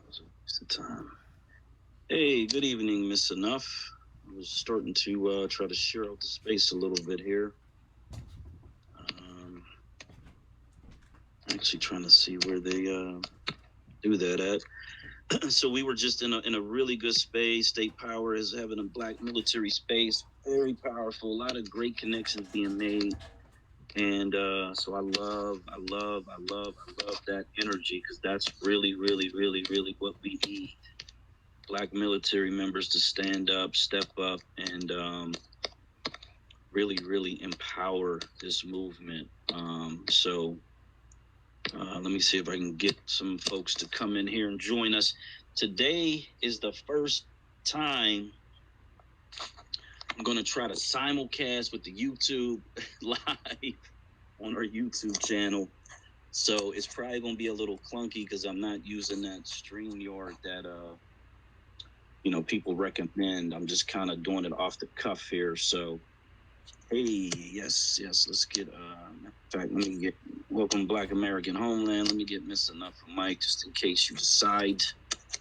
was a waste of time. Hey, good evening, Miss Enough. I was starting to try to share out the space a little bit here. Um, actually, trying to see where they do that at. So we were just in a really good space. State Power is having a black military space, very powerful. A lot of great connections being made, and so I love that energy because that's really what we need. Black military members to stand up, step up, and really empower this movement. Let me see if I can get some folks to come in here and join us. Today is the first time I'm going to try to simulcast with the YouTube live on our YouTube channel. So it's probably going to be a little clunky because I'm not using that StreamYard that people recommend. I'm just kind of doing it off the cuff here. So hey, yes, let's get in fact, let me get welcome Black American Homeland. Let me get Miss Enough for Mike just in case you decide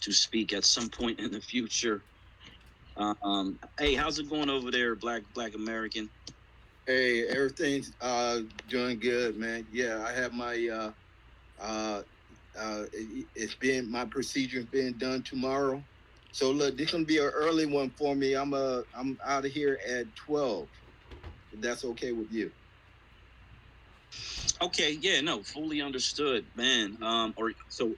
to speak at some point in the future. Hey, how's it going over there, Black American? Hey, everything's doing good, man. Yeah, I have my it's been my procedure's being done tomorrow. So look, this gonna be an early one for me. I'm out of here at 12. If that's okay with you. Okay, yeah, no, fully understood, man. Or so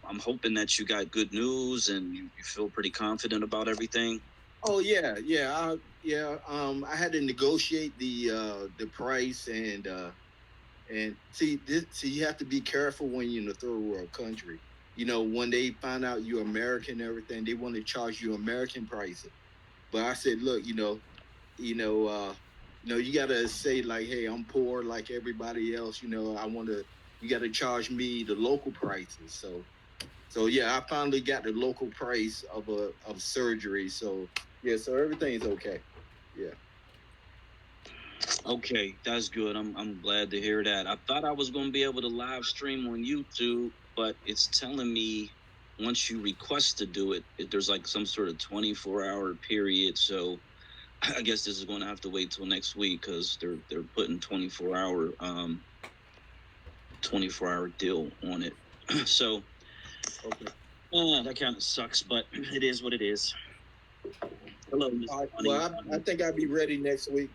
I'm hoping that you got good news and you feel pretty confident about everything. Oh yeah. I had to negotiate the price and see you have to be careful when you're in a third world country. When they find out you're American and everything, they want to charge you American prices. But I said, look, you know, uh, you gotta say like, hey, I'm poor like everybody else. You gotta charge me the local prices. So yeah, I finally got the local price of surgery. So yeah, so everything's okay. Yeah. Okay, that's good. I'm glad to hear that. I thought I was going to be able to live stream on YouTube, but it's telling me once you request to do it, there's like some sort of 24-hour period. So I guess this is going to have to wait till next week because they're putting 24-hour deal on it. So Okay. that kind of sucks, but it is what it is. Hello, Miss All right. Bonnie. Well, I think I'll be ready next week.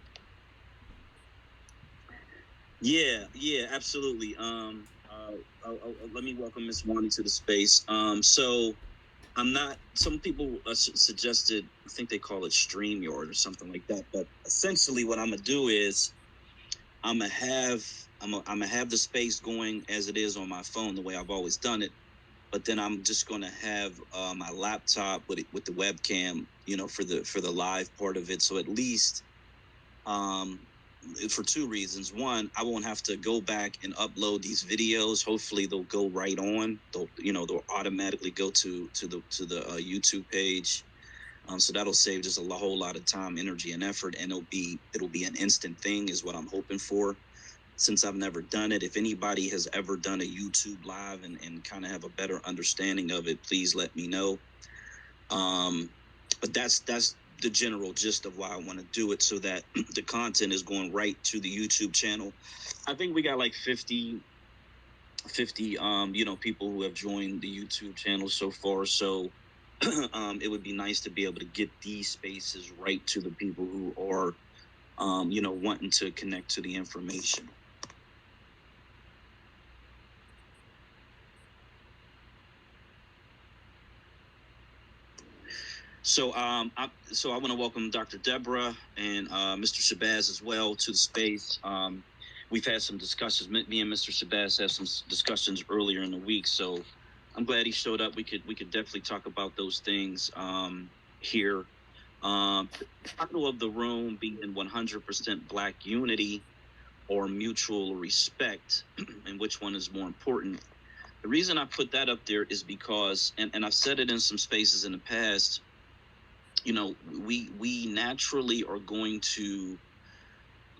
Yeah, absolutely. Let me welcome Miss Wani to the space. So I'm not. Some people suggested, I think they call it StreamYard or something like that. But essentially, what I'm gonna do is I'm gonna have I'm gonna have the space going as it is on my phone, the way I've always done it. But then I'm just gonna have my laptop with the webcam, for the live part of it. So at least um, for two reasons. One, I won't have to go back and upload these videos. Hopefully, they'll go right on. They'll automatically go to the YouTube page. So that'll save just a whole lot of time, energy, and effort, and it'll be an instant thing, is what I'm hoping for. Since I've never done it, if anybody has ever done a YouTube live and kind of have a better understanding of it, please let me know. But that's the general gist of why I want to do it, so that the content is going right to the YouTube channel. I think we got like 50 people who have joined the YouTube channel so far. So it would be nice to be able to get these spaces right to the people who are wanting to connect to the information. So I want to welcome Dr. Deborah and Mr. Shabazz as well to the space. We've had some discussions. Me and Mr. Shabazz had some discussions earlier in the week, so I'm glad he showed up. We could definitely talk about those things here. The title of the room being 100% Black Unity or Mutual Respect, and which one is more important. The reason I put that up there is because, and I've said it in some spaces in the past, we naturally are going to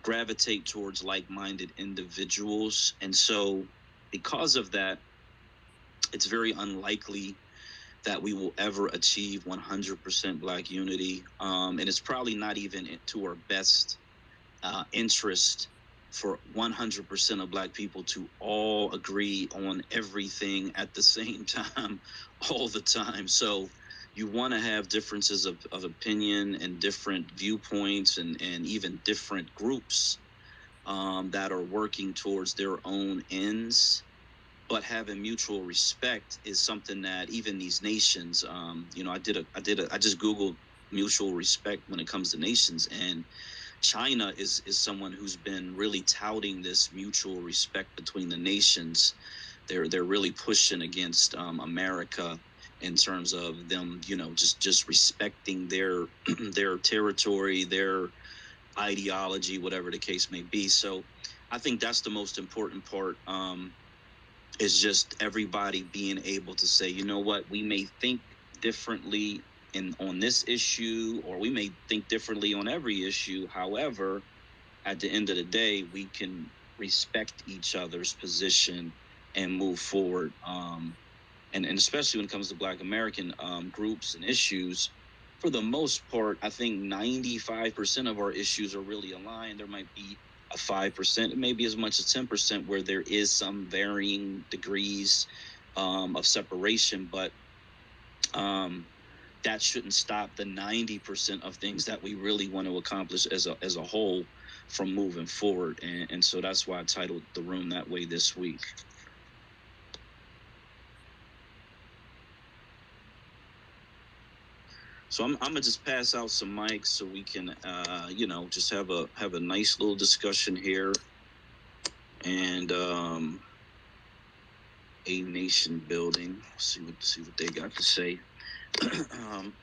gravitate towards like-minded individuals, and so because of that, it's very unlikely that we will ever achieve 100% Black unity, and it's probably not even to our best interest for 100% of Black people to all agree on everything at the same time, all the time. So you want to have differences of opinion and different viewpoints and even different groups that are working towards their own ends, but having mutual respect is something that even these nations, I just Googled mutual respect when it comes to nations, and China is someone who's been really touting this mutual respect between the nations. They're really pushing against America in terms of them, just respecting their their territory, their ideology, whatever the case may be. So I think that's the most important part. Is just everybody being able to say, you know what, we may think differently on this issue, or we may think differently on every issue. However, at the end of the day, we can respect each other's position and move forward. And especially when it comes to Black American groups and issues, for the most part, I think 95% of our issues are really aligned. There might be a 5%, maybe as much as 10%, where there is some varying degrees of separation, but um, that shouldn't stop the 90% of things that we really want to accomplish as a whole from moving forward. And so that's why I titled the room that way this week. So I'm gonna just pass out some mics so we can just have a nice little discussion here. And a nation building. See what they got to say. um,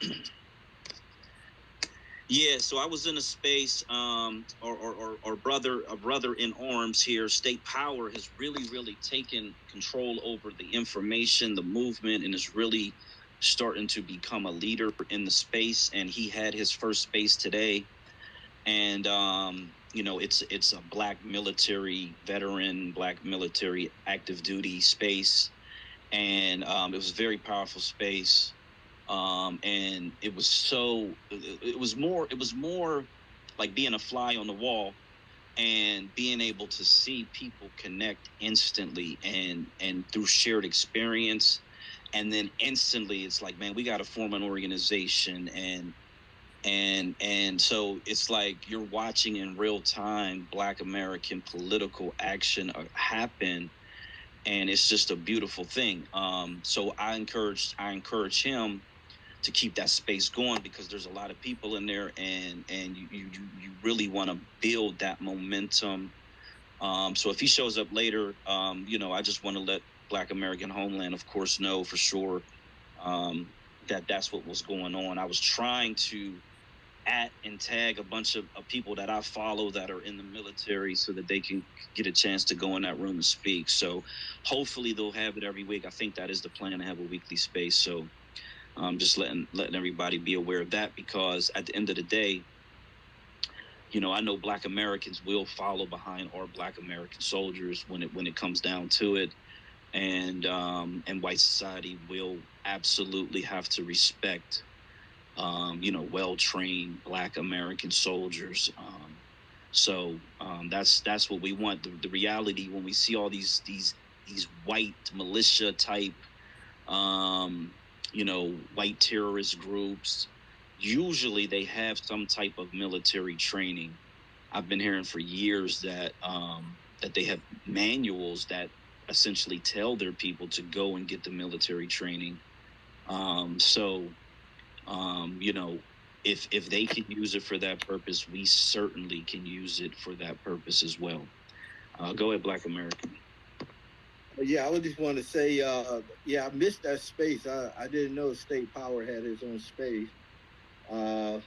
yeah, so I was in a space, or a brother in arms here. State Power has really taken control over the information, the movement, and is really starting to become a leader in the space. And he had his first space today, and it's a Black military veteran, Black military active duty space, and it was a very powerful space. And it was more like being a fly on the wall and being able to see people connect instantly and through shared experience. And then instantly it's like, man, we got to form an organization. And so it's like you're watching in real time Black American political action happen, and it's just a beautiful thing. So I encourage him to keep that space going, because there's a lot of people in there, and you really want to build that momentum. So if he shows up later, I just want to let Black American Homeland, of course, know for sure um, that that's what was going on. I was trying to at and tag a bunch of people that I follow that are in the military so that they can get a chance to go in that room and speak. So hopefully they'll have it every week. I think that is the plan, to have a weekly space. So just letting everybody be aware of that, because at the end of the day, I know Black Americans will follow behind our Black American soldiers when it comes down to it, and white society will absolutely have to respect well-trained Black American soldiers. So that's what we want. The reality, when we see all these white militia type, um, white terrorist groups, usually they have some type of military training. I've been hearing for years that they have manuals that essentially tell their people to go and get the military training. So you know, if they can use it for that purpose, we certainly can use it for that purpose as well. Go ahead, Black American. Yeah, I would just want to say, yeah, I missed that space. I didn't know State Power had his own space. Uh,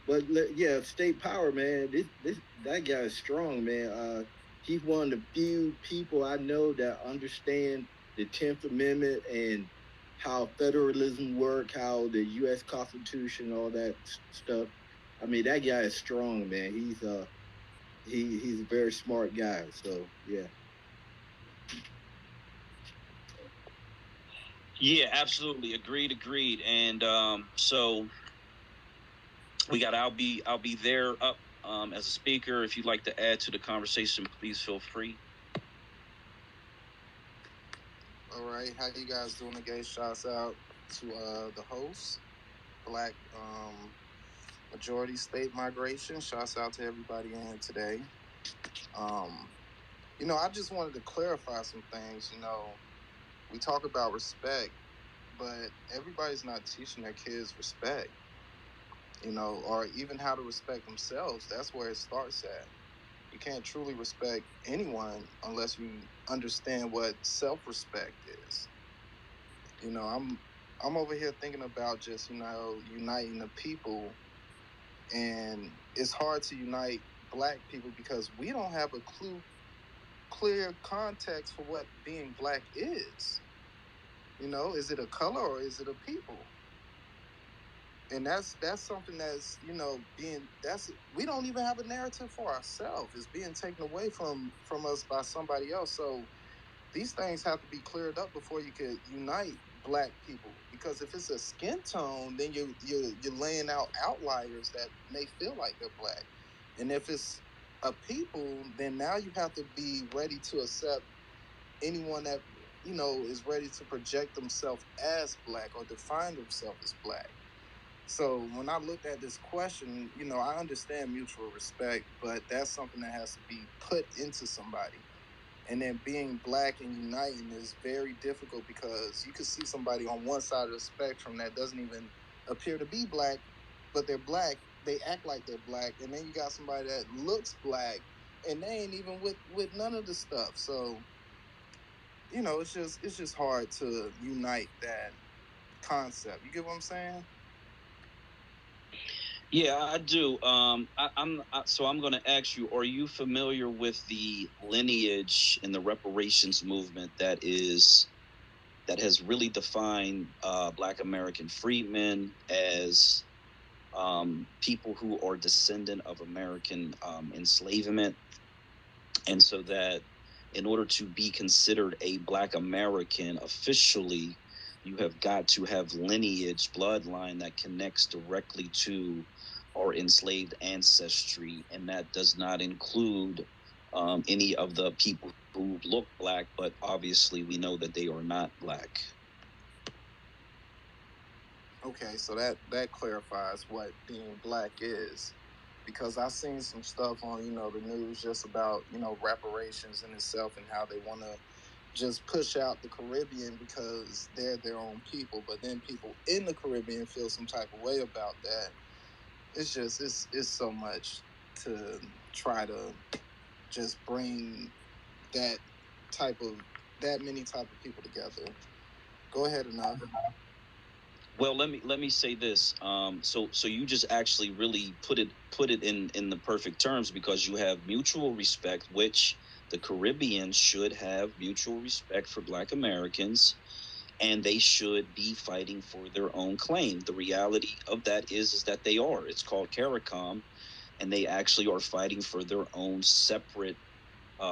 but yeah, State Power, man, this that guy is strong, man. He's one of the few people I know that understand the 10th Amendment and how federalism work, how the U.S. Constitution, all that stuff. I mean, that guy is strong, man. He's a very smart guy. So yeah. Yeah, absolutely. Agreed. And so we got I'll be there up as a speaker. If you'd like to add to the conversation, please feel free. All right, how you guys doing today? Shouts out to the host, Black Majority State Migration. Shouts out to everybody in here today. Um, I just wanted to clarify some things. We talk about respect, but everybody's not teaching their kids respect, or even how to respect themselves. That's where it starts at. You can't truly respect anyone unless you understand what self-respect is. I'm over here thinking about just uniting the people, and it's hard to unite Black people because we don't have a clear context for what being Black is. Is it a color or is it a people? And that's something that's being that's we don't even have a narrative for ourselves. It's being taken away from us by somebody else. So these things have to be cleared up before you could unite Black people. Because if it's a skin tone, then you're laying out outliers that may feel like they're Black. And if it's a people, then now you have to be ready to accept anyone that is ready to project themselves as Black or define themselves as Black. So when I looked at this question, I understand mutual respect, but that's something that has to be put into somebody. And then being Black and uniting is very difficult because you could see somebody on one side of the spectrum that doesn't even appear to be Black, but they're Black. They act like they're Black, and then you got somebody that looks Black, and they ain't even with none of the stuff. So it's just hard to unite that concept. You get what I'm saying? Yeah, I do. So I'm going to ask you: are you familiar with the lineage in the reparations movement that has really defined Black American freedmen as people who are descendant of American enslavement, and so that in order to be considered a Black American officially, you have got to have lineage, bloodline that connects directly to our enslaved ancestry, and that does not include any of the people who look Black, but obviously we know that they are not Black. Okay, so that clarifies what being Black is, because I've seen some stuff on the news just about reparations in itself and how they want to just push out the Caribbean because they're their own people, but then people in the Caribbean feel some type of way about that. It's so much to try to just bring that type of that many type of people together. Go ahead, enough. Well, let me say this. So you just actually really put it in the perfect terms, because you have mutual respect, which the Caribbean should have mutual respect for Black Americans, and they should be fighting for their own claim. The reality of that is that they are. It's called CARICOM, and they actually are fighting for their own separate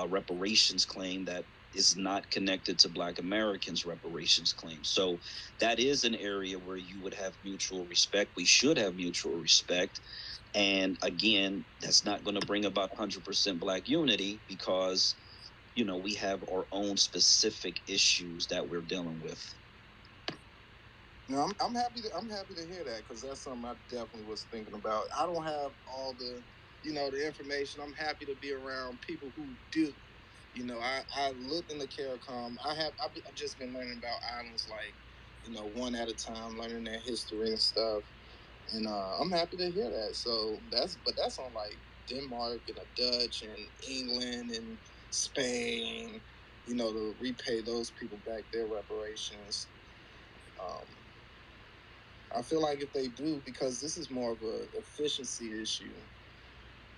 reparations claim that is not connected to Black Americans' reparations claim. So that is an area where you would have mutual respect. We should have mutual respect. And again, that's not going to bring about 100% Black unity, because, we have our own specific issues that we're dealing with. No, I'm happy to hear that, because that's something I definitely was thinking about. I don't have all the information. I'm happy to be around people who do. I looked into CARICOM. I've just been learning about islands, like one at a time, learning their history and stuff. And I'm happy to hear that. So that's on like Denmark and the Dutch and England and Spain. To repay those people back their reparations. Um, I feel like if they do, because this is more of a efficiency issue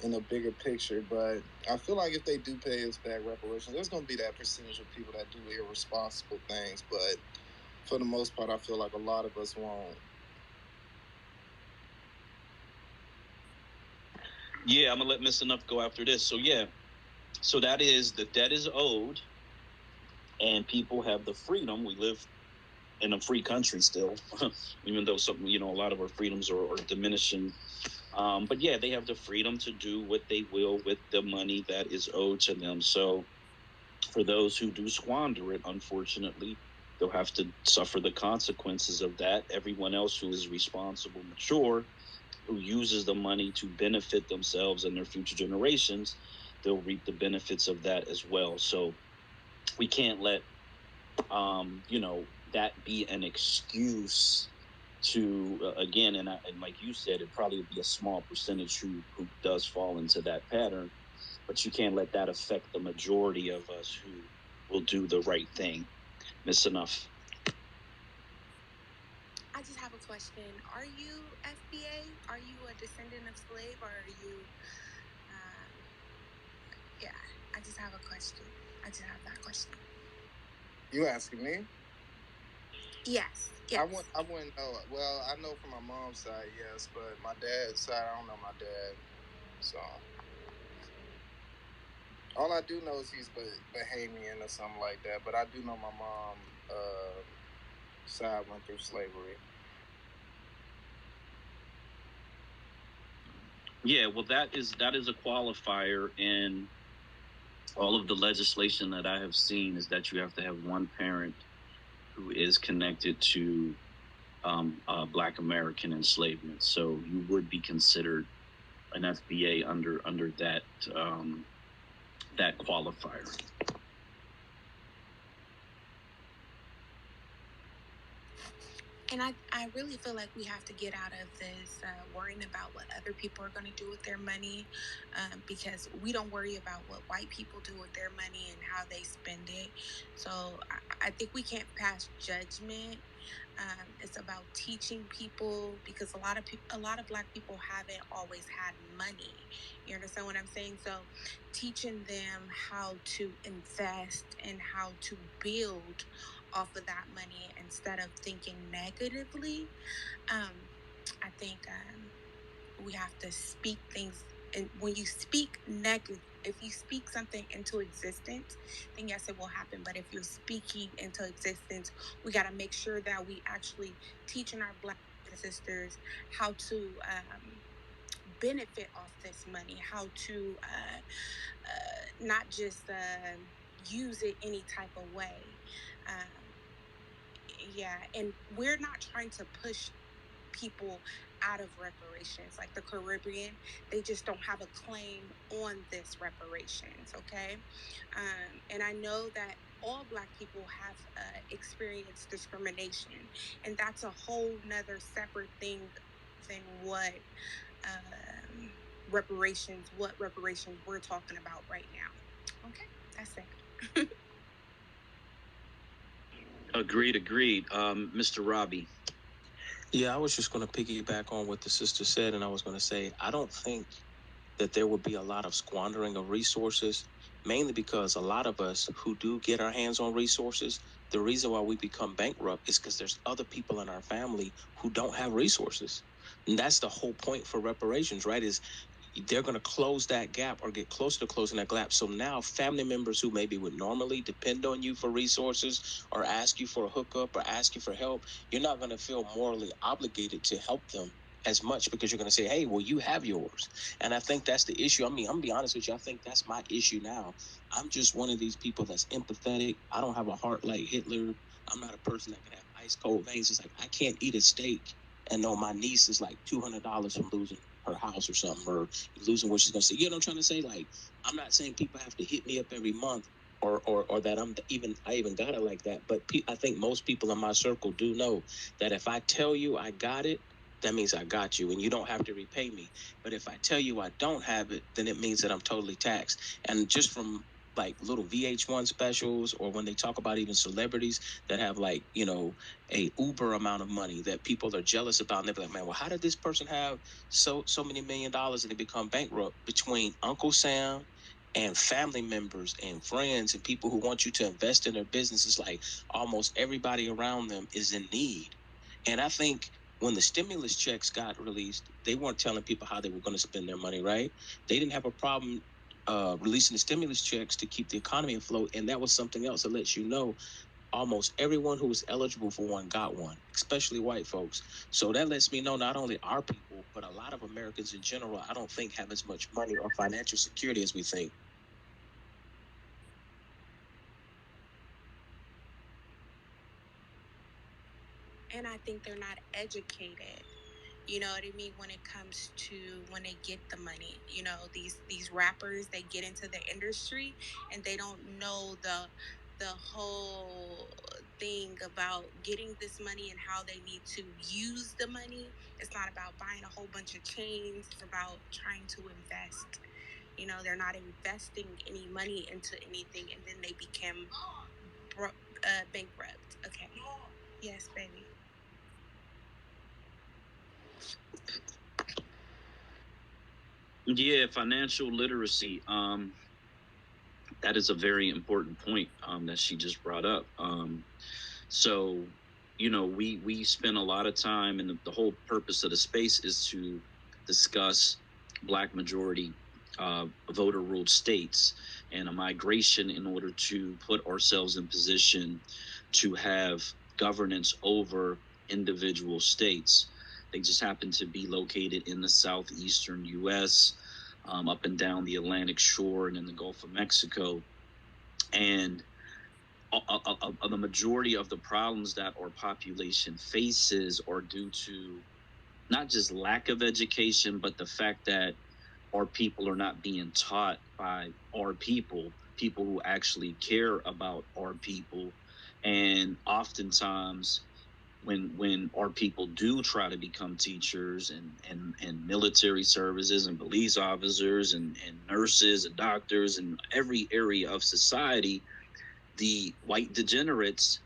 in a bigger picture, but I feel like if they do pay us back reparations, there's going to be that percentage of people that do irresponsible things, but for the most part, I feel like a lot of us won't. Yeah, I'm gonna let Miss Enough go after this. So yeah, so that is the debt is owed, and people have the freedom. We live in a free country still, even though some, a lot of our freedoms are diminishing. But yeah, they have the freedom to do what they will with the money that is owed to them. So for those who do squander it, unfortunately, they'll have to suffer the consequences of that. Everyone else who is responsible, mature, who uses the money to benefit themselves and their future generations, they'll reap the benefits of that as well. So we can't let that be an excuse to again, and like you said, it probably would be a small percentage who does fall into that pattern, but you can't let that affect the majority of us who will do the right thing. Miss Enough. I just have a question. Are you FBA? Are you a descendant of slave, or are you? Yeah, I just have a question. I just have that question. You asking me? Yes. I wouldn't know. Well, I know from my mom's side, yes, but my dad's side, I don't know my dad. So all I do know is he's Bahamian or something like that. But I do know my mom side went through slavery. Yeah, well, that is a qualifier in all of the legislation that I have seen, is that you have to have one parent who is connected to Black American enslavement. So you would be considered an FBA under that that qualifier. And I really feel like we have to get out of this worrying about what other people are going to do with their money, because we don't worry about what white people do with their money and how they spend it. So I think we can't pass judgment. It's about teaching people, because a lot of Black people haven't always had money. You understand what I'm saying? So teaching them how to invest and how to build off of that money instead of thinking negatively. I think we have to speak things, and when you speak negative, if you speak something into existence, then yes, it will happen. But if you're speaking into existence, we got to make sure that we actually teaching our Black sisters how to benefit off this money, how to not just use it any type of way. Um, yeah, and we're not trying to push people out of reparations. Like the Caribbean, they just don't have a claim on this reparations, okay? And I know that all Black people have experienced discrimination, and that's a whole nother separate thing than what what reparations we're talking about right now. Okay, that's it. Agreed. Mr. Robbie. Yeah, I was just going to piggyback on what the sister said, and I was going to say, I don't think that there will be a lot of squandering of resources, mainly because a lot of us who do get our hands on resources, the reason why we become bankrupt is because there's other people in our family who don't have resources. And that's the whole point for reparations, right? Is they're going to close that gap or get closer to closing that gap. So now family members who maybe would normally depend on you for resources or ask you for a hookup or ask you for help, you're not going to feel morally obligated to help them as much, because you're going to say, hey, well, you have yours. And I think that's the issue. I mean, I'm going to be honest with you. I think that's my issue now. I'm just one of these people that's empathetic. I don't have a heart like Hitler. I'm not a person that can have ice cold veins. It's like I can't eat a steak and know my niece is like $200 from losing her house or something, or losing what she's going to say. You know what I'm trying to say? Like, I'm not saying people have to hit me up every month, or that I even got it like that. But I think most people in my circle do know that if I tell you I got it, that means I got you, and you don't have to repay me. But if I tell you I don't have it, then it means that I'm totally taxed. And just from like little VH1 specials, or when they talk about even celebrities that have like, a uber amount of money that people are jealous about, and they're like, man, well, how did this person have so many $1 million and they become bankrupt? Between Uncle Sam and family members and friends and people who want you to invest in their businesses, like almost everybody around them is in need. And I think when the stimulus checks got released, they weren't telling people how they were going to spend their money, right? They didn't have a problem releasing the stimulus checks to keep the economy afloat. And that was something else that lets you know almost everyone who was eligible for one got one, especially white folks. So that lets me know not only our people, but a lot of Americans in general, I don't think have as much money or financial security as we think. And I think they're not educated. You know what I mean? When it comes to when they get the money, you know, these rappers, they get into the industry and they don't know the whole thing about getting this money and how they need to use the money. It's not about buying a whole bunch of chains. It's about trying to invest. You know, they're not investing any money into anything, and then they become bankrupt. Okay. Yes, baby. Yeah, financial literacy. That is a very important point that she just brought up. So, we spend a lot of time, and the whole purpose of the space is to discuss Black majority voter ruled states and a migration in order to put ourselves in position to have governance over individual states. They just happen to be located in the southeastern U.S., up and down the Atlantic shore and in the Gulf of Mexico. And the majority of the problems that our population faces are due to not just lack of education, but the fact that our people are not being taught by our people who actually care about our people. And oftentimes, when our people do try to become teachers and military services and police officers and nurses and doctors and every area of society, the white degenerates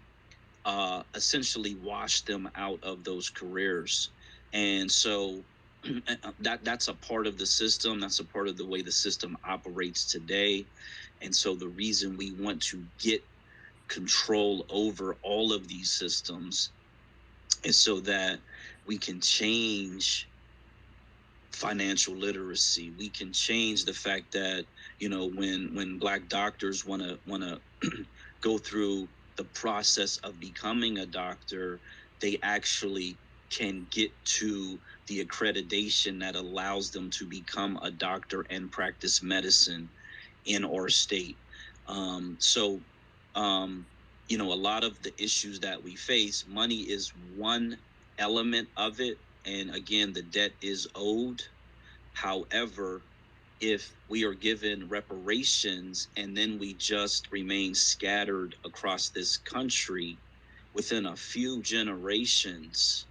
essentially wash them out of those careers. And so that's a part of the system. That's a part of the way the system operates today. And so the reason we want to get control over all of these systems is so that we can change financial literacy. We can change the fact that, when Black doctors want to go through the process of becoming a doctor, they actually can get to the accreditation that allows them to become a doctor and practice medicine in our state. So, a lot of the issues that we face, money is one element of it. And again, the debt is owed. However, if we are given reparations and then we just remain scattered across this country within a few generations,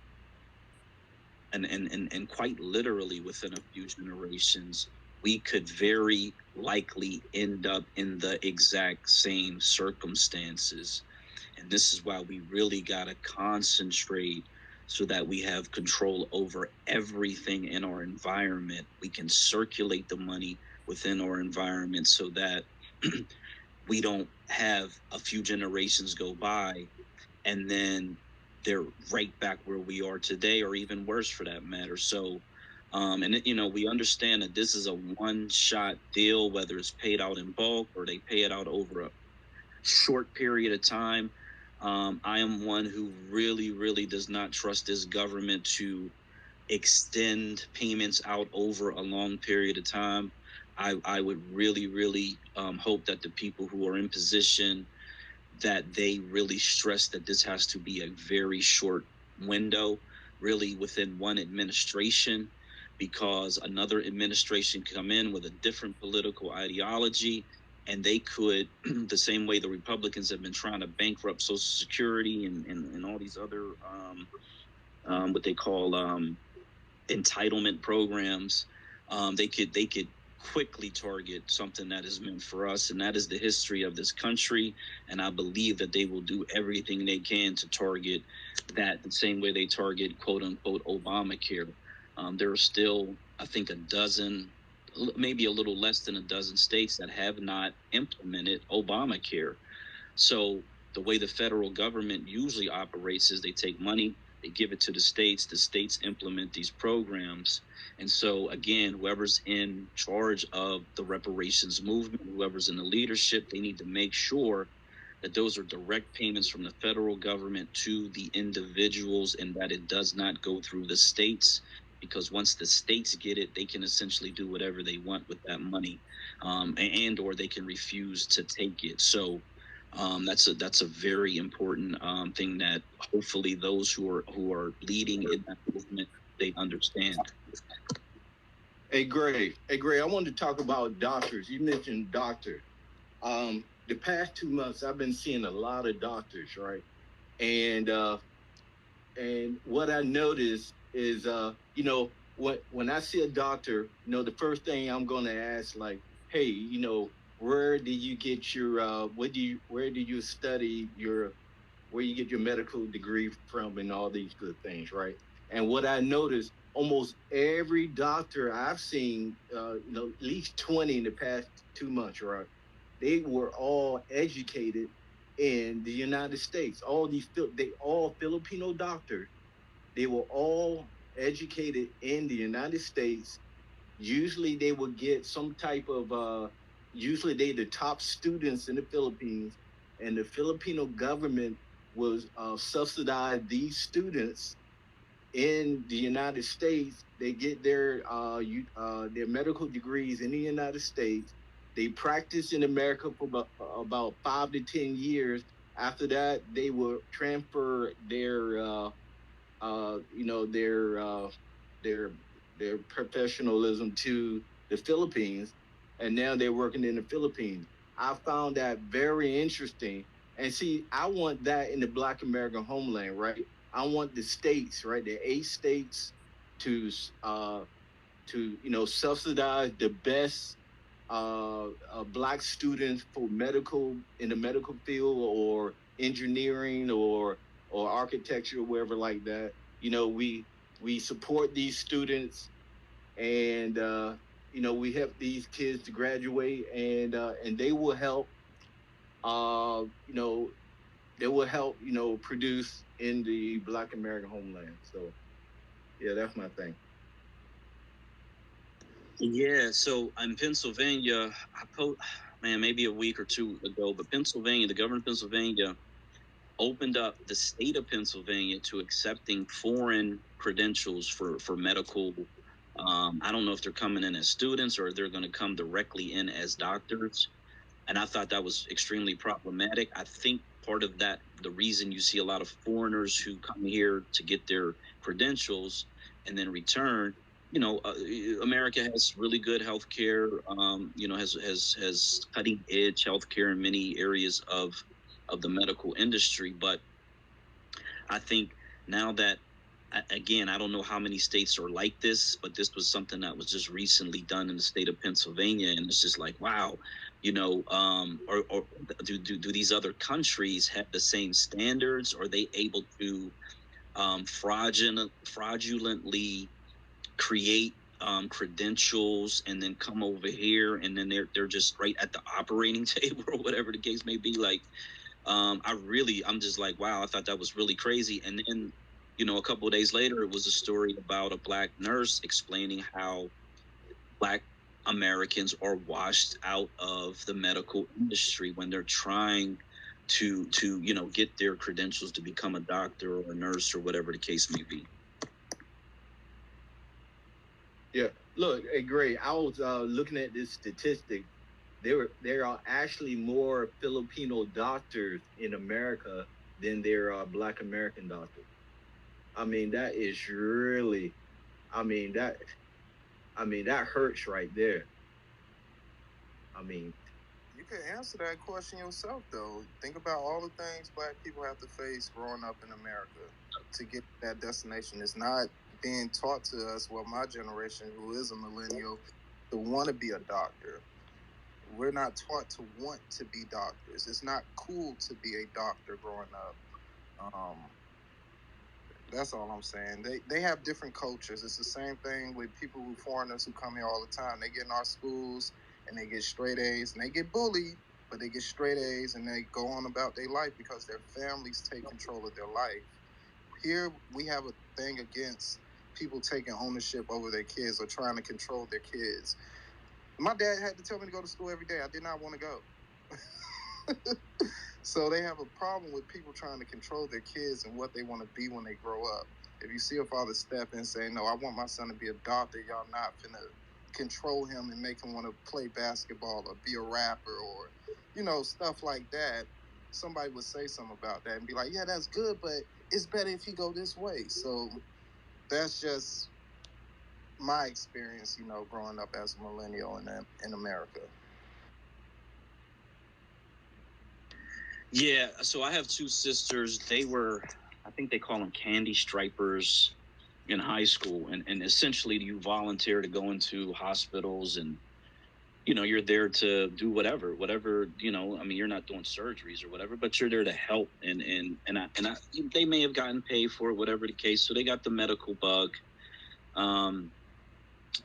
and quite literally within a few generations, we could very likely end up in the exact same circumstances. And this is why we really got to concentrate so that we have control over everything in our environment. We can circulate the money within our environment so that we don't have a few generations go by and then they're right back where we are today, or even worse for that matter. So, we understand that this is a one-shot deal, whether it's paid out in bulk or they pay it out over a short period of time. I am one who really, really does not trust this government to extend payments out over a long period of time. I would really, really hope that the people who are in position, that they really stress that this has to be a very short window, really within one administration, because another administration can come in with a different political ideology and they could, the same way the Republicans have been trying to bankrupt Social Security and all these other what they call entitlement programs, they could quickly target something that is meant for us, and that is the history of this country. And I believe that they will do everything they can to target that the same way they target quote unquote Obamacare. There are still, I think, a dozen, maybe a little less than a dozen states that have not implemented Obamacare. So the way the federal government usually operates is they take money, they give it to the states implement these programs. And so again, whoever's in charge of the reparations movement, whoever's in the leadership, they need to make sure that those are direct payments from the federal government to the individuals, and that it does not go through the states, because once the states get it, they can essentially do whatever they want with that money, and or they can refuse to take it. So that's a very important thing that hopefully those who are leading in that movement, they understand. Hey, Gray, I wanted to talk about doctors. You mentioned doctors. The past 2 months, I've been seeing a lot of doctors, right? And what I noticed is, when I see a doctor, the first thing I'm going to ask, like, hey, where did you get your, where did you study your, where you get your medical degree from, and all these good things, right? And what I noticed, almost every doctor I've seen, at least 20 in the past 2 months, right? They were all educated in the United States. They all Filipino doctors. They were all educated in the United States. Usually they would get some type of usually they the top students in the Philippines, and the Filipino government was subsidize these students in the United States. They get their medical degrees in the United States. They practice in America for about 5 to 10 years. After that, they will transfer uh, you know, their uh, their their professionalism to the Philippines, and now they're working in the Philippines. I found that very interesting. And see, I want that in the Black American homeland, right? I want the states, right, the 8 states, to subsidize the best black students for medical in the medical field, or engineering, or architecture, or wherever like that. We support these students, and we help these kids to graduate, and they will help. Uh, you know, they will help. Produce in the Black American homeland. So yeah, that's my thing. Yeah, so in Pennsylvania, man, maybe a week or two ago, but Pennsylvania, the governor of Pennsylvania opened up the state of Pennsylvania to accepting foreign credentials for medical. I don't know if they're coming in as students or they're going to come directly in as doctors. And I thought that was extremely problematic. I think part of that, the reason you see a lot of foreigners who come here to get their credentials and then return, America has really good healthcare. Has cutting edge healthcare in many areas of the medical industry. But I think now that, again, I don't know how many states are like this, but this was something that was just recently done in the state of Pennsylvania, and it's just like, wow, or do these other countries have the same standards? Are they able to fraudulently create credentials and then come over here, and then they're just right at the operating table or whatever the case may be? Like, I'm just like, wow, I thought that was really crazy. And then, a couple of days later, it was a story about a black nurse explaining how black Americans are washed out of the medical industry when they're trying to get their credentials to become a doctor or a nurse or whatever the case may be. Yeah. Look, hey, Gray, I was looking at this statistic. There are actually more Filipino doctors in America than there are Black American doctors. I mean, that is really, I mean that, that hurts right there. I mean, You can answer that question yourself, though. Think about all the things black people have to face growing up in America to get to that destination. It's not being taught to us, well, my generation, who is a millennial, to want to be a doctor. We're not taught to want to be doctors. It's not cool to be a doctor growing up. Um, that's all I'm saying. They have different cultures. It's the same thing with people who foreigners who come here all the time. They get in our schools and they get straight A's and they get bullied, but they get straight A's and they go on about their life because their families take control of their life. Here we have a thing against people taking ownership over their kids or trying to control their kids. My dad had to tell me to go to school every day. I did not want to go. So they have a problem with people trying to control their kids and what they want to be when they grow up. If you see a father step in and say, "No, I want my son to be a doctor," y'all not finna control him and make him want to play basketball or be a rapper or, stuff like that. Somebody would say something about that and be like, "Yeah, that's good, but it's better if he go this way." So that's just my experience, growing up as a millennial in America. Yeah, so I have two sisters. They were, I think they call them candy stripers in high school, and essentially you volunteer to go into hospitals, and you're there to do whatever. I mean, you're not doing surgeries or whatever, but you're there to help, and they may have gotten paid for it, whatever the case. So they got the medical bug,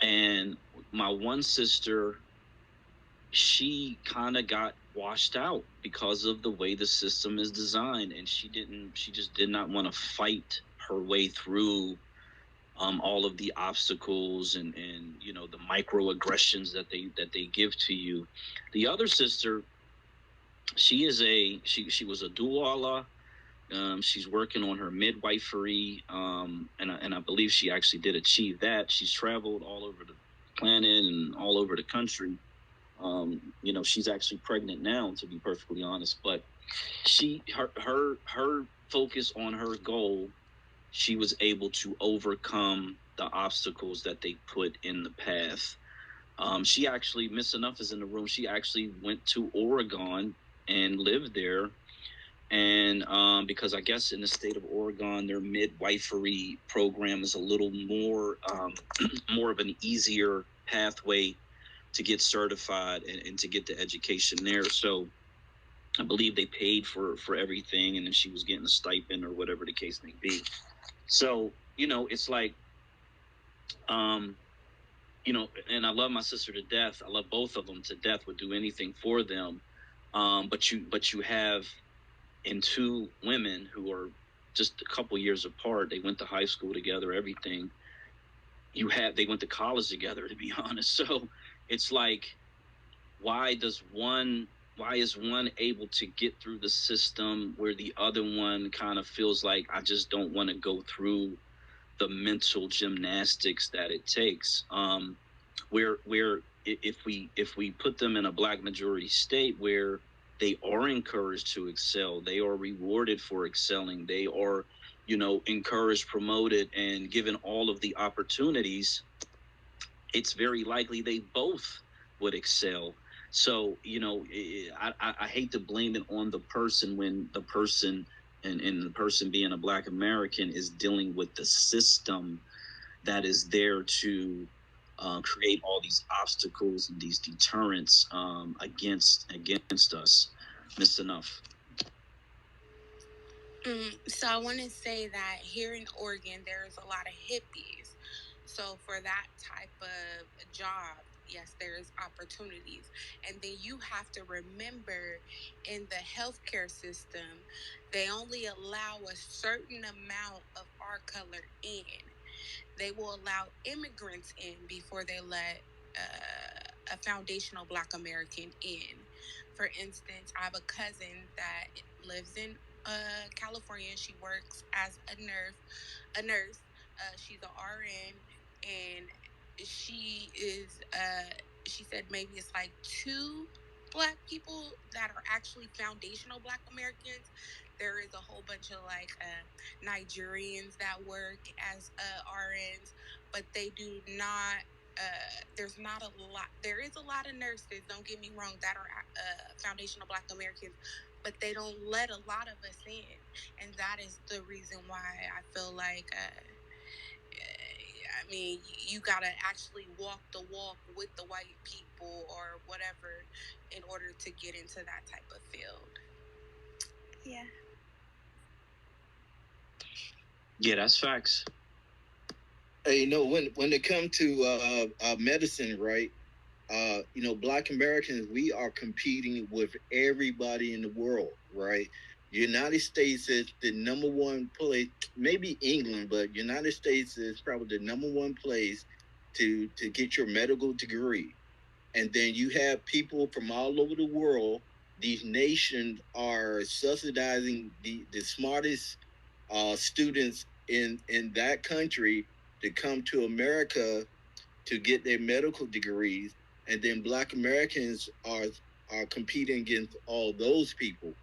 and my one sister, she kind of got washed out because of the way the system is designed, and she just did not want to fight her way through all of the obstacles and the microaggressions that they give to you. The other sister, she was a duala. She's working on her midwifery, and I believe she actually did achieve that. She's traveled all over the planet and all over the country. She's actually pregnant now, to be perfectly honest. But her focus on her goal, she was able to overcome the obstacles that they put in the path. She actually, Miss Enough is in the room. She actually went to Oregon and lived there. And because I guess in the state of Oregon, their midwifery program is a little more more of an easier pathway to get certified and to get the education there. So I believe they paid for everything, and then she was getting a stipend or whatever the case may be. So it's like, um, and I love my sister to death. I love both of them to death. Would do anything for them. But you have in two women who are just a couple years apart. They went to high school together. Everything. They went to college together. To be honest, so it's like, why is one able to get through the system where the other one kind of feels like, I just don't want to go through the mental gymnastics that it takes. Where if we put them in a black majority state where they are encouraged to excel, they are rewarded for excelling, they are encouraged, promoted, and given all of the opportunities, it's very likely they both would excel. So I hate to blame it on the person when the person, and the person being a black American, is dealing with the system that is there to create all these obstacles and these deterrents against us. Miss Enough. So I want to say that here in Oregon, there's a lot of hippies. So for that type of job, yes, there's opportunities. And then you have to remember, in the healthcare system, they only allow a certain amount of our color in. They will allow immigrants in before they let a foundational black American in. For instance, I have a cousin that lives in California. She works as a nurse. A nurse. She's an RN, and she is. She said maybe it's like two black people that are actually foundational black Americans. There is a whole bunch of like Nigerians that work as RNs, but they do not. There's not a lot. There is a lot of nurses. Don't get me wrong, that are foundational black Americans, but they don't let a lot of us in, and that is the reason why I feel like. I mean, you gotta actually walk the walk with the white people or whatever in order to get into that type of field. Yeah. Yeah, that's facts. Hey, when it comes to medicine, right? Black Americans, we are competing with everybody in the world, right? United States is the number one place, maybe England, but United States is probably the number one place to get your medical degree. And then you have people from all over the world these nations are subsidizing the smartest students in that country to come to America to get their medical degrees, and then Black Americans are competing against all those people.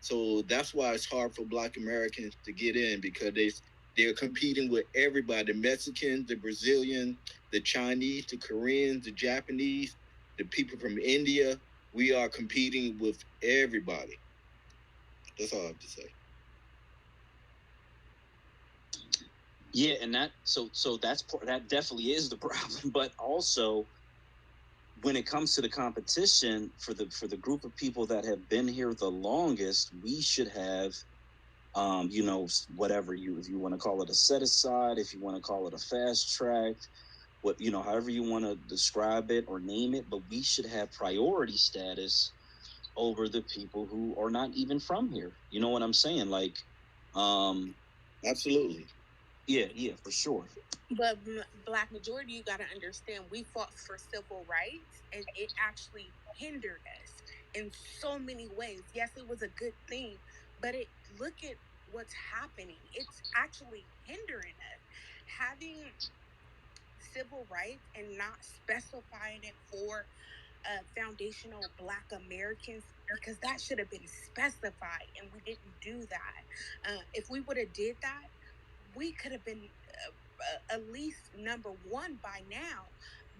So that's why it's hard for Black Americans to get in, because they're competing with everybody: the Mexicans, the Brazilians, the Chinese, the Koreans, the Japanese, the people from India. We are competing with everybody. That's all I have to say. Yeah, and that definitely is the problem. But also, when it comes to the competition for the group of people that have been here the longest, we should have, whatever if you want to call it a set aside, if you want to call it a fast track, however you want to describe it or name it, but we should have priority status over the people who are not even from here. You know what I'm saying? Like, absolutely. Yeah, for sure. But Black majority, you got to understand, we fought for civil rights, and it actually hindered us in so many ways. Yes, it was a good thing, but look at what's happening. It's actually hindering us. Having civil rights and not specifying it for foundational Black Americans, because that should have been specified, and we didn't do that. If we would have did that, we could have been at least number one by now.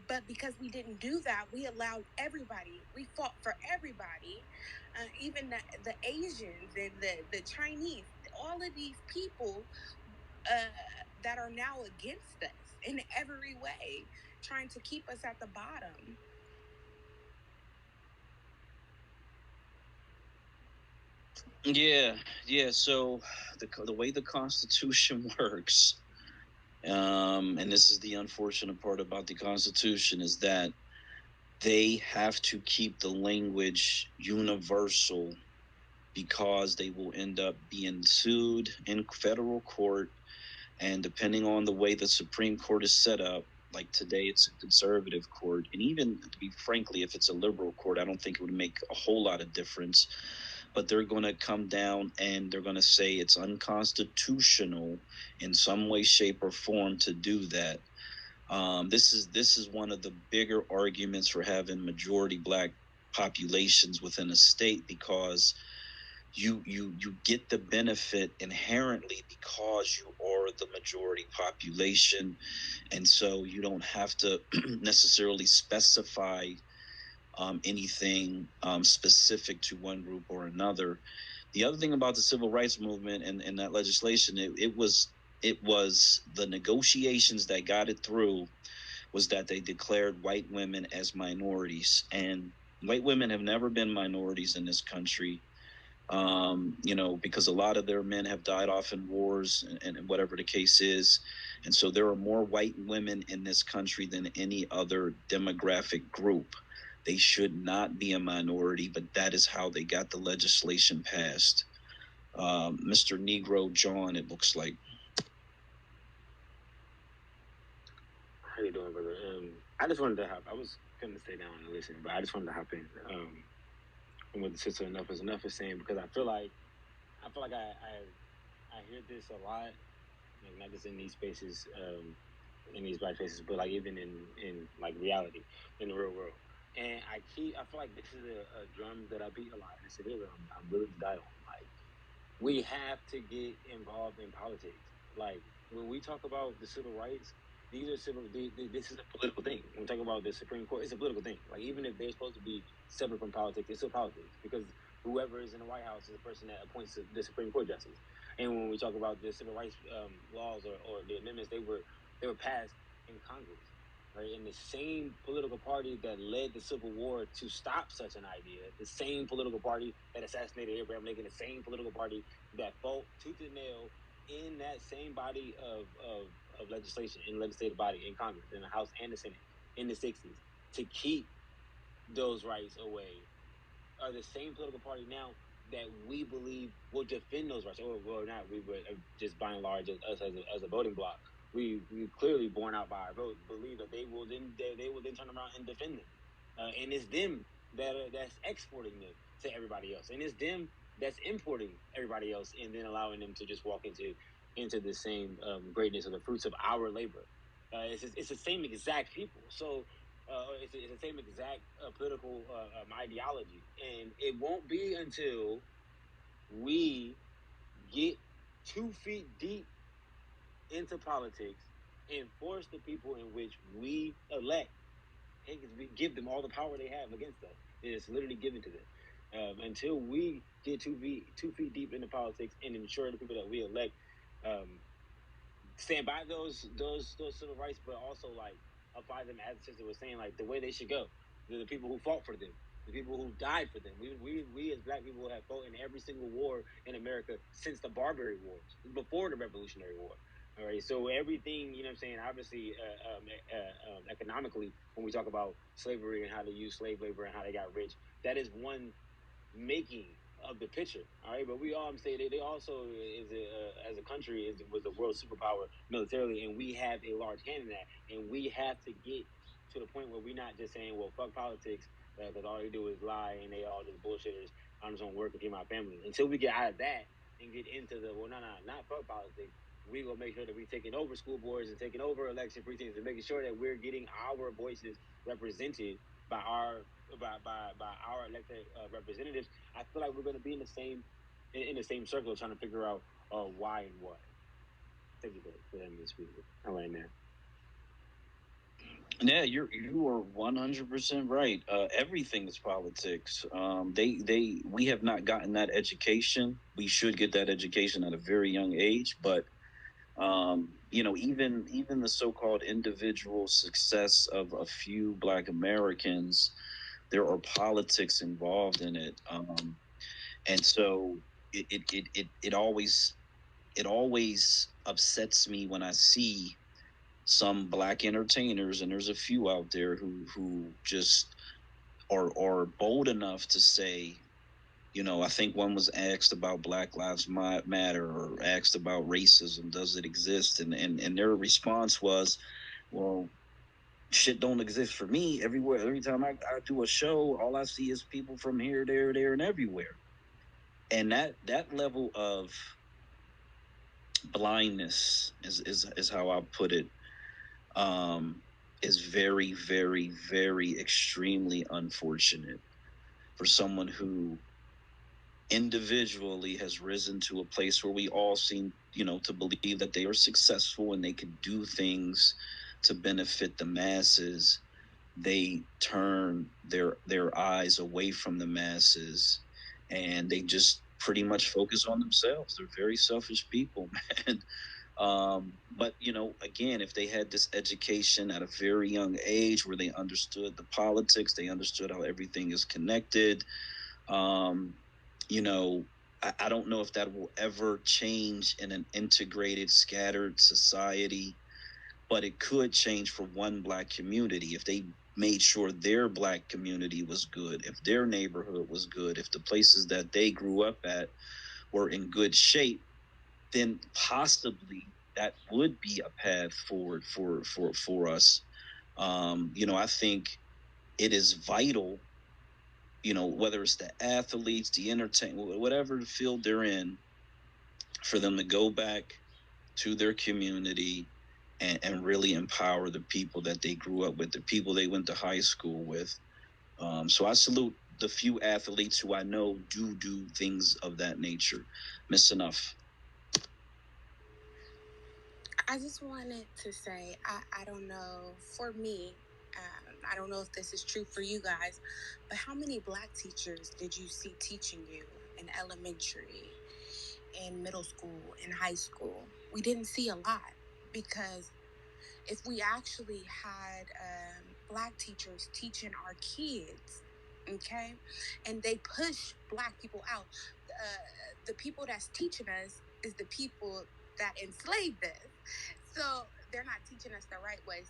But because we didn't do that, we allowed everybody. We fought for everybody, even the Asians and the Chinese. All of these people uh, that are now against us in every way, trying to keep us at the bottom. Yeah. So the way the Constitution works, and this is the unfortunate part about the Constitution, is that they have to keep the language universal, because they will end up being sued in federal court. And depending on the way the Supreme Court is set up, like today it's a conservative court, and even to be frankly, if it's a liberal court, I don't think it would make a whole lot of difference. But they're going to come down and they're going to say it's unconstitutional in some way, shape, or form to do that. This is one of the bigger arguments for having majority Black populations within a state, because you get the benefit inherently because you are the majority population, and so you don't have to necessarily specify anything specific to one group or another. The other thing about the civil rights movement and that legislation, it was the negotiations that got it through, was that they declared white women as minorities, and white women have never been minorities in this country. Because a lot of their men have died off in wars, and whatever the case is. And so there are more white women in this country than any other demographic group. They should not be a minority, but that is how they got the legislation passed. Mr. Negro John, it looks like. How you doing, brother? I just wanted to hop. I was gonna stay down and listen, but I just wanted to hop in. From what the sister enough is saying, because I feel like I hear this a lot, like not just in these spaces, in these Black spaces, but like even in like reality, in the real world. And I feel like this is a drum that I beat a lot, and it's a hill that I'm willing to die on. Like, we have to get involved in politics. Like, when we talk about the civil rights, these are this is a political thing. When we talk about the Supreme Court, it's a political thing. Like, even if they're supposed to be separate from politics, it's still politics, because whoever is in the White House is the person that appoints the Supreme Court justice. And when we talk about the civil rights laws, or the amendments, they were passed in Congress. Right, and the same political party that led the Civil War to stop such an idea, the same political party that assassinated Abraham Lincoln, the same political party that fought tooth and nail in that same body of legislation, in legislative body, in Congress, in the House and the Senate, in the 60s, to keep those rights away, are the same political party now that we believe will defend those rights. Or, well, not we, but just by and large, us as a voting bloc, we clearly, borne out by our vote, believe that they will then turn around and defend them, and it's them that's exporting them to everybody else, and it's them that's importing everybody else and then allowing them to just walk into the same greatness of the fruits of our labor. It's the same exact people. So it's the same exact political ideology, and it won't be until we get 2 feet deep into politics and force the people in which we elect, and we give them all the power they have against us. It's literally given to them. Until we get 2 feet deep into politics and ensure the people that we elect um, stand by those civil rights, but also like apply them as the sister was saying, like the way they should go. They're the people who fought for them, the people who died for them. We as black people have fought in every single war in America since the Barbary Wars, before the Revolutionary War. All right, so everything, you know what I'm saying, obviously economically, when we talk about slavery and how they use slave labor and how they got rich, that is one making of the picture. All right, but we all say they also as a country was a world superpower militarily, and we have a large hand in that, and we have to get to the point where we're not just saying, well, fuck politics, because all they do is lie and they all just bullshitters. I'm just gonna work and feed my family. Until we get out of that and get into the well, no, not fuck politics. We gonna make sure that we're taking over school boards and taking over election precincts and making sure that we're getting our voices represented by our by our elected representatives. I feel like we're going to be in the same circle trying to figure out why and what. Thank you for letting me speak. I'm right now. Yeah, you are 100% right. Everything is politics. We have not gotten that education. We should get that education at a very young age. But even the so-called individual success of a few Black Americans, there are politics involved in it. And so it always upsets me when I see some Black entertainers, and there's a few out there who just are bold enough to say, I think one was asked about Black Lives Matter, or asked about racism, does it exist? And their response was, well, shit don't exist for me. Everywhere, every time I do a show, all I see is people from here, there, and everywhere. And that level of blindness is how I put it, um, is very, very, very extremely unfortunate for someone who individually has risen to a place where we all seem, to believe that they are successful and they can do things to benefit the masses. They turn their eyes away from the masses, and they just pretty much focus on themselves. They're very selfish people, man. But again, if they had this education at a very young age where they understood the politics, they understood how everything is connected, um, you know, I don't know if that will ever change in an integrated, scattered society, but it could change for one Black community if they made sure their Black community was good, if their neighborhood was good, if the places that they grew up at were in good shape, then possibly that would be a path forward for us. I think it is vital, whether it's the athletes, the entertainment, whatever field they're in, for them to go back to their community and really empower the people that they grew up with, the people they went to high school with. So I salute the few athletes who I know do things of that nature. Miss Enough. I just wanted to say, I don't know, for me, I don't know if this is true for you guys, but how many Black teachers did you see teaching you in elementary, in middle school, in high school? We didn't see a lot, because if we actually had Black teachers teaching our kids, okay, and they push Black people out, the people that's teaching us is the people that enslaved us. So they're not teaching us the right ways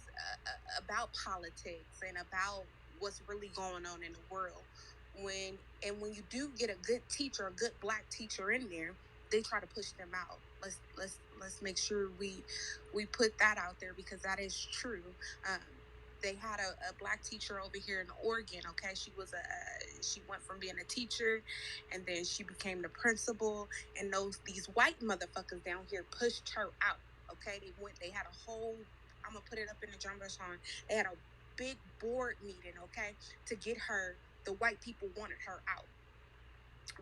about politics and about what's really going on in the world. When you do get a good teacher, a good Black teacher in there, they try to push them out. Let's make sure we put that out there, because that is true. Um, they had a Black teacher over here in Oregon. Okay, She went from being a teacher, and then she became the principal. And these white motherfuckers down here pushed her out. Okay, they had a whole. I'm gonna put it up in the jumbotron. They had a big board meeting. Okay, to get her. The white people wanted her out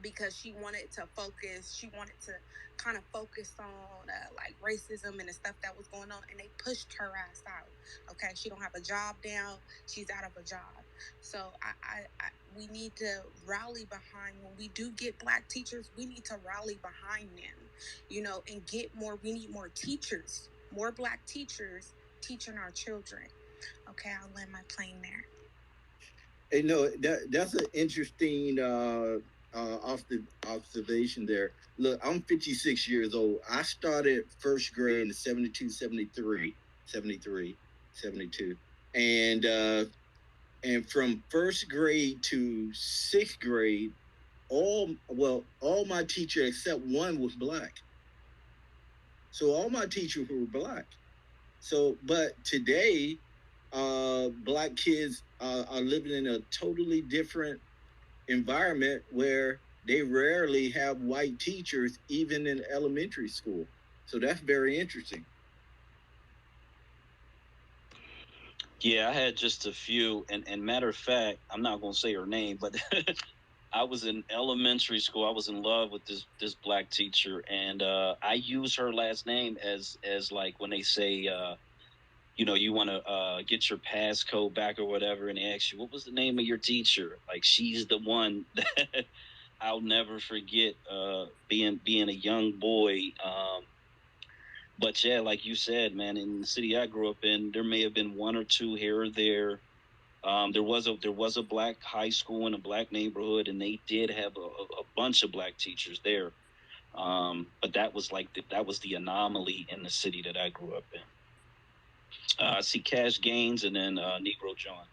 because she wanted to focus. She wanted to kind of focus on like racism and the stuff that was going on, and they pushed her ass out. Okay, she don't have a job now. She's out of a job. So we need to rally behind when we do get black teachers. We need to rally behind them, and get more. We need more teachers, more black teachers teaching our children. Okay, I'll land my plane there. Hey, no, that's an interesting observation there. Look, I'm 56 years old. I started first grade in 72, 73, 73, 72. And from first grade to sixth grade, all my teachers except one was black. So all my teachers were black. So, but today, black kids are living in a totally different environment where they rarely have white teachers, even in elementary school. So that's very interesting. Yeah, I had just a few, and matter of fact, I'm not gonna say her name, but I was in elementary school. I was in love with this black teacher, and I use her last name as like when they say, you want to get your passcode back or whatever, and they ask you what was the name of your teacher. Like she's the one that I'll never forget. Being a young boy. But yeah, like you said, man, in the city I grew up in, there may have been one or two here or there. There was a black high school in a black neighborhood, and they did have a bunch of black teachers there. But that was that was the anomaly in the city that I grew up in. I see Cash Gaines and then Negro John.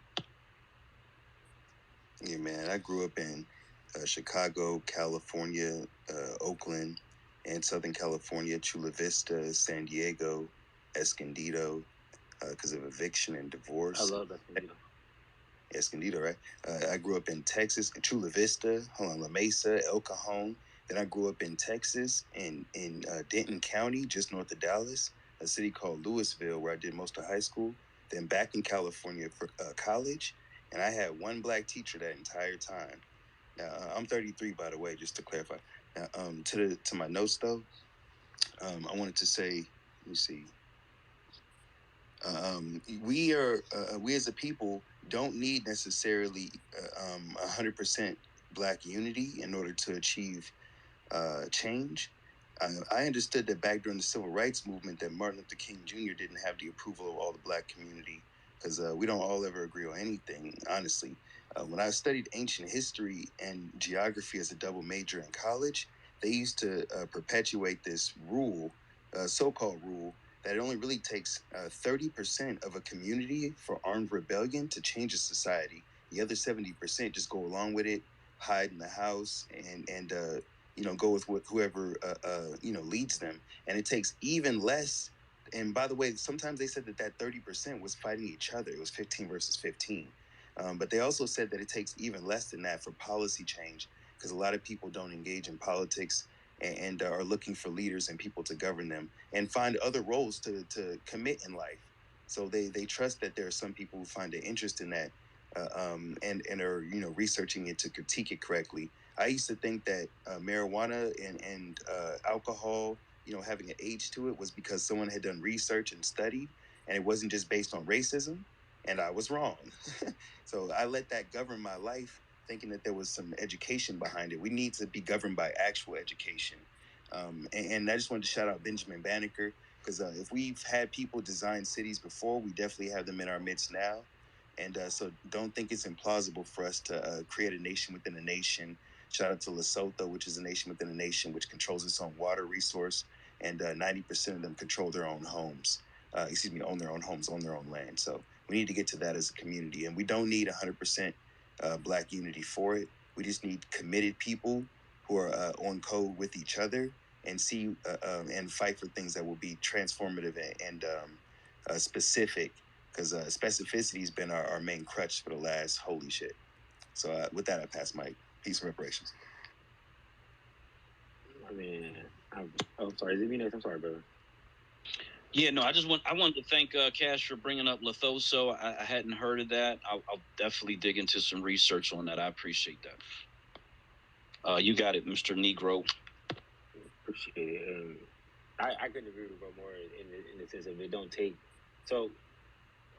Yeah, man. I grew up in Chicago, California, Oakland, and Southern California, Chula Vista, San Diego, Escondido, because of eviction and divorce. I love Escondido. Escondido, right? I grew up in Texas, Chula Vista, La Mesa, El Cajon. Then I grew up in Texas, in Denton County, just north of Dallas, a city called Louisville, where I did most of high school. Then back in California for college, and I had one black teacher that entire time. Now I'm 33, by the way, just to clarify. Now, to my notes though, I wanted to say, let me see. We as a people don't need necessarily 100% black unity in order to achieve change. I understood that back during the civil rights movement that Martin Luther King Jr. didn't have the approval of all the black community because we don't all ever agree on anything, honestly. When I studied ancient history and geography as a double major in college, they used to perpetuate this rule, so-called rule, that it only really takes 30% of a community for armed rebellion to change a society. The other 70% just go along with it, hide in the house, and go with whoever leads them. And it takes even less. And by the way, sometimes they said that 30% was fighting each other. It was 15 versus 15. But they also said that it takes even less than that for policy change because a lot of people don't engage in politics and are looking for leaders and people to govern them and find other roles to commit in life. So they trust that there are some people who find an interest in that and are researching it to critique it correctly. I used to think that marijuana and alcohol, having an age to it, was because someone had done research and studied, and it wasn't just based on racism. And I was wrong. So I let that govern my life, thinking that there was some education behind it. We need to be governed by actual education. And I just wanted to shout out Benjamin Banneker because if we've had people design cities before, we definitely have them in our midst now. And so don't think it's implausible for us to create a nation within a nation. Shout out to Lesotho, which is a nation within a nation, which controls its own water resource, and 90% of them control their own homes. Own their own homes, own their own land. So we need to get to that as a community, and we don't need 100% black unity for it. We just need committed people who are on code with each other and see and fight for things that will be transformative and specific because specificity has been our main crutch for the last holy shit So with that, I pass Mike. Peace and reparations. I mean, I'm sorry. Is it me next? I'm sorry, brother. Yeah, no, I wanted to thank Cash for bringing up Lethoso. I hadn't heard of that. I'll definitely dig into some research on that. I appreciate that. You got it, Mr. Negro. Appreciate it. I couldn't agree with bro more in the sense of it don't take. So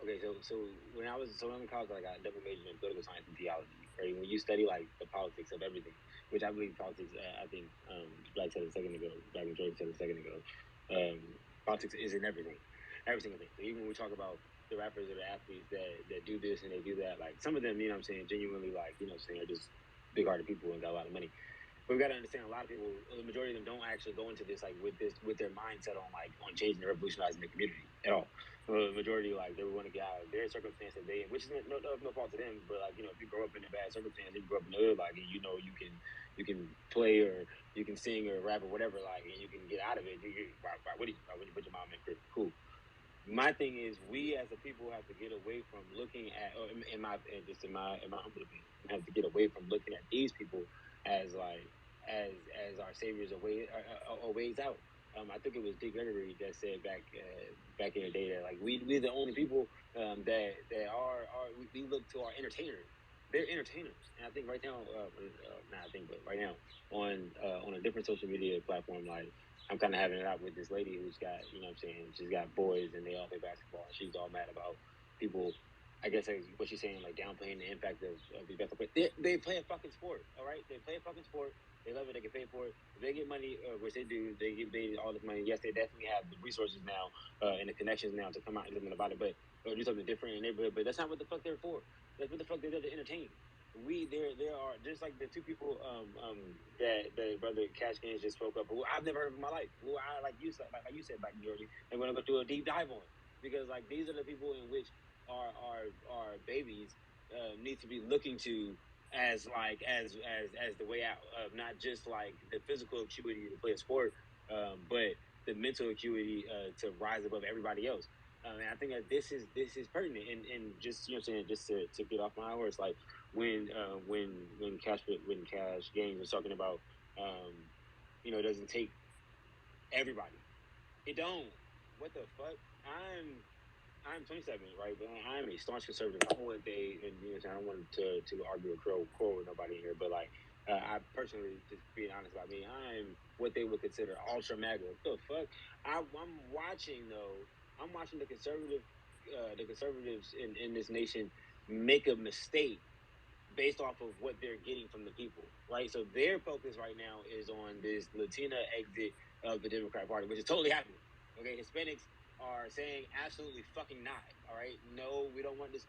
okay, so when I was in college, I got a double major in political science and theology. Right, when you study like the politics of everything, which I believe politics. I think Black said a second ago. Black and Jordan said a second ago. Politics is in everything, every single thing. So even when we talk about the rappers or the athletes that do this and they do that, like some of them, you know what I'm saying, genuinely like, you know what I'm saying, are just big hearted people and got a lot of money. But we got to understand a lot of people, the majority of them don't actually go into this like with their mindset on changing and revolutionizing the community at all. The majority, like, they want to get out of their circumstance that they in, which is no fault to them. But like, you know, if you grow up in a bad circumstance, if you grow up in the hood, like, you know, you can play or you can sing or rap or whatever, like, and you can get out of it. Why would you put your mom in crib? Cool. My thing is, we as a people have to get away from looking at, or in my humble opinion, we have to get away from looking at these people as like as our saviors or ways out. I think it was Dick Gregory that said back in the day that like we're the only people that are we look to our entertainers. They're entertainers, and I think right now, not I think, but right now on a different social media platform, like I'm kind of having it out with this lady who's got, you know what I'm saying, she's got boys and they all play basketball, and she's all mad about people. I guess what she's saying, like downplaying the impact of these basketball players. They play a fucking sport, all right? They play a fucking sport. They love it. They get paid for it. If they get money, which they do, they get paid all this money. Yes, they definitely have the resources now and the connections now to come out and do something about it, but or do something different in the neighborhood. But that's not what the fuck they're for. That's what the fuck they're there to entertain. There are just like the two people that brother Cash Gaines just spoke up, who I've never heard of in my life. Who I like you said back in Georgia, and we're gonna go do a deep dive on, because like these are the people in which our babies need to be looking to as like as the way out of not just like the physical acuity to play a sport, but the mental acuity to rise above everybody else. And I think that this is pertinent, and just, you know what I'm saying, just to get off my horse, like when Cash Gaines was talking about, you know, it doesn't take everybody. It don't. What the fuck? I'm 27, right? But I'm a staunch conservative. I don't want and you know, I don't want to argue or quarrel with nobody here, but like, I personally, just being honest about me, I'm what they would consider ultra MAGA. What the fuck? I'm watching though. I'm watching the conservatives in this nation make a mistake based off of what they're getting from the people, right? So their focus right now is on this Latina exit of the Democrat Party, which is totally happening. Okay, Hispanics are saying absolutely fucking not. All right, no, we don't want this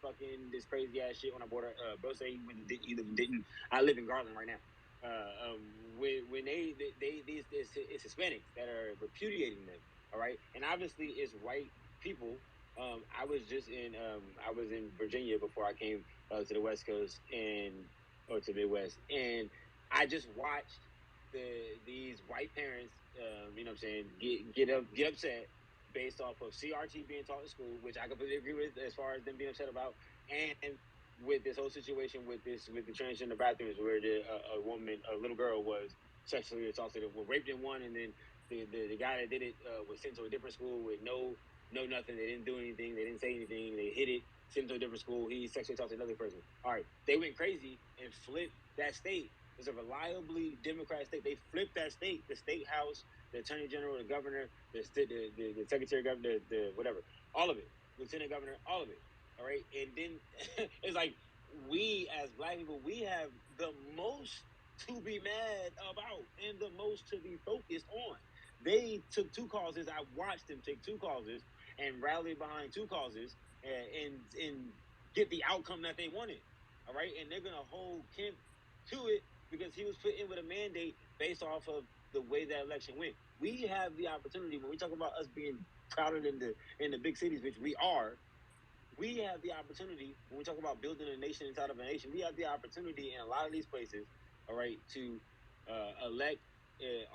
crazy ass shit on our border. Bro, say he didn't. I live in Garland right now. When it's Hispanics that are repudiating them. All right, and obviously it's white people. I was in Virginia before I came to the West Coast or to the Midwest, and I just watched these white parents, you know what I'm saying, get upset based off of CRT being taught in school, which I completely agree with as far as them being upset about, and with this whole situation with the transgender bathrooms where a little girl was sexually assaulted, raped in one, and then the guy that did it was sent to a different school with no nothing. They didn't do anything. They didn't say anything. They hit it, sent to a different school. He sexually assaulted another person. All right, they went crazy and flipped that state. It's a reliably Democrat state. They flipped that state. The state house, the attorney general, the governor, the secretary of governor, the whatever, all of it, lieutenant governor, all of it. All right, and then it's like we as black people, we have the most to be mad about and the most to be focused on. They took two causes. I watched them take two causes and rally behind two causes and get the outcome that they wanted. All right, and they're gonna hold Kemp to it because he was put in with a mandate based off of the way that election went. We have the opportunity when we talk about us being crowded in the big cities, which we are. We have the opportunity when we talk about building a nation inside of a nation. We have the opportunity in a lot of these places, all right, to elect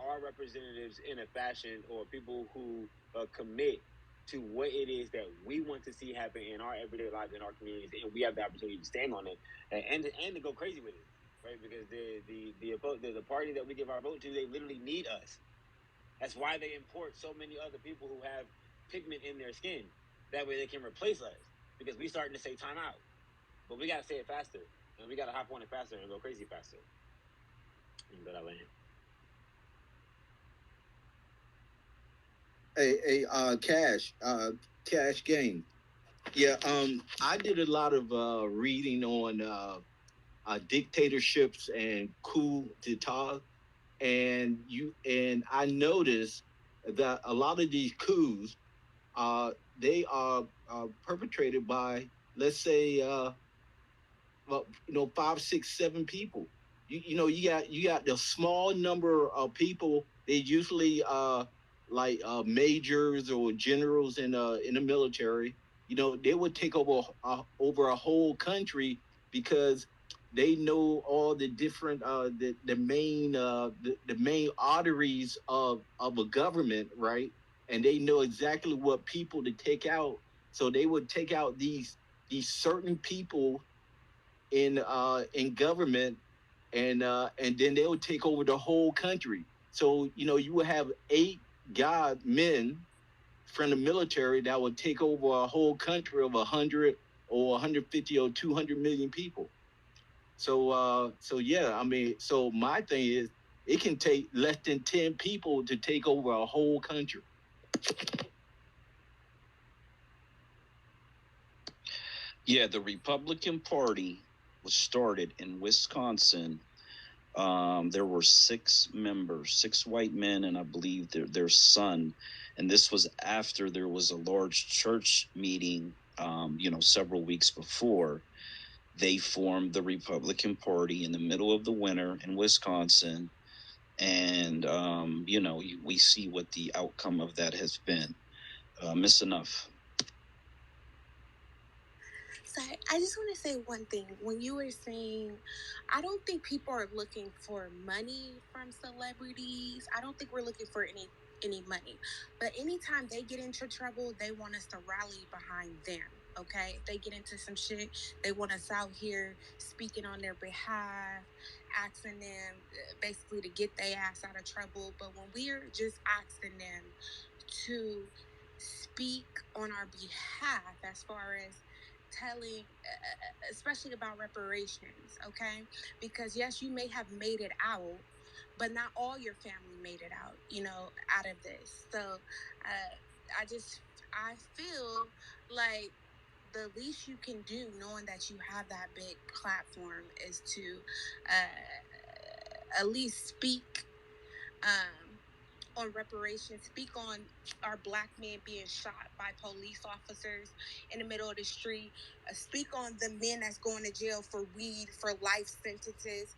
our representatives in a fashion or people who commit to what it is that we want to see happen in our everyday lives, in our communities, and we have the opportunity to stand on it and to go crazy with it, right? Because the party that we give our vote to, they literally need us. That's why they import so many other people who have pigment in their skin. That way they can replace us, because we starting to say time out, but we gotta say it faster, and we gotta hop on it faster and go crazy faster. But I land. Cash game. Yeah, I did a lot of reading on dictatorships and coup d'etat, and I noticed that a lot of these coups, they are perpetrated by, let's say, well, 5, 6, 7 people. You got the small number of people. They usually like majors or generals in the military. They would take over a whole country because they know all the different the main arteries of a government, right? And they know exactly what people to take out. So they would take out these certain people in government, and then they would take over the whole country. So you would have 8 god men from the military that would take over a whole country of 100 or 150 or 200 million people. So yeah, I mean, so my thing is, it can take less than 10 people to take over a whole country. Yeah, the Republican Party was started in Wisconsin. There were 6 members, 6 white men, and I believe their son. And this was after there was a large church meeting, several weeks before. They formed the Republican Party in the middle of the winter in Wisconsin. And, we see what the outcome of that has been. Miss Enough. So I just want to say one thing. When you were saying, I don't think people are looking for money from celebrities. I don't think we're looking for any money. But anytime they get into trouble, they want us to rally behind them. Okay, if they get into some shit, they want us out here speaking on their behalf, asking them basically to get their ass out of trouble. But when we're just asking them to speak on our behalf, as far as telling, especially about reparations, okay? Because yes, you may have made it out, but not all your family made it out, out of this. So I feel like the least you can do, knowing that you have that big platform, is to at least speak on reparations, speak on our black men being shot by police officers in the middle of the street, speak on the men that's going to jail for weed for life sentences,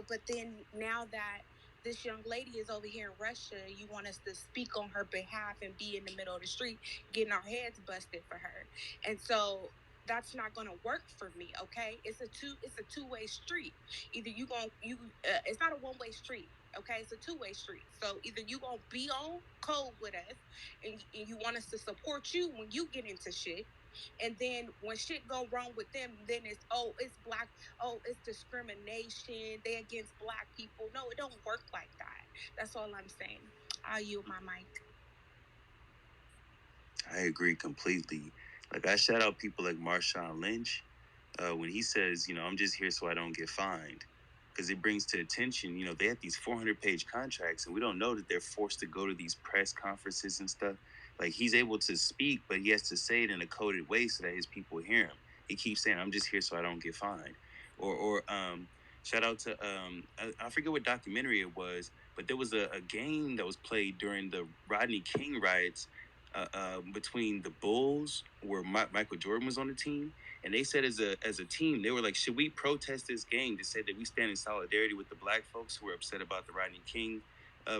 but then now that this young lady is over here in Russia, you want us to speak on her behalf and be in the middle of the street getting our heads busted for her. And so that's not going to work for me, okay? It's a two-way street. Either it's not a one-way street. Okay, it's a two-way street. So either you gonna be on code with us, and you want us to support you when you get into shit, and then when shit go wrong with them, then it's black, it's discrimination, they against black people. No, it don't work like that. That's all I'm saying. I'll yield my mic. I agree completely. Like, I shout out people like Marshawn Lynch when he says, I'm just here so I don't get fined. Because it brings to attention, they have these 400-page contracts, and we don't know that they're forced to go to these press conferences and stuff. Like, he's able to speak, but he has to say it in a coded way so that his people hear him. He keeps saying, I'm just here so I don't get fined. Or shout out to, I forget what documentary it was, but there was a game that was played during the Rodney King riots between the Bulls, where Michael Jordan was on the team, and they said as a team, they were like, should we protest this game to say that we stand in solidarity with the black folks who are upset about the Rodney King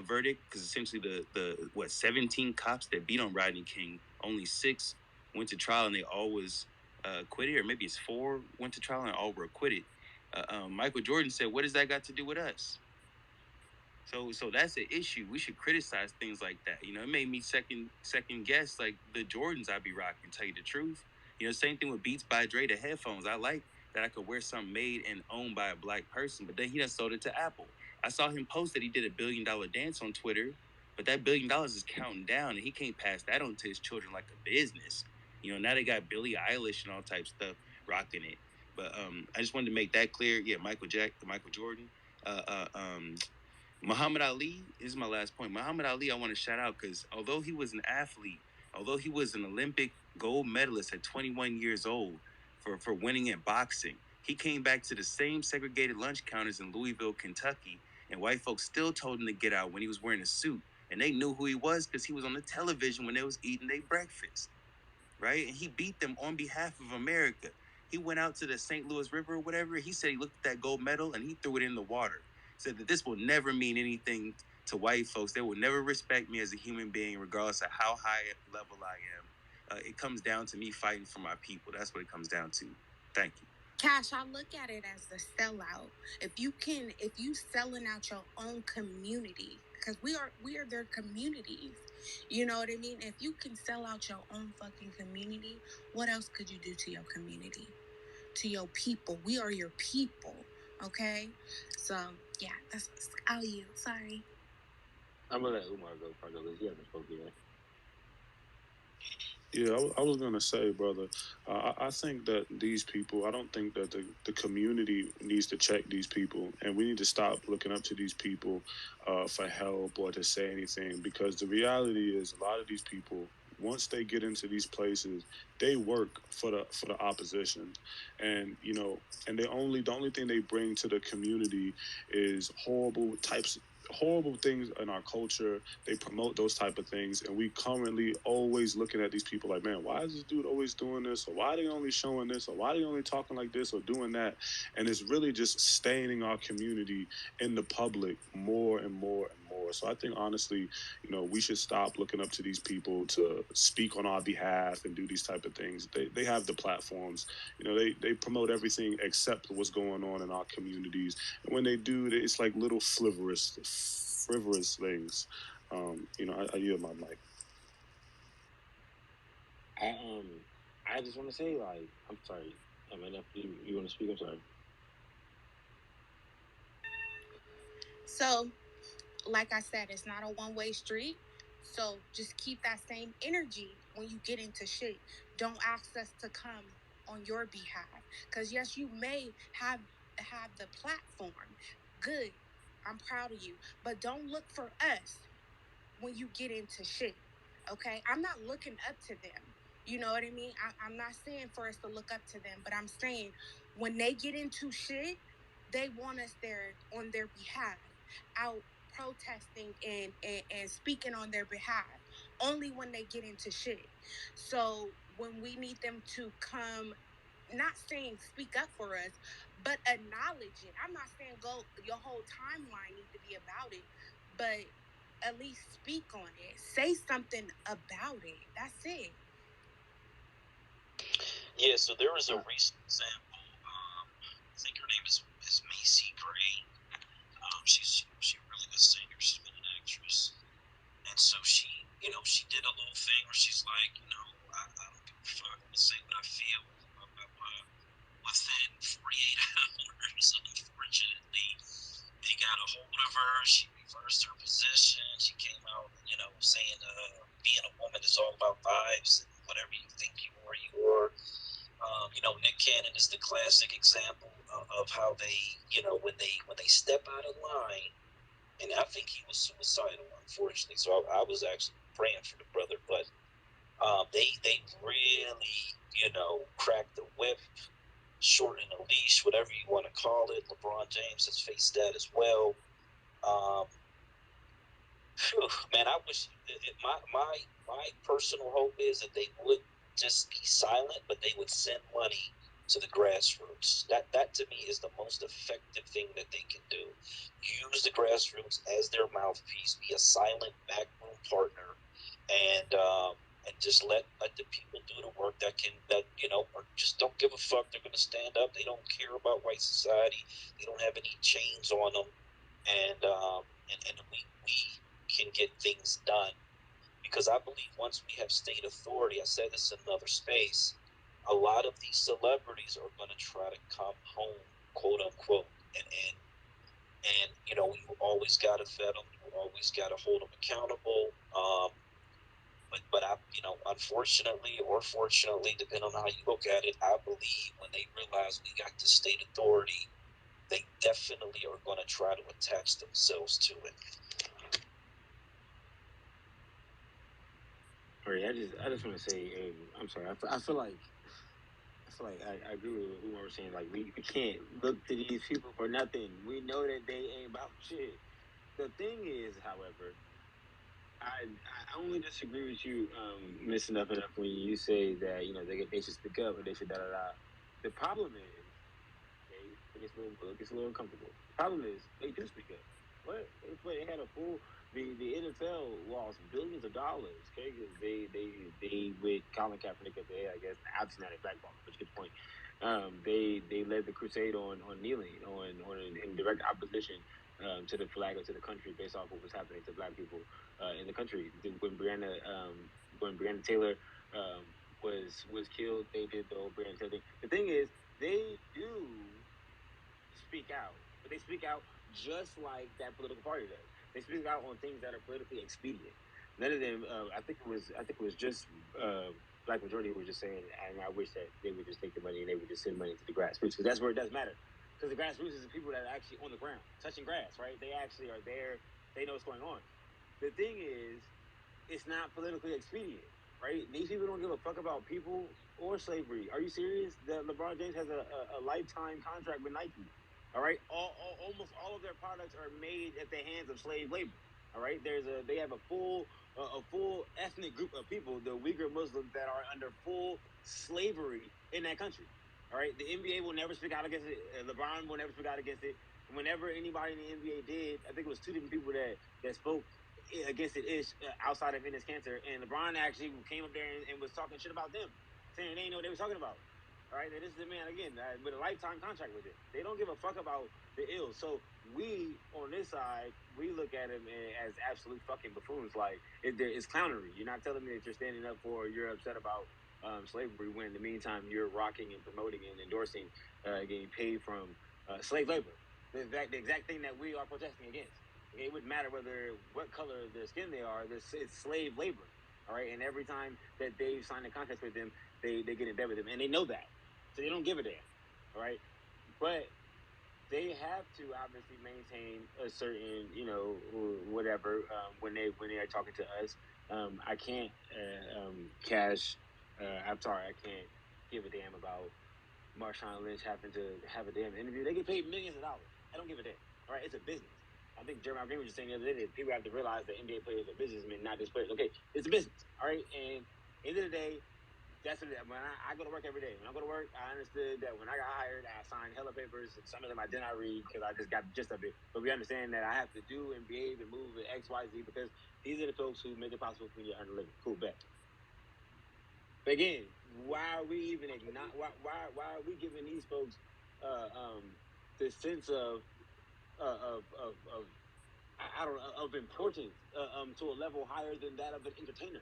verdict? Because essentially the 17 cops that beat on Rodney King, only 6 went to trial and they all was acquitted, or maybe it's 4 went to trial and all were acquitted. Michael Jordan said, "What does that got to do with us?" So that's an issue. We should criticize things like that. It made me second guess like the Jordans I be rocking. Tell you the truth. Same thing with Beats by Dre, the headphones. I like that I could wear something made and owned by a black person, but then he done sold it to Apple. I saw him post that he did $1 billion dance on Twitter, but that $1 billion is counting down, and he can't pass that on to his children like a business. Now they got Billie Eilish and all types of stuff rocking it. But I just wanted to make that clear. Yeah, Michael Jordan. Uh, uh, um, Muhammad Ali is my last point. Muhammad Ali, I want to shout out because although he was an athlete, although he was an Olympic gold medalist at 21 years old for winning in boxing, he came back to the same segregated lunch counters in Louisville, Kentucky, and white folks still told him to get out when he was wearing a suit. And they knew who he was because he was on the television when they was eating their breakfast, right? And he beat them on behalf of America. He went out to the St. Louis River or whatever. He said he looked at that gold medal and he threw it in the water. Said that this will never mean anything to white folks. They will never respect me as a human being, regardless of how high level I am. It comes down to me fighting for my people. That's what it comes down to. Thank you. Cash, I look at it as the sellout. If you selling out your own community, because we are their communities. You know what I mean? If you can sell out your own fucking community, what else could you do to your community? To your people. We are your people. Okay? So yeah, that's I'll yield. Sorry. I'm gonna let Umar go first because he hasn't spoken yet. Yeah, I was gonna say, brother. I think that these people. I don't think that the community needs to check these people, and we need to stop looking up to these people for help or to say anything. Because the reality is, a lot of these people, once they get into these places, they work for the opposition, and and the only thing they bring to the community is horrible things in our culture. They promote those type of things, and we currently always looking at these people like, man, why is this dude always doing this, or why are they only showing this, or why are they only talking like this or doing that? And it's really just staining our community in the public more and more and more. So I think honestly, we should stop looking up to these people to speak on our behalf and do these type of things. They have the platforms. They promote everything except what's going on in our communities, and when they do, it's like little frivolous things. I yield my mic. I I just want to say like I'm sorry. I mean, if you want to speak, I'm sorry. So like I said, it's not a one-way street. So just keep that same energy when you get into shit. Don't ask us to come on your behalf. Cause yes, you may have the platform. Good. I'm proud of you. But don't look for us when you get into shit. Okay? I'm not looking up to them. You know what I mean? I'm not saying for us to look up to them, but I'm saying when they get into shit, they want us there on their behalf, out protesting and speaking on their behalf, only when they get into shit. So when we need them to come, not saying speak up for us, but acknowledge it. I'm not saying go your whole timeline need to be about it, but at least speak on it. Say something about it. That's it. Yeah, so there was a recent example. I think her name is Macy Gray. She's a really good singer. She's been an actress, and so she did a little thing where she's like, I don't give a fuck. I'm gonna say what I feel. Within 48 hours, unfortunately, they got a hold of her. She reversed her position. She came out, saying being a woman is all about vibes, and whatever you think you are, you are. Nick Cannon is the classic example of how they, when they step out of line, and I think he was suicidal, unfortunately. So I was actually praying for the brother, but they really, cracked the whip, shorten the leash, whatever you want to call it. LeBron James has faced that as well. Um, man, I wish my personal hope is that they would just be silent, but they would send money to the grassroots. That to me is the most effective thing that they can do. Use the grassroots as their mouthpiece. Be a silent backroom partner, and just let the people do the work or just don't give a fuck. They're going to stand up. They don't care about white society. They don't have any chains on them, and and we can get things done. Because I believe once we have state authority, I said this in another space, a lot of these celebrities are going to try to come home, quote unquote, and you know, you always got to vet them, you always got to hold them accountable. But I, you know, unfortunately or fortunately, depending on how you look at it, I believe when they realize we got the state authority, they definitely are going to try to attach themselves to it. All right, I just want to say, I'm sorry. I feel like I agree with who was saying. Like we can't look to these people for nothing. We know that they ain't about shit. The thing is, however, I only disagree with you, Miss Enough when you say that they should speak up or they should da da da. The problem is, okay, it gets a little uncomfortable. The problem is they do speak up. What? They had a full. The NFL lost billions of dollars. Okay, because they with Colin Kaepernick at the head, I guess, obviously not a blackball, but you get the point. They led the crusade on kneeling on in direct opposition to the flag or to the country based off what was happening to black people in the country. When Breonna Taylor um, was killed, they did the whole Breonna Taylor thing. The thing is, they do speak out, but they speak out just like that political party does. They speak out on things that are politically expedient. None of them. I think it was just Black majority who was just saying, and I wish that they would just take the money and they would just send money to the grassroots because that's where it does matter. Because the grassroots is the people that are actually on the ground, touching grass, right? They actually are there. They know what's going on. The thing is, it's not politically expedient, right? These people don't give a fuck about people or slavery. Are you serious? That LeBron James has a lifetime contract with Nike. All right, almost all of their products are made at the hands of slave labor. All right, they have a full ethnic group of people, the Uyghur Muslims, that are under full slavery in that country. All right, the NBA will never speak out against it. LeBron will never speak out against it. Whenever anybody in the NBA did, I think it was two different people that spoke against it ish outside of Enes Cancer, and LeBron actually came up there and was talking shit about them, saying they didn't know what they were talking about. All right, this is a man again with a lifetime contract with it. They don't give a fuck about the ills. So we on this side, we look at him as absolute fucking buffoons. Like it's clownery. You're not telling me that you're standing up for, or you're upset about slavery when in the meantime you're rocking and promoting and endorsing getting paid from slave labor. The exact thing that we are protesting against. Okay, it wouldn't matter what color of their skin they are. It's slave labor. All right, and every time that they sign a contract with them, they get in bed with them, and they know that, so they don't give a damn. All right, but they have to obviously maintain a certain, whatever when they are talking to us. I can't cash. I'm sorry, I can't give a damn about Marshawn Lynch having to have a damn interview. They get paid millions of dollars. I don't give a damn. All right, it's a business. I think Jeremiah Green was just saying the other day that people have to realize that NBA players are businessmen, not just players. Okay, it's a business. All right, and end of the day, that's what when I go to work every day. When I go to work, I understood that when I got hired, I signed hella papers, and some of them I did not read because I just got the gist of it. But we understand that I have to do and behave and move at X, Y, Z because these are the folks who make it possible for me to earn a living. Cool, bet. But again, why are we even why are we giving these folks the sense of I don't know, of importance to a level higher than that of an entertainer.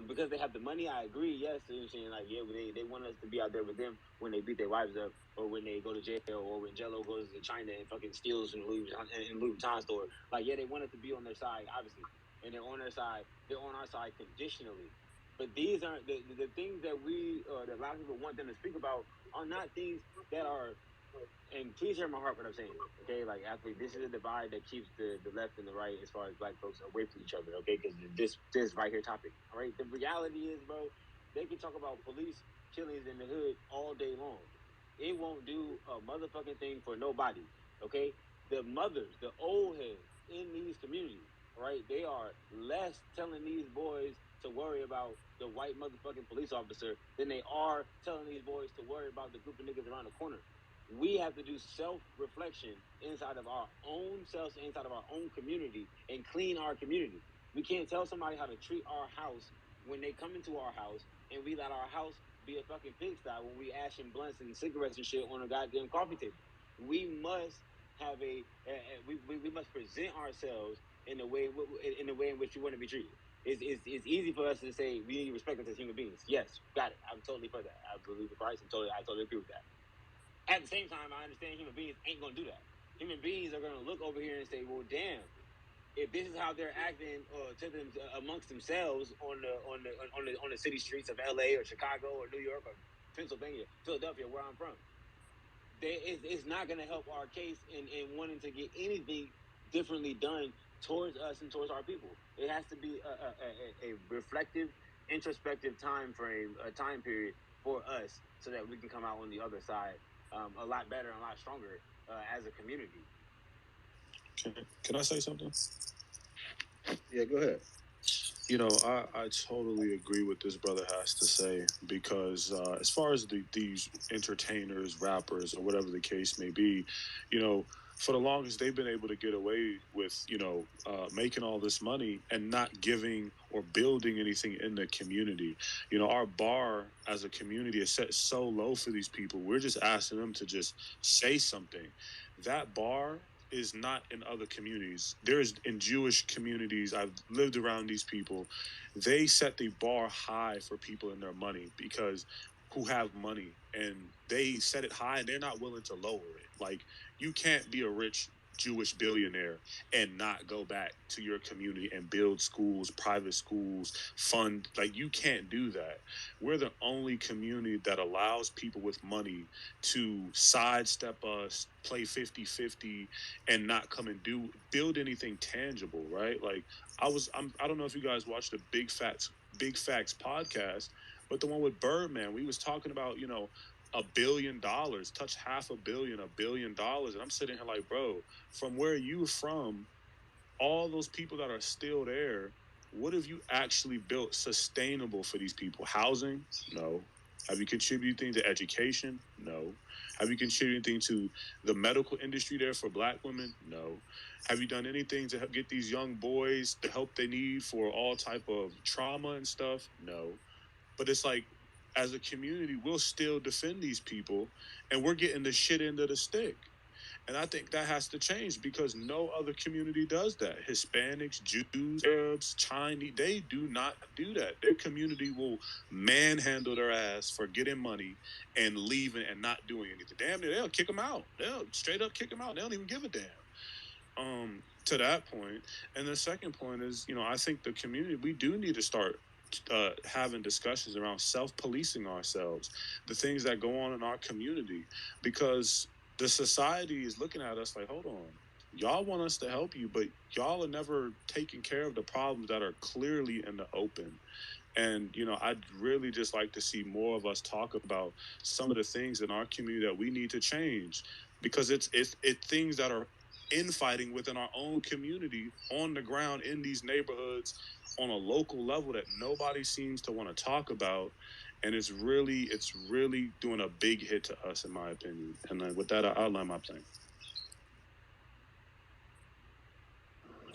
Because they have the money, I agree. Yes, they're saying like, yeah, they want us to be out there with them when they beat their wives up, or when they go to jail, or when Jello goes to China and fucking steals in Louis Vuitton store. Like, yeah, they want us to be on their side, obviously, and they're on their side. They're on our side conditionally. But these aren't the things that that a lot of people want them to speak about are not things that are, and please hear my heart what I'm saying, okay? Like, actually, this is a divide that keeps the left and the right as far as black folks away from each other, okay? Because this right here topic, all right? The reality is, bro, they can talk about police killings in the hood all day long. It won't do a motherfucking thing for nobody, okay? The mothers, the old heads in these communities, right? They are less telling these boys to worry about the white motherfucking police officer than they are telling these boys to worry about the group of niggas around the corner. We have to do self-reflection inside of our own selves, inside of our own community, and clean our community. We can't tell somebody how to treat our house when they come into our house, and we let our house be a fucking pigsty when we ashing blunts and cigarettes and shit on a goddamn coffee table. We must have we must present ourselves in the way in which we want to be treated. It's easy for us to say we need to respect us as human beings. Yes, got it. I'm totally for that. I believe in Christ. I totally agree with that. At the same time, I understand human beings ain't gonna do that. Human beings are gonna look over here and say, "Well, damn, if this is how they're acting to them amongst themselves on the city streets of L.A. or Chicago or New York or Pennsylvania, Philadelphia, where I'm from, it's not going to help our case in wanting to get anything differently done towards us and towards our people. It has to be a reflective, introspective time frame, a time period for us, so that we can come out on the other side a lot better and a lot stronger as a community. Can I say something? Yeah, go ahead. You know, I totally agree with this brother has to say because as far as these entertainers, rappers, or whatever the case may be, you know, for the longest they've been able to get away with, making all this money and not giving or building anything in the community. You know, our bar as a community is set so low for these people. We're just asking them to just say something. That bar is not in other communities. There's in Jewish communities, I've lived around these people. They set the bar high for people and their money because who have money and they set it high and they're not willing to lower it. Like you can't be a rich Jewish billionaire and not go back to your community and build schools, private schools, fund. Like you can't do that. We're the only community that allows people with money to sidestep us, play 50-50, and not come and build anything tangible, right? Like I don't know if you guys watched the Big Facts podcast, but the one with Birdman, we was talking about, $1 billion, touch $500 million, $1 billion. And I'm sitting here like, bro, from where you from, all those people that are still there, what have you actually built sustainable for these people? Housing? No. Have you contributed anything to education? No. Have you contributed anything to the medical industry there for black women? No. Have you done anything to help get these young boys the help they need for all type of trauma and stuff? No. But it's like, as a community, we'll still defend these people, and we're getting the shit end of the stick. And I think that has to change because no other community does that. Hispanics, Jews, Arabs, Chinese, they do not do that. Their community will manhandle their ass for getting money and leaving and not doing anything. Damn, they'll kick them out. They'll straight up kick them out. They don't even give a damn. To that point. And the second point is, I think the community, we do need to start having discussions around self-policing ourselves, the things that go on in our community, because the society is looking at us like, hold on, y'all want us to help you, but y'all are never taking care of the problems that are clearly in the open. And I'd really just like to see more of us talk about some of the things in our community that we need to change, because it's things that are infighting within our own community on the ground in these neighborhoods on a local level that nobody seems to want to talk about. And it's really doing a big hit to us, in my opinion. And then with that, I'll land my plane.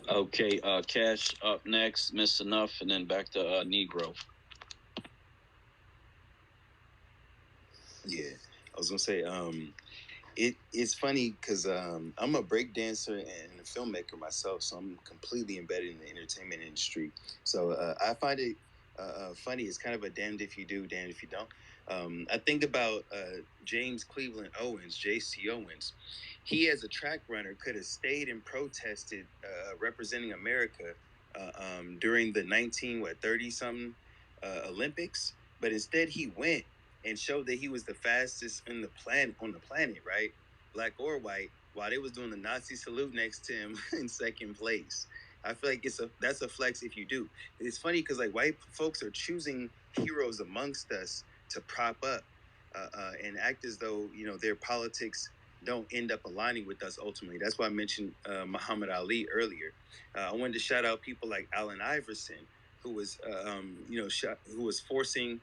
Okay, Cash up next, Miss Enough, and then back to Negro. Yeah, I was gonna say, it's funny because I'm a break dancer and a filmmaker myself, so I'm completely embedded in the entertainment industry. So I find it funny. It's kind of a damned if you do, damned if you don't. I think about James Cleveland Owens, J.C. Owens. He, as a track runner, could have stayed and protested, representing America during the 30 something Olympics, but instead he went and showed that he was the fastest on the planet, right? Black or white, while they was doing the Nazi salute next to him in second place. I feel like that's a flex if you do. It's funny because like white folks are choosing heroes amongst us to prop up and act as though their politics don't end up aligning with us ultimately. That's why I mentioned Muhammad Ali earlier. I wanted to shout out people like Allen Iverson, who was who was forcing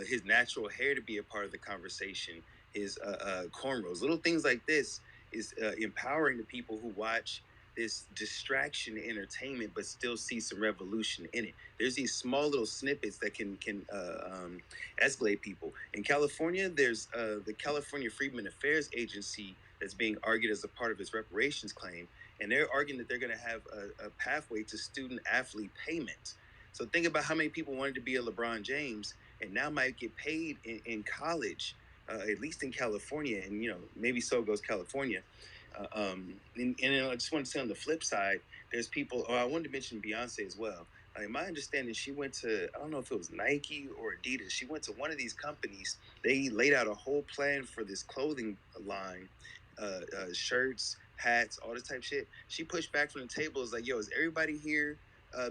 his natural hair to be a part of the conversation, his cornrows, little things like this is empowering the people who watch this distraction entertainment, but still see some revolution in it. There's these small little snippets that can escalate people. In California, there's the California Freedmen Affairs Agency that's being argued as a part of his reparations claim, and they're arguing that they're going to have a pathway to student athlete payment. So think about how many people wanted to be a LeBron James and now might get paid in college, at least in California, and maybe so goes California. And I just want to say on the flip side, there's people. Oh, I wanted to mention Beyonce as well. My understanding, she went to, I don't know if it was Nike or Adidas. She went to one of these companies. They laid out a whole plan for this clothing line, shirts, hats, all this type of shit. She pushed back from the table. Was like, yo, is everybody here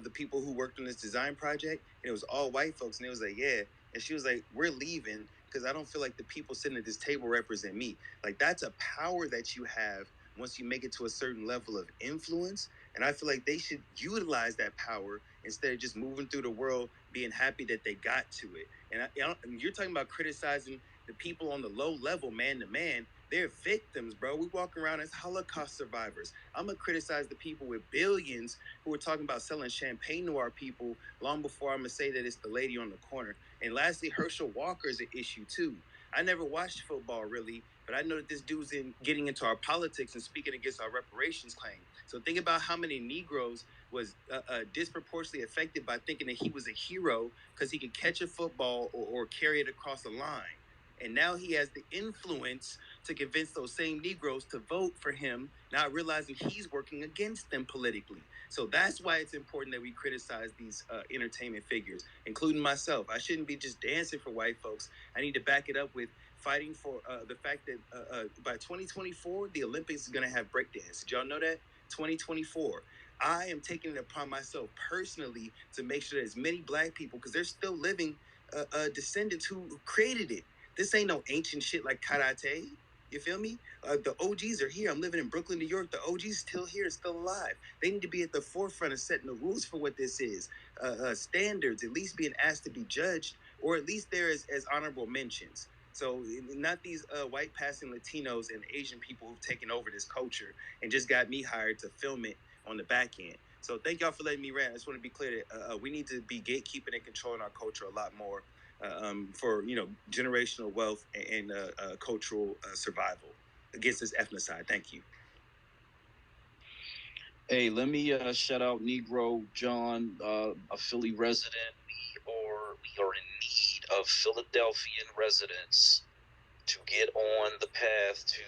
the people who worked on this design project? And it was all white folks. And it was like, yeah. And she was like, we're leaving because I don't feel like the people sitting at this table represent me. Like, that's a power that you have once you make it to a certain level of influence. And I feel like they should utilize that power instead of just moving through the world being happy that they got to it. And you're talking about criticizing the people on the low level, man to man. They're victims, bro. We walk around as Holocaust survivors. I'm going to criticize the people with billions who are talking about selling champagne to our people long before I'm going to say that it's the lady on the corner. And lastly, Herschel Walker is an issue too. I never watched football really, but I know that this dude's getting into our politics and speaking against our reparations claim. So think about how many Negroes was disproportionately affected by thinking that he was a hero because he could catch a football or carry it across a line. And now he has the influence to convince those same Negroes to vote for him, not realizing he's working against them politically. So that's why it's important that we criticize these entertainment figures, including myself. I shouldn't be just dancing for white folks. I need to back it up with fighting for the fact that by 2024, the Olympics is going to have breakdance. Did y'all know that? 2024. I am taking it upon myself personally to make sure that as many black people, because they're still living descendants who created it. This ain't no ancient shit like karate. You feel me? The OGs are here. I'm living in Brooklyn, New York. The OGs still here, still alive. They need to be at the forefront of setting the rules for what this is. Standards, at least being asked to be judged, or at least there is as honorable mentions. So not these white passing Latinos and Asian people who've taken over this culture and just got me hired to film it on the back end. So thank y'all for letting me rant. I just want to be clear that we need to be gatekeeping and controlling our culture a lot more for generational wealth and cultural survival against this ethnocide. Thank you. Hey, let me shout out Negro John, a Philly resident. We are in need of Philadelphian residents to get on the path to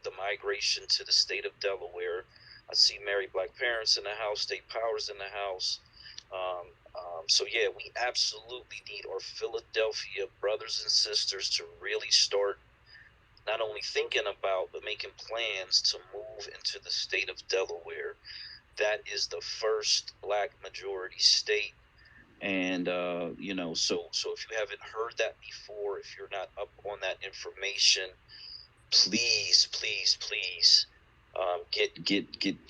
the migration to the state of Delaware. I see married black parents in the house, state powers in the house. So yeah, we absolutely need our Philadelphia brothers and sisters to really start not only thinking about but making plans to move into the state of Delaware. That is the first black majority state. And so if you haven't heard that before, if you're not up on that information, please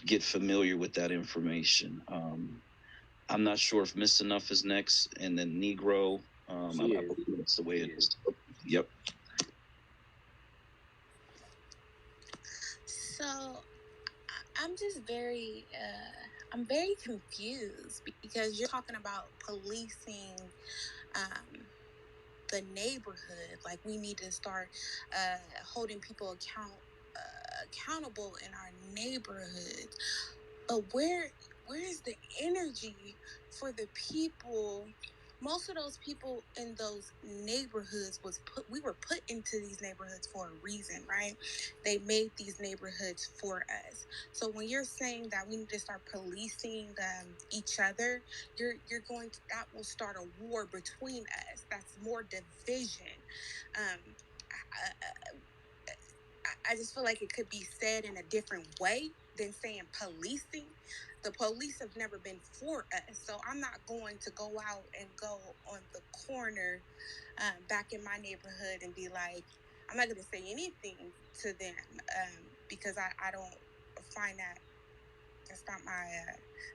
get familiar with that information. I'm not sure if Miss Enough is next, and then Negro. I believe that's the way it is. Yep. So I'm just I'm very confused because you're talking about policing the neighborhood. Like we need to start holding people accountable in our neighborhoods. But where's the energy for the people? Most of those people in those neighborhoods we were put into these neighborhoods for a reason, right? They made these neighborhoods for us. So when you're saying that we need to start policing each other, that will start a war between us. That's more division. Um, I just feel like it could be said in a different way than saying policing. The police have never been for us, so I'm not going to go out and go on the corner back in my neighborhood and be like, I'm not going to say anything to them because I don't find that it's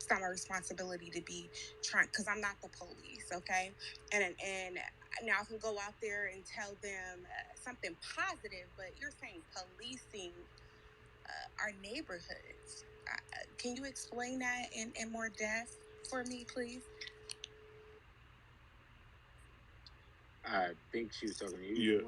not my responsibility to be trying, because I'm not the police, okay? And now I can go out there and tell them something positive, but you're saying policing our neighborhoods. Can you explain that in more depth for me, please? I think she was talking to you.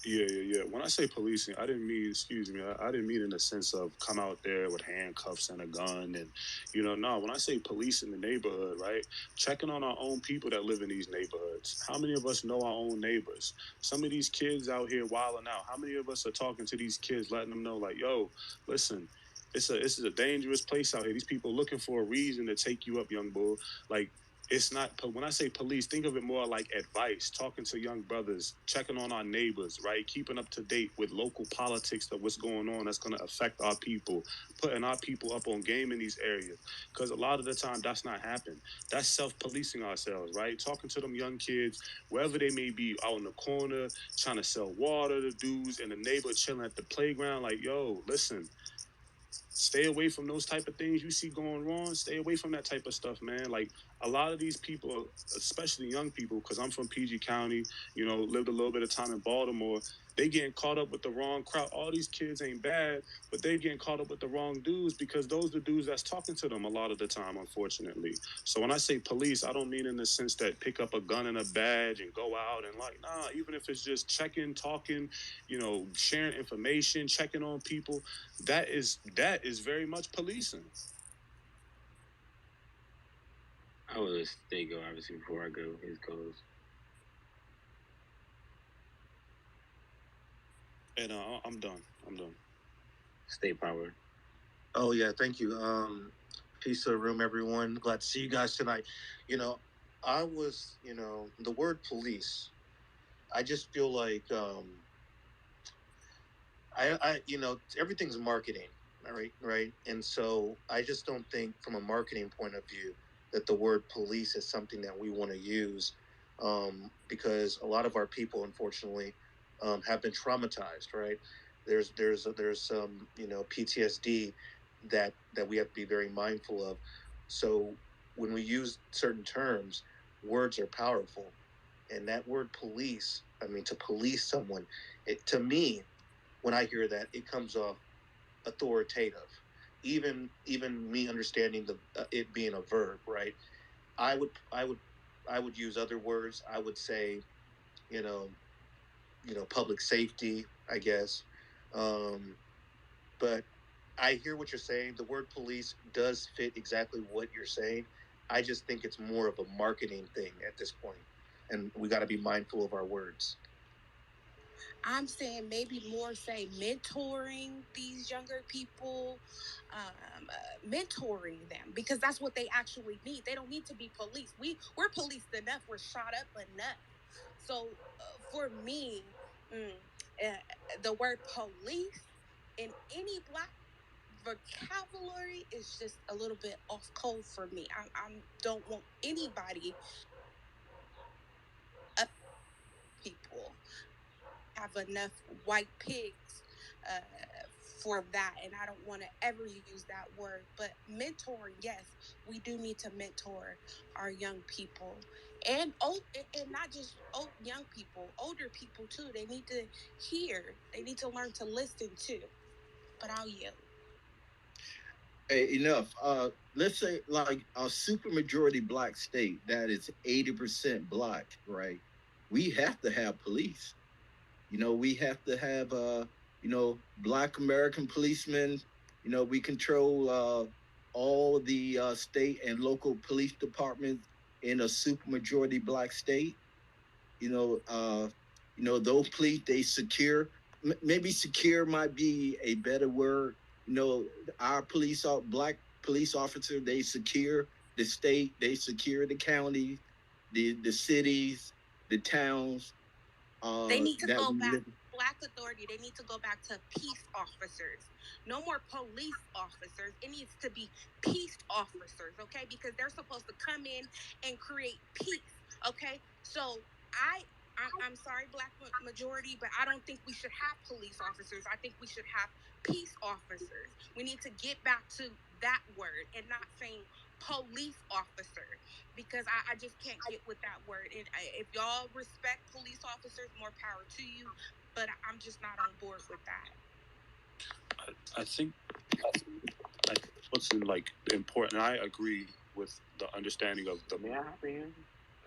Yeah. Yeah. When I say policing, I didn't mean, excuse me, I didn't mean in the sense of come out there with handcuffs and a gun and, no, when I say police in the neighborhood, right, checking on our own people that live in these neighborhoods. How many of us know our own neighbors? Some of these kids out here wilding out. How many of us are talking to these kids, letting them know, like, yo, listen, this is a dangerous place out here. These people looking for a reason to take you up, young bull. Like, it's not, when I say police, think of it more like advice, talking to young brothers, checking on our neighbors, right, keeping up to date with local politics of what's going on that's going to affect our people, putting our people up on game in these areas, because a lot of the time that's not happening. That's self-policing ourselves, right, talking to them young kids wherever they may be, out in the corner trying to sell water to dudes in the neighborhood, chilling at the playground, like, yo, listen, stay away from those type of things you see going wrong. Stay away from that type of stuff, man. Like, a lot of these people, especially young people, because I'm from PG County, lived a little bit of time in Baltimore. They getting caught up with the wrong crowd. All these kids ain't bad, but they getting caught up with the wrong dudes because those are the dudes that's talking to them a lot of the time, unfortunately. So when I say police, I don't mean in the sense that pick up a gun and a badge and go out and, like, nah, even if it's just checking, talking, sharing information, checking on people, that is very much policing. I will let Stay go, obviously, before I go. His goes. And I'm done. I'm done. Stay power. Oh yeah, thank you. Peace to the room, everyone. Glad to see you guys tonight. You know, I was, the word police. I just feel like everything's marketing, right. And so I just don't think, from a marketing point of view, that the word police is something that we want to use, because a lot of our people, unfortunately, have been traumatized. Right. There's some PTSD that we have to be very mindful of. So when we use certain terms, words are powerful, and that word police. I mean, to police someone, to me, when I hear that, it comes off authoritative. Even me understanding the it being a verb, right? I would use other words. I would say, you know, public safety, I guess. But I hear what you're saying. The word police does fit exactly what you're saying. I just think it's more of a marketing thing at this point, and we got to be mindful of our words. I'm saying maybe more say mentoring these younger people, mentoring them, because that's what they actually need. They don't need to be policed. We're policed enough. We're shot up enough. So for me, uh, the word police in any black vocabulary is just a little bit off code for me. I don't want anybody up people have enough white pigs uh, for that, and I don't want to ever use that word. But mentoring, yes, we do need to mentor our young people, and and not just young people, older people too. They need to hear. They need to learn to listen too. But I'll yield. Hey, enough. Let's say like a super majority black state that is 80% black, right? We have to have police. We have to have black American policemen. We control all the state and local police departments in a super majority black state. you know, uh, those police, they secure. Maybe secure might be a better word. Our black police officer, they secure the state, they secure the counties, the cities, the towns They need to that go we back. live. Black authority, they need to go back to peace officers. No more police officers. It needs to be peace officers, okay? Because they're supposed to come in and create peace, okay? So I'm sorry, black majority, but I don't think we should have police officers. I think we should have peace officers. We need to get back to that word and not saying police officer, because I just can't get with that word. And if y'all respect police officers, more power to you. But I'm just not on board with that. I think what's like important. I agree with the understanding of the. May I hop in?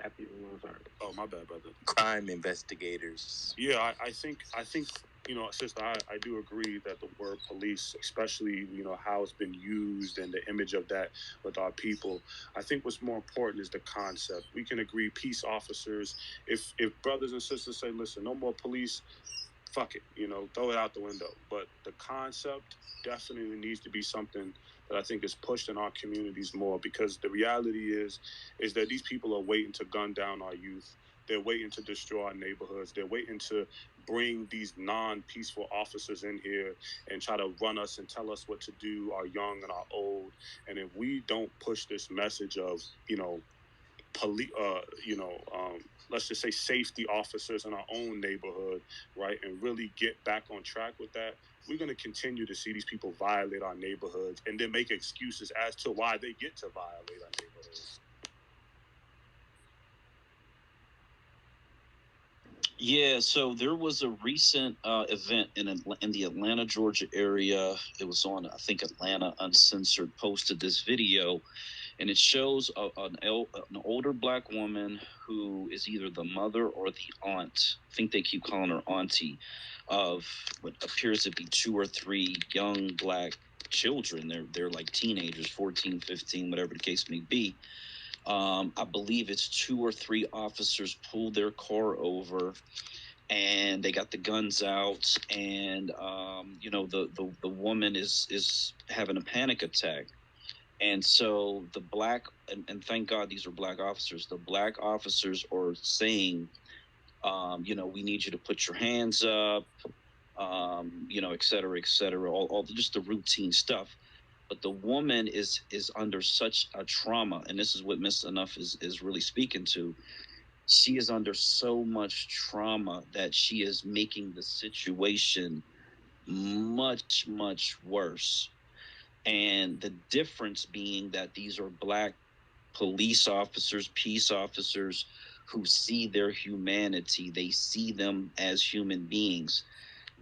After you, I'm sorry. Oh, my bad, brother. Crime investigators. Yeah, I think sister, I do agree that the word police, especially how it's been used and the image of that with our people. I think what's more important is the concept. We can agree peace officers. If brothers and sisters say, listen, no more police, fuck it, throw it out the window. But the concept definitely needs to be something that I think is pushed in our communities more, because the reality is that these people are waiting to gun down our youth. They're waiting to destroy our neighborhoods. They're waiting to bring these non-peaceful officers in here and try to run us and tell us what to do, our young and our old. And if we don't push this message of, police, let's just say safety officers in our own neighborhood, right, and really get back on track with that, we're going to continue to see these people violate our neighborhoods and then make excuses as to why they get to violate our neighborhoods. Yeah, so there was a recent event in the Atlanta, Georgia area. It was on, I think, Atlanta Uncensored posted this video, and it shows an older black woman who is either the mother or the aunt. I think they keep calling her auntie, of what appears to be 2 or 3 young black children. They're like teenagers, 14, 15, whatever the case may be. I believe it's 2 or 3 officers pulled their car over, and they got the guns out, and the woman is having a panic attack. And so the black, and thank God these are black officers, the black officers are saying, we need you to put your hands up, et cetera, all just the routine stuff. But the woman is under such a trauma, and this is what Miss Enough is really speaking to. She is under so much trauma that she is making the situation much, much worse. And the difference being that these are black police officers, peace officers, who see their humanity. They see them as human beings.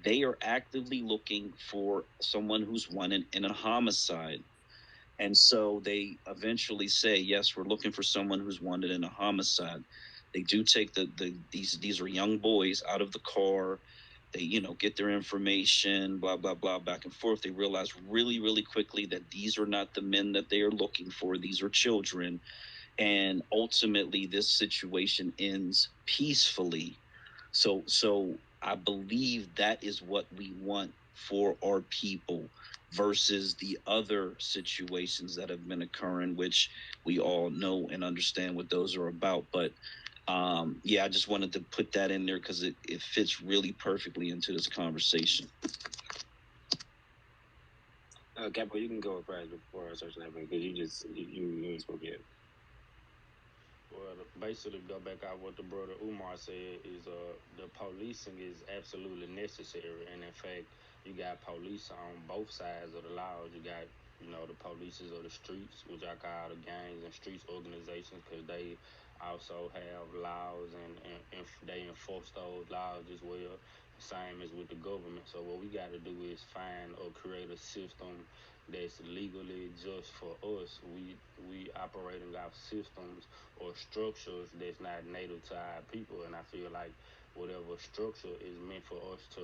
They are actively looking for someone who's wanted in a homicide. And so they eventually say, yes, we're looking for someone who's wanted in a homicide. They do take these are young boys out of the car. They, get their information, blah, blah, blah, back and forth. They realize really, really quickly that these are not the men that they are looking for. These are children. And ultimately this situation ends peacefully. So I believe that is what we want for our people versus the other situations that have been occurring, which we all know and understand what those are about. But I just wanted to put that in there because it fits really perfectly into this conversation. Capo, you can go first before I search that because you spoke yet. Well, basically, go back out what the brother Umar said is the policing is absolutely necessary, and in fact, you got police on both sides of the laws. You got the polices of the streets, which I call the gangs and streets organizations, because they also have laws and they enforce those laws as well. Same as with the government. So what we got to do is find or create a system that's legally just for us. We operating off systems or structures that's not native to our people, and I feel like whatever structure is meant for us to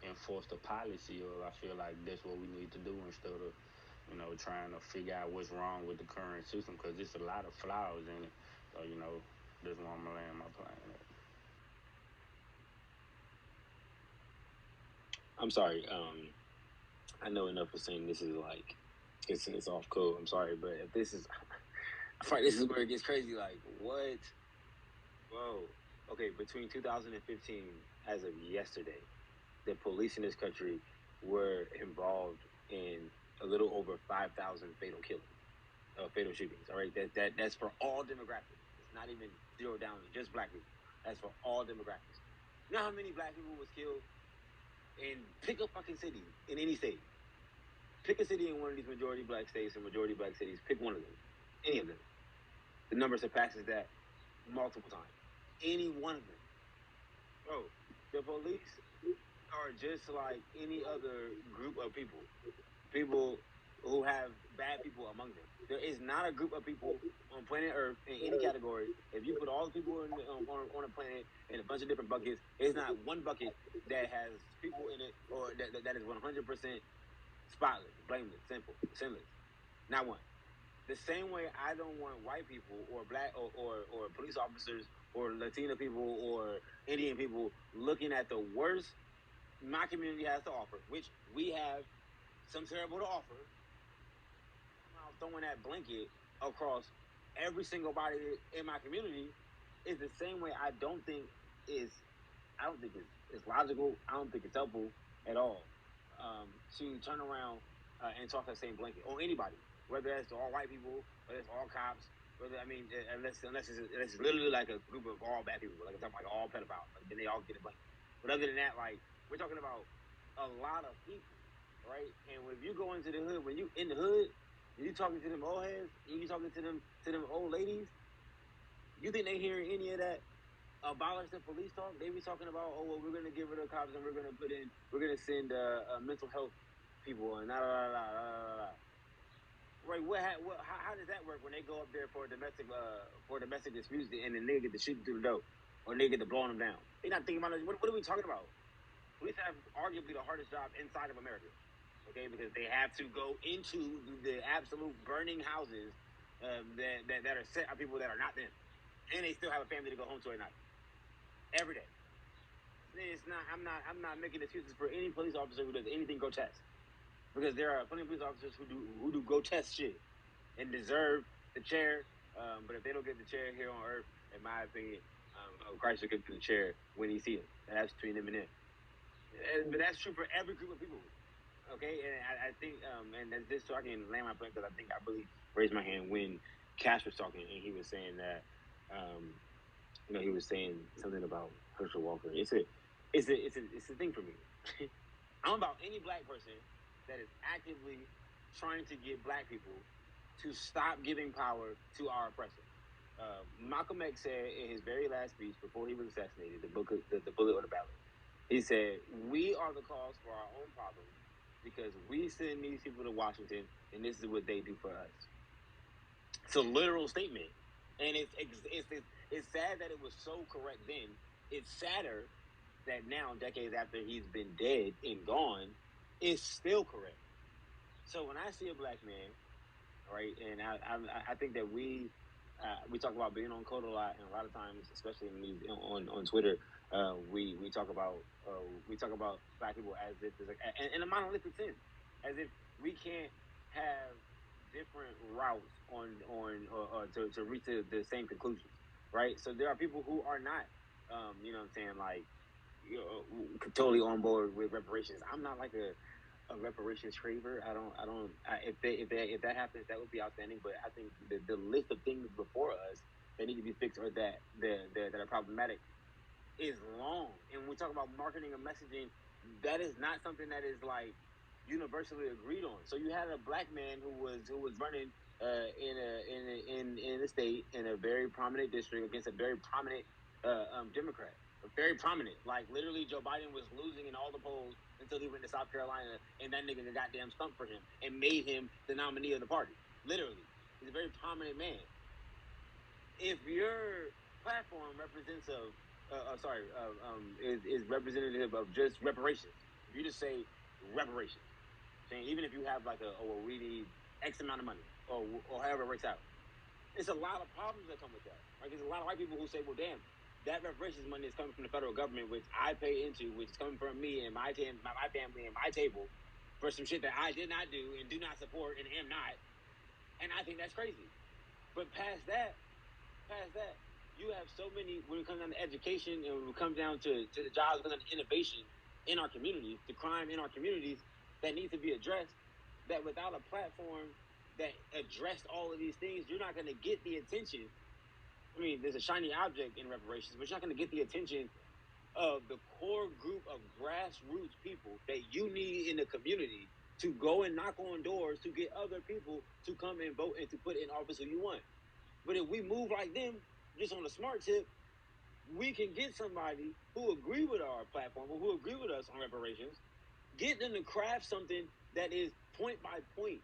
enforce the policy of, I feel like that's what we need to do instead of trying to figure out what's wrong with the current system, because there's a lot of flaws in it. So that's why I'm gonna land my plane at. I'm sorry. I know enough for saying this is like it's off code. I'm sorry, but if this is, I find this is where it gets crazy. Like what? Whoa. Okay, between 2015 as of yesterday, the police in this country were involved in a little over 5,000 fatal killings, fatal shootings. All right, that's for all demographics. It's not even zero down to just black people. That's for all demographics. You know how many black people was killed? And pick a fucking city in any state. Pick a city in one of these majority black states and majority black cities. Pick one of them. Any of them. The number surpasses that multiple times. Any one of them. Bro, the police are just like any other group of people. People who have bad people among them. There is not a group of people on planet Earth in any category. If you put all the people on a planet in a bunch of different buckets, there's not one bucket that has people in it or that is 100% spotless, blameless, simple, sinless. Not one. The same way I don't want white people or black or police officers or Latino people or Indian people looking at the worst my community has to offer, which we have some terrible to offer, throwing that blanket across every single body in my community is the same way I don't think it's logical. I don't think it's helpful at all to turn around and toss that same blanket on anybody, whether it's all white people, whether it's all cops, unless it's literally like a group of all bad people, like I'm talking like all pedophiles, like, then they all get a blanket. But other than that, like we're talking about a lot of people, right? And when you go into the hood, when you in the hood, and you talking to them old heads, and you talking to them old ladies, you think they hearing any of that abolish the police talk? They be talking about, oh well, we're gonna get rid of cops and we're gonna send mental health people and Right? How does that work when they go up there for domestic disputes and then they get to shoot through the door or they get to blowing them down? They're not thinking about it. What are we talking about? Police have arguably the hardest job inside of America. Okay, because they have to go into the absolute burning houses that are set of people that are not them, and they still have a family to go home to at night, every day. It's not. I'm not making excuses for any police officer who does anything grotesque, because there are plenty of police officers who do grotesque shit and deserve the chair. But if they don't get the chair here on Earth, in my opinion, Christ will get the chair when he sees it. And that's between them and them. But that's true for every group of people. Okay, and I think, and that's just so I can land my plane, because I think I really raised my hand when Cash was talking, and he was saying that, he was saying something about Herschel Walker. It's a thing for me. I'm about any black person that is actively trying to get black people to stop giving power to our oppressors. Malcolm X said in his very last speech before he was assassinated, the bullet or the ballot, he said, "We are the cause for our own problems because we send these people to Washington, and this is what they do for us." It's a literal statement, and it's sad that it was so correct then. It's sadder that now, decades after he's been dead and gone, it's still correct. So when I see a black man, right, and I think that we talk about being on code a lot, and a lot of times, especially on Twitter, we talk about black people as if there's in a monolithic sense, as if we can't have different routes to reach the same conclusions, right? So there are people who are not, you know what I'm saying, like, totally on board with reparations. I'm not like a reparations craver. If that happens, that would be outstanding. But I think the list of things before us that need to be fixed or that are problematic is long. And when we talk about marketing and messaging, that is not something that is like universally agreed on. So you had a black man who was running in the state in a very prominent district against a very prominent Democrat. Very prominent. Like literally, Joe Biden was losing in all the polls until he went to South Carolina, and that nigga goddamn stumped for him and made him the nominee of the party. Literally, he's a very prominent man. If your platform represents is representative of just reparations, if you just say reparations, saying even if you have like we need X amount of money or however it works out, it's a lot of problems that come with that. Right? There's a lot of white people who say, well, damn, that reparations money is coming from the federal government, which I pay into, which is coming from me and my family and my table for some shit that I did not do and do not support and am not. And I think that's crazy. But past that, you have so many, when it comes down to education and when it comes down to the jobs, when it comes down to innovation in our communities, the crime in our communities that needs to be addressed, that without a platform that addressed all of these things, you're not going to get the attention. I mean, there's a shiny object in reparations, but you're not going to get the attention of the core group of grassroots people that you need in the community to go and knock on doors to get other people to come and vote and to put in office who you want. But if we move like them, just on a smart tip, we can get somebody who agree with our platform, or who agree with us on reparations, get them to craft something that is point by point,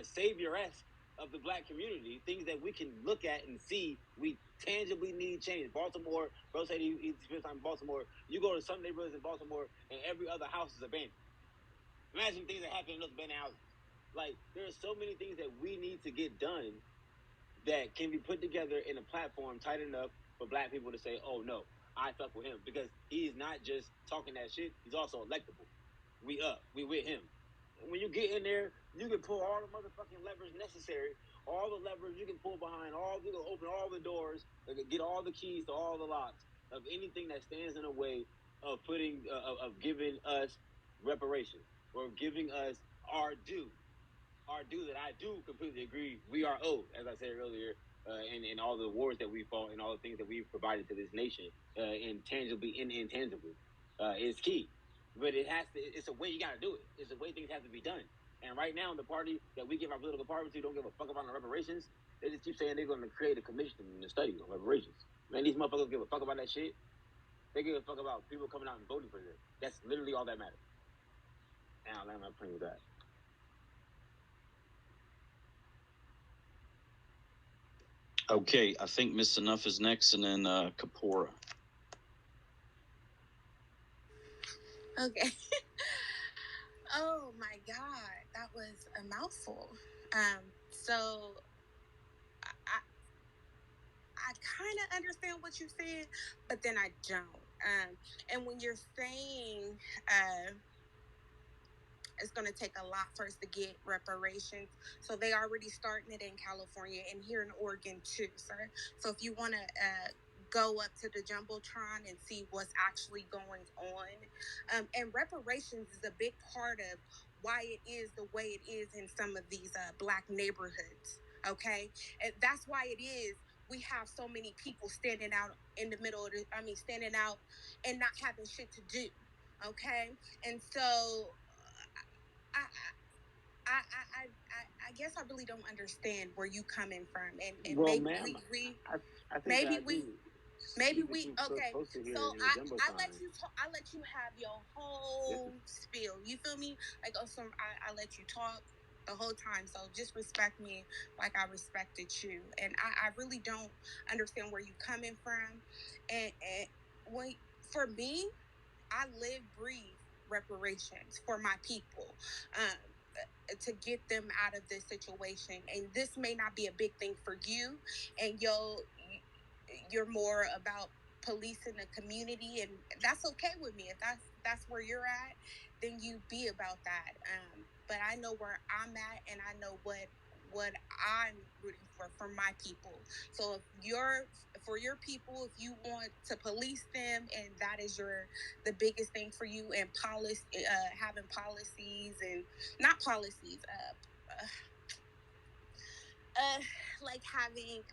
savior-esque of the black community, things that we can look at and see we tangibly need change. Baltimore, bro said he spent time in Baltimore. You go to some neighborhoods in Baltimore and every other house is abandoned. Imagine things that happen in those abandoned houses. Like, there are so many things that we need to get done that can be put together in a platform tight enough for black people to say, oh no, I fuck with him. Because he's not just talking that shit, he's also electable. We with him. When you get in there, you can pull all the motherfucking levers necessary, all the levers you can pull behind, you can open all the doors, get all the keys to all the locks of anything that stands in the way of of giving us reparations or giving us our due. Our due that I do completely agree we are owed, as I said earlier, in all the wars that we fought and all the things that we've provided to this nation, intangibly and intangibly, is key. But it's a way you got to do it. It's a way things have to be done. And right now, the party that we give our political power to don't give a fuck about the reparations. They just keep saying they're going to create a commission to study on reparations. Man, these motherfuckers give a fuck about that shit. They give a fuck about people coming out and voting for them. That's literally all that matters. Now, I'm not playing with that. Okay, I think Miss Enough is next, and then Kapora. Okay. Oh my God, that was a mouthful. So I kind of understand what you said, but then I don't. And when you're saying it's going to take a lot for us to get reparations, so they already starting it in California and here in Oregon too, sir. So if you want to go up to the Jumbotron and see what's actually going on. And reparations is a big part of why it is the way it is in some of these black neighborhoods. Okay. And that's why it is we have so many people standing out in the middle of standing out and not having shit to do. Okay. And so I, I guess I really don't understand where you coming from, and Well, maybe ma'am, I think maybe that I we do. maybe See what we you're okay. supposed to hear So in the jumbo I time. I let you have your whole spiel. You feel me? Like I let you talk the whole time. So just respect me like I respected you. And I really don't understand where you coming from. And when for me, I live, breathe reparations for my people. To get them out of this situation, and this may not be a big thing for you, and you're more about policing the community, and that's okay with me. If that's where you're at, then you be about that. But I know where I'm at, and I know what I'm rooting for my people. So if you're for your people, if you want to police them, and that is the biggest thing for you, and having policies and not policies, like having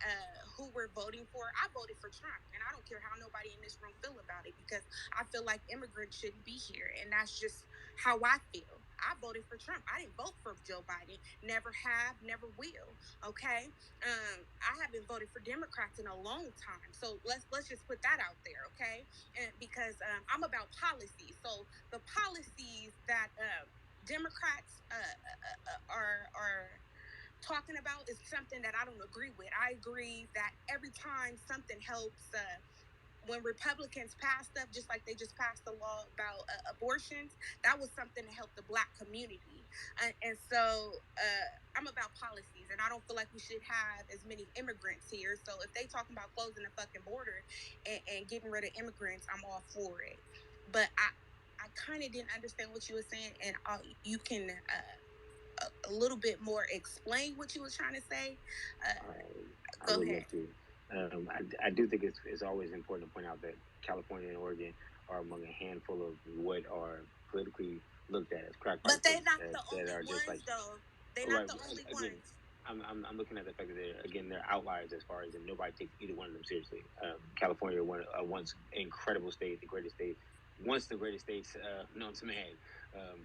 who we're voting for. I voted for Trump, and I don't care how nobody in this room feel about it, because I feel like immigrants shouldn't be here, and that's just how I feel. I voted for Trump. I didn't vote for Joe Biden. Never have, never will. Okay. I haven't voted for Democrats in a long time. So let's just put that out there, okay? And because I'm about policy. So the policies that Democrats are talking about is something that I don't agree with. I agree that every time something helps, when Republicans pass stuff, just like they just passed the law about abortions, that was something to help the black community. And so I'm about policies, and I don't feel like we should have as many immigrants here. So if they talking about closing the fucking border and getting rid of immigrants, I'm all for it. But I kind of didn't understand what you were saying, and you can a little bit more explain what you were trying to say. Go ahead. I do think it's always important to point out that California and Oregon are among a handful of what are politically looked at as crack But pipes they're not the that only are just ones, like though. They're not right the only again. ones. I'm looking at the fact that they're outliers as far as, and nobody takes either one of them seriously. California, once incredible state, the greatest state, once the greatest states known to man,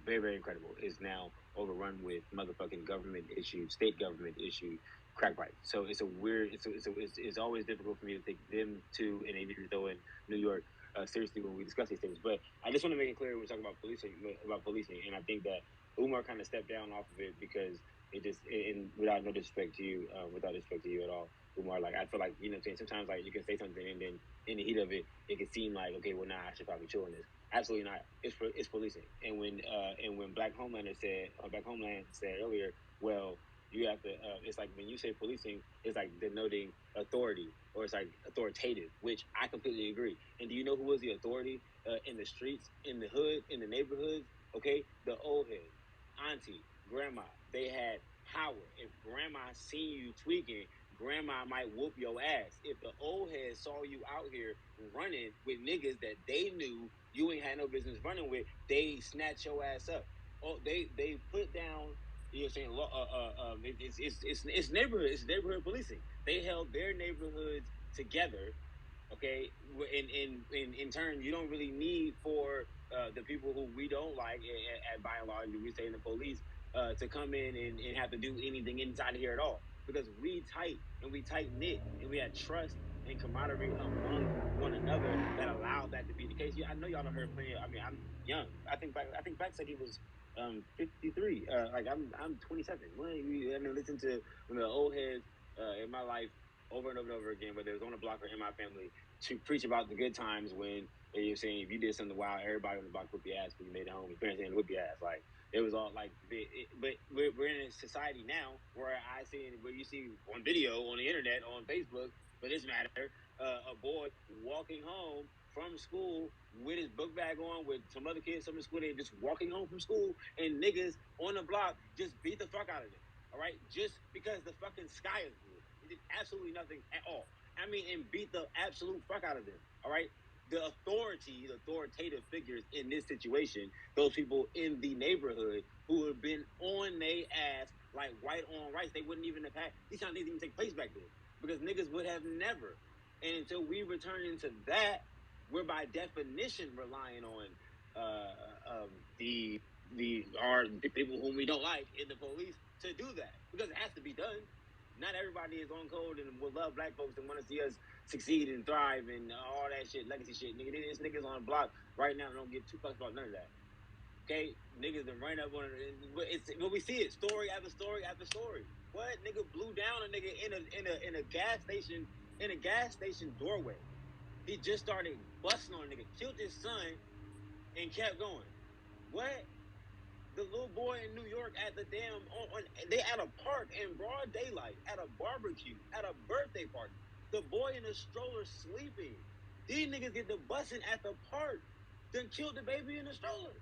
very very incredible, is now overrun with motherfucking government issued, state government issued crack pipe. So it's a weird. It's always difficult for me to take them to, and even though in New York. Seriously, when we discuss these things, but I just want to make it clear when we're talking about policing, and I think that Umar kind of stepped down off of it because it just, and without no disrespect to you, without disrespect to you at all, Umar, like I feel like, you know what I'm saying, sometimes like you can say something and then in the heat of it, it can seem like, okay, well, nah, I should probably chill on this. Absolutely not. It's policing. And when Black Homeland said earlier, well, you have to. It's like when you say policing, it's like denoting authority, or it's like authoritative, which I completely agree. And do you know who was the authority in the streets, in the hood, in the neighborhoods? Okay, the old heads, auntie, grandma. They had power. If grandma seen you tweaking, grandma might whoop your ass. If the old heads saw you out here running with niggas that they knew you ain't had no business running with, they snatch your ass up. Oh, they put down. You know what I'm saying? It's neighborhood policing. They held their neighborhoods together. Okay, in turn, you don't really need for the people who we don't like by and large, we say in the police, to come in and have to do anything inside of here at all, because we tight and we tight knit and we had trust and camaraderie among one another that allowed that to be the case. Yeah, I know y'all don't heard plenty. I mean, I'm young. I think Black said he was 53. Like I'm 27. I mean, listen to the old heads in my life over and over and over again, whether it was on the block or in my family, to preach about the good times when you're saying if you did something wild, everybody on the block whoop your ass when you made it home. Your parents didn't whoop your ass. Like it was all like, but we're in a society now where where you see on video on the internet on Facebook, for this matter, a boy walking home from school with his book bag on, with some other kids, some of the school, they just walking home from school, and niggas on the block just beat the fuck out of them. All right, just because the fucking sky is blue, it did absolutely nothing at all. I mean, and beat the absolute fuck out of them. All right, the authoritative figures in this situation, those people in the neighborhood who have been on their ass like white on rice, they wouldn't even have had these times. Didn't even take place back then because niggas would have never. And until we return into that, we're by definition relying on uh, um, the the people whom we don't like in the police to do that, because it has to be done. Not everybody is on code and will love black folks and want to see us succeed and thrive and all that shit, legacy shit. Nigga, there's niggas on the block right now that don't give two fucks about none of that. Okay, niggas that right up on it. But we see it story after story after story. What nigga blew down a nigga in a gas station, in a gas station doorway? He just started busting on a nigga, killed his son, and kept going. What? The little boy in New York at the damn they at a park in broad daylight, at a barbecue, at a birthday party. The boy in the stroller sleeping. These niggas get the busing at the park, then killed the baby in the stroller.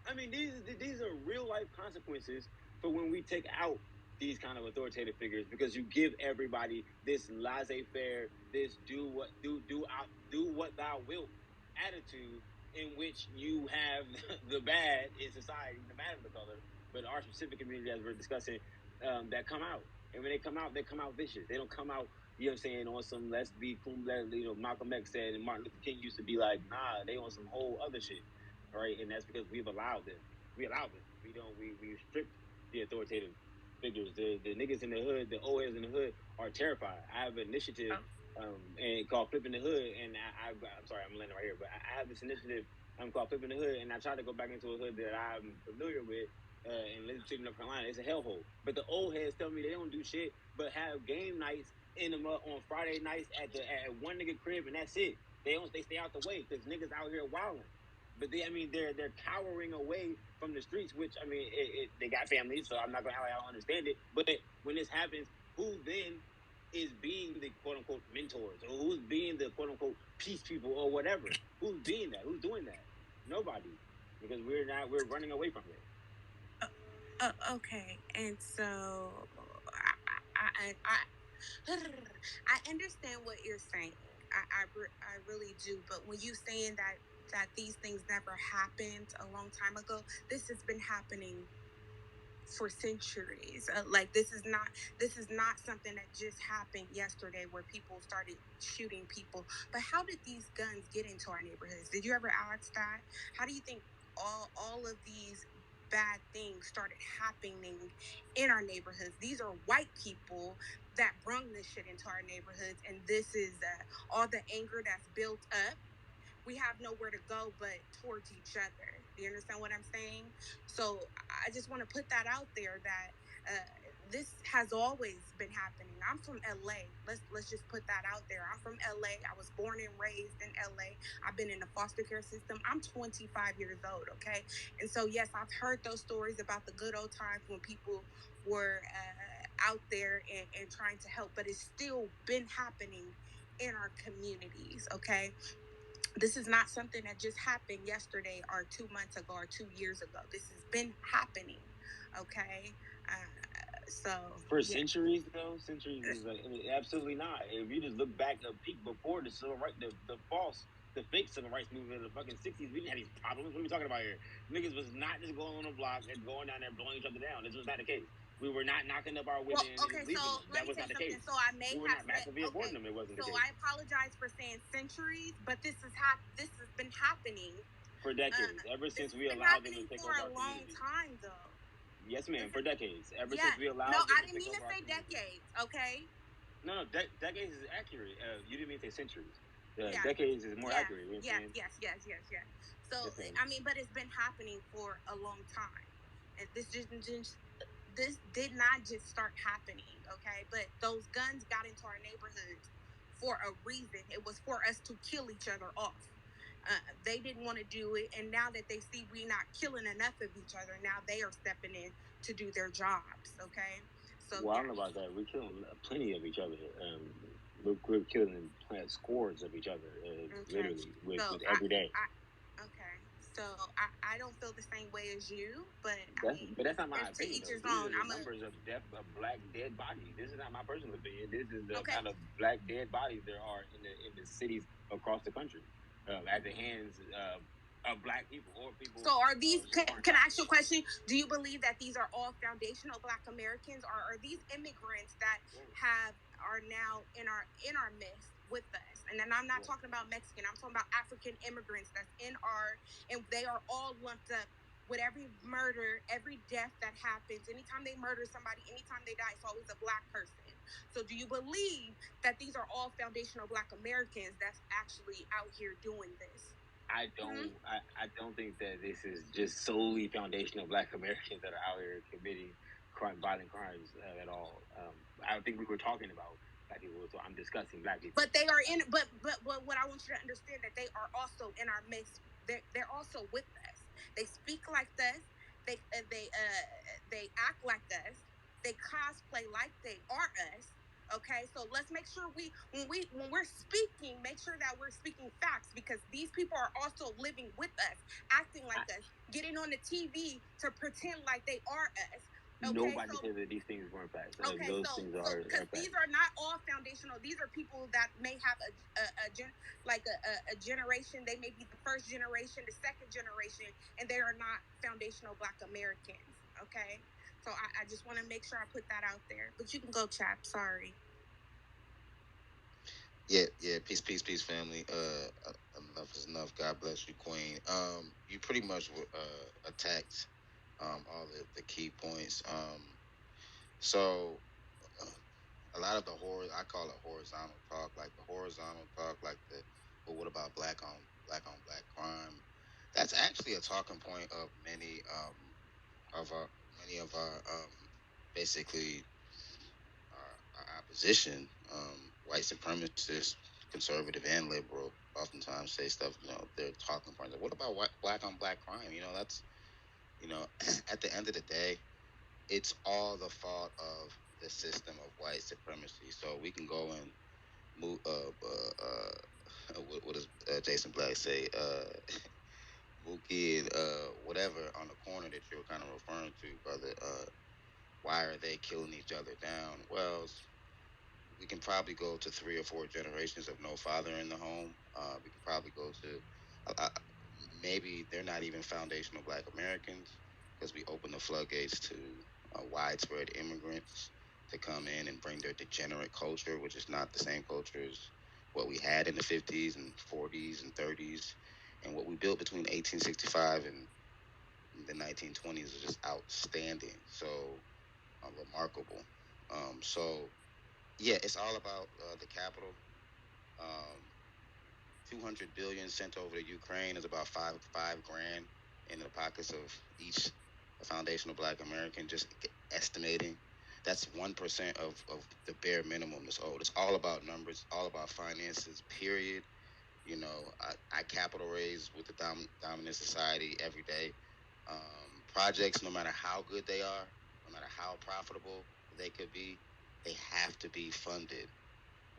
I mean, these are real life consequences for when we take out these kind of authoritative figures, because you give everybody this laissez-faire, this do what thou wilt attitude, in which you have the bad in society, no matter the color, but our specific community, as we're discussing, that come out. And when they come out vicious. They don't come out, you know what I'm saying, on some let's be cool, you know, Malcolm X said, and Martin Luther King used to be like, nah, they on some whole other shit. All right, and that's because we've allowed them. We allowed them. We don't. We restrict the authoritative figures. The niggas in the hood, the old heads in the hood, are terrified. I have an initiative and called Flipping the Hood, and I'm sorry, I'm landing right here, but I have this initiative called Flipping the Hood, and I try to go back into a hood that I'm familiar with. In Lincoln City, North Carolina, it's a hellhole. But the old heads tell me they don't do shit but have game nights in them on Friday nights at one nigga crib, and that's it. They stay out the way because niggas out here wilding. But they're cowering away from the streets, which I mean, they got families, so I'm not gonna I don't understand it. But when this happens, who then is being the quote unquote mentors, or who's being the quote unquote peace people, or whatever? Who's being that? Who's doing that? Nobody, because we're running away from it. Okay, and so I understand what you're saying. I really do. But when you saying that these things never happened a long time ago, this has been happening for centuries. Like this is not something that just happened yesterday where people started shooting people. But how did these guns get into our neighborhoods? Did you ever ask that? How do you think all of these bad things started happening in our neighborhoods? These are white people that brung this shit into our neighborhoods, and this is all the anger that's built up we have nowhere to go but towards each other. Do you understand what I'm saying? So I just want to put that out there that this has always been happening. I'm from LA. Let's just put that out there. I'm from LA. I was born and raised in LA. I've been in the foster care system. I'm 25 years old, okay? And so yes, I've heard those stories about the good old times when people were out there and trying to help, but it's still been happening in our communities, okay? This is not something that just happened yesterday or 2 months ago or 2 years ago. This has been happening, okay? So for centuries, though, centuries is like, I mean, absolutely not. If you just look back a peek before the civil rights, the fake civil rights movement of the fucking 60s, we didn't have these problems. What are we talking about here? Niggas was not just going on a block and going down there blowing each other down. This was not the case. We were not knocking up our women and okay, leaving so them. let That me was tell not you the something. case. So I may We were have not massively okay. aborting them. It wasn't the So case. I apologize for saying centuries, but this has been happening for decades, ever this since has we been allowed them to happening take for over a our long community. time, though. Yes, ma'am, for decades. Ever Yeah. since we allowed No, them I to didn't take mean to over our say community. decades. Okay. No, decades is accurate. You didn't mean to say centuries. Yeah. Decades is more Yeah. accurate. You know what I'm Yes. saying? Yes. So Yes, ma'am. I mean, but it's been happening for a long time, and this did not just start happening. Okay, but those guns got into our neighborhoods for a reason. It was for us to kill each other off. They didn't want to do it, and now that they see we not killing enough of each other, now they are stepping in to do their jobs. Okay, so Well, yeah. I don't know about that. We're killing plenty of each other. We're killing scores of each other, literally, with every day. Okay, so I don't feel the same way as you, but that's not my opinion. To each his These own. are the numbers of black dead bodies. This is not my personal opinion. This is the amount of black dead bodies there are in the cities across the country at the hands of black people or people. So are these? Can I ask you a question? Do you believe that these are all foundational Black Americans, or are these immigrants that are now in our midst with us? And then I'm not talking about Mexican. I'm talking about African immigrants that's in our, and they are all lumped up with every murder, every death that happens. Anytime they murder somebody, anytime they die, it's always a Black person. So do you believe that these are all foundational Black Americans that's actually out here doing this? I don't. I don't think that this is just solely foundational Black Americans that are out here committing violent crimes at all. I don't think we were talking about Black people. So I'm discussing Black people. But they are in. But what I want you to understand that they are also in our midst. They're also with us. They speak like us. They act like us. They cosplay like they are us. Okay, so let's make sure when we're speaking, make sure that we're speaking facts, because these people are also living with us, acting like us, getting on the TV to pretend like they are us. Okay, nobody said that these things weren't facts. Okay, those things are because these are not all foundational. These are people that may have a generation. They may be the first generation, the second generation, and they are not foundational Black Americans. Okay, so I just want to make sure I put that out there. But you can go, chap. Sorry. Yeah. Peace, family. Enough is enough. God bless you, Queen. You pretty much attacked all the key points. So a lot of the I call it horizontal talk, like the horizontal talk, like but what about black on black crime? That's actually a talking point of many of our basically our opposition, white supremacists, conservative and liberal, oftentimes say stuff. They're talking points. Like, what about black on black crime? That's at the end of the day, it's all the fault of the system of white supremacy. So we can go and move. What does Jason Black say? Mookie and whatever on the corner that you're kind of referring to, brother. Why are they killing each other down? Well, we can probably go to 3 or 4 generations of no father in the home. We can probably go to maybe they're not even foundational Black Americans, because we open the floodgates to widespread immigrants to come in and bring their degenerate culture, which is not the same culture as what we had in the 50s and 40s and 30s, and what we built between 1865 and the 1920s is just outstanding. So remarkable. So yeah, it's all about the capital. Um, 200 billion sent over to Ukraine is about five grand in the pockets of each foundational Black American. Just estimating, that's 1% of the bare minimum that's owed. It's all about numbers, all about finances. Period. I capital raise with the dominant society every day. Projects, no matter how good they are, no matter how profitable they could be, they have to be funded.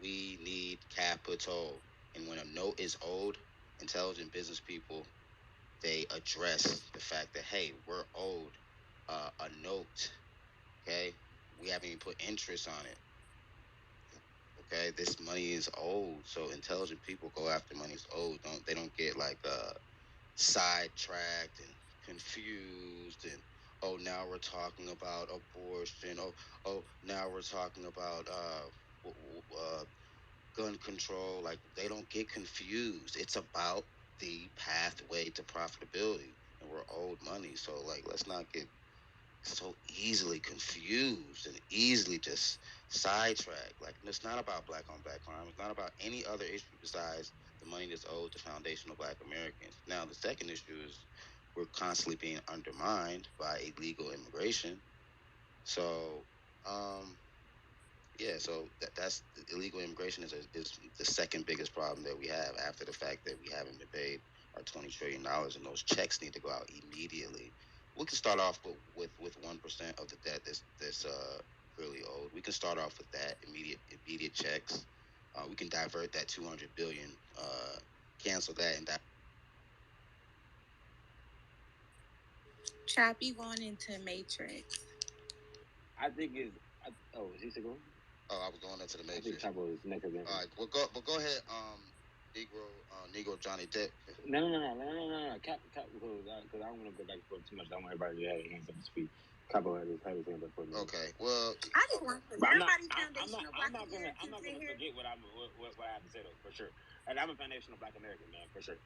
We need capital. And when a note is owed, intelligent business people, they address the fact that, hey, we're owed a note. Okay. We haven't even put interest on it. Okay. This money is owed. So intelligent people go after money is owed. They don't get like sidetracked and confused and, oh, now we're talking about abortion. Oh, now we're talking about gun control. Like, they don't get confused. It's about the pathway to profitability, and we're owed money. So, like, let's not get so easily confused and easily just sidetracked. Like, it's not about black on black crime. It's not about any other issue besides the money that's owed to foundational Black Americans. Now, the second issue is we're constantly being undermined by illegal immigration. So, um, yeah, so that's illegal immigration is the second biggest problem that we have after the fact that we haven't been paid our $20 trillion, and those checks need to go out immediately. We can start off with 1% of the debt that's really owed. We can start off with that immediate checks. We can divert that 200 billion, cancel that, and Chop, you going into Matrix. I think it's. Is he still going? oh, I was going into the I think matrix. Chapo is next again. All right, go ahead, Negro Johnny Depp. No. Cap, because I don't want to go back and forth too much. I want everybody to have their hands up to speed. Capo had his hand up for a minute. Okay, well, I just want to. Everybody's foundational I'm Black not gonna Americans in here. forget what I have to say though, for sure. And I'm a foundational Black American man, for sure.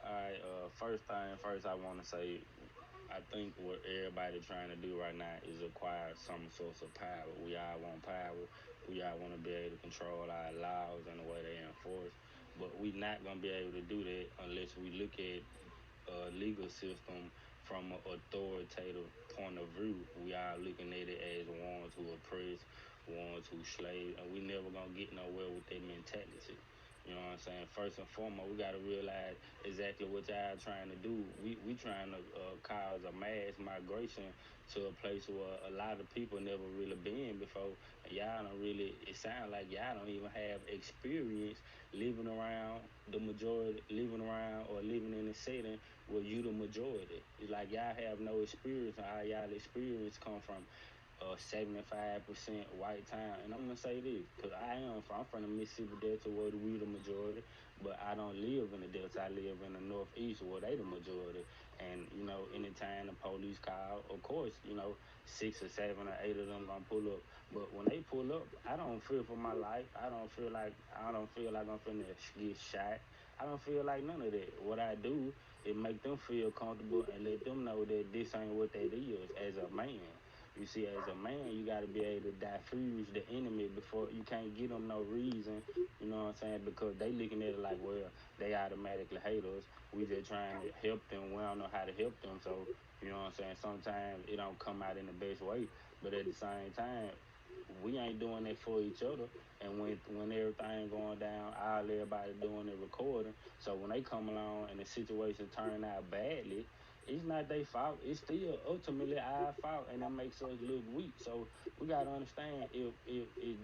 All right. First, I want to say, I think what everybody trying to do right now is acquire some source of power. We all want power. We all want to be able to control our laws and the way they enforce. But we not gonna be able to do that unless we look at legal system from an authoritative point of view. We are looking at it as ones who oppress, ones who slave, and we never gonna get nowhere with that mentality. You know what I'm saying? First and foremost, we gotta realize exactly what y'all trying to do. We trying to cause a mass migration to a place where a lot of people never really been before. And y'all don't really. It sounds like y'all don't even have experience living around the majority, living around or living in a setting where you the majority. It's like y'all have no experience, and all y'all experience come from 75% white town. And I'm gonna say this because I'm from the Mississippi Delta where we the majority, but I don't live in the Delta. I live in the Northeast where they the majority. And anytime the police call, of course, 6 or 7 or 8 of them gonna pull up. But when they pull up, I don't fear for my life. I don't feel like I'm finna get shot. I don't feel like none of that. What I do is make them feel comfortable and let them know that this ain't what that is as a man. You see, as a man, you got to be able to diffuse the enemy before you can't give them no reason. You know what I'm saying? Because they looking at it like, well, they automatically hate us. We just trying to help them. We don't know how to help them. So, you know what I'm saying? Sometimes it don't come out in the best way. But at the same time, we ain't doing it for each other. And when everything going down, all everybody doing is recording. So when they come along and the situation turn out badly, it's not their fault. It's still ultimately our fault, and that makes us look weak. So we gotta understand if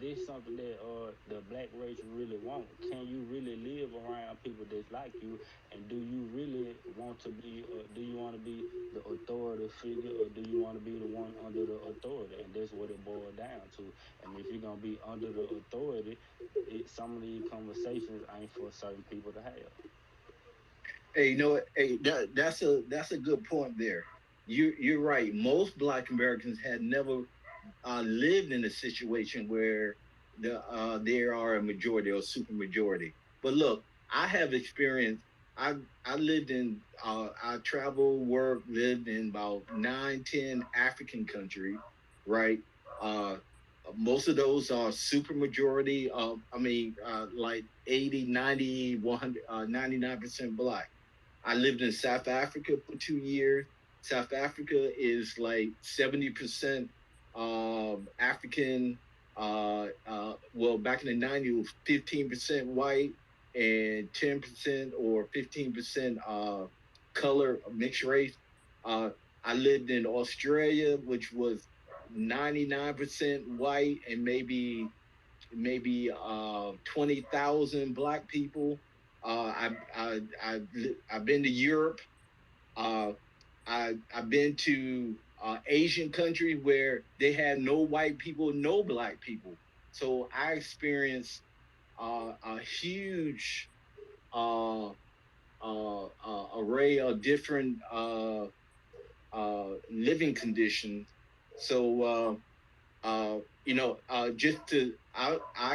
this something that the black race really want. Can you really live around people that's like you, and do you really want to be? Do you want to be the authority figure, or do you want to be the one under the authority? And that's what it boils down to. And if you're gonna be under the authority, some of these conversations ain't for certain people to have. Hey, hey, that's a good point there. You're right. Most Black Americans had never lived in a situation where there are a majority or super majority. But look, I have experience. I lived in I traveled, worked, lived in about 9, 10 African countries, right? Uh, most of those are super majority. Like 80, 90, 100, 99% black. I lived in South Africa for 2 years. South Africa is like 70% African. Well, back in the 90s, it was 15% white and 10% or 15% color mixed race. Uh, I lived in Australia, which was 99% white and maybe 20,000 black people. I've been to Europe. Uh, I've been to Asian countries where they had no white people, no black people. So I experienced a huge uh, array of different living conditions. So I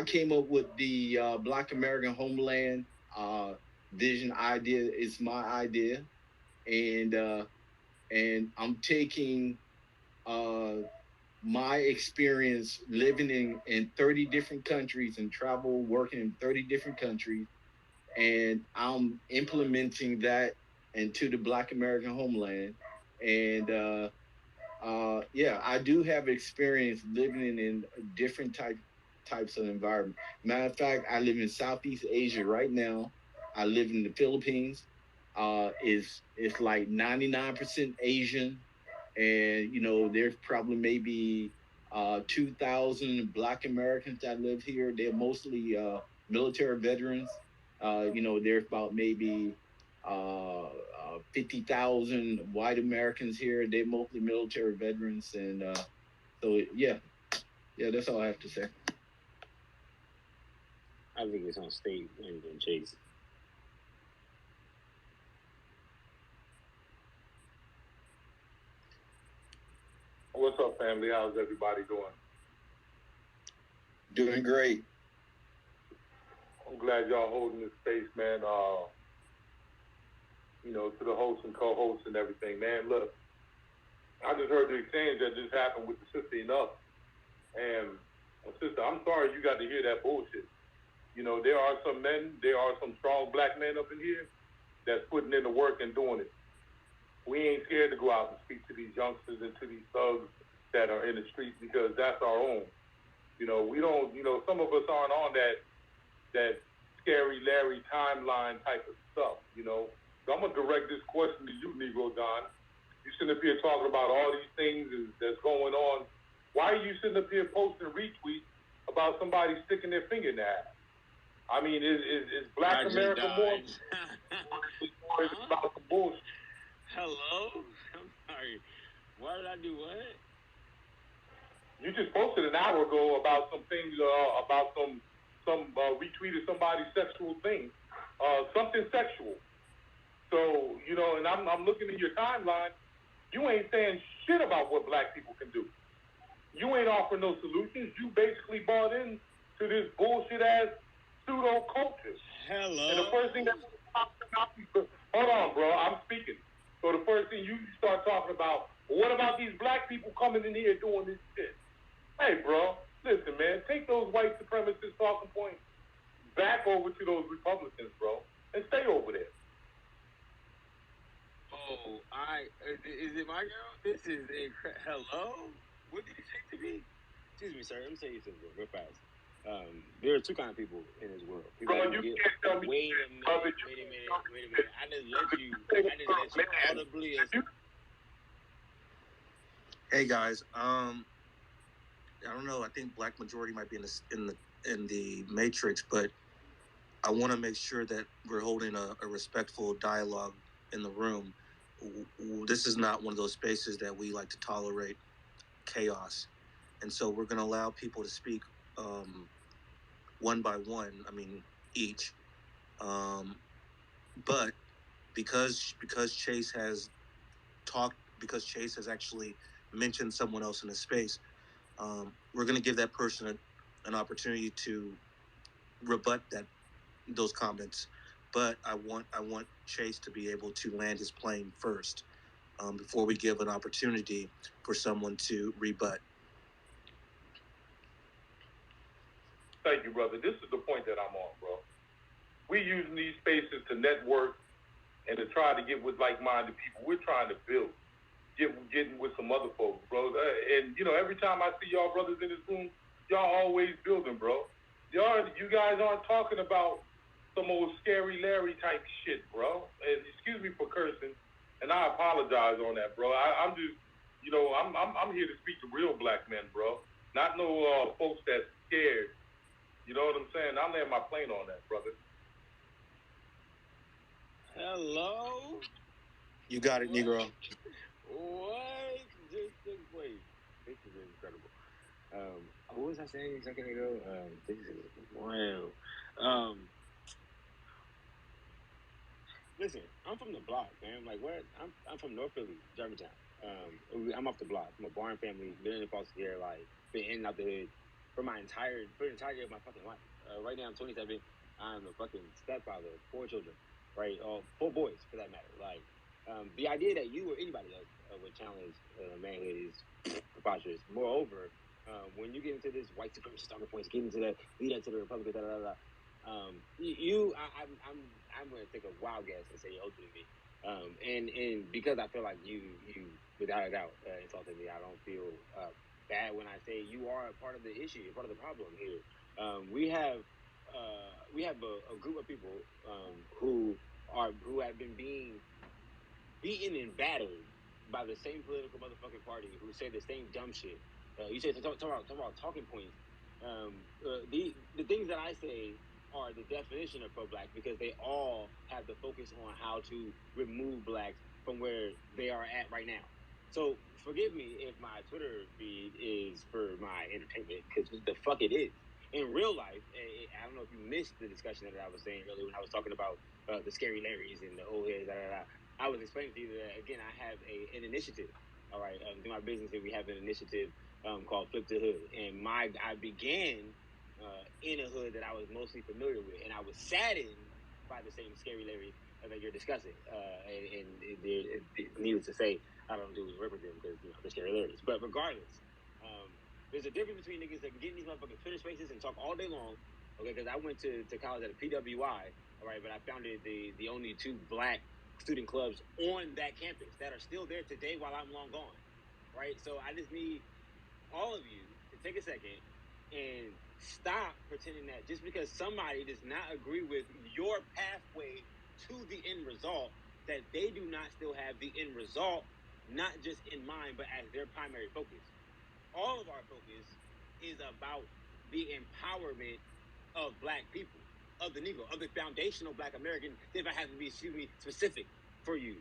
came up with the Black American Homeland vision idea. It's my idea, and I'm taking uh, my experience living in 30 different countries and travel working in 30 different countries, and I'm implementing that into the Black American Homeland, and yeah, I do have experience living in different types of environment. Matter of fact, I live in Southeast Asia right now. I live in the Philippines. It's like 99% Asian, and there's probably maybe 2,000 Black Americans that live here. They're mostly military veterans. There's about maybe 50,000 white Americans here. They're mostly military veterans, and so yeah, that's all I have to say. I think it's on state and Chase. What's up, family? How's everybody doing? Doing great. I'm glad y'all holding this space, man. To the hosts and co-hosts and everything, man. Look, I just heard the exchange that just happened with the sister enough, and sister, I'm sorry you got to hear that bullshit. There are some men, there are some strong black men up in here that's putting in the work and doing it. We ain't scared to go out and speak to these youngsters and to these thugs that are in the streets because that's our own. We don't. Some of us aren't on that scary Larry timeline type of stuff. So I'm gonna direct this question to you, Negro Don. You sitting up here talking about all these things that's going on. Why are you sitting up here posting retweets about somebody sticking their finger in the ass? I mean, is Black America more? Or is it about the bullshit? Hello? I'm sorry. Why did I do what? You just posted an hour ago about some things, about some retweeted somebody's sexual thing, something sexual. So, and I'm looking in your timeline, you ain't saying shit about what black people can do. You ain't offering no solutions. You basically bought in to this bullshit ass pseudo culture. Hello. And the first thing that hold on, bro, I'm speaking. So the first thing you start talking about, what about these black people coming in here doing this shit? Hey, bro, listen, man, take those white supremacist talking points back over to those Republicans, bro, and stay over there. Oh, is it my girl? This is hello? What did you say to me? Excuse me, sir. Let me tell you something real fast. There are two kind of people in this world. People bro, you can't tell me. Wait a minute. I just let you audibly. Hey guys, I don't know. I think black majority might be in the matrix, but I want to make sure that we're holding a respectful dialogue in the room. This is not one of those spaces that we like to tolerate chaos, and so we're going to allow people to speak one by one. I mean, each. But because Chase has talked, because Chase has actually mentioned someone else in the space, we're going to give that person an opportunity to rebut those comments. But I want Chase to be able to land his plane first before we give an opportunity for someone to rebut. Thank you, brother. This is the point that I'm on, bro. We using these spaces to network and to try to get with like-minded people. We're trying to build, getting with some other folks, bro. And you know, every time I see y'all brothers in this room, y'all always building, bro. You guys aren't talking about some old scary Larry type shit, bro. And excuse me for cursing, and I apologize on that, bro. I'm just, you know, I'm here to speak to real black men, bro. Not no folks that's scared. You know what I'm saying? I land my plane on that, brother. Hello? You got it, Negro. What just took place? This is incredible. What was I saying a second ago? This is wild. Listen, I'm from the block, man. Like, what? I'm from North Philly, Germantown. I'm off the block. I'm a barn family, been in foster care, like, been in and out the hood for the entirety of my fucking life. Right now, I'm 27. I'm a fucking stepfather of 4 children, right? 4 boys, for that matter. Like, the idea that you or anybody else would challenge manhood is preposterous. Moreover, when you get into this white supremacist talking points, get into that, lead up to the Republican, I'm going to take a wild guess and say you're older than me. And because I feel like you without a doubt insulted me, I don't feel bad when I say you are a part of the issue, you're part of the problem here. We have a group of people who have been being beaten and battered by the same political motherfucking party who say the same dumb shit. You said talk about talking points. The things that I say are the definition of pro-black because they all have the focus on how to remove blacks from where they are at right now. So forgive me if my Twitter feed is for my entertainment because the fuck it is. In real life, I don't know if you missed the discussion that I was saying earlier when I was talking about the scary Larrys and the old heads. I was explaining to you that again I have an initiative. All right, through my business, and we have an initiative called Flip the Hood, and I began in a hood that I was mostly familiar with, and I was saddened by the same scary Larrys that you're discussing. And needless to say, I don't do work with them because they're scary Larrys. But regardless, there's a difference between niggas that can get in these motherfucking Twitter spaces and talk all day long. Okay, because I went to college at a PWI. All right, but I founded the only 2 black student clubs on that campus that are still there today while I'm long gone, right? So I just need all of you to take a second and stop pretending that just because somebody does not agree with your pathway to the end result, that they do not still have the end result, not just in mind, but as their primary focus. All of our focus is about the empowerment of black people, of the Negro, of the foundational black American, if I have to be, specific for you.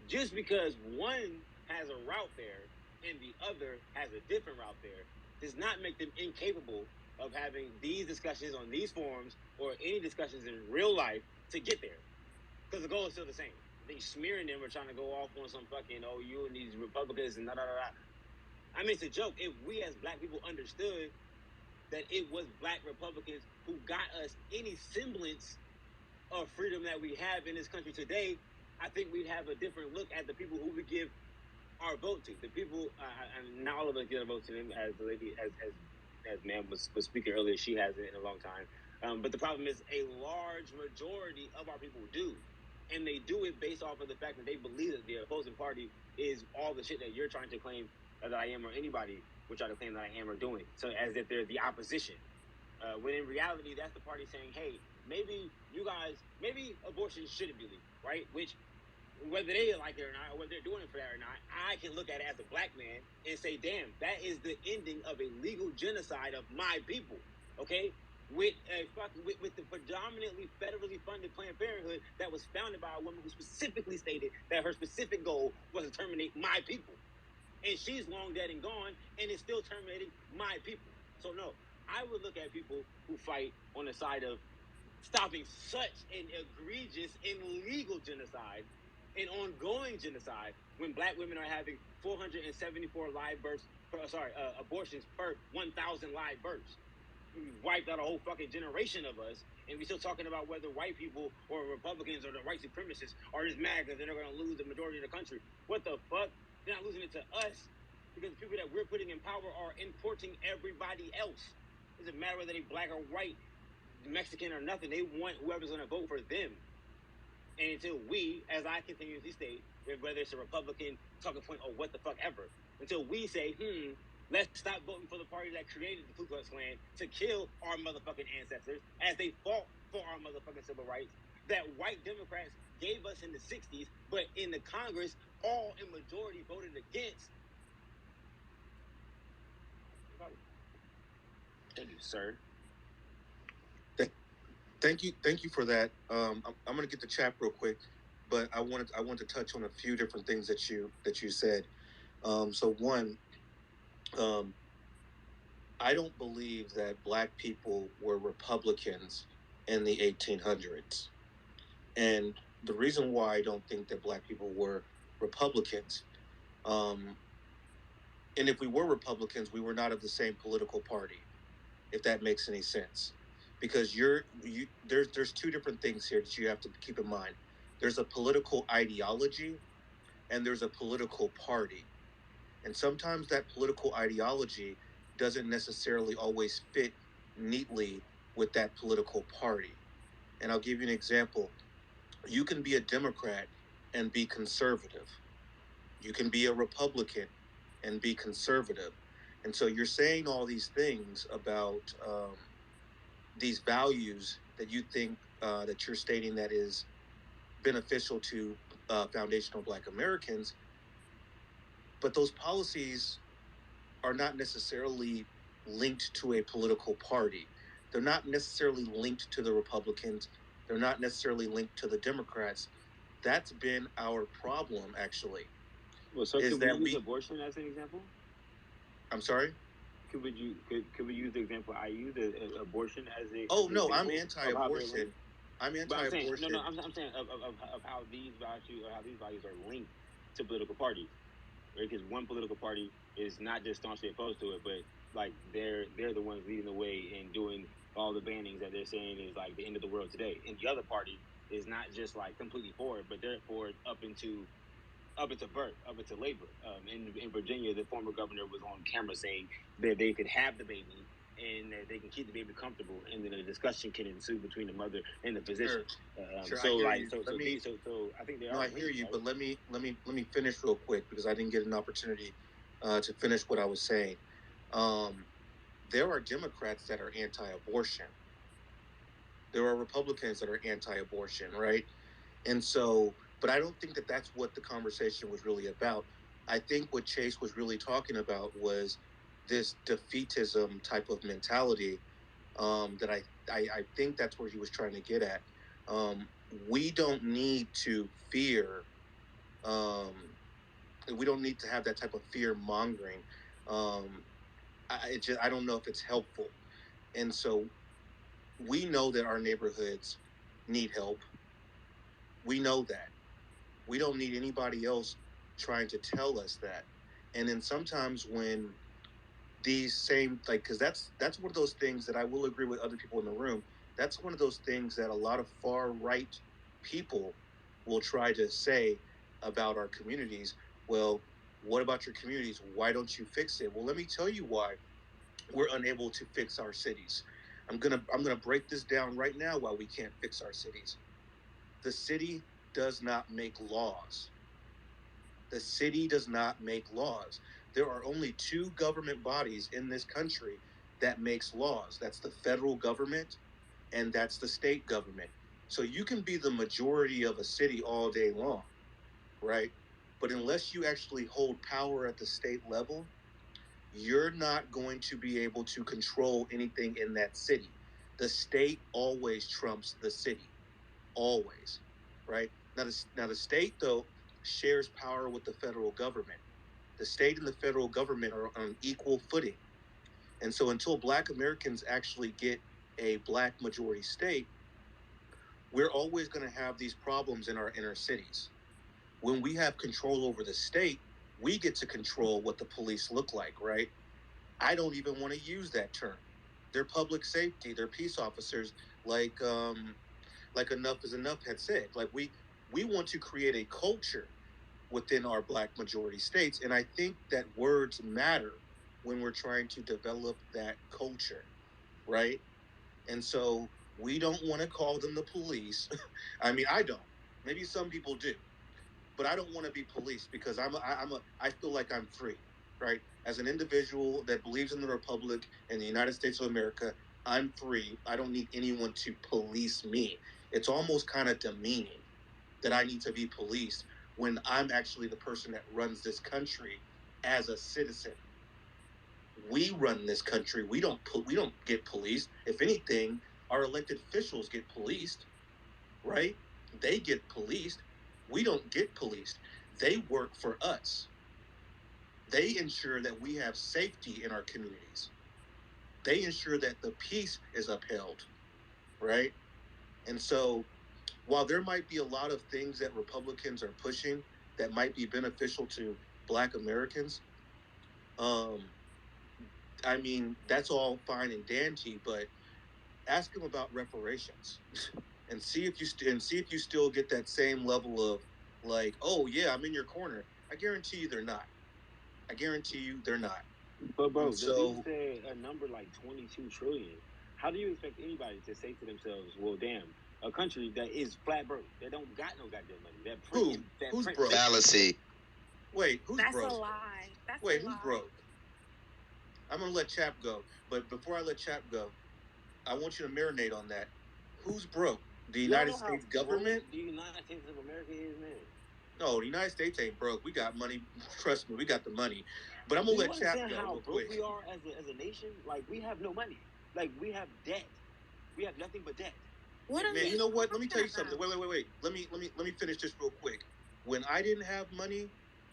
Just because one has a route there and the other has a different route there does not make them incapable of having these discussions on these forums or any discussions in real life to get there. Because the goal is still the same. They smearing them or trying to go off on some fucking, you and these Republicans and da da da. I mean, it's a joke. If we as black people understood that it was black Republicans who got us any semblance of freedom that we have in this country today, I think we'd have a different look at the people who we give our vote to. The people, and not all of us get a vote to them, as the lady, as ma'am was speaking earlier, she hasn't in a long time. But the problem is a large majority of our people do. And they do it based off of the fact that they believe that the opposing party is all the shit that you're trying to claim that I am or anybody would try to claim that I am or doing. So as if they're the opposition. When in reality, that's the party saying, hey, maybe abortion shouldn't be legal, right? Which, whether they like it or not, or whether they're doing it for that or not, I can look at it as a black man and say, damn, that is the ending of a legal genocide of my people, okay? With the predominantly federally funded Planned Parenthood that was founded by a woman who specifically stated that her specific goal was to terminate my people. And she's long dead and gone, and is still terminating my people. So no, I would look at people who fight on the side of stopping such an egregious and illegal genocide, an ongoing genocide, when black women are having 474 abortions per 1,000 live births. We wiped out a whole fucking generation of us, and we're still talking about whether white people or Republicans or the white supremacists are just mad because they're going to lose the majority of the country. What the fuck? They're not losing it to us because the people that we're putting in power are importing everybody else. doesn't matter whether they black or white, Mexican or nothing. They want whoever's going to vote for them. And until we, as I continuously state, whether it's a Republican talking point or what the fuck ever, until we say, let's stop voting for the party that created the Ku Klux Klan to kill our motherfucking ancestors as they fought for our motherfucking civil rights, that white Democrats gave us in the 60s, but in the Congress, all in majority voted against. Thank you, sir. Thank you for that. I'm going to get the chat real quick, but I wanted to touch on a few different things that you said. So one, I don't believe that black people were Republicans in the 1800s, and the reason why I don't think that black people were Republicans, and if we were Republicans, we were not of the same political party, if that makes any sense. Because there's two different things here that you have to keep in mind. There's a political ideology and there's a political party. And sometimes that political ideology doesn't necessarily always fit neatly with that political party. And I'll give you an example. You can be a Democrat and be conservative. You can be a Republican and be conservative. And so you're saying all these things about these values that you think that you're stating that is beneficial to foundational Black Americans, but those policies are not necessarily linked to a political party. They're not necessarily linked to the Republicans. They're not necessarily linked to the Democrats. That's been our problem, actually. Well, so could we use abortion as an example? I'm sorry? Could we use the example I used, abortion as a? Oh, no, I'm anti-abortion. I'm anti-abortion. I'm saying of how these values are linked to political parties, right? Because one political party is not just staunchly opposed to it, but like they're the ones leading the way and doing all the bannings that they're saying is like the end of the world today, and the other party is not just like completely for it, but they're for it up into birth, up into labor. In Virginia, the former governor was on camera saying that they could have the baby and that they can keep the baby comfortable, and then a discussion can ensue between the mother and the physician. Sure. So I think they are. No, I hear you, right? But let me finish real quick because I didn't get an opportunity to finish what I was saying. There are Democrats that are anti-abortion. There are Republicans that are anti-abortion, right? And so, but I don't think that that's what the conversation was really about. I think what Chase was really talking about was this defeatism type of mentality that I think that's where he was trying to get at. We don't need to fear. We don't need to have that type of fear mongering. I don't know if it's helpful. And so we know that our neighborhoods need help. We know that. We don't need anybody else trying to tell us that. And then sometimes when these same because that's one of those things that I will agree with other people in the room. That's one of those things that a lot of far right people will try to say about our communities. Well, what about your communities? Why don't you fix it? Well, let me tell you why we're unable to fix our cities. I'm gonna break this down right now why we can't fix our cities. The city does not make laws. The city does not make laws. There are only two government bodies in this country that makes laws. That's the federal government and that's the state government. So you can be the majority of a city all day long, right? But unless you actually hold power at the state level, you're not going to be able to control anything in that city. The state always trumps the city, always, right? Now the state though shares power with the federal government. The state and the federal government are on equal footing, and so until Black Americans actually get a Black majority state, we're always going to have these problems in our inner cities. When we have control over the state, we get to control what the police look like, right? I don't even want to use that term. They're public safety. They're peace officers, like Enough is Enough had said. Like we want to create a culture within our Black majority states, and I think that words matter when we're trying to develop that culture. right? And so we don't want to call them the police. I mean, I don't. Maybe some people do, but I don't want to be police because I feel like I'm free, right? As an individual that believes in the Republic and the United States of America, I'm free. I don't need anyone to police me. It's almost kind of demeaning that I need to be policed when I'm actually the person that runs this country as a citizen. We run this country. We don't get policed. If anything, our elected officials get policed, right? They get policed. We don't get policed. They work for us. They ensure that we have safety in our communities. They ensure that the peace is upheld, right? And so, while there might be a lot of things that Republicans are pushing that might be beneficial to Black Americans, I mean, that's all fine and dandy, but ask them about reparations and see if you still get that same level of like, oh yeah, I'm in your corner. I guarantee you they're not. I guarantee you they're not. But bro, And so they said a number like 22 trillion. How do you expect anybody to say to themselves, "Well, damn, a country that is flat broke, that don't got no goddamn money, that print, who's print broke? Fallacy. Wait, who's That's broke? a lie. That's Wait, a who's lie. broke? I'm gonna let Chap go, but before I let Chap go, I want you to marinate on that. Who's broke? The United States government? The United States of America is, man. No, the United States ain't broke. We got money. Trust me, we got the money. But I'm gonna let Chap go how real broke quick. we are as a nation? Like, we have no money. Like, we have debt. We have nothing but debt. What Man, you know what? Let me tell you talking something. Wait. Let me finish this real quick. When I didn't have money,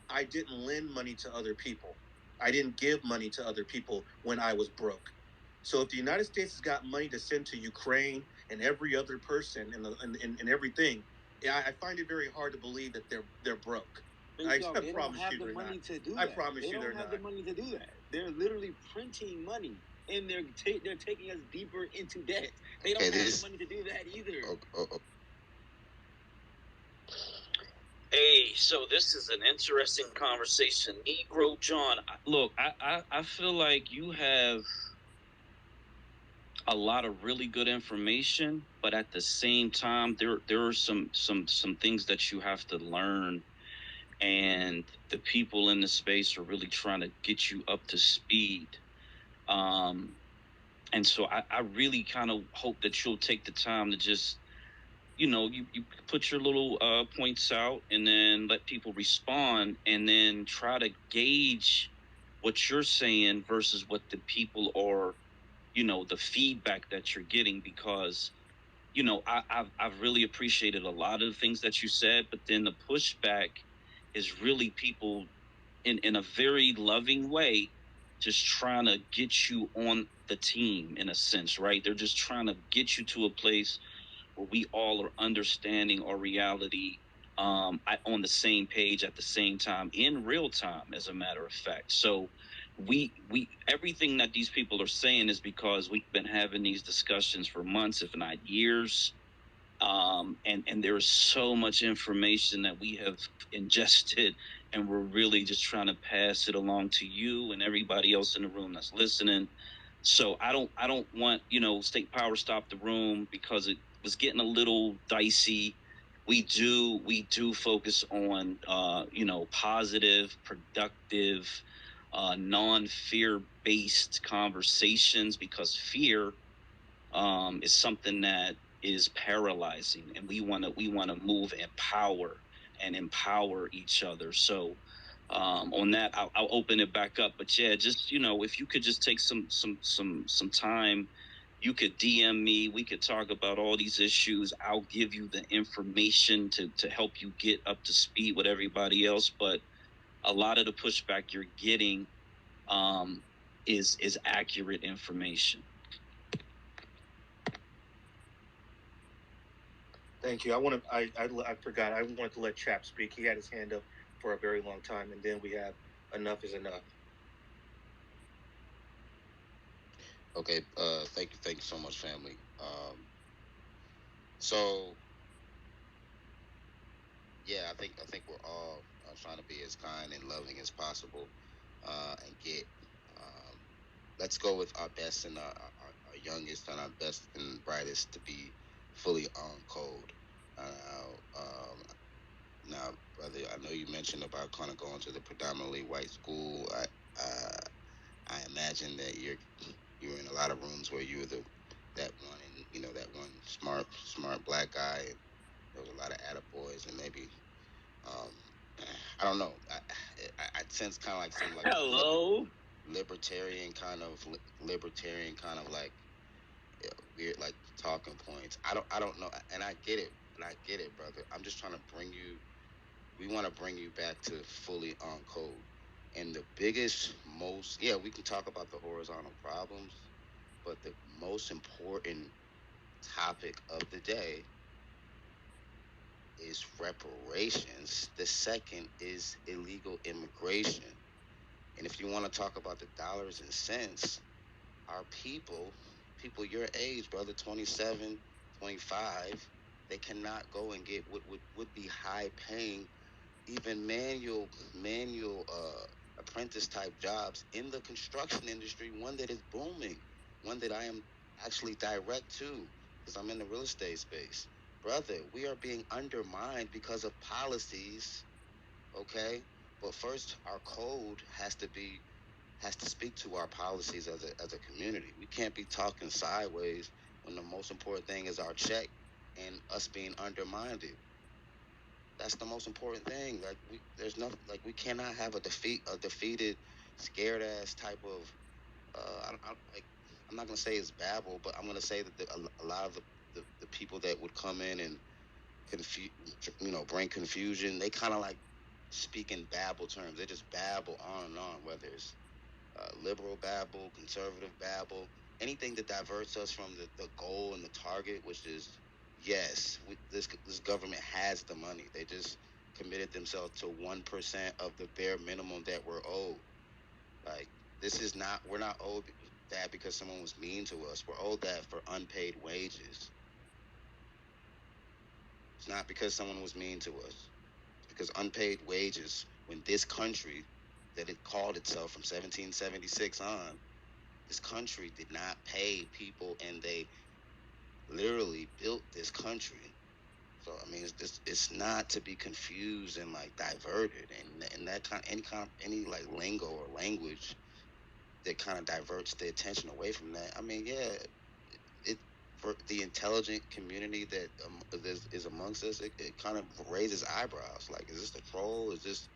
I didn't lend money to other people. I didn't give money to other people when I was broke. So if the United States has got money to send to Ukraine and every other person and everything, I find it very hard to believe that they're broke. They don't have the money to do that. I promise you they're not. They don't have the money to do that. They're literally printing money, and they're taking us deeper into debt. They don't have the money to do that either. Hey, so this is an interesting conversation. Negro John, look, I feel like you have a lot of really good information, but at the same time, there are some things that you have to learn, and the people in the space are really trying to get you up to speed. And so I really kind of hope that you'll take the time to just, you put your little points out and then let people respond and then try to gauge what you're saying versus what the people are, the feedback that you're getting, because I've really appreciated a lot of the things that you said, but then the pushback is really people in a very loving way just trying to get you on the team in a sense, right? They're just trying to get you to a place where we all are understanding our reality on the same page at the same time, in real time, as a matter of fact. So we everything that these people are saying is because we've been having these discussions for months, if not years. And there is so much information that we have ingested, and we're really just trying to pass it along to you and everybody else in the room that's listening. So I don't want, state power stop the room, because it was getting a little dicey. We do focus on positive, productive, non-fear based conversations, because fear is something that is paralyzing, and we want to move and empower each other. So on that, I'll open it back up. But yeah, just if you could just take some time, you could DM me. We could talk about all these issues. I'll give you the information to help you get up to speed with everybody else. But a lot of the pushback you're getting is accurate information. Thank you. I forgot. I wanted to let Chap speak. He had his hand up for a very long time, and then we have enough is enough. Okay. Thank you so much, family. So yeah, I think we're all trying to be as kind and loving as possible, and get. Let's go with our best and our our youngest and our best and brightest to be fully on code. Now, brother, I know you mentioned about kind of going to the predominantly white school. I imagine that you're in a lot of rooms where you're the that one and that one smart black guy, and there was a lot of attaboys and maybe um, I don't know. I sense kind of like some like Hello. libertarian kind of like weird like talking points. I don't know, and I get it, brother. I'm just trying to bring you. We want to bring you back to fully on code. And the biggest, most yeah, we can talk about the horizontal problems, but the most important topic of the day is reparations. The second is illegal immigration. And if you want to talk about the dollars and cents, our people your age, brother, 27, 25, they cannot go and get what would be high paying, even manual apprentice type jobs in the construction industry, one that is booming, one that I am actually direct to because I'm in the real estate space. Brother, we are being undermined because of policies, okay? But first our code has to speak to our policies as a community. We can't be talking sideways when the most important thing is our check and us being undermined. That's the most important thing. Like there's nothing like we cannot have a defeated, scared ass type of. Like I'm not gonna say it's babble, but I'm gonna say that a lot of the people that would come in and confuse, bring confusion. They kind of like speak in babble terms. They just babble on and on, whether it's liberal babble, conservative babble, anything that diverts us from the goal and the target, which is yes, this government has the money. They just committed themselves to 1% of the bare minimum that we're owed. Like this is not we're not owed that because someone was mean to us. We're owed that for unpaid wages. It's not because someone was mean to us. It's because unpaid wages when this country that it called itself from 1776 on, this country did not pay people, and they literally built this country. So I mean, it's not to be confused and like diverted, and that kind any like lingo or language that kind of diverts the attention away from that. I mean, yeah, it for the intelligent community that is amongst us, it kind of raises eyebrows. Like, is this a troll? Is this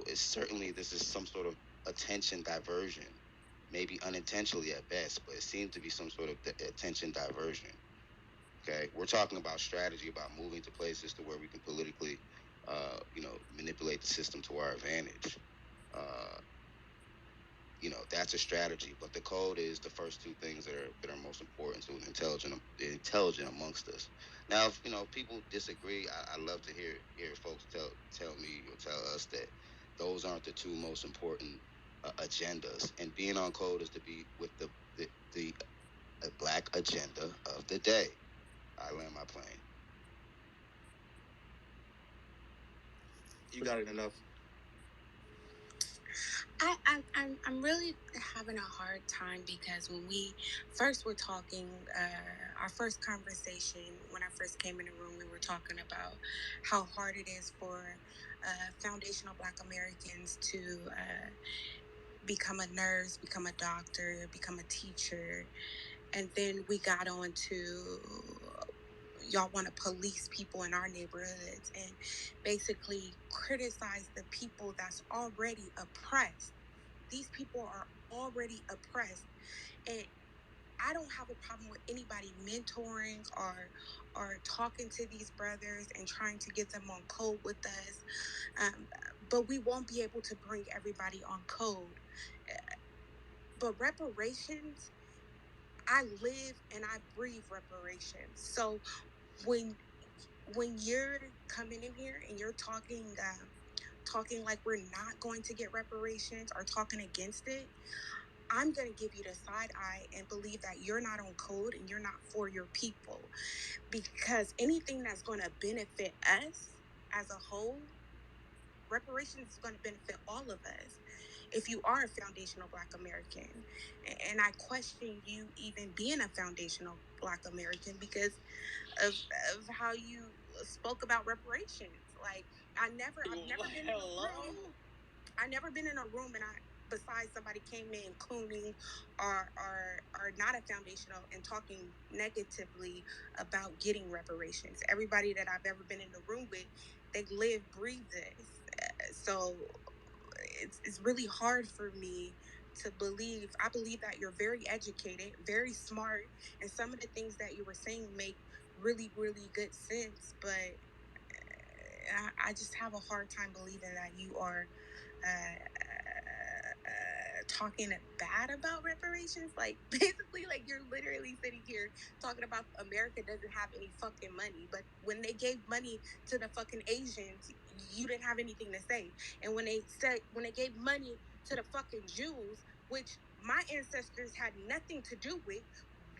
it's certainly this is some sort of attention diversion, maybe unintentionally at best, but it seems to be some sort of attention diversion. Okay, we're talking about strategy, about moving to places to where we can politically, manipulate the system to our advantage. Uh, that's a strategy, but the code is the first two things that are most important to an intelligent amongst us. Now, if people disagree, I love to hear folks tell me or tell us that those aren't the two most important agendas, and being on code is to be with the black agenda of the day. I land my plane. You got it enough. I'm really having a hard time because when we first were talking, our first conversation, when I first came in the room, we were talking about how hard it is for foundational Black Americans to become a nurse, become a doctor, become a teacher. And then we got on to y'all want to police people in our neighborhoods and basically criticize the people that's already oppressed. These people are already oppressed, and I don't have a problem with anybody mentoring or talking to these brothers and trying to get them on code with us, but we won't be able to bring everybody on code. But reparations, I live and I breathe reparations. So when you're coming in here and you're talking like we're not going to get reparations or talking against it, I'm going to give you the side eye and believe that you're not on code and you're not for your people. Because anything that's going to benefit us as a whole, reparations is going to benefit all of us. if you are a foundational Black American. And I question you even being a foundational Black American because of of how you spoke about reparations. Like I've never been in a room. I never been in a room and besides somebody came in clowning or not a foundational and talking negatively about getting reparations. Everybody that I've ever been in the room with, they live, breathe this. So it's really hard for me to believe. I believe that you're very educated, very smart, and some of the things that you were saying make really, really good sense. But I just have a hard time believing that you are talking bad about reparations. Like basically, like you're literally sitting here talking about America doesn't have any fucking money, but when they gave money to the fucking Asians, you didn't have anything to say. And when they gave money to the fucking Jews, which my ancestors had nothing to do with,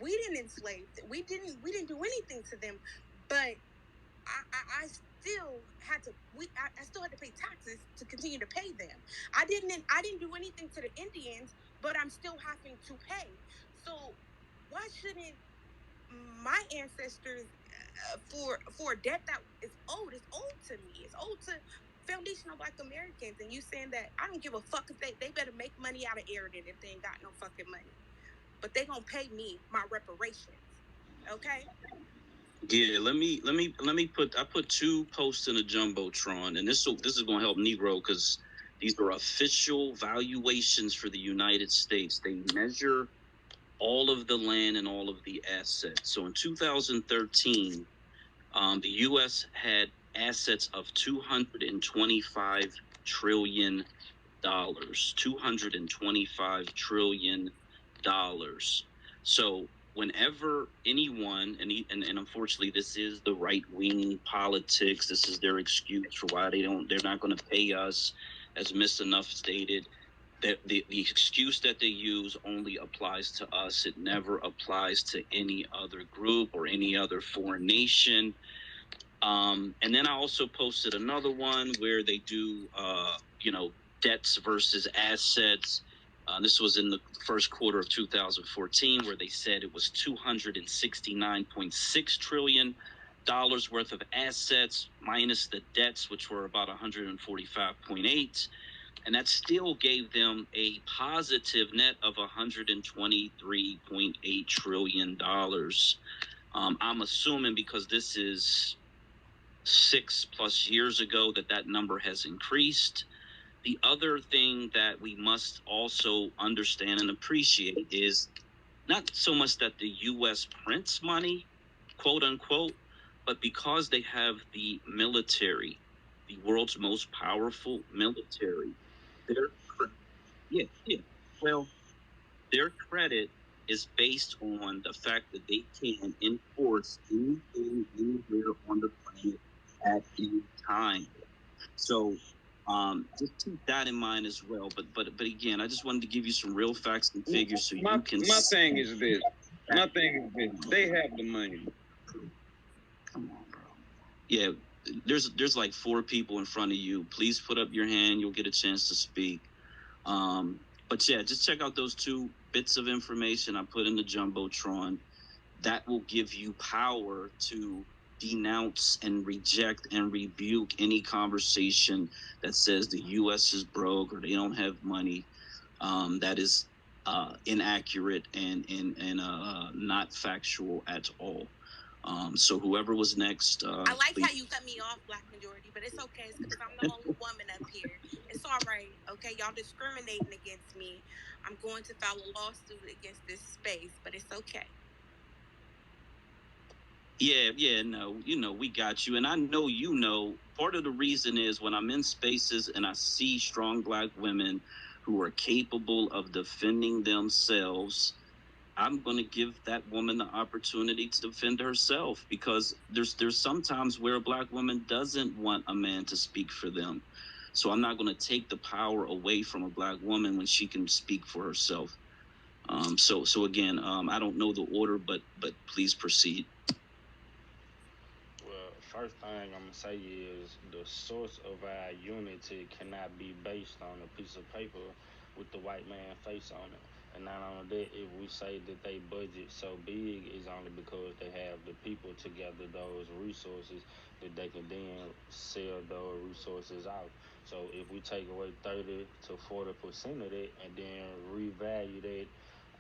we didn't enslave them. We didn't do anything to them, but I still had to I still had to pay taxes to continue to pay them. I didn't do anything to the Indians, but I'm still having to pay. So why shouldn't my ancestors for a debt that is owed? It's owed to me. It's owed to foundational Black Americans. And you saying that I don't give a fuck if they better make money out of Airden if they ain't got no fucking money. But they gonna pay me my reparations. Okay? Yeah, I put two posts in a jumbotron, and this is going to help Negro because these are official valuations for the United States. They measure all of the land and all of the assets. So in 2013, the U.S. had assets of $225 trillion. $225 trillion. So whenever anyone, and unfortunately this is the right-wing politics, this is their excuse for why they're not going to pay us, as Miss Enough stated, that the excuse that they use only applies to us. It never applies to any other group or any other foreign nation. And then I also posted another one where they do, debts versus assets. This was in the first quarter of 2014, where they said it was $269.6 trillion worth of assets minus the debts, which were about 145.8, and that still gave them a positive net of 123.8 trillion dollars. I'm assuming because this is 6+ years ago that number has increased. The other thing that we must also understand and appreciate is not so much that the U.S. prints money, quote unquote, but because they have the military, the world's most powerful military, well, their credit is based on the fact that they can enforce anything anywhere on the planet at any time. So just keep that in mind as well. But again, I just wanted to give you some real facts and figures so my, you can. My thing is this. My thing is this. They have the money. Come on, bro. Yeah, there's like 4 people in front of you. Please put up your hand. You'll get a chance to speak. But yeah, just check out those 2 bits of information I put in the jumbotron. That will give you power to denounce and reject and rebuke any conversation that says the U.S. is broke or they don't have money. That is inaccurate and not factual at all. So whoever was next, I like how you cut me off, Black Majority, but it's okay. It's because I'm the only woman up here. It's all right. Okay, y'all discriminating against me. I'm going to file a lawsuit against this space, but it's okay. Yeah, no, we got you. And I know, part of the reason is when I'm in spaces and I see strong Black women who are capable of defending themselves, I'm going to give that woman the opportunity to defend herself, because there's sometimes where a Black woman doesn't want a man to speak for them. So I'm not going to take the power away from a Black woman when she can speak for herself. So again, I don't know the order, but please proceed. Well, first thing I'm gonna say is the source of our unity cannot be based on a piece of paper with the white man face on it. And not only that, if we say that they budget so big, is only because they have the people to gather those resources that they can then sell those resources out. So if we take away 30 to 40% of that and then revalue that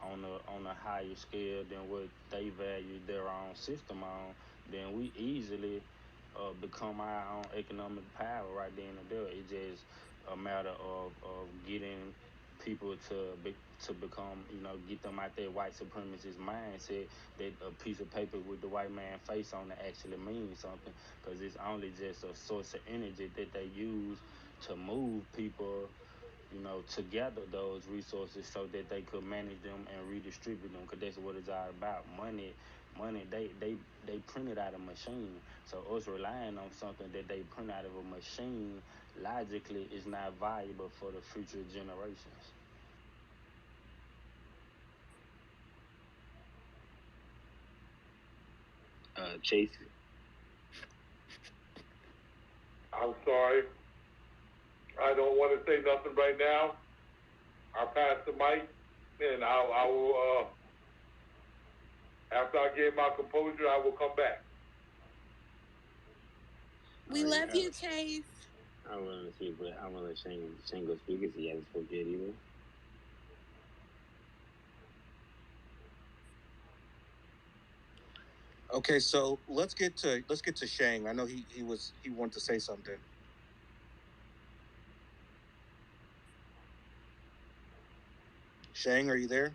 on a higher scale than what they value their own system on, then we easily become our own economic power right then and there. It's just a matter of getting people to become, get them out that white supremacist mindset that a piece of paper with the white man face on it actually means something, because it's only just a source of energy that they use to move people, to gather those resources so that they could manage them and redistribute them, because that's what it's all about. Money, they print it out of machine. So us relying on something that they print out of a machine logically is not valuable for the future generations. Chase. I'm sorry. I don't want to say nothing right now. I'll pass the mic, and I will. After I get my composure, I will come back. We love you, Chase. I want to see, but I want to let Shane go speak because he hasn't spoken yet either. Okay, so let's get to Shang. I know he wanted to say something. Shang, are you there?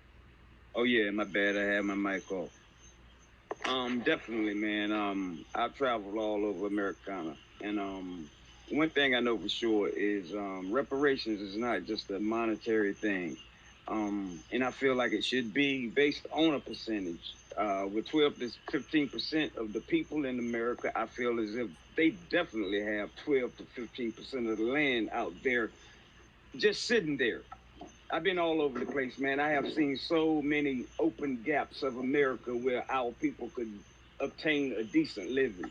Oh yeah, my bad. I had my mic off. Definitely, man. I've traveled all over Americana, and one thing I know for sure is reparations is not just a monetary thing, and I feel like it should be based on a percentage. With 12 to 15% of the people in America, I feel as if they definitely have 12 to 15% of the land out there just sitting there. I've been all over the place, man. I have seen so many open gaps of America where our people could obtain a decent living.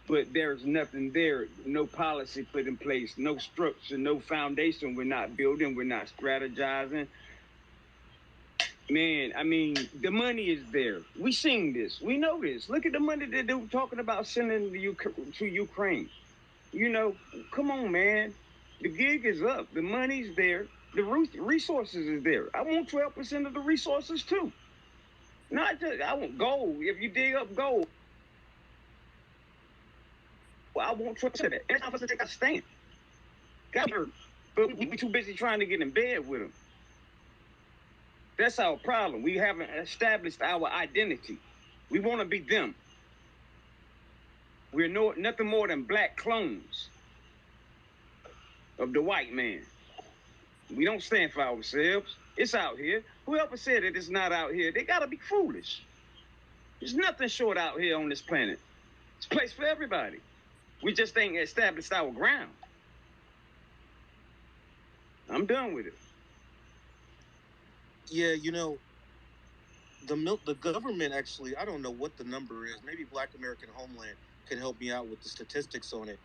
But there's nothing there, no policy put in place, no structure, no foundation. We're not building, we're not strategizing. Man, I mean, the money is there. We seen this, we know this. Look at the money that they're talking about sending to Ukraine. Come on, man. The gig is up. The money's there. The resources is there. I want 12% of the resources too. Not just, I want gold. If you dig up gold, well, I want 12% of that. That's not for us to take a stand. Got her. But we too busy trying to get in bed with them. That's our problem. We haven't established our identity. We want to be them. We're nothing more than black clones of the white man. We don't stand for ourselves. It's out here. Whoever said it is not out here, they gotta be foolish. There's nothing short out here on this planet. It's a place for everybody. We just ain't established our ground. I'm done with it. Yeah, the government actually, I don't know what the number is. Maybe Black American Homeland can help me out with the statistics on it.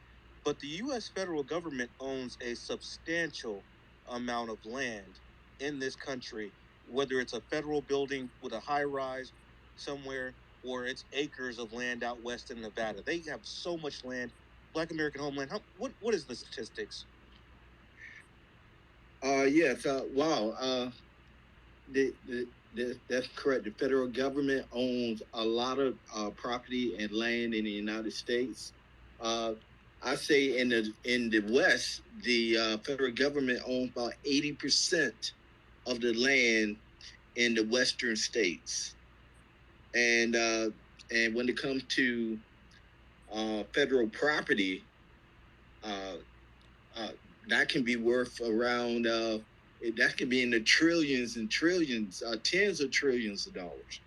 But the U.S. federal government owns a substantial amount of land in this country, whether it's a federal building with a high rise somewhere or it's acres of land out west in Nevada. They have so much land. Black American Homeland, what is the statistics? Yes. Wow. That's correct. The federal government owns a lot of property and land in the United States. I say in the West, the federal government owns about 80% of the land in the Western states, and when it comes to federal property, uh, that can be worth around that can be in the trillions and trillions, tens of trillions of dollars.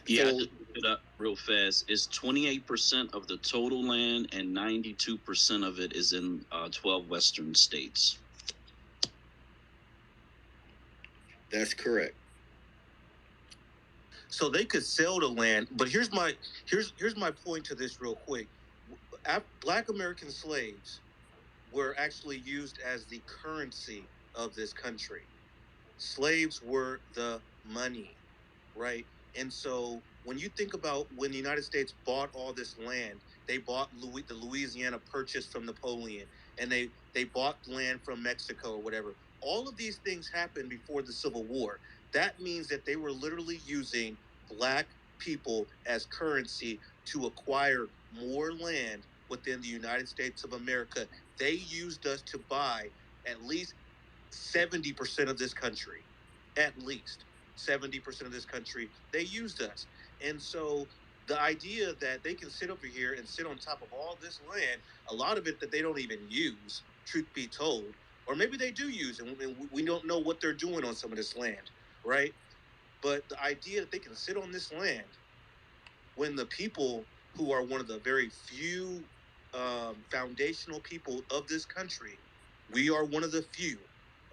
Yeah, so, I just looked it up real fast. It's 28% of the total land, and 92% of it is in 12 Western states. That's correct. So they could sell the land, but here's my point to this real quick. Black American slaves were actually used as the currency of this country. Slaves were the money, right? And so when you think about when the United States bought all this land, they bought the Louisiana Purchase from Napoleon, and they bought land from Mexico or whatever. All of these things happened before the Civil War. That means that they were literally using black people as currency to acquire more land within the United States of America. They used us to buy at least 70% of this country, at least 70% of this country. They used us. And so the idea that they can sit over here and sit on top of all this land, a lot of it that they don't even use, truth be told, or maybe they do use, and we don't know what they're doing on some of this land, right? But the idea that they can sit on this land when the people who are one of the very few foundational people of this country, we are one of the few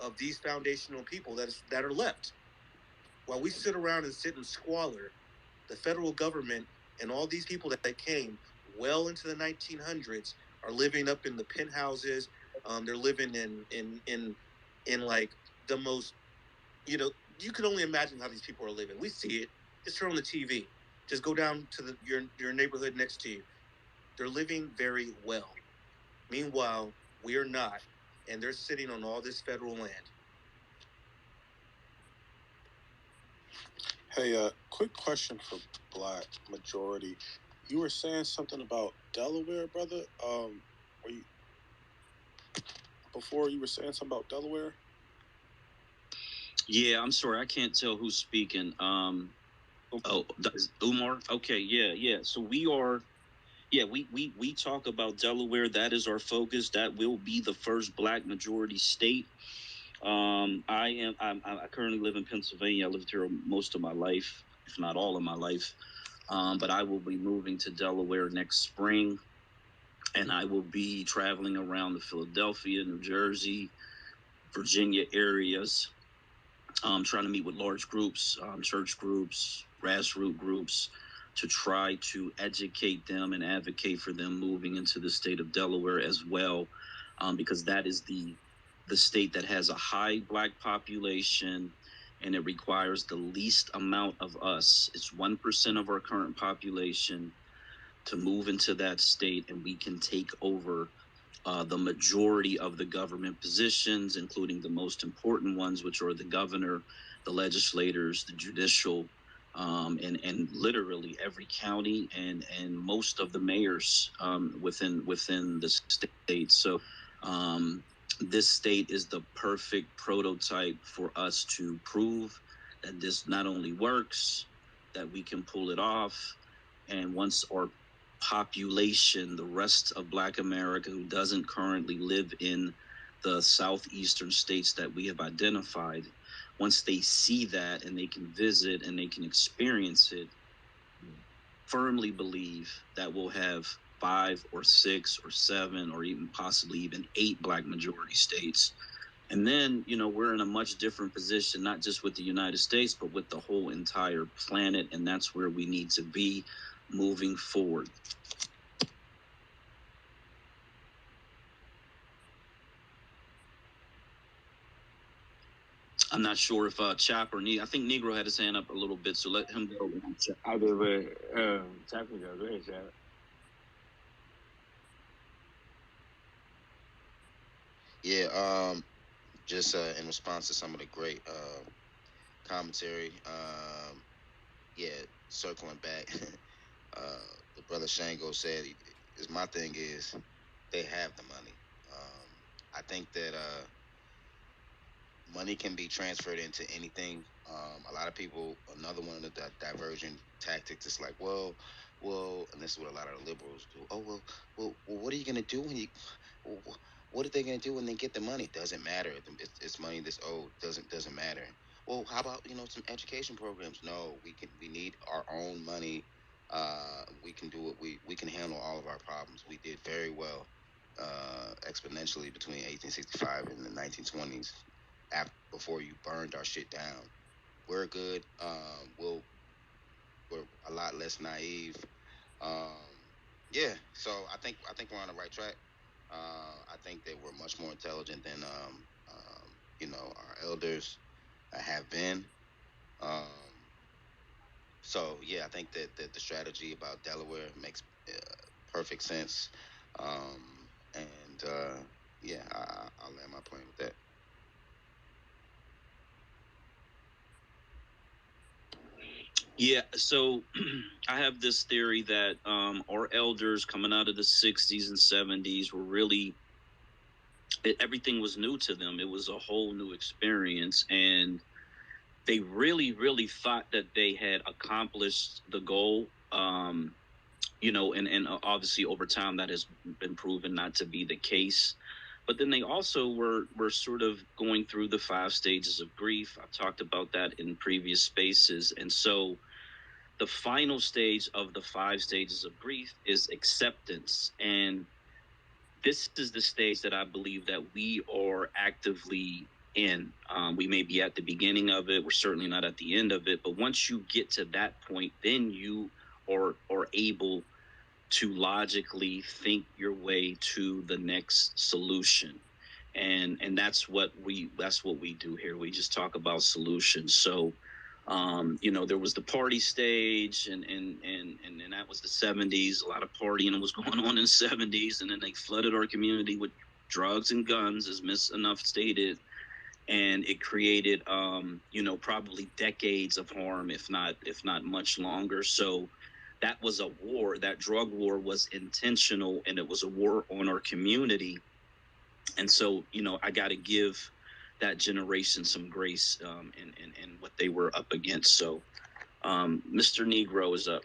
of these foundational people that are left. While we sit around and sit in squalor, the federal government and all these people that came well into the 1900s are living up in the penthouses. They're living in like the most, you can only imagine how these people are living. We see it. Just turn on the TV. Just go down to your neighborhood next to you. They're living very well. Meanwhile, we are not, and they're sitting on all this federal land. Hey, quick question for Black Majority. You were saying something about Delaware, brother. Were you before you were saying something about Delaware? Yeah, I'm sorry, I can't tell who's speaking. Oh, Umar. Okay, yeah. So we talk about Delaware. That is our focus. That will be the first Black majority state. I currently live in Pennsylvania. I lived here most of my life, if not all of my life. But I will be moving to Delaware next spring, and I will be traveling around the Philadelphia, New Jersey, Virginia areas, trying to meet with large groups, church groups, grassroots groups, to try to educate them and advocate for them moving into the state of Delaware as well, because that is the state that has a high Black population, and it requires the least amount of us. It's 1% of our current population to move into that state, and we can take over the majority of the government positions, including the most important ones, which are the governor, the legislators, the judicial, and literally every county and most of the mayors within the state. So this state is the perfect prototype for us to prove that this not only works, that we can pull it off, and once our population, the rest of Black America who doesn't currently live in the southeastern states that we have identified, once they see that and they can visit and they can experience it, firmly believe that we'll have 5 or 6 or 7 or even possibly even 8 Black majority states. And then, we're in a much different position, not just with the United States, but with the whole entire planet. And that's where we need to be moving forward. I'm not sure if Chop or I think Negro had his hand up a little bit, so let him go. I did, but Chop can go. Go ahead, Chop. Yeah, just in response to some of the great commentary, yeah, circling back, the brother Shango said, is my thing is they have the money. I think that money can be transferred into anything. A lot of people, another one of the diversion tactics is like, well, and this is what a lot of the liberals do. Oh, well, what are you gonna do when you? What are they gonna do when they get the money? Doesn't matter. It's money that's owed. Doesn't matter. Well, how about some education programs? No, we need our own money. We can do it. We can handle all of our problems. We did very well exponentially between 1865 and the 1920s before you burned our shit down. We're good. We're a lot less naive. Um, yeah, so I think we're on the right track. I think they were much more intelligent than our elders have been. Um, so yeah, I think that the strategy about Delaware makes perfect sense. And yeah, I'll land my plane with that. Yeah, so I have this theory that our elders coming out of the 60s and 70s were really, everything was new to them. It was a whole new experience. And they really, really thought that they had accomplished the goal. And obviously over time that has been proven not to be the case. But then they also were sort of going through the 5 stages of grief. I've talked about that in previous spaces. And so the final stage of the 5 stages of grief is acceptance. And this is the stage that I believe that we are actively in. We may be at the beginning of it. We're certainly not at the end of it. But once you get to that point, then you are able to logically think your way to the next solution. And that's what we do here. We just talk about solutions. So there was the party stage, and that was the 70s. A lot of partying was going on in the 70s, and then they flooded our community with drugs and guns, as Miss Enough stated, and it created probably decades of harm, if not much longer. So that was a war. That drug war was intentional, and it was a war on our community. And so I got to give that generation some grace in what they were up against. So Mr. Negro is up.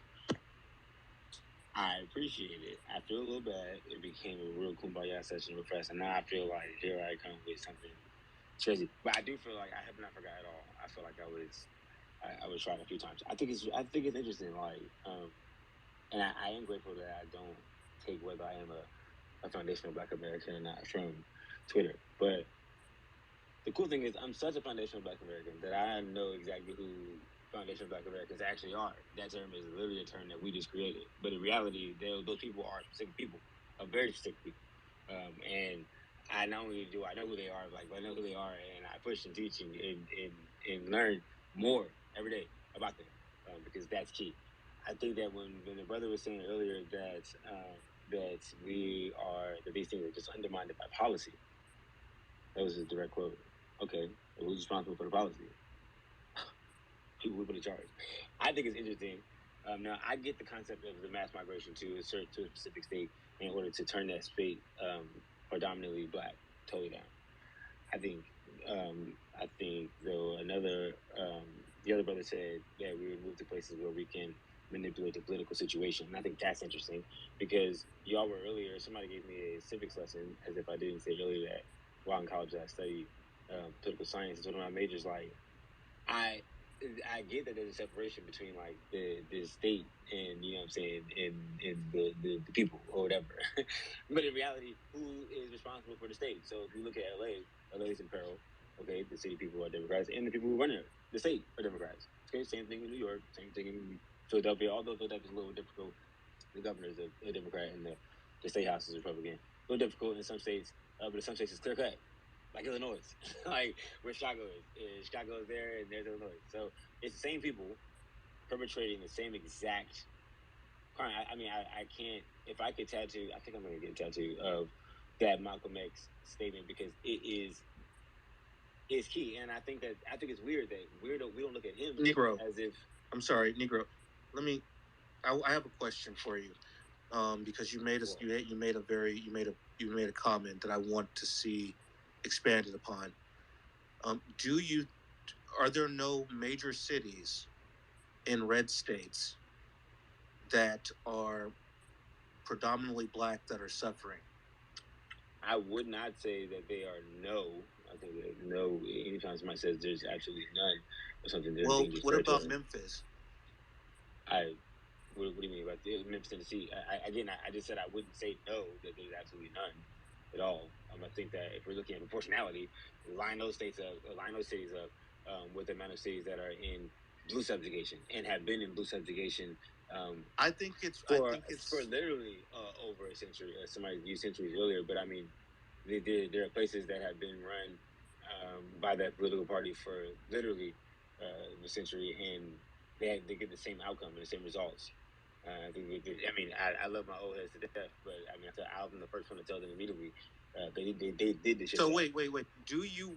I appreciate it. I feel a little bad. It became a real kumbaya session real fast, and now I feel like here I come with something crazy. But I do feel like I have not forgot at all. I feel like I was tried a few times. I think it's interesting. Like, and I am grateful that I don't take whether I am a foundational Black American or not from Twitter. But the cool thing is, I'm such a foundational Black American that I know exactly who foundational Black Americans actually are. That term is literally a term that we just created. But in reality, those people are specific people, very specific people. And I not only do I know who they are, but I know who they are, and I push and teach and learn more every day about them, because that's key. I think that when the brother was saying earlier that that these things are just undermined by policy, that was his direct quote. Okay, well, who's responsible for the policy? People who put in charge. I think it's interesting. Now, I get the concept of the mass migration to a specific state in order to turn that state predominantly Black totally down. I think though the other brother said that we would move to places where we can manipulate the political situation. And I think that's interesting because y'all were earlier, somebody gave me a civics lesson as if I didn't say earlier that while in college I studied political science. It's one of my majors. Like, I get that there's a separation between like the state and what I'm saying and the people or whatever. But in reality, who is responsible for the state? So if you look at LA is in peril. Okay, the city people are Democrats, and the people who run it, the state, are Democrats. Okay, same thing in New York, same thing in Philadelphia. Although Philadelphia is a little difficult, the governor is a Democrat, and the state house is Republican. A little difficult in some states, but in some states it's clear cut. Like Illinois, like where Chicago is. Chicago is there, and there's Illinois. So it's the same people perpetrating the same exact crime. I can't. If I could tattoo, I think I'm gonna get a tattoo of that Malcolm X statement because it's key. And I think it's weird that we don't look at him Negro as if. I'm sorry, Negro. I have a question for you, because you made a comment that I want to see expanded upon. Are there no major cities in red states that are predominantly Black that are suffering? I would not say that they are no. I think that no. Anytime somebody says there's actually none or something, well, what about Memphis? What do you mean about Memphis, Tennessee? I just said I wouldn't say no that there's absolutely none at all. I think that if we're looking at proportionality, line those cities up with the amount of cities that are in blue subjugation and have been in blue subjugation I think it's for literally over a century. Somebody used centuries earlier, but I mean, there are places that have been run by that political party for literally a century, and they get the same outcome and the same results. I mean, I love my old heads to death, but I mean, I'm the first one to tell them immediately. They did this shit. So wait. Do you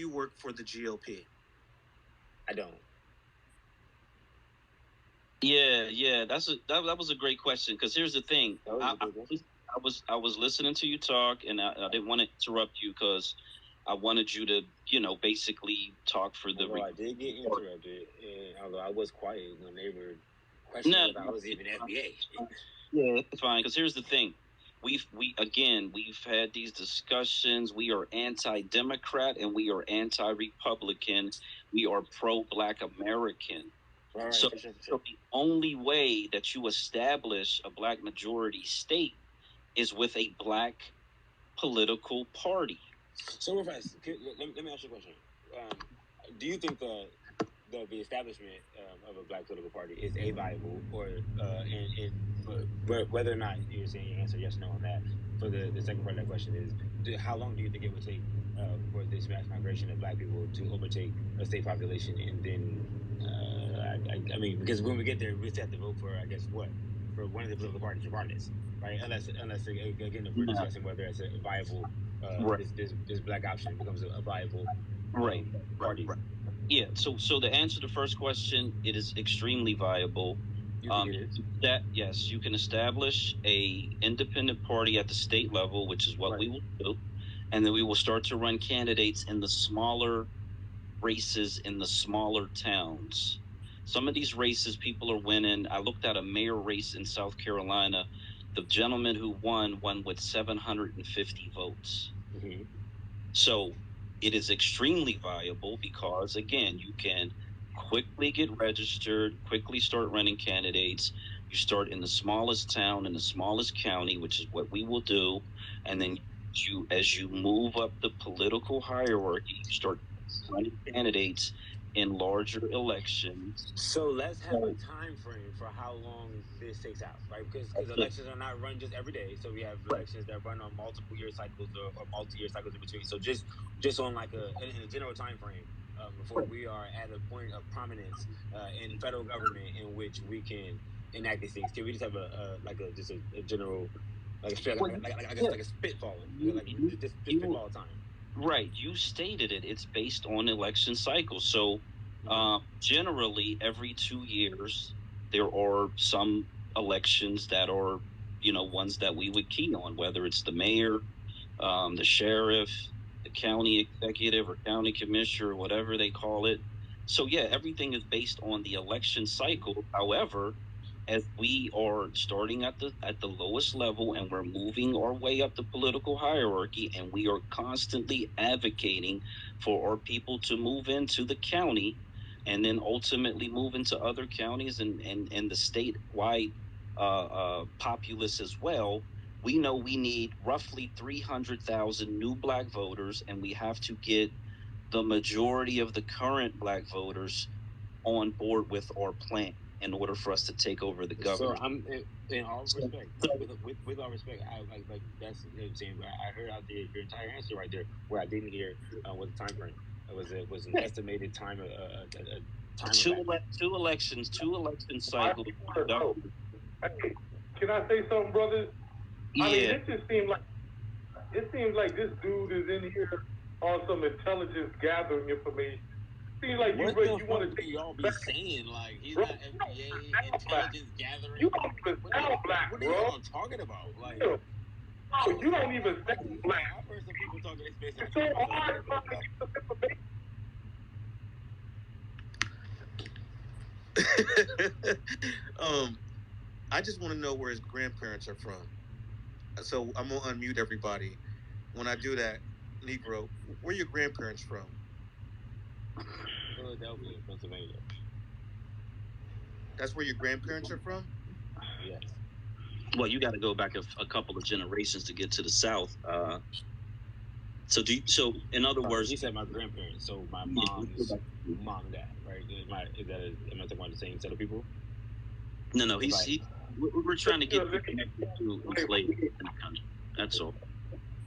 work for the GOP? I don't. Yeah. That was a great question, because here's the thing. I was listening to you talk, and I didn't want to interrupt you because I wanted you to, basically talk for the. I did get interrupted, and although I was quiet when they were questioning if I was even FBA. Yeah, it's fine. Because here's the thing. We've had these discussions. We are anti-Democrat and we are anti-Republican. We are pro-Black American. Right, so for sure. the only way that you establish a Black majority state is with a Black political party. So, let me ask you a question. Do you think that the establishment of a Black political party is viable, or but whether or not you're saying your answer yes or no on that? For the second part of that question is, how long do you think it would take for this mass migration of Black people to overtake a state population, and then I mean, because when we get there, we just have to vote for, I guess, for one of the political parties regardless, right? Unless again, if we're discussing whether it's a viable this Black option becomes a viable party. Right. Yeah. So to answer the first question, it is extremely viable. Yes, you can establish a independent party at the state level, which is what we will do, and then we will start to run candidates in the smaller races in the smaller towns. Some of these races, people are winning. I looked at a mayor race in South Carolina. The gentleman who won with 750 votes. Mm-hmm. So it is extremely viable because, again, you can quickly get registered, quickly start running candidates. You start in the smallest town, in the smallest county, which is what we will do. And then as you move up the political hierarchy, you start running candidates in larger elections. So let's have a time frame for how long this takes out, right? Because elections are not run just every day. So we have elections that run on multiple year cycles or multi-year cycles in between. So just on like in a general time frame before we are at a point of prominence in federal government in which we can enact these things. Can we just have a general like a spitball, just spitball time? Right, you stated it. It's based on election cycles. So generally, every 2 years, there are some elections that are, ones that we would key on, whether it's the mayor, the sheriff, the county executive or county commissioner, whatever they call it. So yeah, everything is based on the election cycle. However, as we are starting at the lowest level and we're moving our way up the political hierarchy, and we are constantly advocating for our people to move into the county and then ultimately move into other counties and the statewide populace as well. We know we need roughly 300,000 new Black voters, and we have to get the majority of the current Black voters on board with our plan in order for us to take over the government. So I'm in all respect, with all respect, I like that's what I'm saying. I heard out there your entire answer right there. Where I didn't hear was the time frame. It was an estimated time. Two election cycles. Hey, can I say something, brothers? Yeah. I mean, it seems like this dude is in here on some intelligence gathering information. Seems like you want to take y'all be saying like he's not FBA intelligence gathering. You don't even sound Black, what bro. are y'all talking about? Like, you don't even sound Black. I've heard some people talking this space. It's so hard to get some information. I just want to know where his grandparents are from. So I'm gonna unmute everybody. When I do that, Negro, where are your grandparents from? Philadelphia, Pennsylvania. That's where your grandparents are from? Yes. Well, you got to go back a couple of generations to get to the South. So in other words, you said my grandparents. So my mom's mom and dad, right? Am I talking about the same set of people? No, Right. we're trying to get you connected to enslaved in the country. That's all.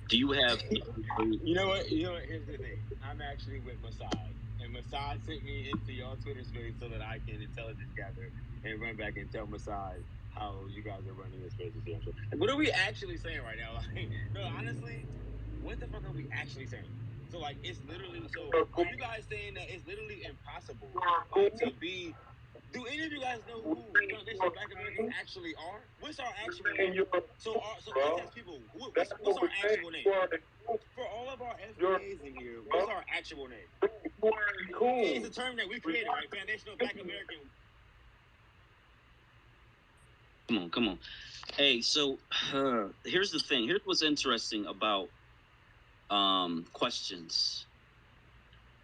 Do you have? You know what? Here's the thing. I'm actually with Masai, and Masai sent me into your Twitter space so that I can intelligence gather and run back and tell Masai how you guys are running your spaces here. So, like, what are we actually saying right now? Like, no, honestly, what the fuck are we actually saying? So, like, it's literally. So, are you guys saying that it's literally impossible to be? Do any of you guys know who foundational Black Americans actually are? What's our actual name? So let's ask people. What's our actual name? For all of our FBAs in here, what's our actual name? It's a term that we created, right? Foundational Black American. Come on. Hey, so here's the thing. Here's what's interesting about questions.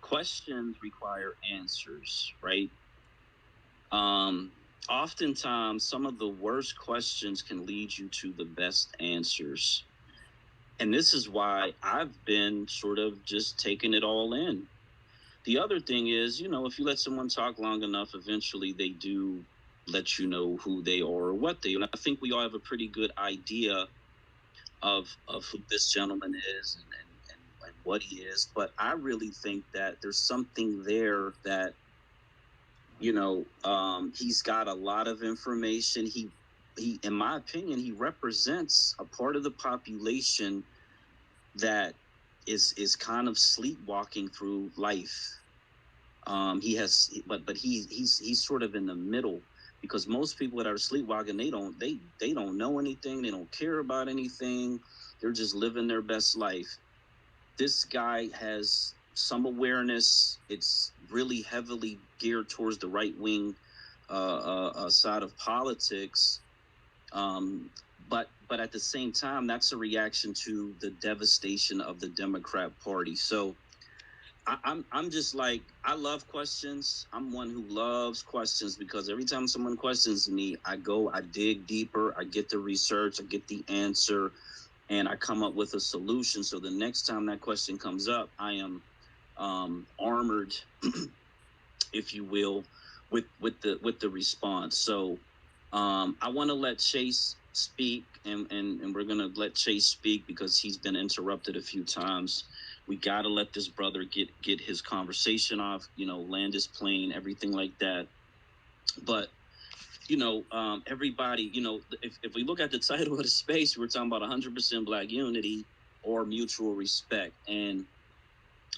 Questions require answers, right? Oftentimes, some of the worst questions can lead you to the best answers. And this is why I've been sort of just taking it all in. The other thing is, if you let someone talk long enough, eventually they do let you know who they are or what they are. And I think we all have a pretty good idea of who this gentleman is and what he is. But I really think that there's something there that, he's got a lot of information. He, in my opinion, he represents a part of the population that is kind of sleepwalking through life. But he's sort of in the middle, because most people that are sleepwalking, they don't know anything, they don't care about anything, they're just living their best life. This guy has some awareness. It's really heavily geared towards the right wing side of politics, but at the same time, that's a reaction to the devastation of the Democrat Party. So I'm just like, I love questions. I'm one who loves questions, because every time someone questions me, I dig deeper, I get the research, I get the answer, and I come up with a solution. So the next time that question comes up, I am armored, if you will, with the response. So I want to let Chase speak, and we're gonna let Chase speak because he's been interrupted a few times. We gotta let this brother get his conversation off, land his plane, everything like that. But everybody, if we look at the title of the space, we're talking about 100% Black unity or mutual respect, and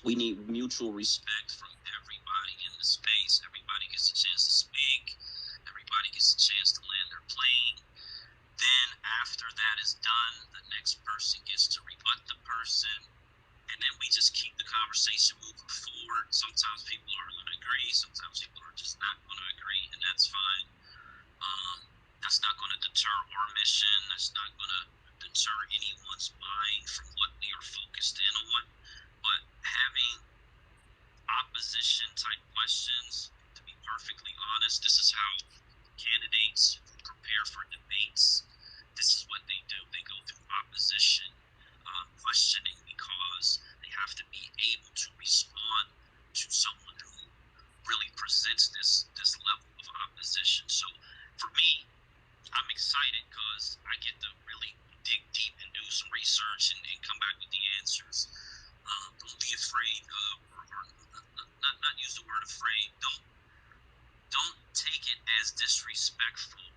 we need mutual respect from everybody in the space. Everybody gets a chance to speak. Everybody gets a chance to land their plane. Then after that is done, the next person gets to rebut the person, and then we just keep the conversation moving forward. Sometimes people are going to agree, sometimes people are just not going to agree, and that's fine. That's not going to deter our mission. That's not going to deter anyone's mind from what we are focused in on. But having opposition type questions, to be perfectly honest, this is how candidates who prepare for debates, this is what they do. They go through opposition questioning, because they have to be able to respond to someone who really presents this level of opposition. So for me, I'm excited because I get to really dig deep and do some research and come back with the answers. Don't be afraid, or not use the word afraid. Don't take it as disrespectful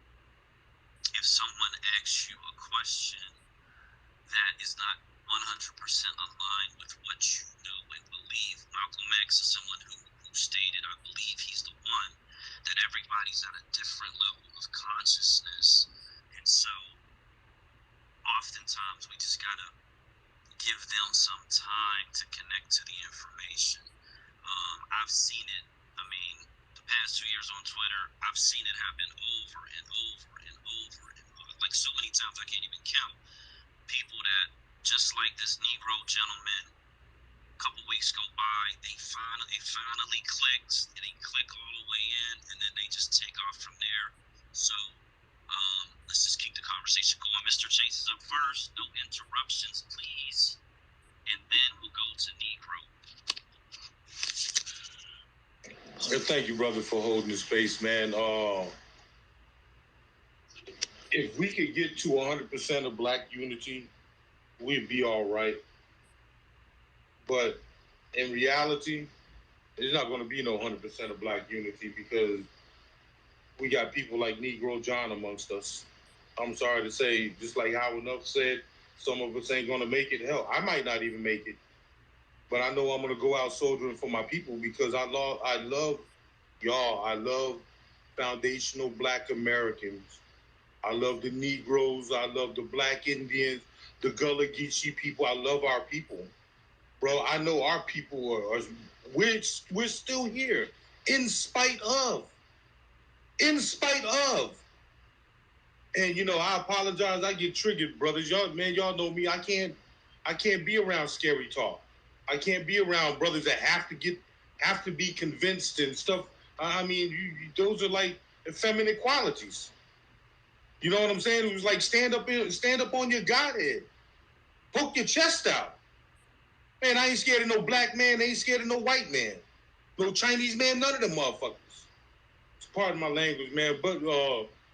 if someone asks you a question that is not 100% aligned with what you know and believe. Malcolm X is someone who stated, I believe he's the one, that everybody's at a different level of consciousness. And so oftentimes we just gotta give them some time to connect to the information. I've seen it. I mean, the past 2 years on Twitter, I've seen it happen over and over and over and over, like so many times I can't even count. People that, just like this Negro gentleman, a couple weeks go by, they finally clicked, and they click all the way in, and then they just take off from there. So let's just keep the conversation going. Mr. Chase is up first. No interruptions, please. And then we'll go to Negro. Thank you, brother, for holding the space, man. if we could get to 100% of black unity, we'd be all right. But in reality, there's not going to be no 100% of black unity because we got people like Negro John amongst us. I'm sorry to say, just like Howard Nuff said, some of us ain't going to make it. Hell, I might not even make it. But I know I'm going to go out soldiering for my people because I love y'all. I love foundational black Americans. I love the Negroes. I love the black Indians, the Gullah Geechee people. I love our people. Bro, I know our people are we're still here in spite of. In spite of. And I apologize. I get triggered, brothers. Y'all know me. I can't be around scary talk. I can't be around brothers that have to be convinced and stuff. I mean, those are like effeminate qualities. You know what I'm saying? It was like stand up on your godhead, poke your chest out. Man, I ain't scared of no black man. I ain't scared of no white man, no Chinese man. None of them motherfuckers. Pardon my language, man, but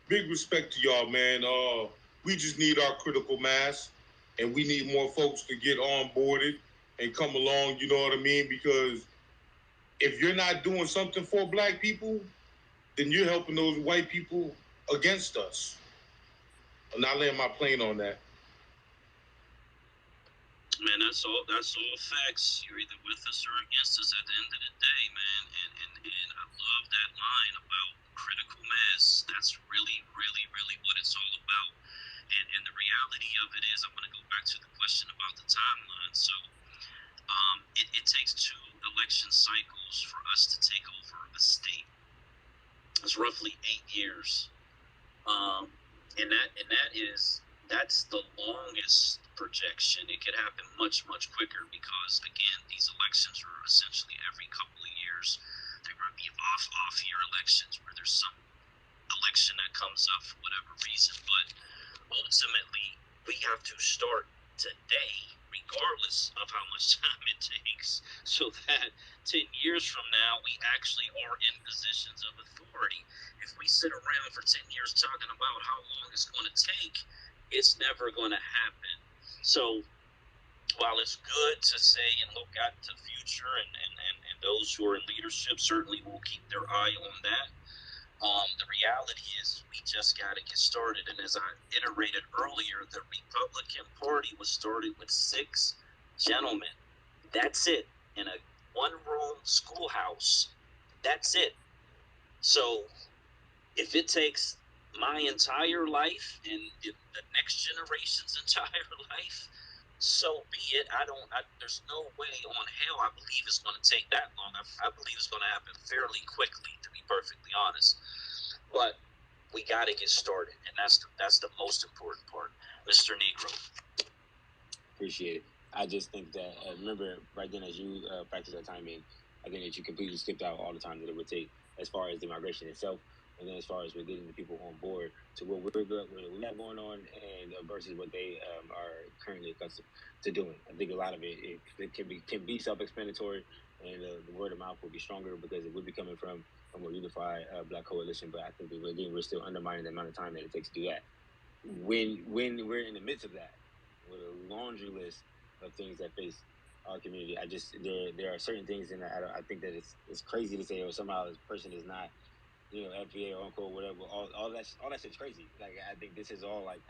big respect to y'all, man. We just need our critical mass, and we need more folks to get onboarded and come along. You know what I mean? Because if you're not doing something for black people, then you're helping those white people against us. And I land my plane on that. Man, that's all facts. You're either with us or against us at the end of the day, man. And I love that line about critical mass. That's really, really, really what it's all about. And the reality of it is, I'm going to go back to the question about the timeline. So it takes 2 election cycles for us to take over a state. It's roughly 8 years. And that's the longest projection. It could happen much, much quicker because again, these elections are essentially every couple of years. They're going to be off year elections where there's some election that comes up for whatever reason. But ultimately, we have to start today, regardless of how much time it takes, so that 10 years from now, we actually are in positions of authority. If we sit around for 10 years talking about how long it's going to take, it's never going to happen. So while it's good to say and look out to the future, and those who are in leadership certainly will keep their eye on that, the reality is we just got to get started. And as I iterated earlier, the Republican Party was started with 6 gentlemen. That's it. In a one-room schoolhouse. That's it. So if it takes my entire life and the next generation's entire life, so be it. There's no way on hell I believe it's going to take that long. I believe it's going to happen fairly quickly, to be perfectly honest. But we got to get started, and that's the most important part. Mr. Negro. Appreciate it. I just think that, remember, right then as you practice that timing, I think that you completely skipped out all the time that it would take as far as the migration itself, and then as far as we're getting the people on board to what we have going on, and versus what they are currently accustomed to doing. I think a lot of it can be self-explanatory, and the word of mouth will be stronger because it would be coming from a more unified black coalition. But I think that we're still undermining the amount of time that it takes to do that. When we're in the midst of that, with a laundry list of things that face our community, there are certain things, and I think that it's crazy to say, oh, somehow this person is not, FBA or unquote whatever. All that shit's crazy. Like, I think this is all like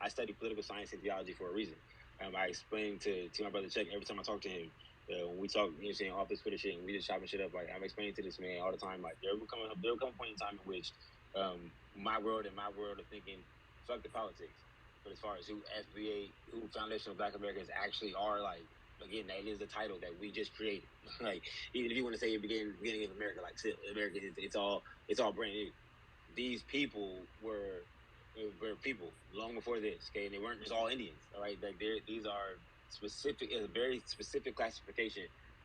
I study political science and theology for a reason. I explain to my brother Chuck every time I talk to him. When we talk, saying all this Twitter shit, and we just chopping shit up. Like, I'm explaining to this man all the time. Like, there will come a point in time in which my world of thinking, fuck the politics. But as far as who FBA, who Foundational Black Americans actually are, like, again, that is the title that we just created. Like, even if you want to say the beginning of America, like, still, America it's all brand new. These people were people long before this, okay, and they weren't just all Indians, all right. Like, these are a very specific classification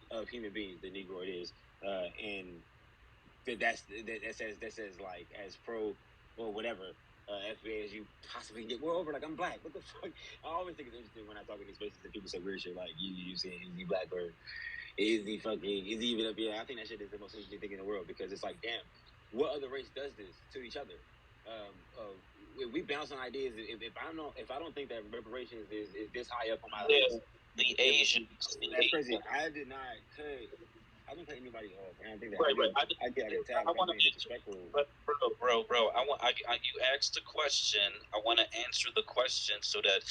of human beings. The Negro it is, and that says like as pro or whatever. FBA as you possibly get. Moreover, like, I'm black. What the fuck? I always think it's interesting when I talk in these spaces and people say weird shit like you saying is he black or is he even up here? I think that shit is the most interesting thing in the world because it's like, damn, what other race does this to each other? we bounce on ideas. If I don't think that reparations is this high up on my list, the Asians. That's crazy. I did not cut. I didn't cut anybody off, and I think that Right. I get attacked for being disrespectful. But bro, you asked the question. I want to answer the question so that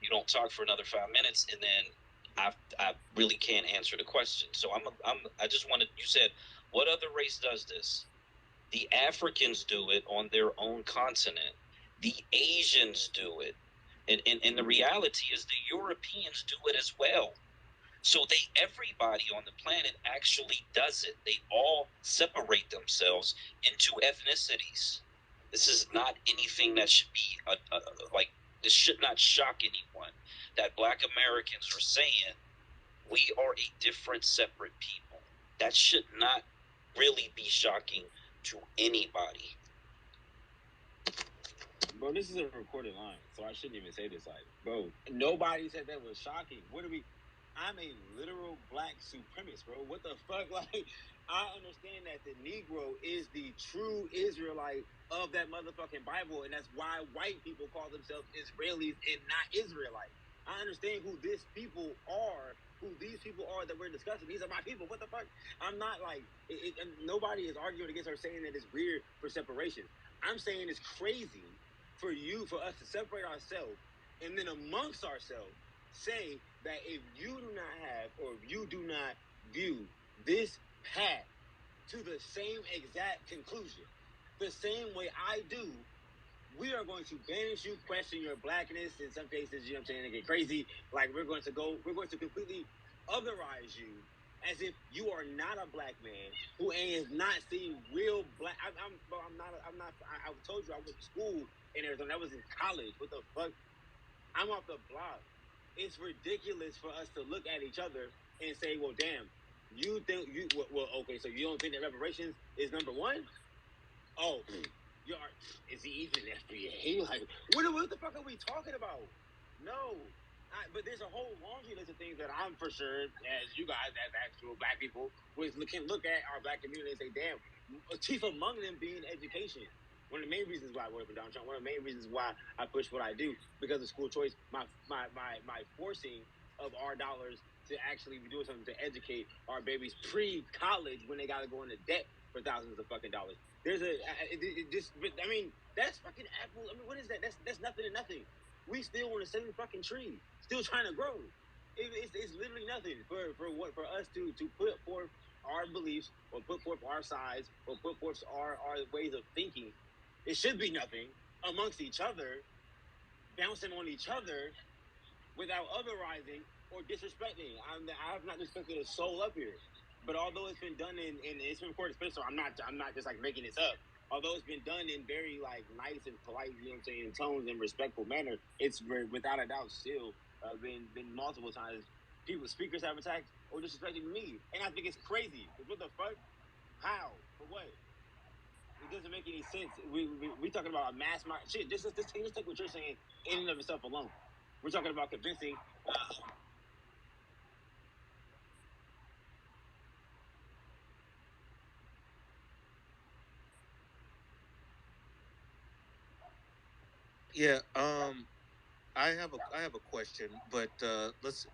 you don't talk for another 5 minutes, and then I really can't answer the question. So I just wanted. You said, what other race does this? The Africans do it on their own continent. The Asians do it, and the reality is the Europeans do it as well. So everybody on the planet actually does it. They all separate themselves into ethnicities. This is not anything that should be like, this should not shock anyone that Black Americans are saying we are a different, separate people. That should not really be shocking to anybody. Bro, this is a recorded line, so I shouldn't even say this. Like, bro, nobody said that was shocking. What are we? I'm a literal black supremacist, bro. What the fuck? Like, I understand that the Negro is the true Israelite of that motherfucking Bible, and that's why white people call themselves Israelis and not Israelite. I understand who these people are that we're discussing. These are my people. What the fuck? I'm not like, nobody is arguing against her saying that it's weird for separation. I'm saying it's crazy for us to separate ourselves, and then amongst ourselves say that if you do not have, or if you do not view this path to the same exact conclusion, the same way I do, we are going to banish you, question your blackness. In some cases, you know what I'm saying, they get crazy. Like, we're going to completely otherize you as if you are not a black man who has not seen real black. I told you I went to school in Arizona. That was in college. What the fuck? I'm off the block. It's ridiculous for us to look at each other and say, well, damn, you think okay, so you don't think that reparations is number one? Oh, is he even FBA? Like, what the fuck are we talking about? No. But there's a whole laundry list of things that I'm for sure, as you guys, as actual black people, can look at our black community and say, damn, chief among them being education. One of the main reasons why I work for Donald Trump, one of the main reasons why I push what I do, because of school choice, my forcing of our dollars to actually be doing something to educate our babies pre-college when they got to go into debt for thousands of fucking dollars. There's I mean, that's fucking Apple. I mean, what is that? That's nothing to nothing. We still on the same fucking tree, still trying to grow. It's literally nothing for us to put forth our beliefs, or put forth our sides, or put forth our ways of thinking. It should be nothing amongst each other, bouncing on each other without otherizing or disrespecting. I have not disrespected a soul up here. But although it's been done in it's been recorded space, so I'm not just like making this up. Although it's been done in very like nice and polite, you know what I'm saying, tones and respectful manner, it's without a doubt still been multiple times speakers have attacked or disrespected me, and I think it's crazy. What the fuck? How? For what? It doesn't make any sense. We talking about a mass market. Shit, just take what you're saying in and of itself alone. We're talking about convincing. Yeah. I have a question, but let's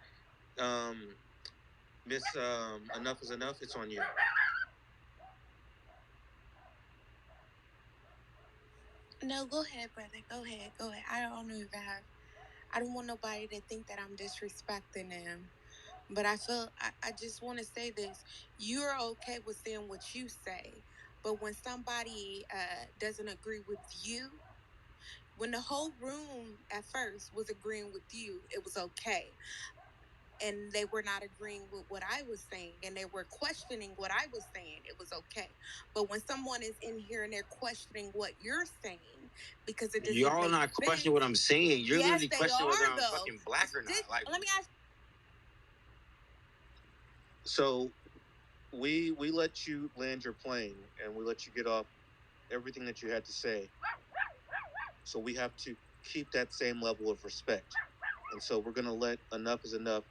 Miss Enough is Enough. It's on you. No, go ahead, brother. Go ahead. I don't want nobody to think that I'm disrespecting them. But I just want to say this. You're okay with saying what you say. But when somebody doesn't agree with you, when the whole room at first was agreeing with you, it was okay. And they were not agreeing with what I was saying, and they were questioning what I was saying, it was okay. But when someone is in here and they're questioning what you're saying because it doesn't y'all not questioning what I'm saying. You're literally questioning whether I'm fucking black or not. Like, let me ask. So we let you land your plane, and we let you get off everything that you had to say. So we have to keep that same level of respect. And so we're gonna let Enough is Enough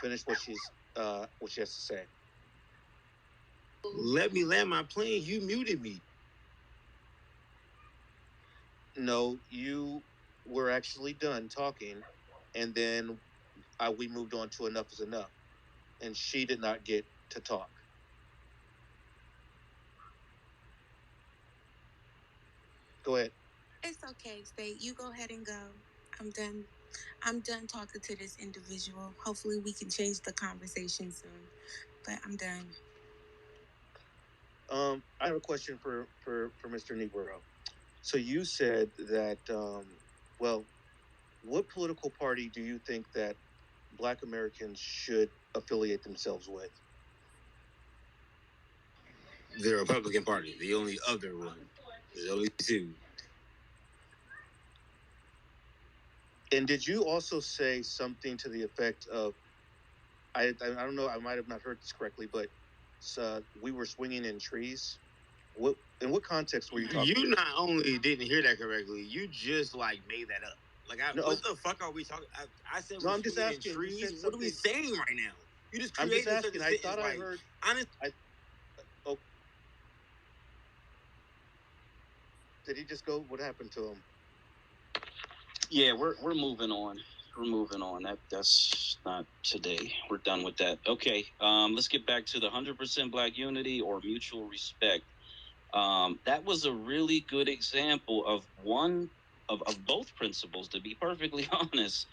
finish what she has to say. Let me land my plane. You muted me. No, you were actually done talking, and then we moved on to enough is enough, and she did not get to talk. Go ahead. It's okay, State. You go ahead and go. I'm done. I'm done talking to this individual. Hopefully, we can change the conversation soon. But I'm done. I have a question for Mr. Negro. So you said that, well, what political party do you think that Black Americans should affiliate themselves with? The Republican Party, the only other one. There's only two. And did you also say something to the effect of, I don't know, I might have not heard this correctly, but we were swinging in trees? What in what context were you talking? You not only didn't hear that correctly, you just like made that up. Like, what the fuck are we talking? I said No, we're I'm just swinging asking. in trees. What are we saying right now? You just I'm created just such a asking. I sentence. thought I Like, heard. honest. Oh, did he just go? What happened to him? Yeah, we're moving on. We're moving on. That's not today. We're done with that. Okay. Let's get back to the 100% Black unity or mutual respect. That was a really good example of one of both principles, to be perfectly honest.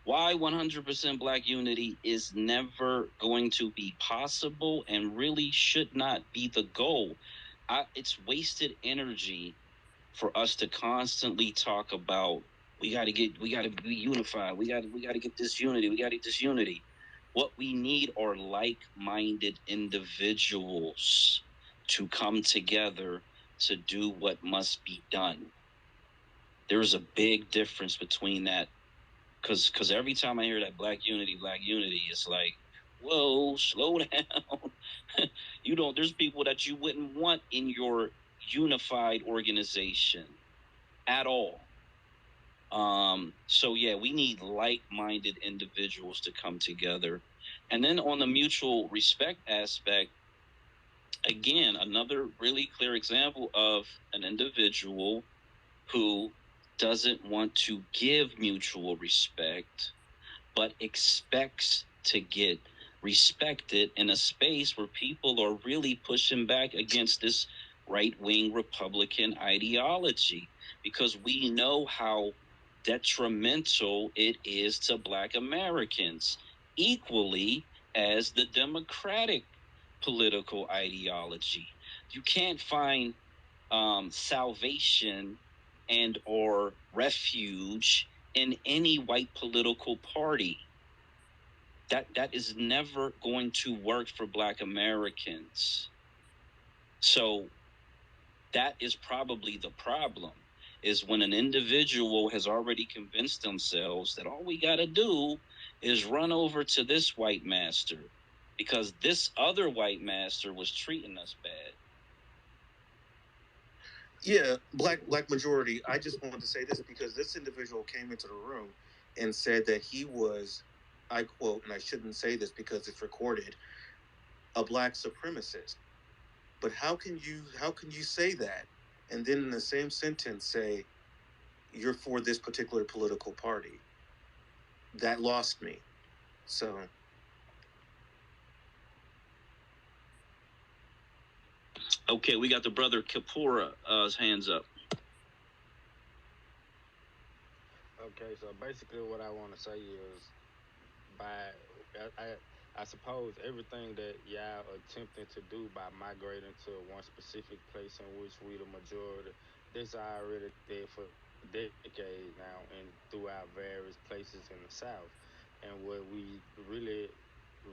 Why 100% Black unity is never going to be possible and really should not be the goal. It's wasted energy for us to constantly talk about we got to be unified. We got to get this unity. We got to get this unity. What we need are like-minded individuals to come together to do what must be done. There's a big difference between that, because every time I hear that black unity, it's like, whoa, slow down. There's people that you wouldn't want in your unified organization at all. So yeah, we need like-minded individuals to come together. And then on the mutual respect aspect, again, another really clear example of an individual who doesn't want to give mutual respect, but expects to get respected in a space where people are really pushing back against this right-wing Republican ideology, because we know how detrimental it is to Black Americans, equally as the Democratic political ideology. You can't find salvation and or refuge in any white political party. That is never going to work for Black Americans. So that is probably the problem, is when an individual has already convinced themselves that all we got to do is run over to this white master because this other white master was treating us bad. Yeah, black majority. I just wanted to say this because this individual came into the room and said that he was, I quote, and I shouldn't say this because it's recorded, a black supremacist. But how can you say that and then in the same sentence say you're for this particular political party? That lost me. So okay, we got the brother Kapura's hands up. Okay, so basically, what I want to say is, by I suppose everything that y'all attempting to do by migrating to one specific place in which we the majority, this already there for decades now and throughout various places in the South. And what we really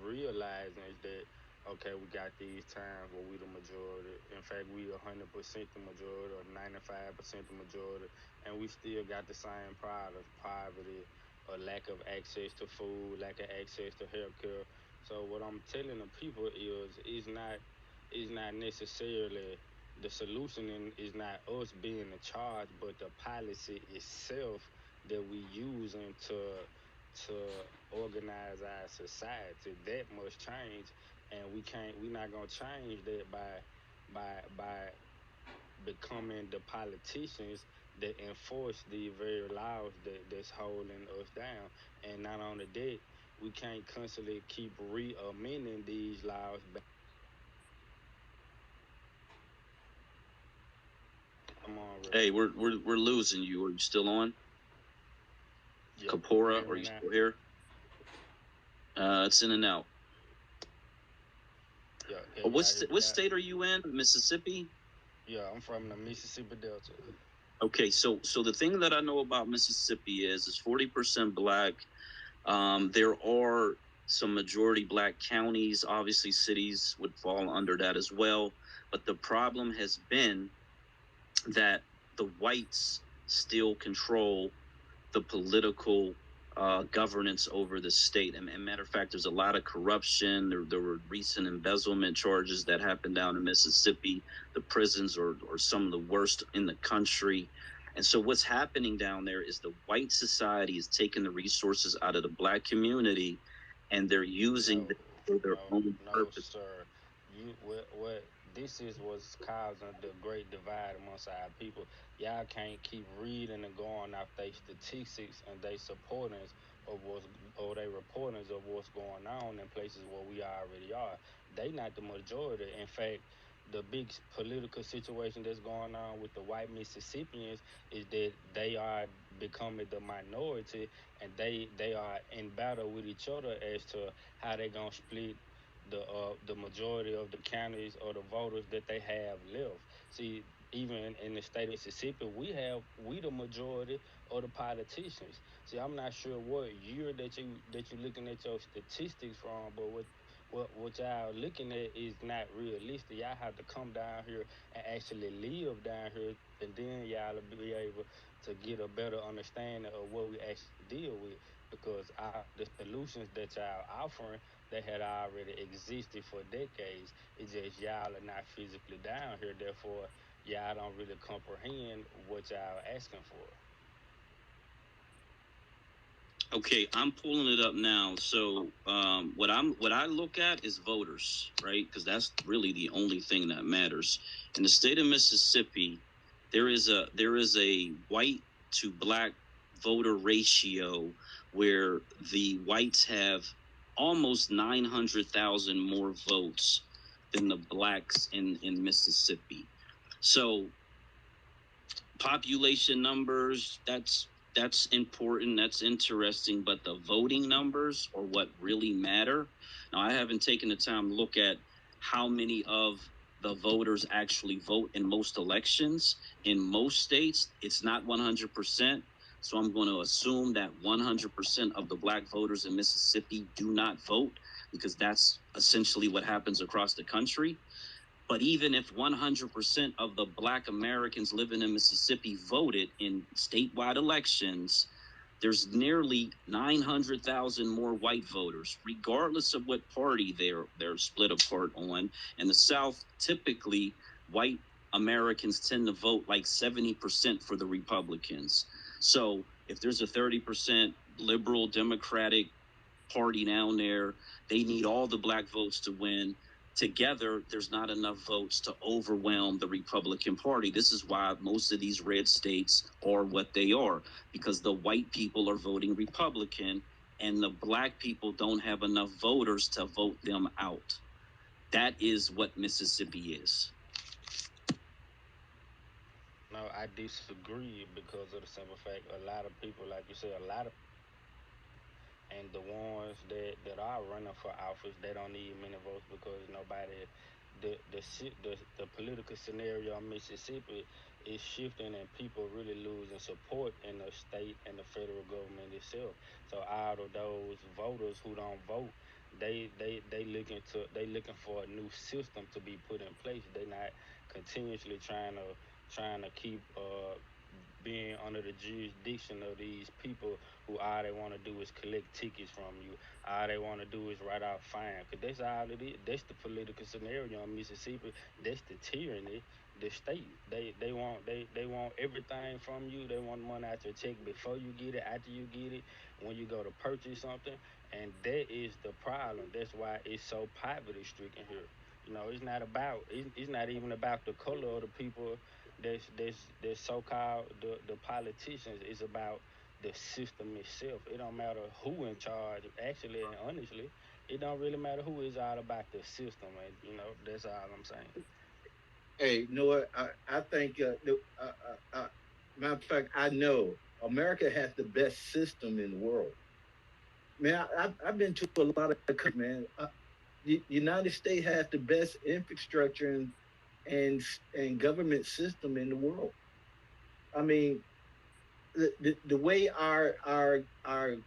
realizing is that okay, we got these times where we the majority. In fact, we 100% the majority or 95% the majority, and we still got the same problems: poverty, a lack of access to food, lack of access to healthcare. So what I'm telling the people is not necessarily the solution, and is not us being in charge, but the policy itself that we using to organize our society. That must change, and we're not gonna change that by becoming the politicians that enforce the very laws that's holding us down. And not only that, we can't constantly keep re-amending these laws. Come on, Rick. Hey, we're losing you. Are you still on? Yeah, you Kapora, hear are me you now? still here? It's in and out. Yeah, can y'all hear What me out? state are you in? Mississippi? Yeah, I'm from the Mississippi Delta. Okay, so the thing that I know about Mississippi is 40% black. There are some majority black counties. Obviously, cities would fall under that as well. But the problem has been that the whites still control the political governance over the state. And matter of fact, there's a lot of corruption. There were recent embezzlement charges that happened down in Mississippi. The prisons are some of the worst in the country. And so what's happening down there is the white society is taking the resources out of the black community and they're using No, them for their no, own no, purpose. sir. What this is what's causing the great divide amongst our people. Y'all can't keep reading and going off they statistics and they supporters of what's or they reporters of what's going on in places where we already are. They not the majority. In fact, the big political situation that's going on with the white Mississippians is that they are becoming the minority and they are in battle with each other as to how they gonna split the majority of the counties or the voters that they have left. See, even in the state of Mississippi, we the majority of the politicians. See, I'm not sure what year that you looking at your statistics from, but what y'all looking at is not realistic. Y'all have to come down here and actually live down here, and then y'all will be able to get a better understanding of what we actually deal with. Because the solutions that y'all offering, they had already existed for decades. It's just y'all are not physically down here, therefore y'all don't really comprehend what y'all asking for. Okay, I'm pulling it up now. So what I look at is voters, right? Because that's really the only thing that matters. In the state of Mississippi, there is a white to black voter ratio where the whites have almost 900,000 more votes than the blacks in Mississippi. So population numbers, that's important, that's interesting, but the voting numbers are what really matter. Now, I haven't taken the time to look at how many of the voters actually vote in most elections. In most states it's not 100%, so I'm going to assume that 100% of the black voters in Mississippi do not vote, because that's essentially what happens across the country. But even if 100% of the black Americans living in Mississippi voted in statewide elections, there's nearly 900,000 more white voters, regardless of what party they're split apart on. In the South, typically, white Americans tend to vote like 70% for the Republicans. So if there's a 30% liberal Democratic party down there, they need all the black votes to win. Together, there's not enough votes to overwhelm the Republican Party. This is why most of these red states are what they are, because the white people are voting Republican and the black people don't have enough voters to vote them out. That is what Mississippi is. No, I disagree because of the simple fact a lot of people, like you said, a lot of and the ones that are running for office, they don't need many votes because nobody, the political scenario in Mississippi is shifting and people really losing support in the state and the federal government itself. So out of those voters who don't vote, they looking for a new system to be put in place. They not continuously trying to keep being under the jurisdiction of these people who all they want to do is collect tickets from you. All they want to do is write out fine. Because that's all it is. That's the political scenario in Mississippi. That's the tyranny, the state. They want everything from you. They want money out your check before you get it, after you get it, when you go to purchase something. And that is the problem. That's why it's so poverty stricken here. It's not about it's not even about the color of the people. This so-called the politicians is about the system itself. It don't matter who in charge. Actually and honestly, it don't really matter who. Is all about the system, and that's all I'm saying. Hey, you know what? I think matter of fact, I know America has the best system in the world. Man, I've been to a lot of countries, man. The United States has the best infrastructure and and government system in the world. I mean, the way our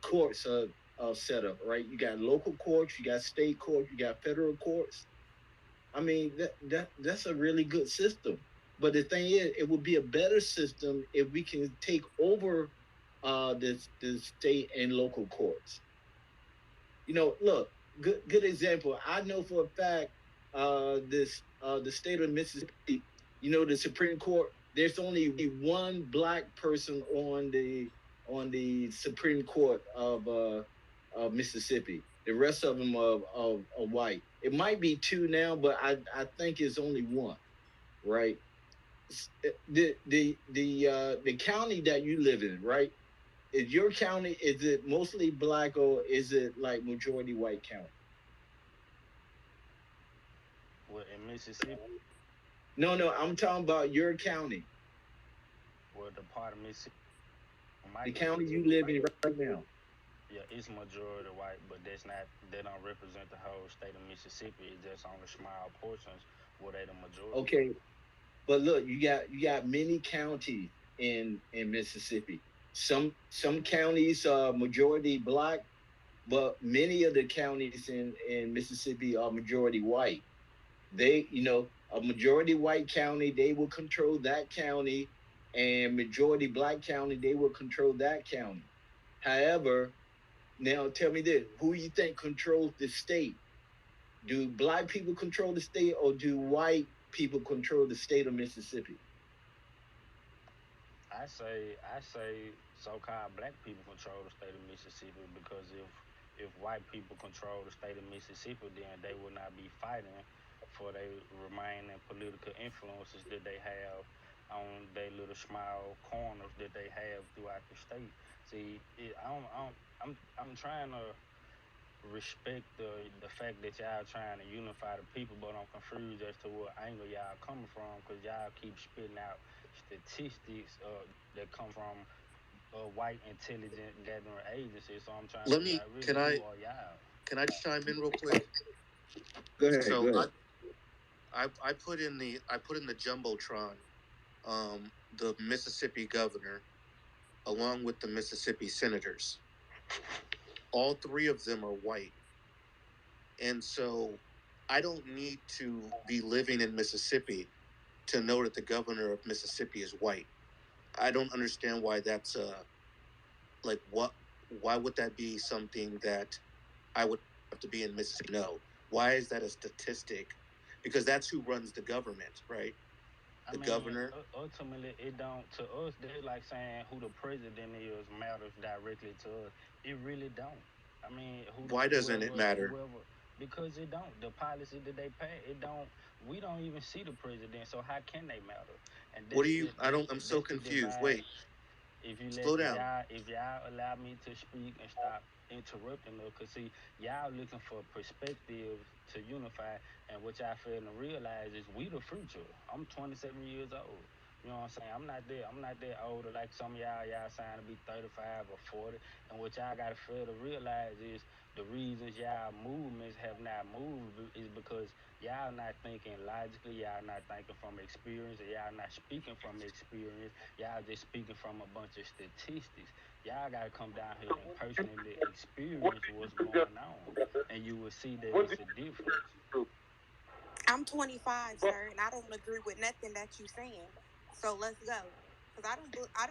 courts are set up, right? You got local courts, you got state courts, you got federal courts. I mean, that's a really good system. But the thing is, it would be a better system if we can take over the state and local courts. Look, good example. I know for a fact this the state of Mississippi, the Supreme Court, there's only one black person on the Supreme Court of Mississippi. The rest of them are white. It might be two now, but I think it's only one, right? The county that you live in, right? Is your county, is it mostly black or is it like majority white county? Well, in Mississippi, No, I'm talking about your county, well, the part of Mississippi, my the county, county you live in right now. yeah, it's majority white, but that's not. They don't represent the whole state of Mississippi. It's just on the small portions where they the majority. Okay, but look, you got many counties in Mississippi. Some counties are majority black, but many of the counties in Mississippi are majority white. A majority white county, they will control that county, and majority black county, they will control that county. However, now tell me this: who you think controls the state? Do black people control the state, or do white people control the state of Mississippi? I say so-called black people control the state of Mississippi because if white people control the state of Mississippi, then they will not be fighting for their remaining political influences that they have on their little small corners that they have throughout the state. See, I'm trying to respect the fact that y'all trying to unify the people, but I'm confused as to what angle y'all coming from because y'all keep spitting out statistics that come from white intelligent gathering agencies. So I'm trying to Let figure me. out really Can who I? are y'all. Can I chime in real quick? Go ahead, go So ahead. I put in the jumbotron the Mississippi governor along with the Mississippi senators. All three of them are white, and so I don't need to be living in Mississippi to know that the governor of Mississippi is white. I don't understand why that's like what why would that be something that I would have to be in Mississippi? No. Why is that a statistic? Because that's who runs the government, right? I The mean, governor. ultimately, it don't to us. They like saying who the president is matters directly to us. It really don't. I mean, Why doesn't it matter? whoever, because it don't. The policy that they pass, it don't. We don't even see the president, so how can they matter? And What do you? I don't. I'm so that's the confused. divide. Wait. If you let Slow down. if y'all allow me to speak and stop interrupting us, cause see y'all looking for perspectives to unify, and what y'all fail to realize is we the future. I'm 27 years old. You know what I'm saying? I'm not that older like some of y'all saying to be 35 or 40. And what y'all gotta fail to realize is the reasons y'all movements have not moved is because y'all not thinking logically, y'all not thinking from experience, and y'all not speaking from experience. Y'all just speaking from a bunch of statistics. Y'all gotta come down here and personally What experience do what's you going suggest? on, and you will see that What do it's a you difference. suggest to do? I'm 25, But, sir, and I don't agree with nothing that you saying. So let's go, because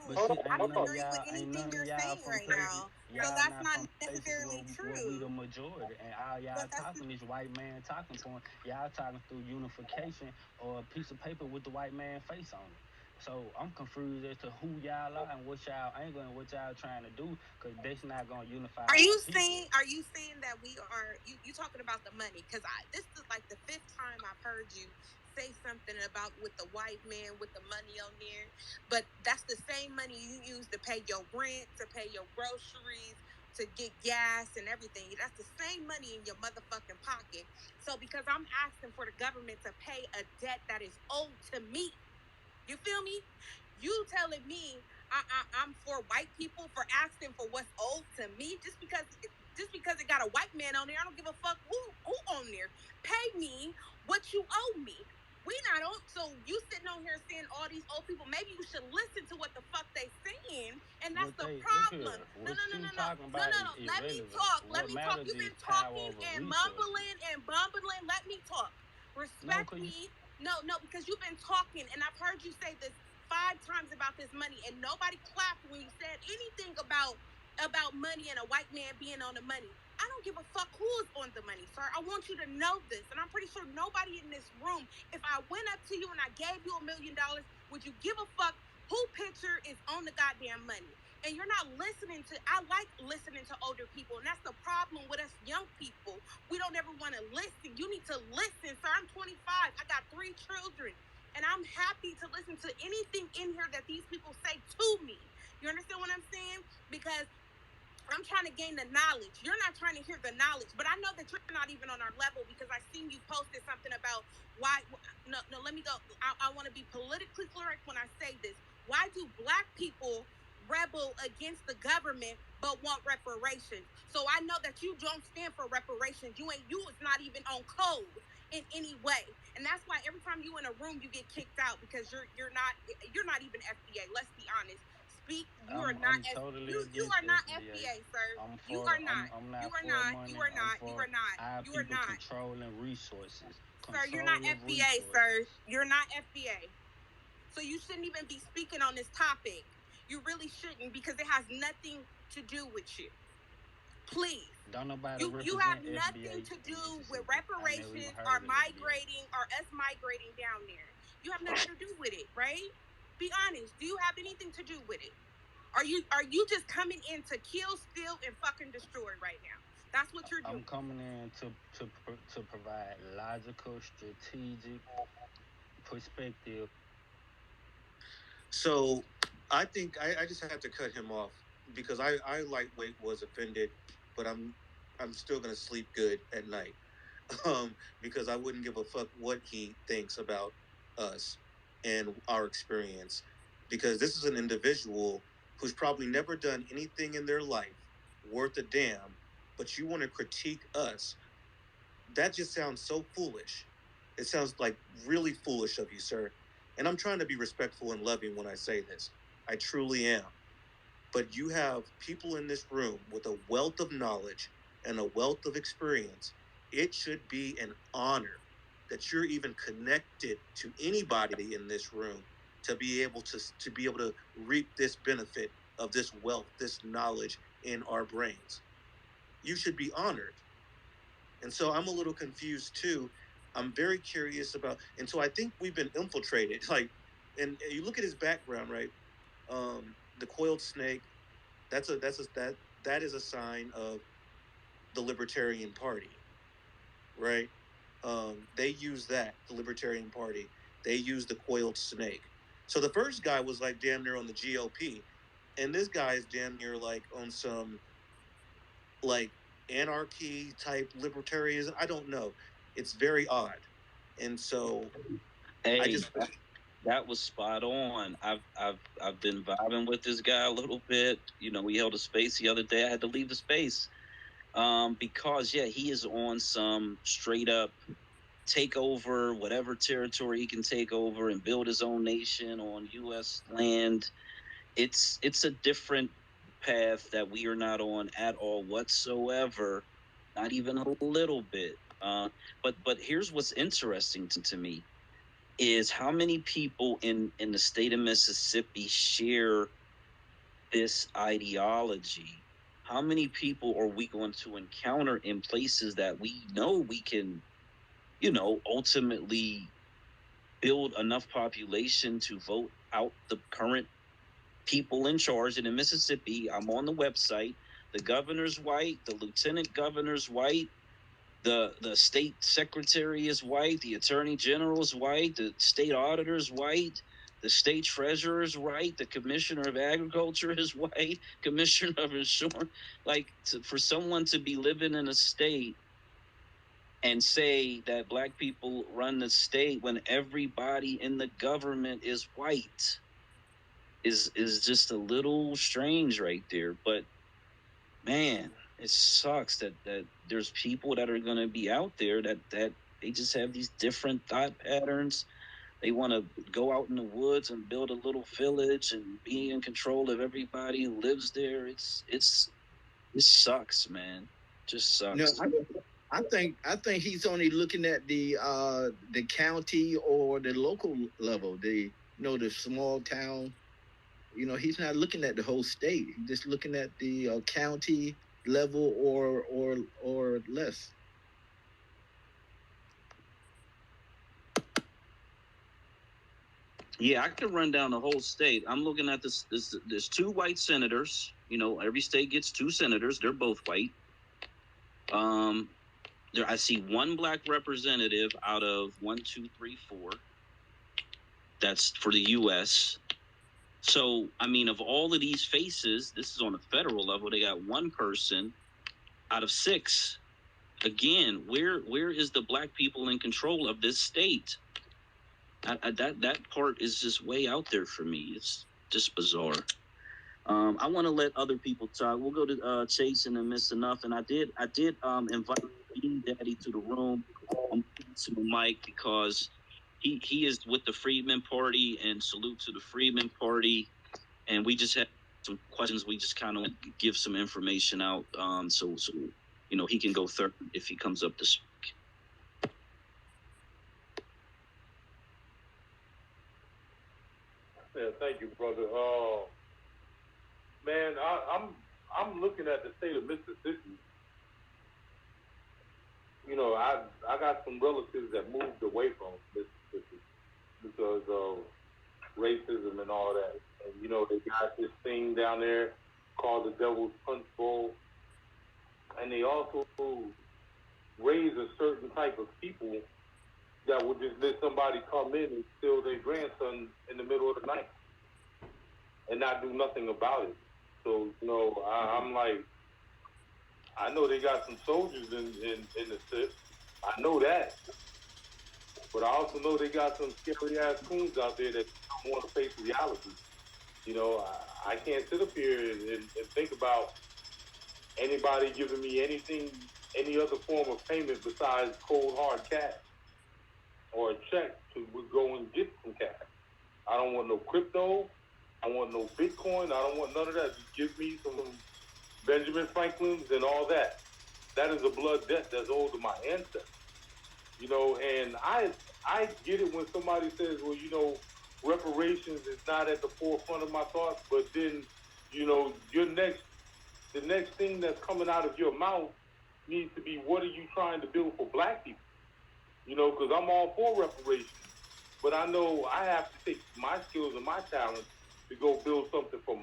But see, I don't agree with ain't anything none of you're y'all saying from right places. now. So Y'all that's not not from places necessarily where we the true. majority, and all y'all But that's talking is white man talking point. Y'all talking through unification or a piece of paper with the white man face on it. So I'm confused as to who y'all are and what y'all angle and what y'all trying to do, because that's not gonna unify Are our you people. saying? Are you saying that we are you talking about the money? Because this is like the fifth time I've heard you say something about with the white man with the money on there, but that's the same money you use to pay your rent, to pay your groceries, to get gas and everything. That's the same money in your motherfucking pocket. So because I'm asking for the government to pay a debt that is owed to me, you feel me? You telling me I'm for white people for asking for what's owed to me just because it got a white man on there. I don't give a fuck who on there. Pay me what you owe me. We not on. So you sitting on here saying all these old people. Maybe you should listen to what the fuck they saying, and that's What the they look here, problem. No, what no, no, you no, no, talking no, about no, is no. Let me irrelevant. talk. Let What me talk. matters You've is been power talking over and resources. mumbling and bumbling. Let me talk. No, Respect cause you, me. No, no, because you've been talking, and I've heard you say this 5 times about this money, and nobody clapped when you said anything about money and a white man being on the money. I don't give a fuck who's on the money, sir. I want you to know this, and I'm pretty sure nobody in this room. If I went up to you and I gave you $1 million, would you give a fuck who picture is on the goddamn money? And you're not listening to. I like listening to older people, and that's the problem with us young people. We don't ever want to listen. You need to listen, sir. I'm 25. I got 3 children. And I'm happy to listen to anything in here that these people say to me. You understand what I'm saying? Because I'm trying to gain the knowledge. You're not trying to hear the knowledge, but I know that you're not even on our level because I seen you posted something about why. No, no, let me go. I want to be politically correct when I say this. Why do black people rebel against the government but want reparations? So I know that you don't stand for reparations. You is not even on code in any way, and that's why every time you in a room you get kicked out because you're not even FBA. Let's be honest. Speak. You are not I'm S. totally You against are not FBA. FBA, sir. I'm You for the are not. I'm You not are for not. You money. are I'm not. You for are not. our You are people not. controlling resources. Sir, you're not Control of FBA, sir. resources. You're not FBA. So you shouldn't even be speaking on this topic. You really shouldn't because it has nothing to do with you. Please. Don't nobody You have represent nothing FBA to in do with Mississippi. I never even reparations or heard of FBA. migrating or us migrating down there. You have nothing to do with it, right? Be honest. Do you have anything to do with it? Are you just coming in to kill, steal, and fucking destroy right now? That's what you're I'm doing. coming in to provide logical, strategic perspective. So I think I just have to cut him off because I lightweight was offended, but I'm still gonna sleep good at night. Because I wouldn't give a fuck what he thinks about us and our experience. Because this is an individual who's probably never done anything in their life worth a damn, but you want to critique us. That just sounds so foolish. It sounds like really foolish of you, sir. And I'm trying to be respectful and loving when I say this. I truly am. But you have people in this room with a wealth of knowledge and a wealth of experience. It should be an honor that you're even connected to anybody in this room to be able to reap this benefit of this wealth, this knowledge in our brains. You should be honored. And so I'm a little confused too. I'm very curious about, and so I think we've been infiltrated. Like, and you look at his background, right? The coiled snake. That is a sign of the Libertarian Party, right? They use that the Libertarian Party. They use the coiled snake. So the first guy was like damn near on the GOP, and this guy is damn near like on some like anarchy type libertarianism. I don't know. It's very odd, and so I Hey, just that was spot on. I've been vibing with this guy a little bit. We held a space the other day. I had to leave the space because yeah, he is on some straight up take over whatever territory he can take over and build his own nation on U.S. land. It's a different path that we are not on at all whatsoever, not even a little bit. But here's what's interesting to me is how many people in the state of Mississippi share this ideology. How many people are we going to encounter in places that we know we can, ultimately build enough population to vote out the current people in charge. And in Mississippi, I'm on the website. The governor's white, the lieutenant governor's white, the state secretary is white, the attorney general is white, the state auditor is white, the state treasurer is white, the commissioner of agriculture is white, commissioner of insurance. Like for someone to be living in a state and say that black people run the state when everybody in the government is white is just a little strange right there. But man, it sucks that there's people that are going to be out there that they just have these different thought patterns. They want to go out in the woods and build a little village and be in control of everybody who lives there. It sucks, man. Just sucks. No, I think he's only looking at the county or the local level, the the small town. He's not looking at the whole state. He's just looking at the county level or less. Yeah, I could run down the whole state. I'm looking at this. There's 2 white senators. Every state gets 2 senators. They're both white. There I see 1 black representative out of 1, 2, 3, 4. That's for the U.S. So, I mean, of all of these faces, this is on a federal level. They got 1 person out of 6. Again, where is the black people in control of this state? That part is just way out there for me. It's just bizarre. I want to let other people talk. We'll go to Chase and then Miss Enough. And I did invite Bean Daddy to the room. I'm to the mic because he is with the Freedmen Party, and salute to the Freedmen Party. And we just had some questions. We just kind of give some information out. So he can go third if he comes up to speak. Yeah, thank you, brother. Man, I'm looking at the state of Mississippi. I got some relatives that moved away from Mississippi because of racism and all that. And they got this thing down there called the Devil's Punch Bowl, and they also raise a certain type of people that would just let somebody come in and steal their grandson in the middle of the night and not do nothing about it. So, I'm like, I know they got some soldiers in the SIP. I know that. But I also know they got some scary ass coons out there that don't want to face reality. I can't sit up here and think about anybody giving me anything, any other form of payment besides cold hard cash or a check to go and get some cash. I don't want no crypto. I want no Bitcoin. I don't want none of that. Just give me some Benjamin Franklin's and all that. That is a blood debt that's owed to my ancestors. And I get it when somebody says, well, reparations is not at the forefront of my thoughts, but then, the next thing that's coming out of your mouth needs to be, what are you trying to build for black people? Because I'm all for reparations, but I know I have to take my skills and my talents to go build something for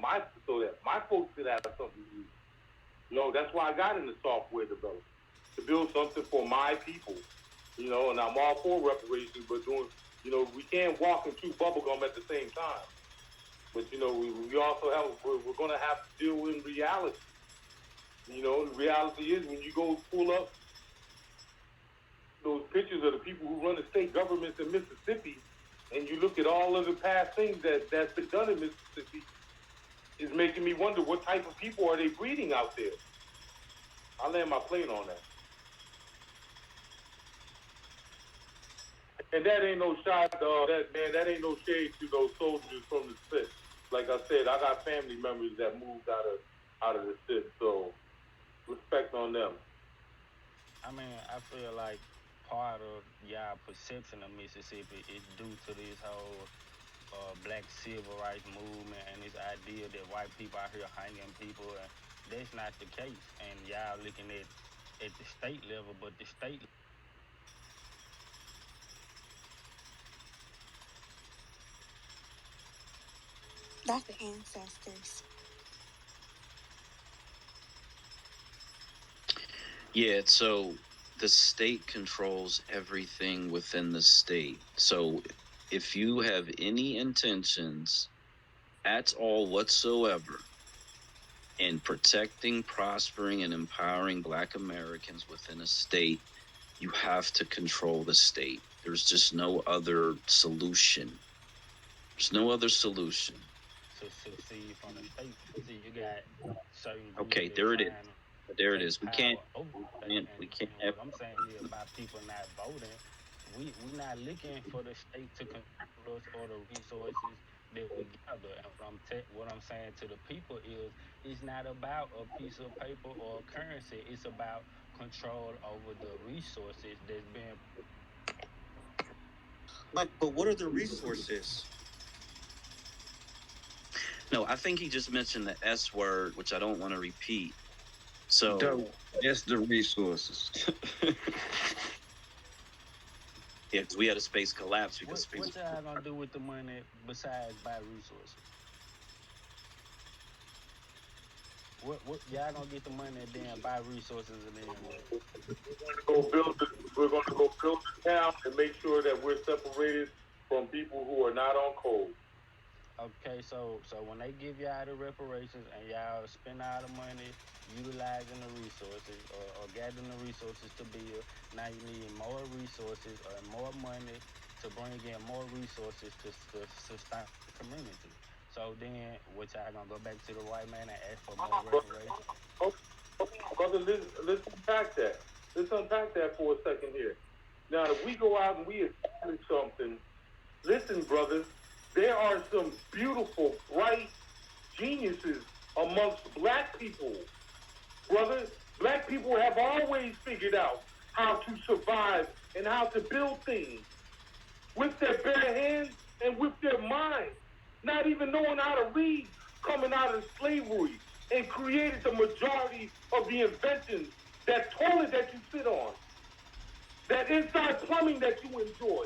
so that my folks can have something to use. That's why I got into software development, to build something for my people. And I'm all for reparations, but we can't walk and chew bubblegum at the same time. But, we also we're going to have to deal in reality. The reality is when you go pull up those pictures of the people who run the state governments in Mississippi, and you look at all of the past things that's been done in Mississippi, is making me wonder what type of people are they breeding out there. I'll land my plane on that. And that ain't no shot, that ain't no shade to those soldiers from the SIP. Like I said, I got family members that moved out of the SIP, so respect on them. I mean, I feel like part of y'all perception of Mississippi is due to this whole black civil rights movement and this idea that white people out here hanging people, and that's not the case. And y'all looking at the state level, but the state That's the ancestors. Yeah, so the state controls everything within the state. So if you have any intentions at all whatsoever in protecting, prospering, and empowering Black Americans within a state, you have to control the state. There's just no other solution. There's no other solution. to succeed from the state. See, you got certain groups Okay, that there it is. trying to There it take is. We can't. power over the We state, can't. We can't and have. what I'm saying is about people not voting. We not looking for the state to control us or the resources that we gather. And what I'm saying to the people is, it's not about a piece of paper or a currency. It's about control over the resources that's being. But what are the resources? No, I think he just mentioned the S word, which I don't want to repeat. So Dope. That's the resources. yeah, because we had a space collapse because space. What y'all gonna do with the money besides buy resources? What y'all gonna get the money and then buy resources and then what? We're going to go build the town and make sure that we're separated from people who are not on code. Okay, so when they give y'all the reparations and y'all spend all the money utilizing the resources or gathering the resources to build, now you need more resources or more money to bring in more resources to sustain the community. So then, what y'all gonna go back to the white man and ask for more reparations? Okay, brother, let's unpack that. Let's unpack that for a second here. Now, if we go out and we establish something, listen, brother, there are some beautiful, bright geniuses amongst black people. Brother, black people have always figured out how to survive and how to build things with their bare hands and with their minds, not even knowing how to read, coming out of slavery, and created the majority of the inventions. That toilet that you sit on, that inside plumbing that you enjoy,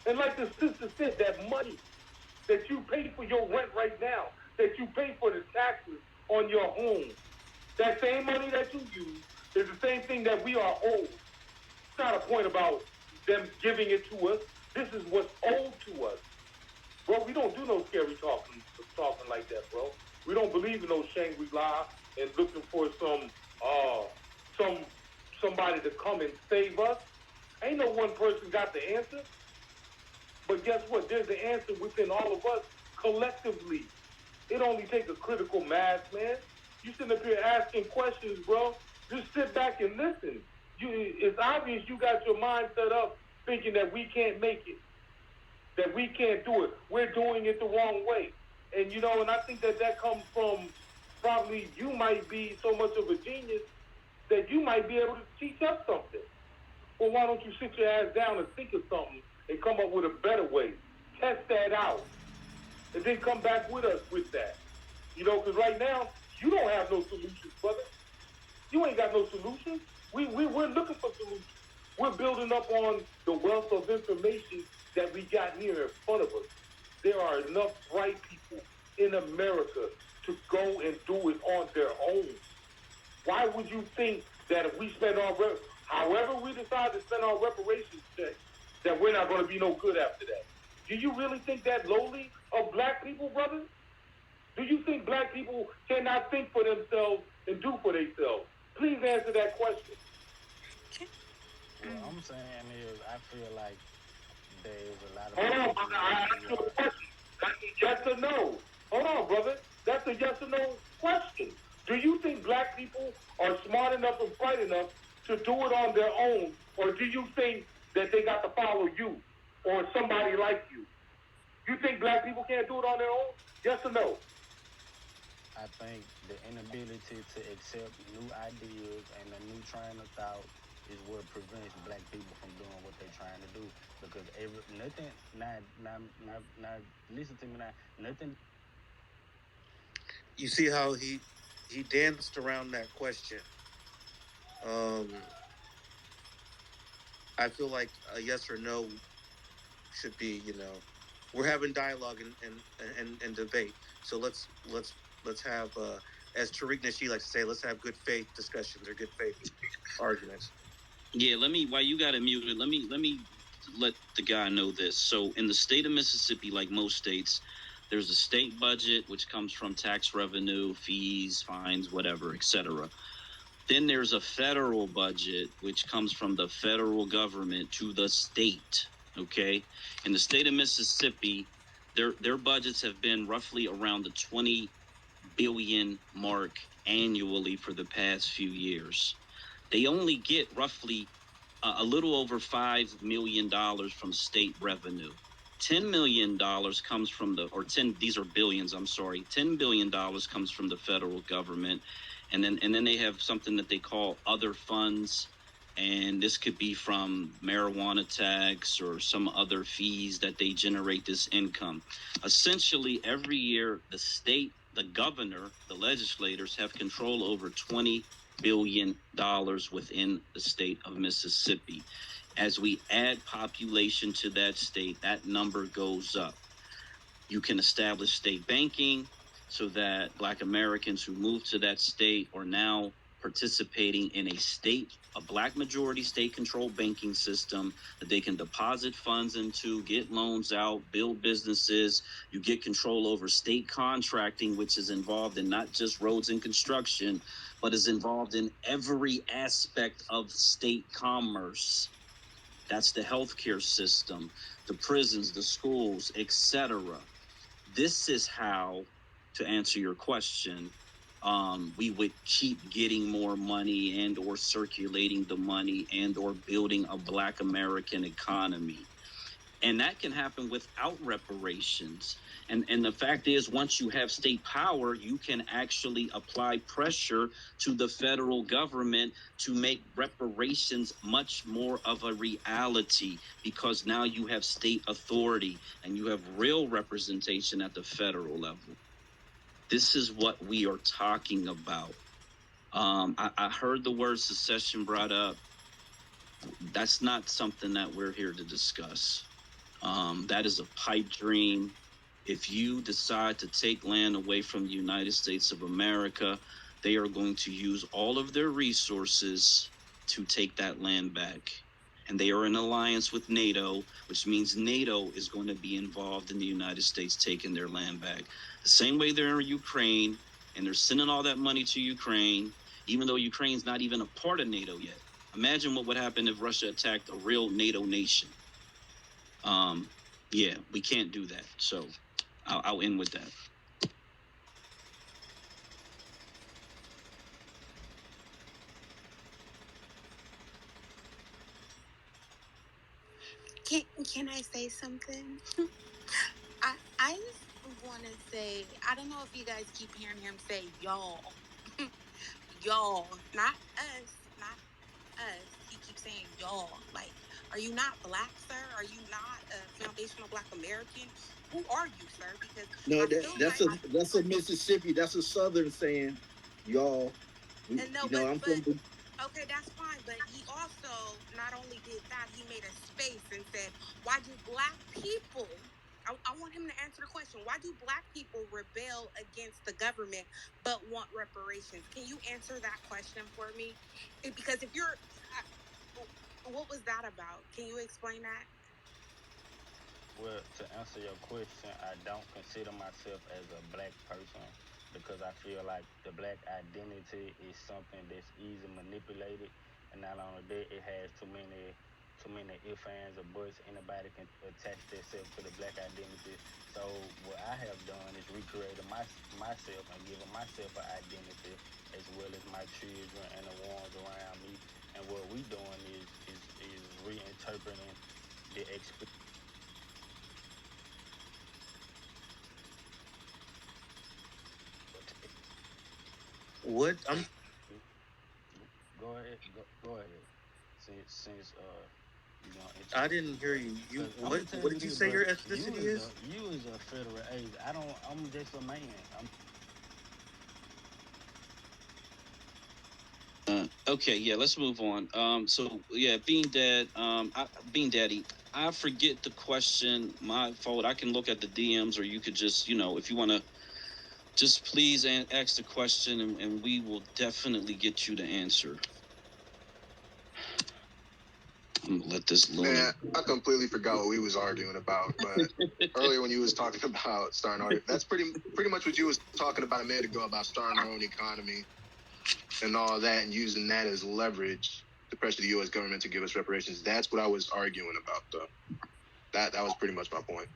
and like the sister said, that money that you pay for your rent right now, that you pay for the taxes on your home, that same money that you use is the same thing that we are owed. It's not a point about them giving it to us. This is what's owed to us. Bro, we don't do no scary talking like that, bro. We don't believe in no Shangri-La and looking for some somebody to come and save us. Ain't no one person got the answer. But guess what? There's the answer within all of us collectively. It only takes a critical mass, man. You sitting up here asking questions, bro. Just sit back and listen. It's obvious you got your mind set up thinking that we can't make it, that we can't do it. We're doing it the wrong way. And and I think that comes from probably you might be so much of a genius that you might be able to teach us something. Well, why don't you sit your ass down and think of something and come up with a better way? Test that out. And then come back with us with that. Because right now, you don't have no solutions, brother. You ain't got no solutions. We're looking for solutions. We're building up on the wealth of information that we got here in front of us. There are enough bright people in America to go and do it on their own. Why would you think that if we spend however we decide to spend our reparations check, that we're not going to be no good after that? Do you really think that lowly of black people, brother? Do you think black people cannot think for themselves and do for themselves? Please answer that question. What I'm saying is, I feel like there's a lot of Hold on, people brother. who I asked you a question. That's a yes or no. Hold on, brother. That's a yes or no question. Do you think black people are smart enough and bright enough to do it on their own, or do you think that they got to follow you or somebody like you? You think black people can't do it on their own? Yes or no? I think the inability to accept new ideas and a new train of thought is what prevents black people from doing what they're trying to do. Because nothing, not, listen to me now, nothing. You see how he danced around that question. Um, I feel like a yes or no should be, we're having dialogue and debate. So let's have, as Tariq Nasheed likes to say, let's have good faith discussions or good faith arguments. Yeah, while you got it muted, let me let the guy know this. So in the state of Mississippi, like most states, there's a state budget which comes from tax revenue, fees, fines, whatever, etc. Then there's a federal budget which comes from the federal government to the state. Okay, in the state of Mississippi, their budgets have been roughly around the 20 billion mark annually for the past few years. They only get roughly a little over $5 million from state revenue. $10 million comes from these are billions, I'm sorry. $10 billion comes from the federal government. And then they have something that they call other funds. And this could be from marijuana tax or some other fees that they generate this income. Essentially, every year, the state, the governor, the legislators have control over $20 billion within the state of Mississippi. As we add population to that state, that number goes up. You can establish state banking so that Black Americans who move to that state are now participating in a Black majority state controlled banking system that they can deposit funds into, get loans out, build businesses. You get control over state contracting, which is involved in not just roads and construction, but is involved in every aspect of state commerce. That's the healthcare system, the prisons, the schools, etc. This is how, to answer your question, we would keep getting more money and or circulating the money and or building a Black American economy. And that can happen without reparations. And the fact is, once you have state power, you can actually apply pressure to the federal government to make reparations much more of a reality, because now you have state authority and you have real representation at the federal level. This is what we are talking about. I heard the word secession brought up. That's not something that we're here to discuss. That is a pipe dream. If you decide to take land away from the United States of America, they are going to use all of their resources to take that land back. And they are in alliance with NATO, which means NATO is going to be involved in the United States taking their land back. The same way they're in Ukraine, and they're sending all that money to Ukraine, even though Ukraine's not even a part of NATO yet. Imagine what would happen if Russia attacked a real NATO nation. Yeah, we can't do that. So I'll end with that. Can I say something? I just want to say, I don't know if you guys keep hearing him say y'all. Y'all, not us, not us. He keeps saying y'all. Like, are you not Black, sir? Are you not a foundational Black American? Who are you, sir? Because no, that's a Mississippi. That's a Southern saying, y'all. Okay, that's fine. But he also not only did that, he made a space and said, "Why do Black people?" I want him to answer the question. Why do Black people rebel against the government but want reparations? Can you answer that question for me? Because if you're, what was that about? Can you explain that? Well, to answer your question, I don't consider myself as a Black person because I feel like the Black identity is something that's easily manipulated, and not only that, it has too many ifs, ands, or buts. Anybody can attach themselves to the Black identity. So what I have done is recreated myself and given myself an identity, as well as my children and the ones around me. And what we doing is reinterpreting the experience. What I'm Go ahead. Since you know, I didn't hear you. What did you say your ethnicity is? You is a federal agent. I don't. I'm just a man. Okay, yeah, let's move on. So yeah, being dad, being daddy, I forget the question. My fault. I can look at the DMs, or you could just, if you want to, just please ask the question, and we will definitely get you the answer. I'm gonna let this load. Man, I completely forgot what we was arguing about. But earlier when you was talking about starting our, that's pretty much what you was talking about a minute ago about starting our own economy and all that, and using that as leverage to pressure the U.S. government to give us reparations. That's what I was arguing about, though. That was pretty much my point.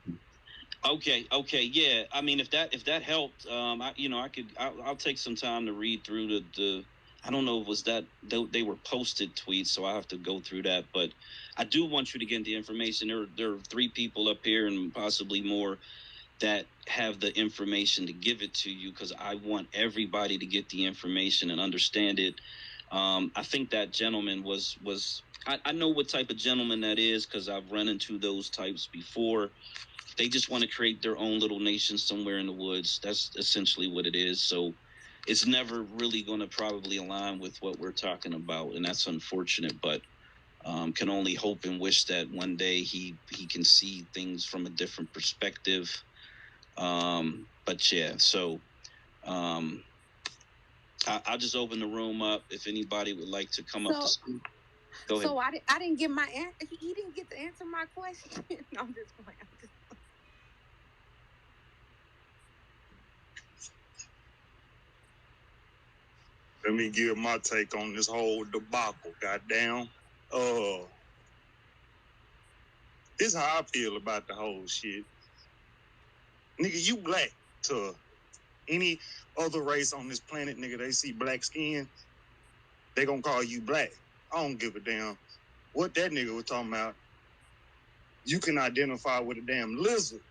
Okay, yeah. I mean, if that helped, I'll take some time to read through the. I don't know if it was that they were posted tweets, so I have to go through that. But I do want you to get the information. There are 3 people up here and possibly more that have the information to give it to you, because I want everybody to get the information and understand it. I think that gentleman was I know what type of gentleman that is, because I've run into those types before. They just want to create their own little nation somewhere in the woods. That's essentially what it is. So it's never really going to probably align with what we're talking about, and that's unfortunate. But can only hope and wish that one day he can see things from a different perspective. But yeah, so I'll just open the room up if anybody would like to come up to speak. Go ahead. So I didn't get my answer. He didn't get to answer my question. No, I'm just playing. Let me give my take on this whole debacle. Goddamn. This is how I feel about the whole shit. Nigga, you black to any other race on this planet, nigga, they see black skin, they gonna call you black. I don't give a damn what that nigga was talking about. You can identify with a damn lizard.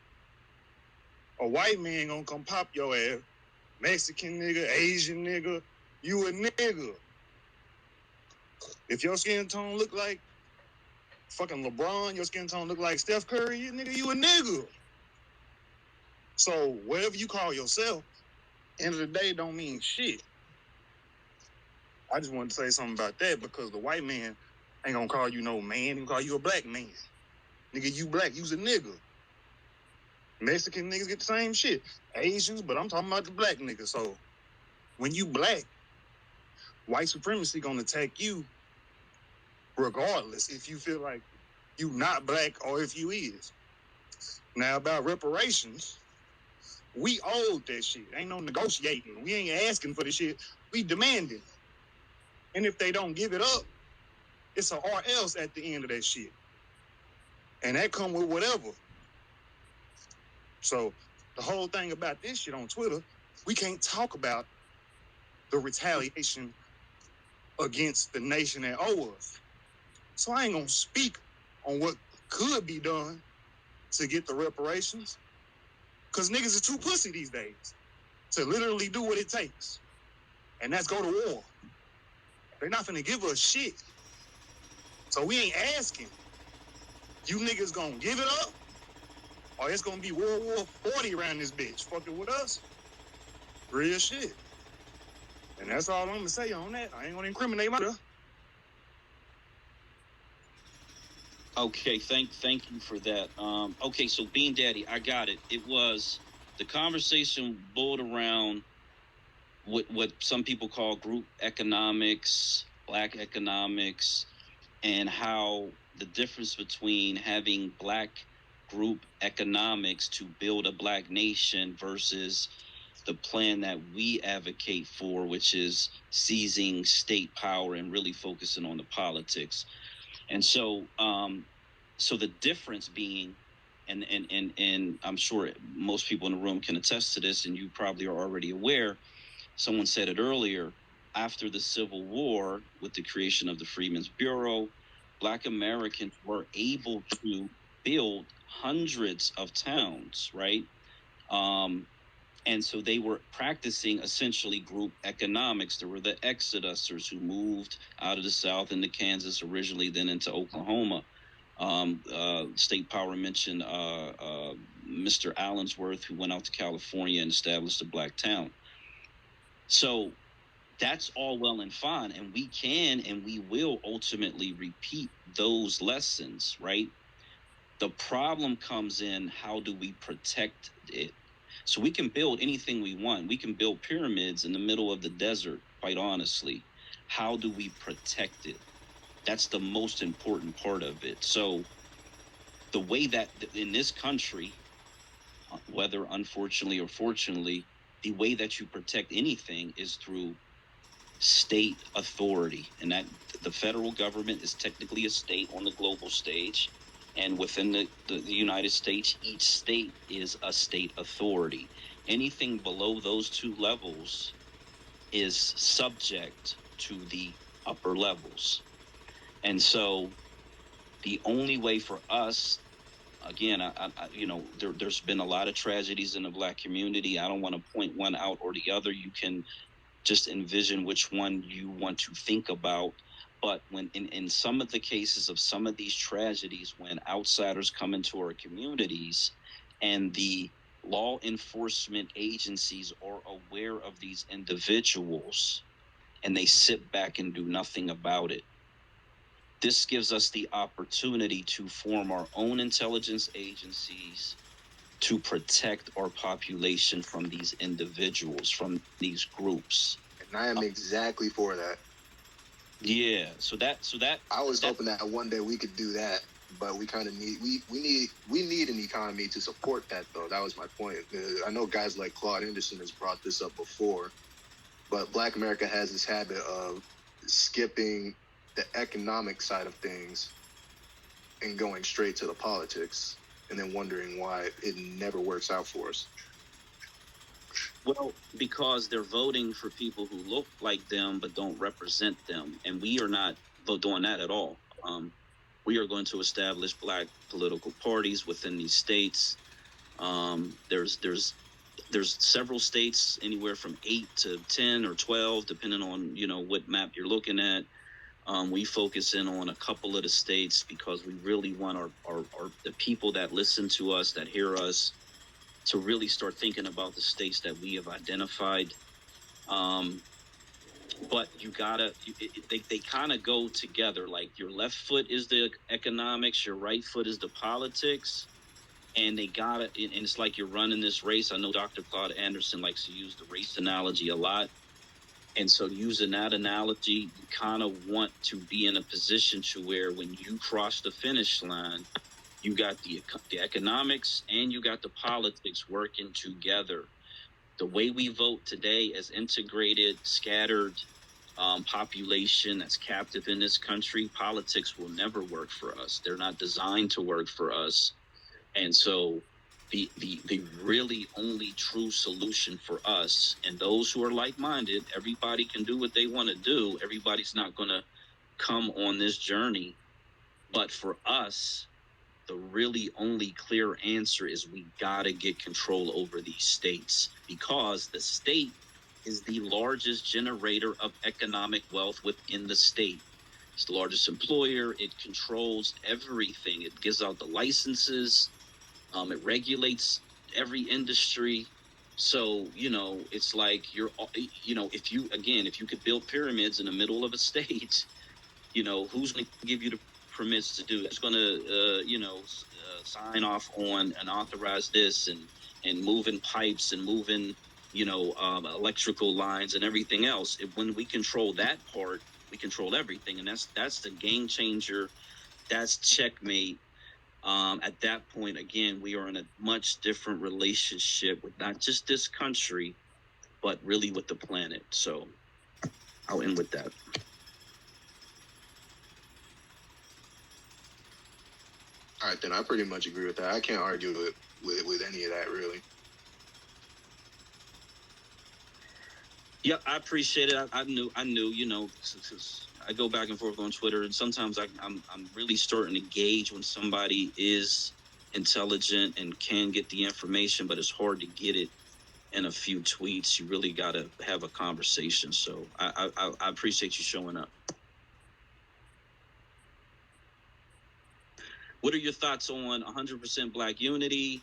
A white man gonna come pop your ass. Mexican nigga, Asian nigga, you a nigga. If your skin tone look like fucking LeBron, your skin tone look like Steph Curry, nigga, you a nigga. So whatever you call yourself, end of the day don't mean shit. I just wanted to say something about that, because the white man ain't gonna call you no man, he gonna call you a black man. Nigga, you black, you's a nigga. Mexican niggas get the same shit. Asians, but I'm talking about the black nigga. So when you black, white supremacy gonna attack you regardless if you feel like you not black or if you is. Now about reparations, we owed that shit. Ain't no negotiating. We ain't asking for the shit. We demanding. And if they don't give it up, it's a or else at the end of that shit. And that come with whatever. So the whole thing about this shit on Twitter, we can't talk about the retaliation against the nation that owe us. So I ain't gonna speak on what could be done to get the reparations, because niggas is too pussy these days to literally do what it takes. And that's go to war. They're not finna give us shit. So we ain't asking. You niggas gonna give it up? Or it's gonna be World War 40 around this bitch fucking with us? Real shit. And that's all I'm gonna say on that. I ain't gonna incriminate myself. Okay, thank you for that. Okay, so Bean Daddy, I got it. It was the conversation boiled around what some people call group economics, black economics, and how the difference between having black group economics to build a black nation versus the plan that we advocate for, which is seizing state power and really focusing on the politics. And so so the difference being, and I'm sure most people in the room can attest to this, and you probably are already aware, someone said it earlier, after the Civil War, with the creation of the Freedmen's Bureau, Black Americans were able to build hundreds of towns, right? And so they were practicing essentially group economics. There were the exodusters who moved out of the South into Kansas originally, then into Oklahoma. State Power mentioned Mr. Allensworth, who went out to California and established a black town. So that's all well and fine, and we can and we will ultimately repeat those lessons, right? The problem comes in, how do we protect it? So we can build anything we want. We can build pyramids in the middle of the desert, quite honestly. How do we protect it? That's the most important part of it. So the way that in this country, whether unfortunately or fortunately, the way that you protect anything is through state authority. And that the federal government is technically a state on the global stage. And within the United States, each state is a state authority. Anything below those two levels is subject to the upper levels. And so the only way for us, again, there's been a lot of tragedies in the Black community. I don't want to point one out or the other. You can just envision which one you want to think about. But when in some of the cases of some of these tragedies, when outsiders come into our communities and the law enforcement agencies are aware of these individuals and they sit back and do nothing about it, this gives us the opportunity to form our own intelligence agencies to protect our population from these individuals, from these groups. And I am exactly for that. Yeah. So that I was hoping that one day we could do that, but we kind of need we need an economy to support that, though. That was my point. I know guys like Claude Anderson has brought this up before, but Black America has this habit of skipping the economic side of things and going straight to the politics, and then wondering why it never works out for us. Well, because they're voting for people who look like them but don't represent them, and we are not doing that at all. We are going to establish Black political parties within these states. There's several states, anywhere from 8 to 10 or 12, depending on what map you're looking at. We focus in on a couple of the states because we really want our the people that listen to us, that hear us, to really start thinking about the states that we have identified. But you gotta, they kind of go together. Like your left foot is the economics, your right foot is the politics, and they gotta. And it's like you're running this race. I know Dr. Claude Anderson likes to use the race analogy a lot. And so using that analogy, you kind of want to be in a position to where when you cross the finish line, you got the economics and you got the politics working together. The way we vote today as integrated, scattered population that's captive in this country, politics will never work for us. They're not designed to work for us. And so the really only true solution for us and those who are like-minded, everybody can do what they want to do. Everybody's not going to come on this journey. But for us, the really only clear answer is we got to get control over these states, because the state is the largest generator of economic wealth within the state. It's the largest employer. It controls everything. It gives out the licenses. It regulates every industry. So, it's like if you could build pyramids in the middle of a state, who's going to give you the permits to do it? Who's going to, sign off on and authorize this and moving pipes and moving, electrical lines and everything else? When we control that part, we control everything. And that's the game changer. That's checkmate. At that point, again, we are in a much different relationship with not just this country, but really with the planet. So I'll end with that. All right, then I pretty much agree with that. I can't argue with any of that, really. Yeah, I appreciate it. I knew, I go back and forth on Twitter, and sometimes I'm really starting to gauge when somebody is intelligent and can get the information, but it's hard to get it in a few tweets. You really got to have a conversation. So I appreciate you showing up. What are your thoughts on 100% Black unity?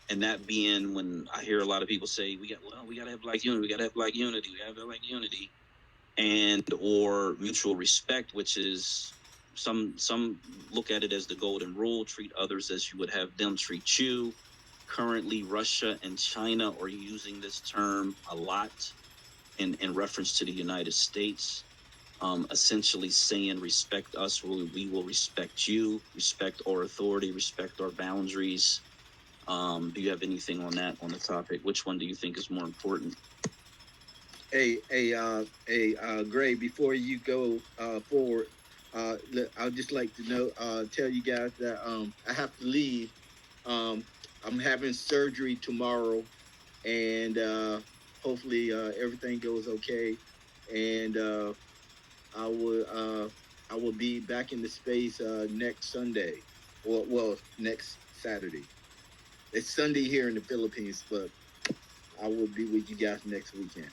And that being, when I hear a lot of people say, we got to have Black unity, we got to have Black unity, we have Black unity, and or mutual respect, which is some look at it as the golden rule: treat others as you would have them treat you. Currently, Russia and China are using this term a lot in reference to the United States, essentially saying, respect us, we will respect you, respect our authority, respect our boundaries. Do you have anything on that, on the topic? Which one do you think is more important? Gray, before you go forward, I'd just like to know, tell you guys that I have to leave. I'm having surgery tomorrow, and hopefully everything goes okay. And I will I will be back in the space next Sunday, or well, next Saturday. It's Sunday here in the Philippines, but I will be with you guys next weekend.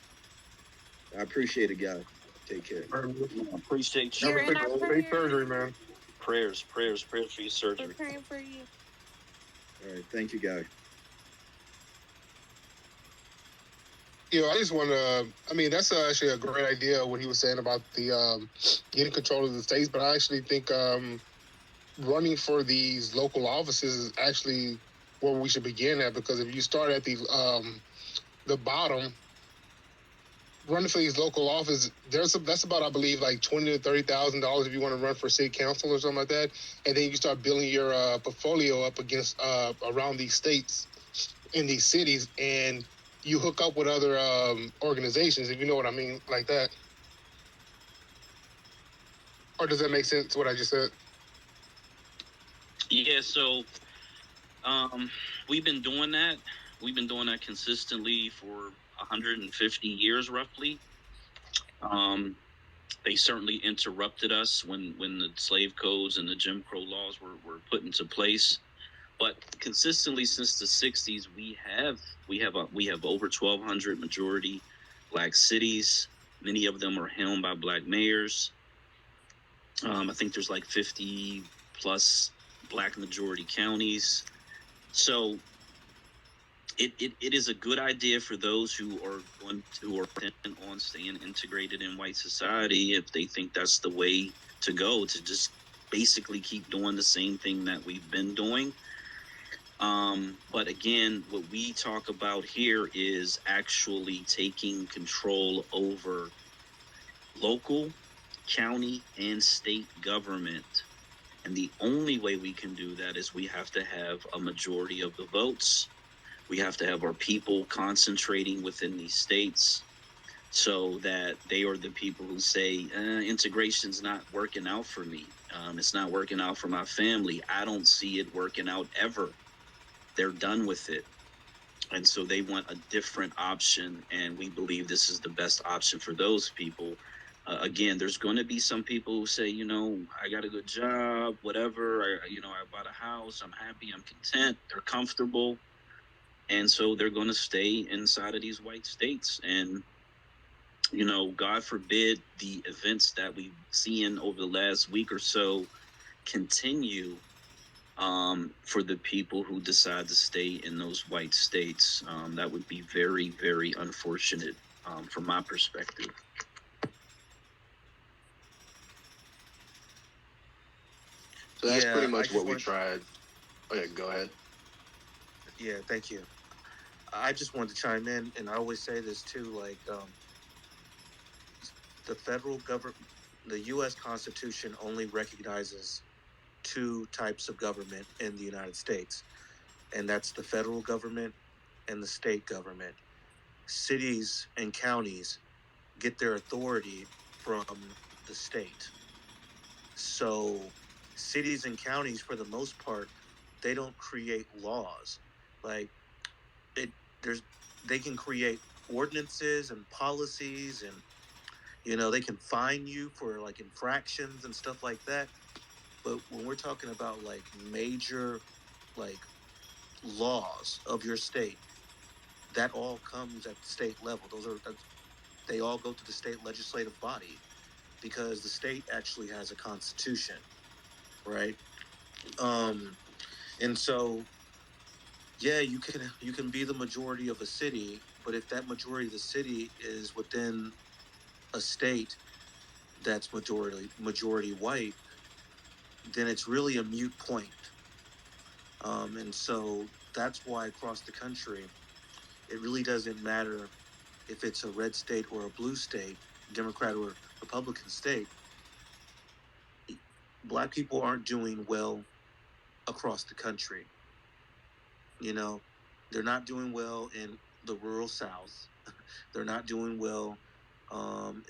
I appreciate it, guys. Take care. Appreciate You're you. in our Safe prayers. surgery, man. Prayers for your We're surgery. praying for you. All right, thank you, guys. I just want to. I mean, that's actually a great idea what he was saying about the getting control of the states. But I actually think running for these local offices is actually where we should begin at, because if you start at the bottom, running for these local offices, that's about, I believe, like $20,000 to $30,000 if you want to run for city council or something like that, and then you start building your portfolio up against around these states in these cities, and you hook up with other organizations, if you know what I mean, like that. Or does that make sense, what I just said? Yeah, so we've been doing that. We've been doing that consistently for 150 years, roughly. They certainly interrupted us when the slave codes and the Jim Crow laws were put into place. But consistently since the 60s, we have over 1,200 majority black cities. Many of them are helmed by black mayors. I think there's like 50 plus black majority counties. So it is a good idea for those who are intent on staying integrated in white society, if they think that's the way to go, to just basically keep doing the same thing that we've been doing. But again, what we talk about here is actually taking control over local, county, and state government. And the only way we can do that is we have to have a majority of the votes. We have to have our people concentrating within these states, so that they are the people who say, integration's not working out for me. It's not working out for my family. I don't see it working out ever. They're done with it. And so they want a different option, and we believe this is the best option for those people. Again, there's going to be some people who say, I got a good job, whatever. I bought a house. I'm happy. I'm content. They're comfortable. And so they're going to stay inside of these white states. And, God forbid the events that we've seen over the last week or so continue, for the people who decide to stay in those white states. That would be very, very unfortunate, from my perspective. So that's pretty much what we tried. Okay, go ahead. Yeah, thank you. I just wanted to chime in, and I always say this too, like the federal government, the U.S. Constitution only recognizes two types of government in the United States, and that's the federal government and the state government. Cities and counties get their authority from the state. So cities and counties, for the most part, they don't create laws. Like it, there's they can create ordinances and policies, and they can fine you for like infractions and stuff like that. But when we're talking about like major like laws of your state, that all comes at the state level. They all go to the state legislative body, because the state actually has a constitution, right? And so yeah, you can be the majority of a city, but if that majority of the city is within a state that's majority white, then it's really a moot point. And so that's why across the country, it really doesn't matter if it's a red state or a blue state, Democrat or Republican state. Black people aren't doing well across the country. You know, they're not doing well in the rural South. They're not doing well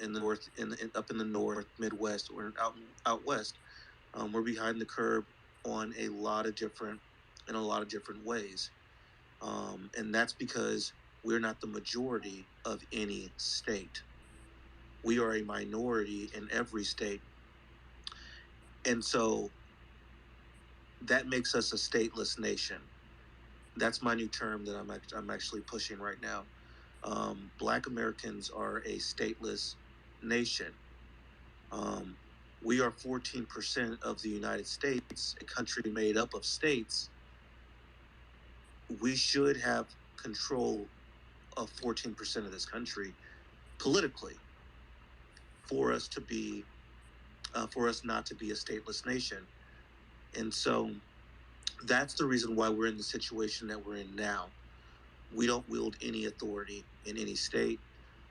in the north, up in the north, Midwest, or out west. We're behind the curve on a lot of different ways, and that's because we're not the majority of any state. We are a minority in every state, and so that makes us a stateless nation. That's my new term that I'm actually pushing right now. Black Americans are a stateless nation. We are 14% of the United States, a country made up of states. We should have control of 14% of this country politically for us not to be a stateless nation. And so that's the reason why we're in the situation that we're in now. We don't wield any authority in any state,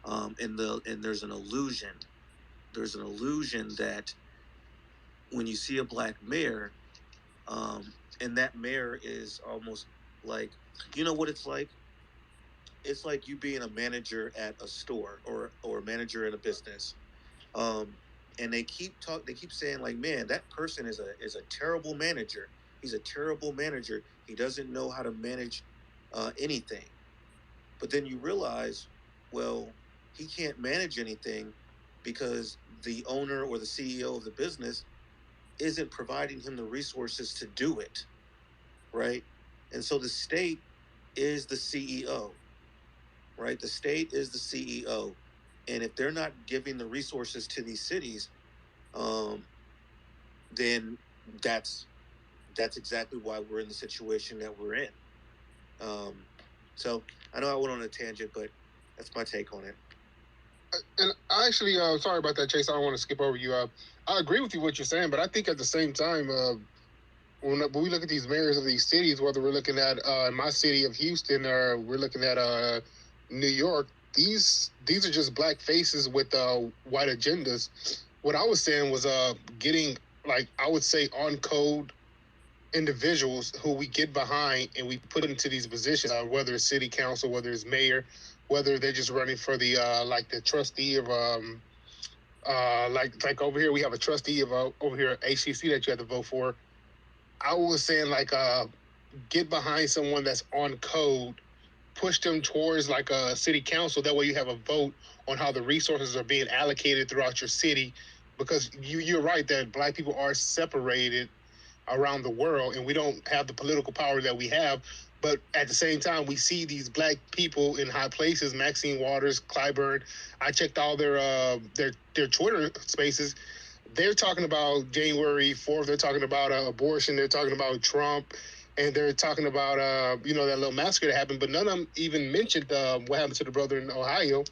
and there's an illusion. There's an illusion that when you see a black mayor, and that mayor is almost like, you know what it's like? It's like you being a manager at a store or a manager in a business, and they keep saying like, man, that person is a terrible manager. He's a terrible manager. He doesn't know how to manage anything. But then you realize, well, he can't manage anything because the owner or the CEO of the business isn't providing him the resources to do it, right? And so the state is the CEO, right? The state is the CEO, and if they're not giving the resources to these cities, then that's exactly why we're in the situation that we're in. So I know I went on a tangent, but that's my take on it. And I actually, sorry about that, Chase. I don't want to skip over you. I agree with you what you're saying, but I think at the same time, when we look at these mayors of these cities, whether we're looking at my city of Houston or we're looking at New York, these are just black faces with white agendas. What I was saying was getting, like, I would say on code individuals who we get behind and we put into these positions, whether it's city council, whether it's mayor, whether they're just running for the like the trustee of like over here we have a trustee of over here at HCC that you have to vote for. I was saying like get behind someone that's on code, push them towards like a city council. That way you have a vote on how the resources are being allocated throughout your city, because you're right that black people are separated around the world and we don't have the political power that we have. But at the same time, we see these black people in high places, Maxine Waters, Clyburn. I checked all their Twitter spaces. They're talking about January 4th. They're talking about abortion. They're talking about Trump. And they're talking about, that little massacre that happened. But none of them even mentioned what happened to the brother in Ohio.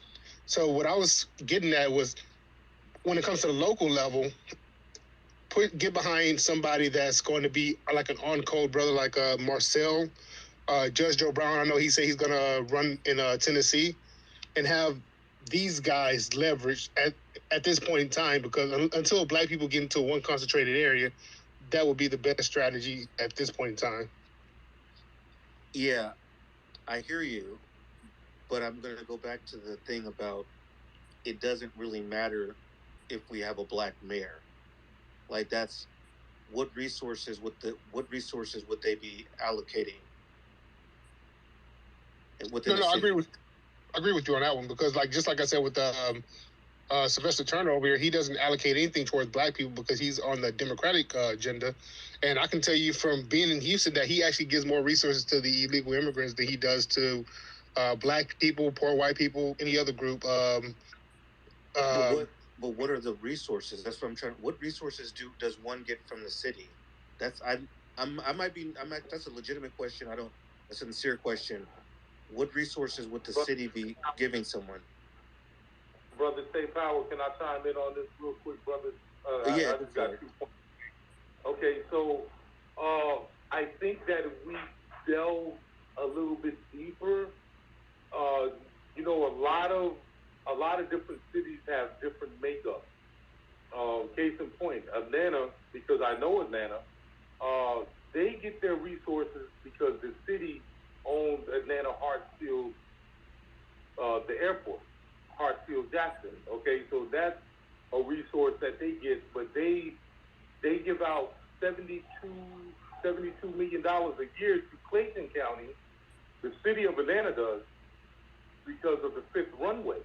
So what I was getting at was, when it comes to the local level, get behind somebody that's going to be like an on-code brother, like Marcel, Judge Joe Brown. I know he said he's going to run in Tennessee, and have these guys leveraged at this point in time, because until black people get into one concentrated area, that would be the best strategy at this point in time. Yeah, I hear you, but I'm going to go back to the thing about it doesn't really matter if we have a black mayor. Like, that's what resources would they be allocating within the city? I agree with you on that one, because just like I said with Sylvester Turner over here, he doesn't allocate anything towards black people because he's on the Democratic agenda. And I can tell you from being in Houston that he actually gives more resources to the illegal immigrants than he does to black people, poor white people, any other group. But what are the resources? That's what I'm trying. What resources does one get from the city? That's that's a legitimate question. That's a sincere question. What resources would the city be giving someone? Brother State Power, can I chime in on this real quick, brother? Yeah, I just got 2 points. Okay, So I think that if we delve a little bit deeper, you know, a lot of different cities have different makeup. Case in point, Atlanta, because I know Atlanta, they get their resources because the city owns Atlanta Hartsfield, the airport, Hartsfield Jackson. Okay, so that's a resource that they get, but they give out 72 million dollars a year to Clayton County. The city of Atlanta does because of the fifth runway.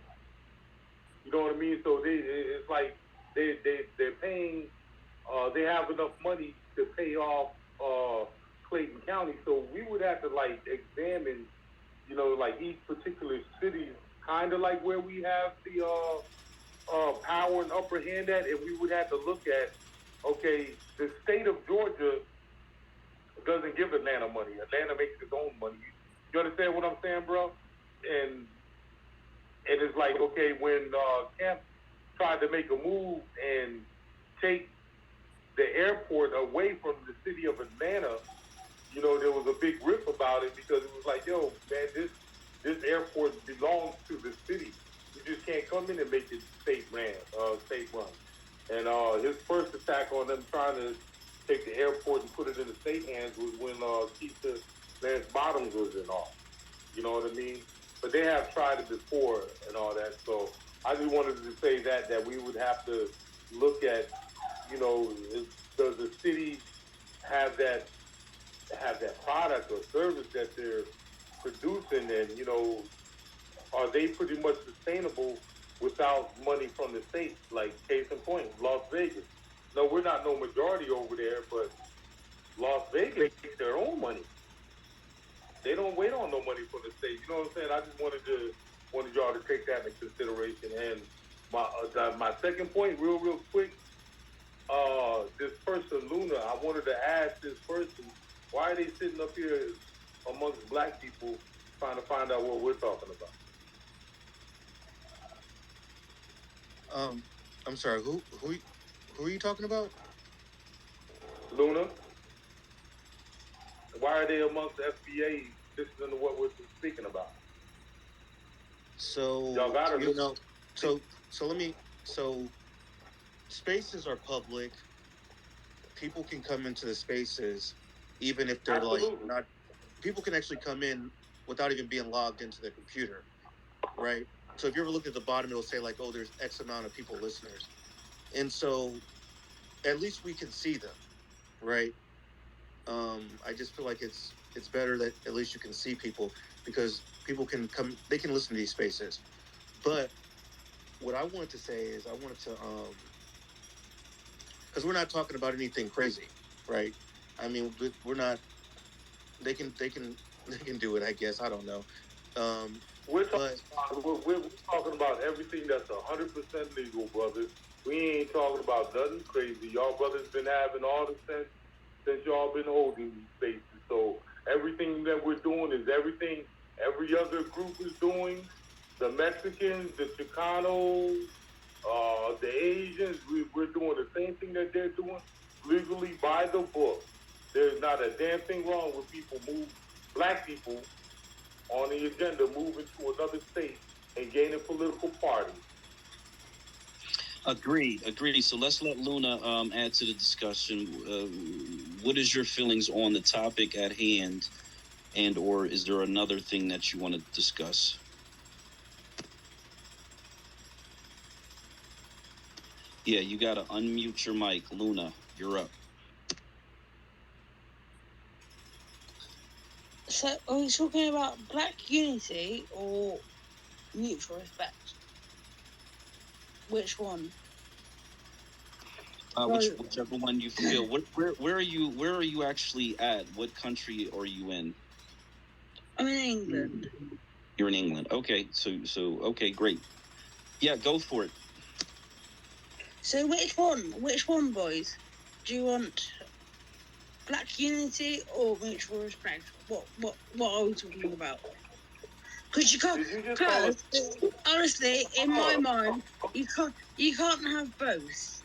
You know what I mean? So it's like they're paying. They have enough money to pay off Clayton County. So we would have to like examine, you know, like each particular city, kind of like where we have the power and upper hand at, and we would have to look at, okay, the state of Georgia doesn't give Atlanta money. Atlanta makes its own money. You understand what I'm saying, bro? And it's like, okay, when Kemp tried to make a move and take the airport away from the city of Atlanta, you know, there was a big riff about it because it was like, yo, man, this airport belongs to the city. You just can't come in and make it state run. And his first attack on them trying to take the airport and put it in the state hands was when Keisha Lance Bottoms was in office. You know what I mean? But they have tried it before and all that. So I just wanted to say that we would have to look at, you know, does the city have that product or service that they're producing, and you know, are they pretty much sustainable without money from the state? Like case in point, Las Vegas. No, we're not no majority over there, but Las Vegas makes their own money. They don't wait on no money from the state. You know what I'm saying? I just wanted y'all to take that into consideration. And my second point, real quick, this person Luna, I wanted to ask this person, why are they sitting up here amongst black people trying to find out what we're talking about? I'm sorry. Who are you talking about? Luna. Why are they amongst the FBA listening to what we're speaking about? So y'all got to, you know. So let me. So spaces are public. People can come into the spaces, even if they're Absolutely. like not. People can actually come in without even being logged into their computer, right? So if you ever look at the bottom, it'll say like, "Oh, there's X amount of people listeners," and so at least we can see them, right? I just feel like it's better that at least you can see people because people can come, they can listen to these spaces. But what I wanted to say is I wanted to because we're not talking about anything crazy, right? I mean, we're not. They can do it. I guess I don't know. We're talking about everything that's 100% legal, brothers. We ain't talking about nothing crazy. Y'all brothers been having all the sense since y'all been holding these spaces. So everything that we're doing is everything every other group is doing. The Mexicans, the Chicanos, the Asians, we're doing the same thing that they're doing legally by the book. There's not a damn thing wrong with black people on the agenda moving to another state and gaining political parties. Agreed. So let's let Luna add to the discussion. What is your feelings on the topic at hand, and or is there another thing that you want to discuss? Yeah, you got to unmute your mic, Luna. You're up. So, are we talking about black unity or mutual respect? Which one? Whichever one you feel. Where are you? Where are you actually at? What country are you in? I'm in England. You're in England. Okay, so okay, great. Yeah, go for it. So which one? Which one, boys? Do you want black unity or mutual respect? What are we talking about? Because you can't. Because honestly, in my mind, you can't have both.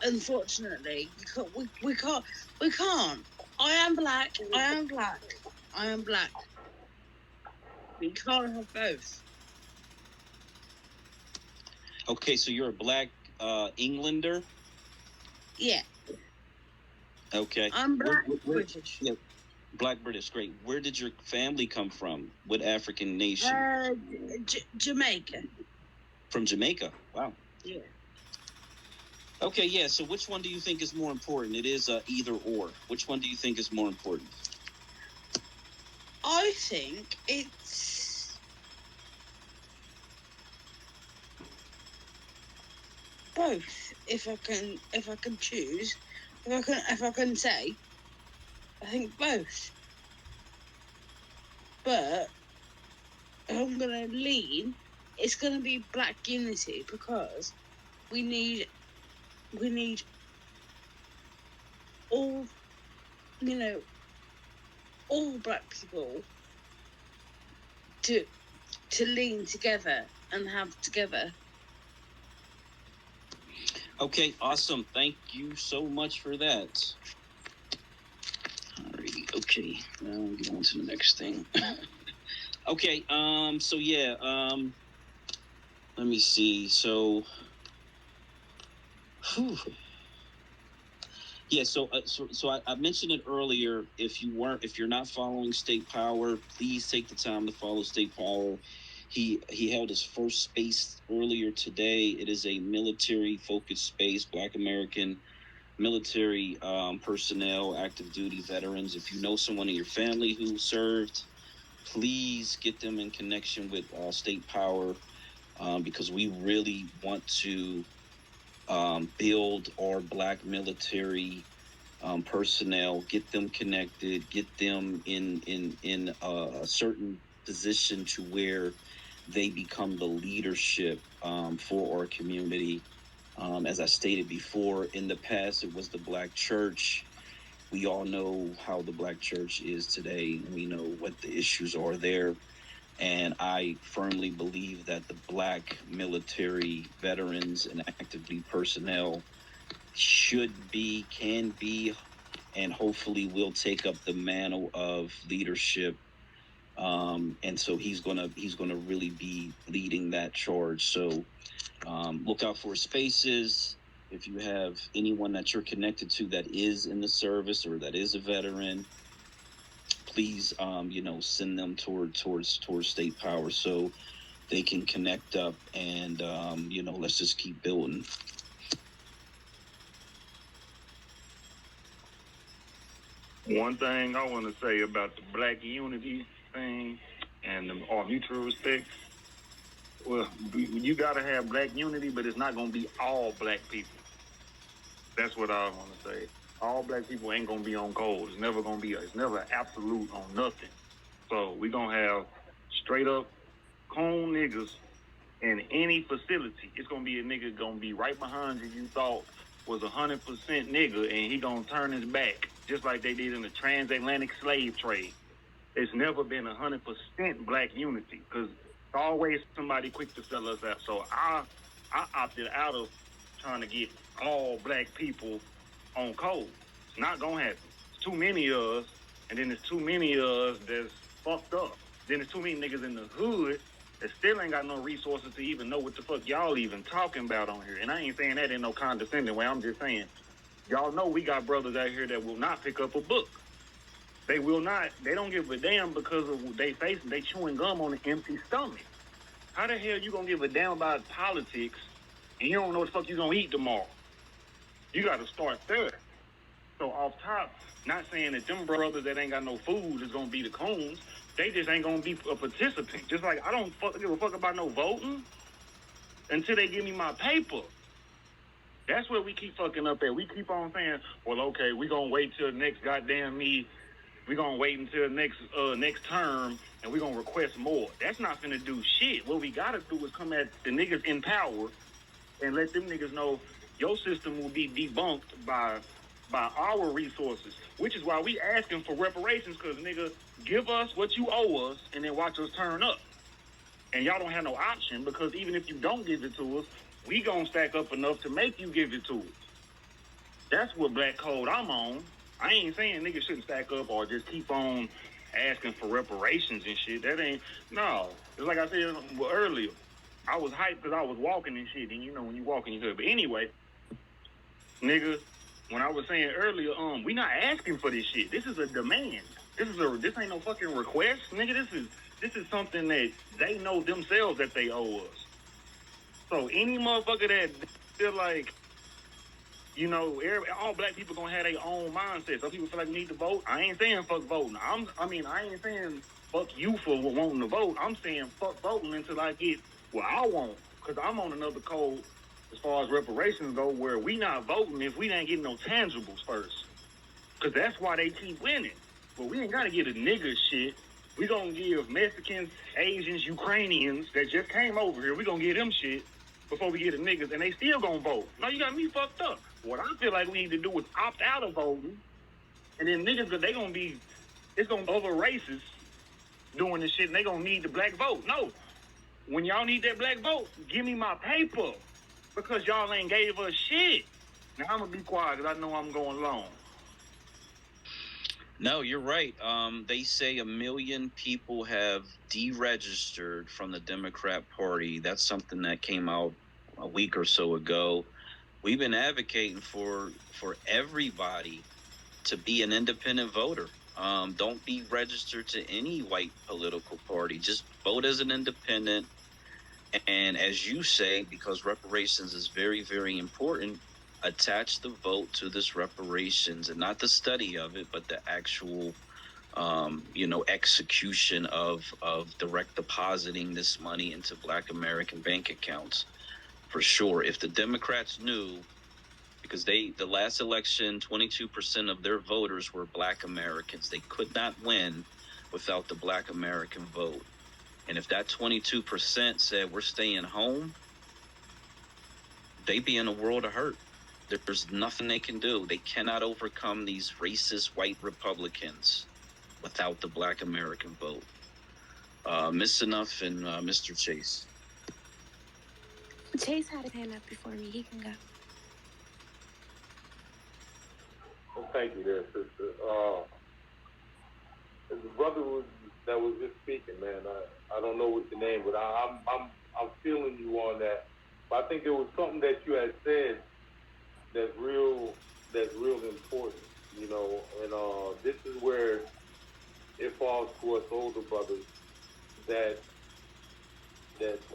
unfortunately, we can't. I am black. We can't have both. Okay, so you're a black Englander? Yeah. Okay. I'm black British. Yeah, black British, great. Where did your family come from? What African nation? Jamaica. From Jamaica? Wow. Yeah. Okay, yeah. So which one do you think is more important? It is either or. Which one do you think is more important? I think it's both. If I can choose, if I can say, I think both. But I'm gonna lean. It's gonna be black unity because we need all, all black people to lean together and have together. Okay, awesome. Thank you so much for that. Alrighty, okay. Now we'll get on to the next thing. Okay, so yeah, let me see. So, whew. Yeah, so I mentioned it earlier. If you're not following State Power, please take the time to follow State Power. He held his first space earlier today. It is a military focused space, Black American military personnel, active duty veterans. If you know someone in your family who served, please get them in connection with State Power, because we really want to build our Black military personnel, get them connected, get them in a certain position to where they become the leadership for our community. As I stated before, in the past, it was the Black church. We all know how the Black church is today. We know what the issues are there. And I firmly believe that the Black military veterans and active duty personnel should be, can be, and hopefully will take up the mantle of leadership. And so he's gonna really be leading that charge. So look out for spaces. If you have anyone that you're connected to that is in the service or that is a veteran, please send them towards State Power so they can connect up, and let's just keep building. One thing I want to say about the Black unity thing and our mutual respect. Well, you got to have Black unity, but it's not going to be all Black people. That's what I want to say. All Black people ain't going to be on code. It's never going to be. It's never absolute on nothing. So we going to have straight up cone niggas in any facility. It's going to be a nigga going to be right behind you thought was 100% nigga, and he going to turn his back, just like they did in the transatlantic slave trade. It's never been 100% Black unity, because always somebody quick to sell us out. So I opted out of trying to get all Black people on code. It's not going to happen. It's too many of us, and then there's too many of us that's fucked up. Then there's too many niggas in the hood that still ain't got no resources to even know what the fuck y'all even talking about on here. And I ain't saying that in no condescending way. I'm just saying, y'all know we got brothers out here that will not pick up a book. They will not. They don't give a damn because of they facing. They chewing gum on an empty stomach. How the hell you gonna give a damn about politics and you don't know what the fuck you gonna eat tomorrow? You got to start there. So off top, not saying that them brothers that ain't got no food is gonna be the cones. They just ain't gonna be a participant. Just like I don't give a fuck about no voting until they give me my paper. That's where we keep fucking up at. We keep on saying, well, okay, we gonna wait till next goddamn me. We gonna wait until next term and we gonna request more. That's not gonna do shit. What we gotta do is come at the niggas in power and let them niggas know your system will be debunked by our resources, which is why we asking for reparations, because nigga, give us what you owe us and then watch us turn up. And y'all don't have no option, because even if you don't give it to us, we gonna stack up enough to make you give it to us. That's what black code I'm on. I ain't saying niggas shouldn't stack up or just keep on asking for reparations and shit. That ain't no. It's like I said earlier. I was hyped because I was walking and shit, and you know when you walking you good. But anyway, nigga, when I was saying earlier, we not asking for this shit. This is a demand. This ain't no fucking request, nigga. This is something that they know themselves that they owe us. So any motherfucker that feel like, you know, all black people gonna have their own mindset. Some people feel like we need to vote. I ain't saying fuck voting. I ain't saying fuck you for wanting to vote. I'm saying fuck voting until I get what I want. Cause I'm on another code as far as reparations go, where we not voting if we ain't getting no tangibles first. Cause that's why they keep winning. But we ain't gotta get a nigga shit. We gonna give Mexicans, Asians, Ukrainians that just came over here, we gonna give them shit before we get the niggas, and they still gonna vote. No, you got me fucked up. What I feel like we need to do is opt out of voting, and then niggas, they gonna be, it's gonna be other races doing this shit, and they gonna need the black vote. No, when y'all need that black vote, give me my paper, because y'all ain't gave us shit. Now I'm gonna be quiet, because I know I'm going long. No, you're right. They say 1 million people have deregistered from the Democrat Party. That's something that came out a week or so ago. We've been advocating for everybody to be an independent voter. Don't be registered to any white political party. Just vote as an independent. And as you say, because reparations is very, very important, attach the vote to this reparations, and not the study of it, but the actual execution of direct depositing this money into Black American bank accounts. For sure. If the Democrats knew, because the last election, 22% of their voters were Black Americans. They could not win without the Black American vote. And if that 22% said we're staying home, they'd be in a world of hurt. There's nothing they can do. They cannot overcome these racist white Republicans without the Black American vote. Miss Enough and Mr. Chase. Chase had his hand up before me. He can go. Well, thank you there, sister. The brother that was just speaking, man. I don't know what your name, but I'm feeling you on that. But I think there was something that you had said that's real important, you know. And this is where it falls to us older brothers that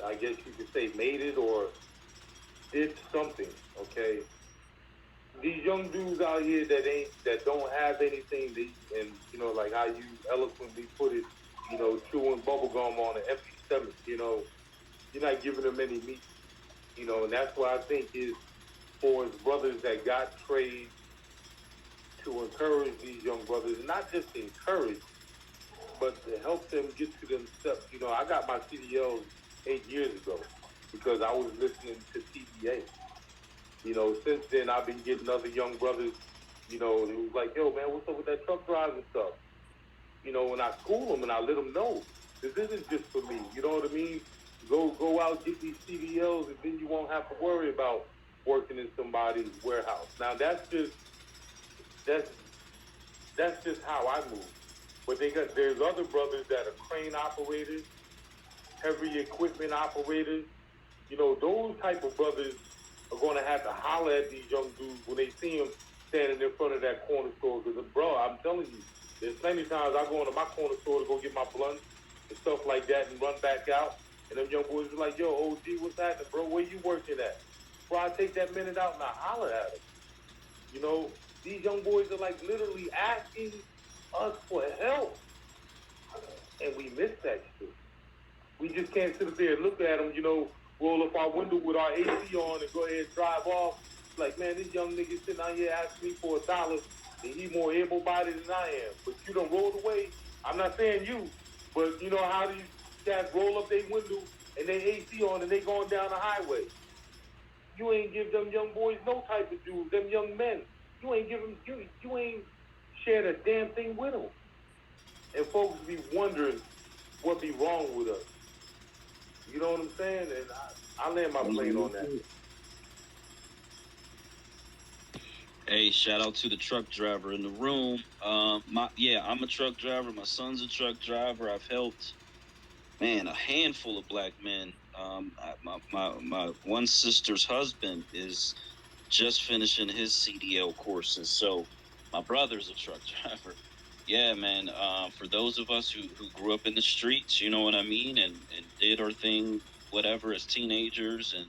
I guess you could say made it or did something. Okay, these young dudes out here that don't have anything, and you know, like how you eloquently put it, you know, chewing bubble gum on an empty stomach. You know, you're not giving them any meat. You know, and that's why I think is for his brothers that got trade to encourage these young brothers, not just encourage, but to help them get to themselves. You know, I got my CDLs 8 years ago because I was listening to TBA. You know, since then I've been getting other young brothers, you know, who was like, yo, man, what's up with that truck driving stuff? You know, and I school them and I let them know this isn't just for me. You know what I mean? Go out, get these CDLs, and then you won't have to worry about working in somebody's warehouse. Now that's just how I move. But there's other brothers that are crane operators, heavy equipment operators. You know, those type of brothers are going to have to holler at these young dudes when they see them standing in front of that corner store. Because, bro, I'm telling you, there's plenty of times I go into my corner store to go get my blunts and stuff like that and run back out. And them young boys are like, yo, OG, what's happening, bro? Where you working at? Bro, I take that minute out and I holler at them. You know, these young boys are like literally asking us for help. And we miss that shit. We just can't sit there and look at them, you know, roll up our window with our AC on and go ahead and drive off. Like, man, this young nigga sitting out here asking me for $1 and he more able-bodied than I am. But you done rolled away. I'm not saying you, but you know how these guys roll up their window and they AC on and they going down the highway. You ain't give them young boys no type of dues, them young men. You ain't give them, you ain't shared a damn thing with them. And folks be wondering what be wrong with us. You know what I'm saying? And I land my plane on that. Hey, shout out to the truck driver in the room. I'm a truck driver. My son's a truck driver. I've helped, man, a handful of black men. My one sister's husband is just finishing his CDL courses. So my brother's a truck driver. Yeah, man. For those of us who grew up in the streets, you know what I mean, and did our thing, whatever, as teenagers, and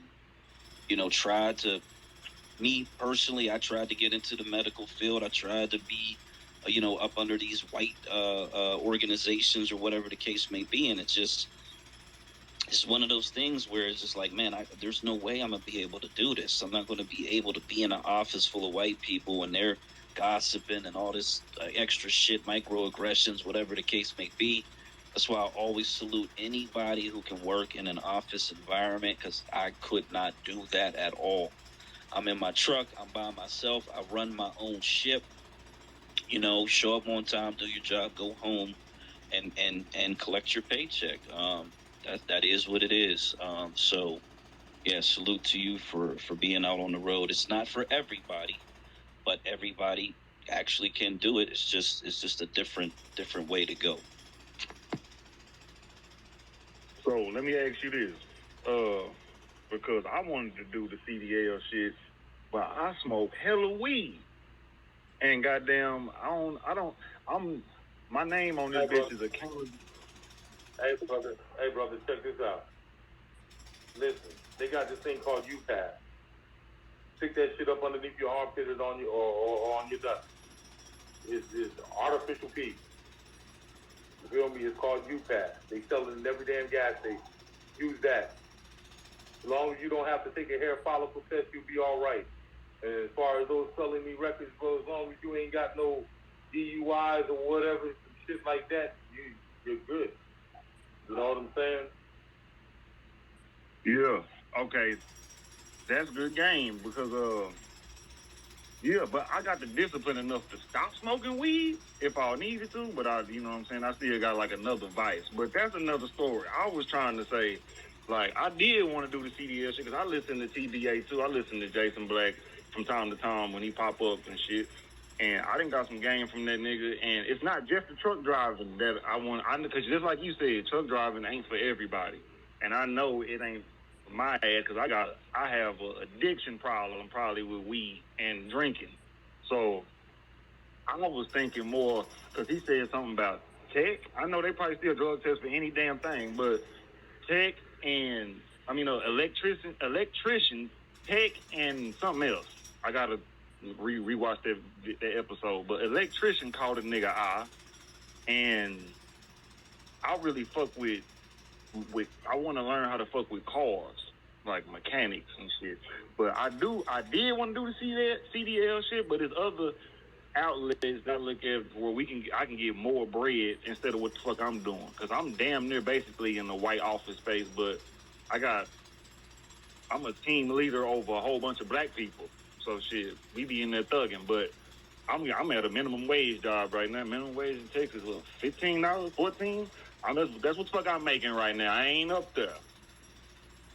tried to. Me personally, I tried to get into the medical field. I tried to be, up under these white organizations or whatever the case may be, and it's one of those things where it's just like, man, there's no way I'm gonna be able to do this. I'm not going to be able to be in an office full of white people and they're gossiping and all this extra shit, microaggressions, whatever the case may be. That's why I always salute anybody who can work in an office environment, because I could not do that at all. I'm in my truck. I'm by myself. I run my own ship. Show up on time, do your job, go home, and collect your paycheck. That is what it is. So yeah, salute to you for being out on the road. It's not for everybody, but everybody actually can do it. It's just a different way to go. So let me ask you this, because I wanted to do the CDL shit, but I smoke hella weed, and goddamn, my name on this bitch is account. Hey brother, check this out. Listen, they got this thing called UPass. Stick that shit up underneath your armpit or on your or on your dust. It's artificial peace. You feel me? It's called UPass. They sell it in every damn gas station. Use that. As long as you don't have to take a hair follicle test, you'll be all right. And as far as those felony records go, as long as you ain't got no DUIs or whatever, some shit like that, you're good. You know what I'm saying? Yeah. Okay. That's good game because yeah, but I got the discipline enough to stop smoking weed if I needed to, but you know what I'm saying, I still got like another vice. But that's another story. I was trying to say, like, I did want to do the CDL shit because I listen to TBA too. I listen to Jason Black from time to time when he pop up and shit. And I done got some game from that nigga. And it's not just the truck driving that I want. Because just like you said, truck driving ain't for everybody. And I know it ain't my ass because I have an addiction problem probably with weed and drinking. So I was thinking more because he said something about tech. I know they probably still drug test for any damn thing, but tech and electrician, tech and something else. I gotta rewatch that episode. But electrician called a nigga eye, and I really fuck with I want to learn how to fuck with cars, like mechanics and shit. But I did want to do the CDL shit, but there's other outlets that I look at where I can get more bread instead of what the fuck I'm doing. Cause I'm damn near basically in the white office space, but I'm a team leader over a whole bunch of black people. So shit, we be in there thugging, but I'm at a minimum wage job right now. Minimum wage in Texas, what, $15, $14? That's what the fuck I'm making right now. I ain't up there.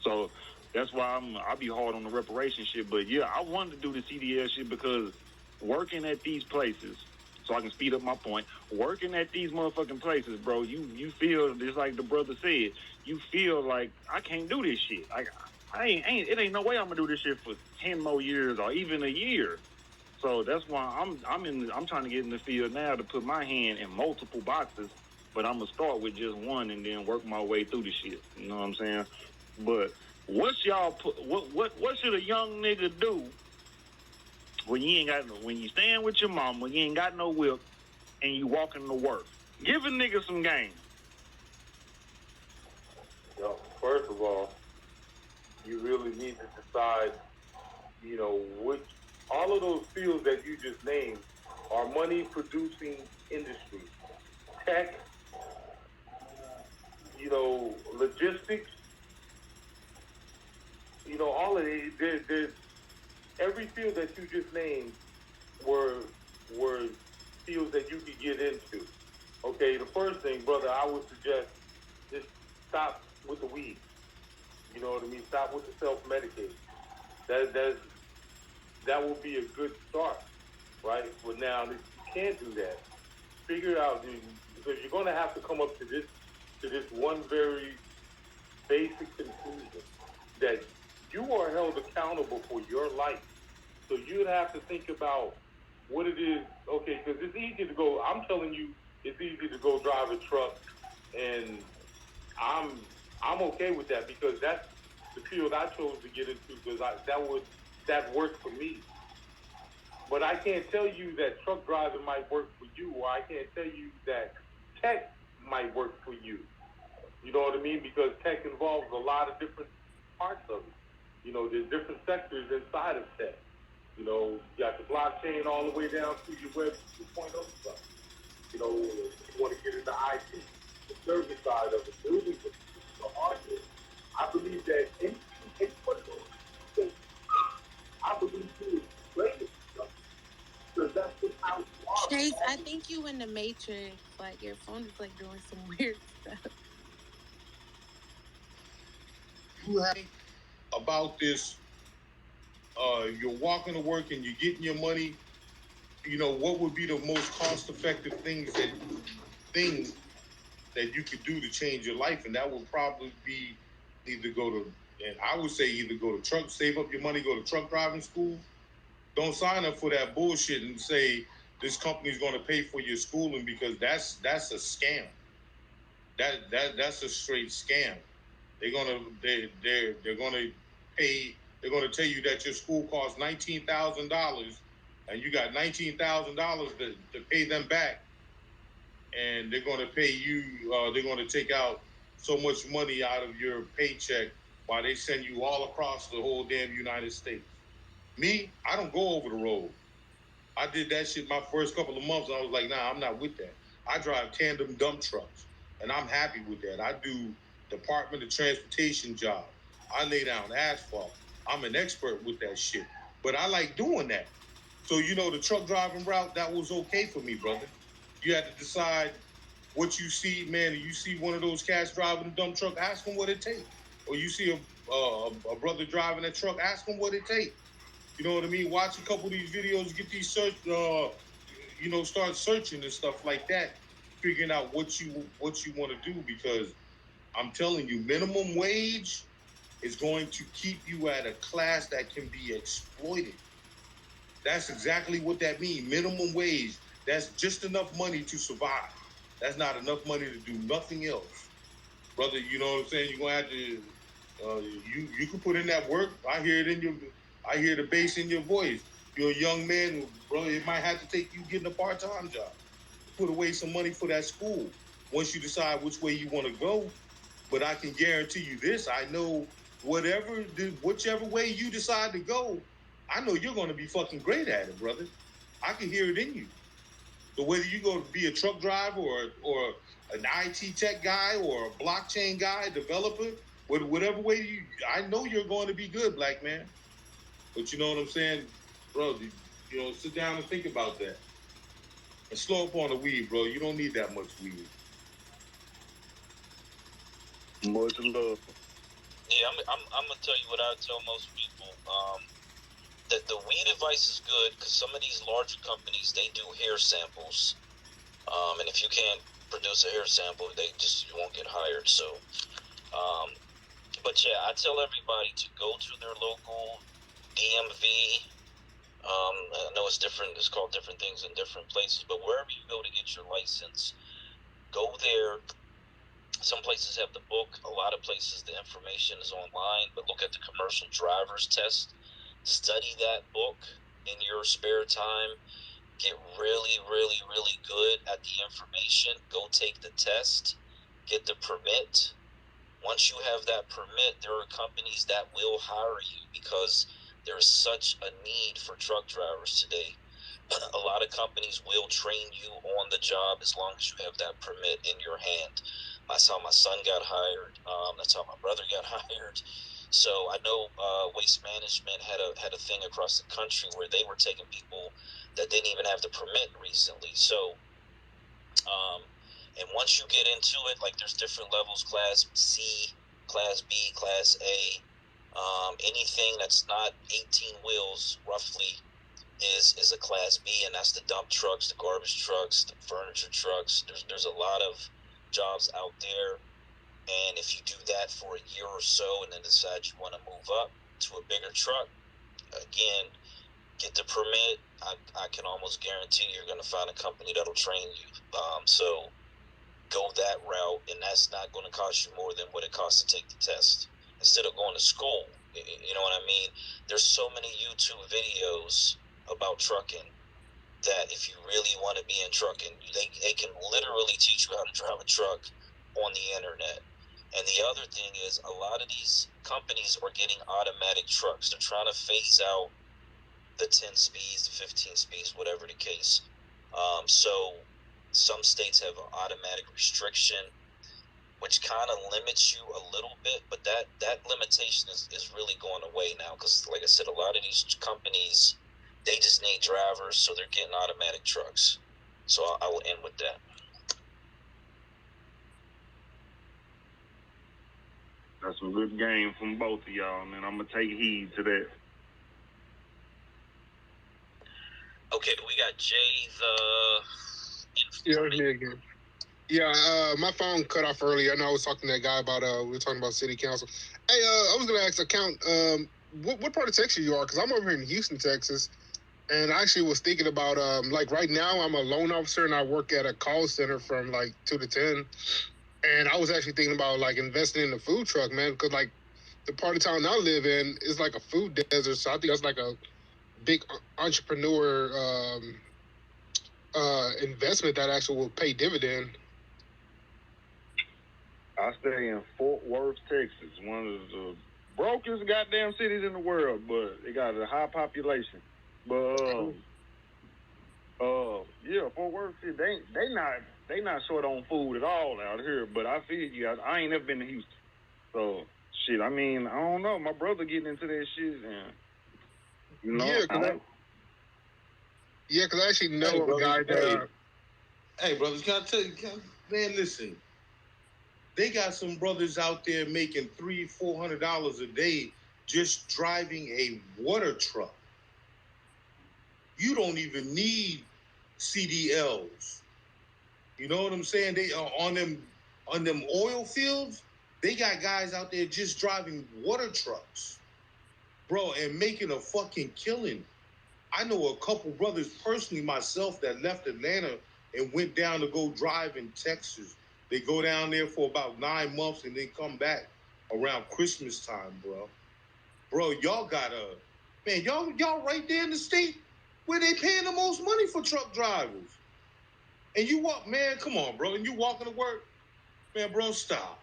So that's why I'll be hard on the reparation shit. But yeah, I wanted to do the CDL shit because working at these places, so I can speed up my point, working at these motherfucking places, bro, you feel just like the brother said, you feel like I can't do this shit. It ain't no way I'm gonna do this shit for 10 more years or even a year. So that's why I'm trying to get in the field now to put my hand in multiple boxes, but I'm gonna start with just one and then work my way through the shit. You know what I'm saying? But what should a young nigga do when you staying with your mama, you ain't got no whip, and you walking to work? Give a nigga some game. Yo, first of all, you really need to decide, which all of those fields that you just named are money producing industries. Tech, logistics, all of it. There's every field that you just named were fields that you could get into. Okay, the first thing, brother, I would suggest just stop with the weed. You know what I mean? Stop with the self-medicating. That will be a good start. right? Well, now you can't do that. Figure it out, because you're going to have to come up to this one very basic conclusion that you are held accountable for your life. So you'd have to think about what it is. Okay, because it's easy to go. I'm telling you, it's easy to go drive a truck, and I'm I'm okay with that because that's the field I chose to get into because that worked for me. But I can't tell you that truck driving might work for you, or I can't tell you that tech might work for you. You know what I mean? Because tech involves a lot of different parts of it. There's different sectors inside of tech. You got the blockchain all the way down to your web 2.0 stuff. You want to get into IT, the service side of it, building the hardware. I believe that anyone knows, I believe you is great stuff because that's just how you are. Chase, I think you in the Matrix. Like your phone is like doing some weird stuff. You have about this, you're walking to work and you're getting your money. What would be the most cost-effective thing that you could do to change your life? And that would probably be and I would say either go to truck, save up your money, go to truck driving school. Don't sign up for that bullshit and say this company's going to pay for your schooling, because that's a scam. That's a straight scam. They're gonna pay. They're gonna tell you that your school costs $19,000, and you got $19,000 to pay them back, and they're gonna pay you. They're gonna take out so much money out of your paycheck while they send you all across the whole damn United States. Me, I don't go over the road. I did that shit my first couple of months, and I was like, nah, I'm not with that. I drive tandem dump trucks, and I'm happy with that. I do Department of Transportation job. I lay down asphalt. I'm an expert with that shit. But I like doing that. So, the truck driving route, that was okay for me, brother. You had to decide what you see, man. You see one of those cats driving a dump truck, ask them what it takes. Or you see a brother driving a truck, ask him what it takes. You know what I mean? Watch a couple of these videos, get these start searching and stuff like that, figuring out what you want to do, because I'm telling you, minimum wage is going to keep you at a class that can be exploited. That's exactly what that means. Minimum wage. That's just enough money to survive. That's not enough money to do nothing else, brother. You know what I'm saying? You're gonna have to. You can put in that work. I hear the bass in your voice. You're a young man, bro. It might have to take you getting a part-time job. Put away some money for that school once you decide which way you want to go. But I can guarantee you this: I know whichever way you decide to go, I know you're going to be fucking great at it, brother. I can hear it in you. So whether you go to be a truck driver or an IT tech guy or a blockchain guy, developer, whatever way I know you're going to be good, black man. But you know what I'm saying, bro? Sit down and think about that. And slow up on the weed, bro. You don't need that much weed. Much love. Yeah, I'm gonna tell you what I tell most people. That the weed advice is good because some of these larger companies, they do hair samples, and if you can't produce a hair sample, you won't get hired. So, but yeah, I tell everybody to go to their local DMV. I know it's different. It's called different things in different places, but wherever you go to get your license, go there. Some places have the book. A lot of places the information is online, but look at the commercial driver's test. Study that book in your spare time. Get really, really, really good at the information. Go take the test. Get the permit. Once you have that permit, there are companies that will hire you because there's such a need for truck drivers today. A lot of companies will train you on the job as long as you have that permit in your hand. That's how my son got hired. That's how my brother got hired. So I know Waste Management had a thing across the country where they were taking people that didn't even have the permit recently. So, and once you get into it, like there's different levels: Class C, Class B, Class A. Anything that's not 18 wheels, roughly, is a Class B, and that's the dump trucks, the garbage trucks, the furniture trucks. There's a lot of jobs out there, and if you do that for a year or so and then decide you want to move up to a bigger truck, again, get the permit. I can almost guarantee you're going to find a company that'll train you. So go that route, and that's not going to cost you more than what it costs to take the test. Instead of going to school, you know what I mean? There's so many YouTube videos about trucking that if you really want to be in trucking, they can literally teach you how to drive a truck on the internet. And the other thing is, a lot of these companies are getting automatic trucks. They're trying to phase out the 10 speeds, the 15 speeds, whatever the case. So some states have an automatic restriction, which kind of limits you a little bit, but that limitation is really going away now because, like I said, a lot of these companies, they just need drivers, so they're getting automatic trucks. So I will end with that. That's some good game from both of y'all, man. I'm going to take heed to that. Okay, we got Jay the... Yeah, it's me again. Yeah, my phone cut off earlier. I know I was talking to that guy about, we were talking about city council. Hey, I was going to ask account, what part of Texas you are? Because I'm over here in Houston, Texas. And I actually was thinking about, like right now I'm a loan officer and I work at a call center from like 2 to 10. And I was actually thinking about like investing in a food truck, man, because like the part of town I live in is like a food desert. So I think that's like a big entrepreneur investment that actually will pay dividend. I stay in Fort Worth, Texas, one of the brokest goddamn cities in the world, but it got a high population. But yeah, Fort Worth, they not short on food at all out here. But I feel you, I ain't never been to Houston, so shit. I mean, I don't know. My brother getting into that shit, and you know, because I actually know a guy that. Hey, brothers, can I tell you, man? Listen. They got some brothers out there making $300-400 a day just driving a water truck. You don't even need CDLs. You know what I'm saying? They are on them oil fields. They got guys out there just driving water trucks, bro, and making a fucking killing. I know a couple brothers personally myself that left Atlanta and went down to go drive in Texas. They go down there for about 9 months and then come back around Christmas time, bro. Bro, y'all y'all right there in the state where they paying the most money for truck drivers. And you walk, man, come on, bro. And you walking to work, man, bro, stop.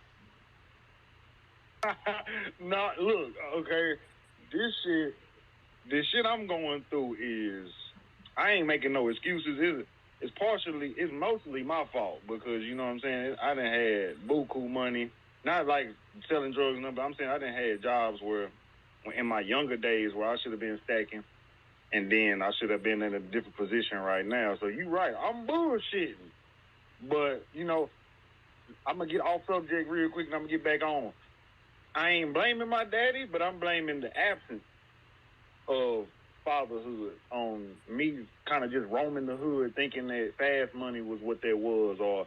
No, look, okay, this shit I'm going through is, I ain't making no excuses, is it? It's mostly my fault because, you know what I'm saying, I done had buku money, not like selling drugs, but I'm saying I done had jobs where in my younger days where I should have been stacking, and then I should have been in a different position right now. So you right, I'm bullshitting. But, you know, I'm going to get off subject real quick and I'm going to get back on. I ain't blaming my daddy, but I'm blaming the absence of fatherhood on me kind of just roaming the hood thinking that fast money was what there was, or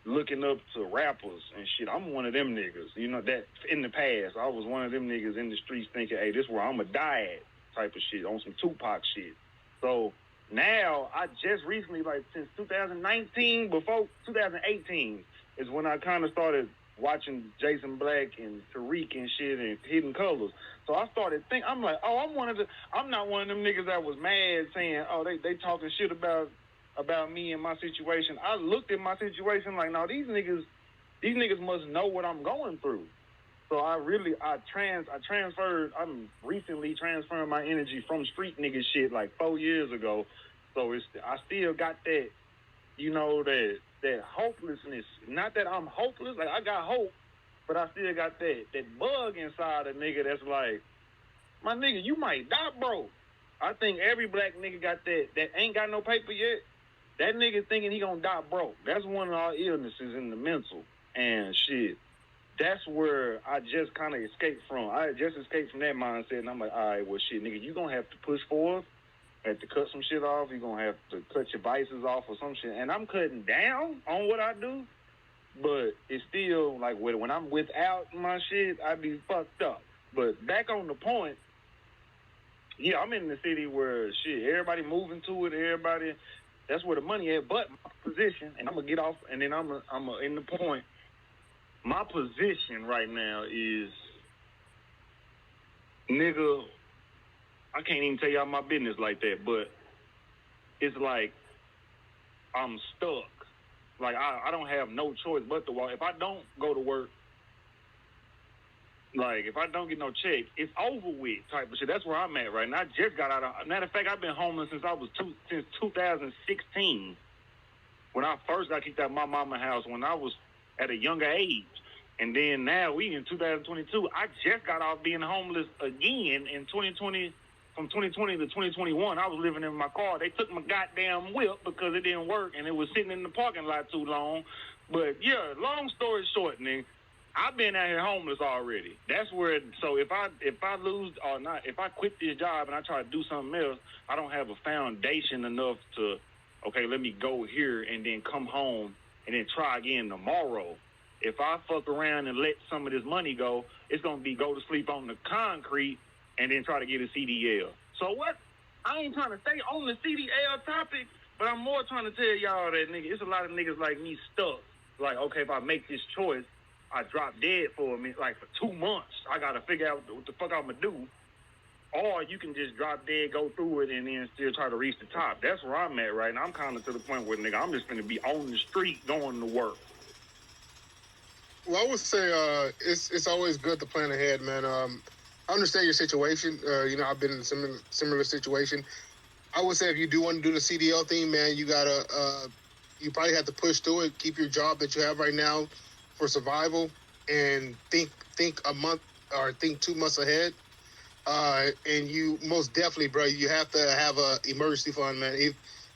looking up to rappers and shit. I'm one of them niggas, you know, that in the past I was one of them niggas in the streets thinking, hey, this is where I'm gonna die at type of shit, on some Tupac shit. So now I just recently, like since 2019, before 2018 is when I kind of started watching Jason Black and Tariq and shit and Hidden Colors. So I started thinking, I'm like, oh, I'm not one of them niggas that was mad saying, oh, they talking shit about me and my situation. I looked at my situation like, no, these niggas must know what I'm going through. So I'm recently transferring my energy from street nigga shit like 4 years ago. So I still got that, you know, that hopelessness. Not that I'm hopeless, like I got hope, but I still got that bug inside a nigga that's like, my nigga, you might die broke. I think every black nigga got that ain't got no paper yet. That nigga thinking he gonna die broke. That's one of our illnesses in the mental. And shit, that's where I just kind of escaped from. I just escaped from that mindset, and I'm like, all right, well, shit, nigga, you gonna have to push forward have to cut some shit off. You're gonna have to cut your vices off or some shit. And I'm cutting down on what I do, but it's still like when I'm without my shit, I be fucked up. But back on the point, yeah, I'm in the city where shit, everybody moving to it, everybody, that's where the money at. But my position, and I'm gonna get off, and then I'm in the point. My position right now is, nigga, I can't even tell y'all my business like that, but it's like I'm stuck. Like I don't have no choice but to walk. If I don't go to work, like if I don't get no check, it's over with type of shit. That's where I'm at right now. I just got out of. Matter of fact, I've been homeless since 2016. When I first got kicked out of my mama's house when I was at a younger age. And then now we in 2022. I just got off being homeless again in 2020. From 2020 to 2021, I was living in my car. They took my goddamn whip because it didn't work and it was sitting in the parking lot too long. But yeah, long story short, nigga, I've been out here homeless already. That's where. So if I lose or not, if I quit this job and I try to do something else, I don't have a foundation enough to. Okay, let me go here and then come home and then try again tomorrow. If I fuck around and let some of this money go, it's gonna be go to sleep on the concrete and then try to get a CDL. So what? I ain't trying to stay on the CDL topic, but I'm more trying to tell y'all that nigga, it's a lot of niggas like me stuck. Like, okay, if I make this choice, I drop dead for a minute, like for 2 months. I gotta figure out what the fuck I'm gonna do. Or you can just drop dead, go through it, and then still try to reach the top. That's where I'm at right now. I'm kind of to the point where, nigga, I'm just gonna be on the street going to work. Well, I would say it's always good to plan ahead, man. I understand your situation. I've been in a similar situation. I would say if you do want to do the CDL thing, man, you probably have to push through it. Keep your job that you have right now for survival, and think a month or think 2 months ahead. And you most definitely, bro, you have to have a emergency fund, man.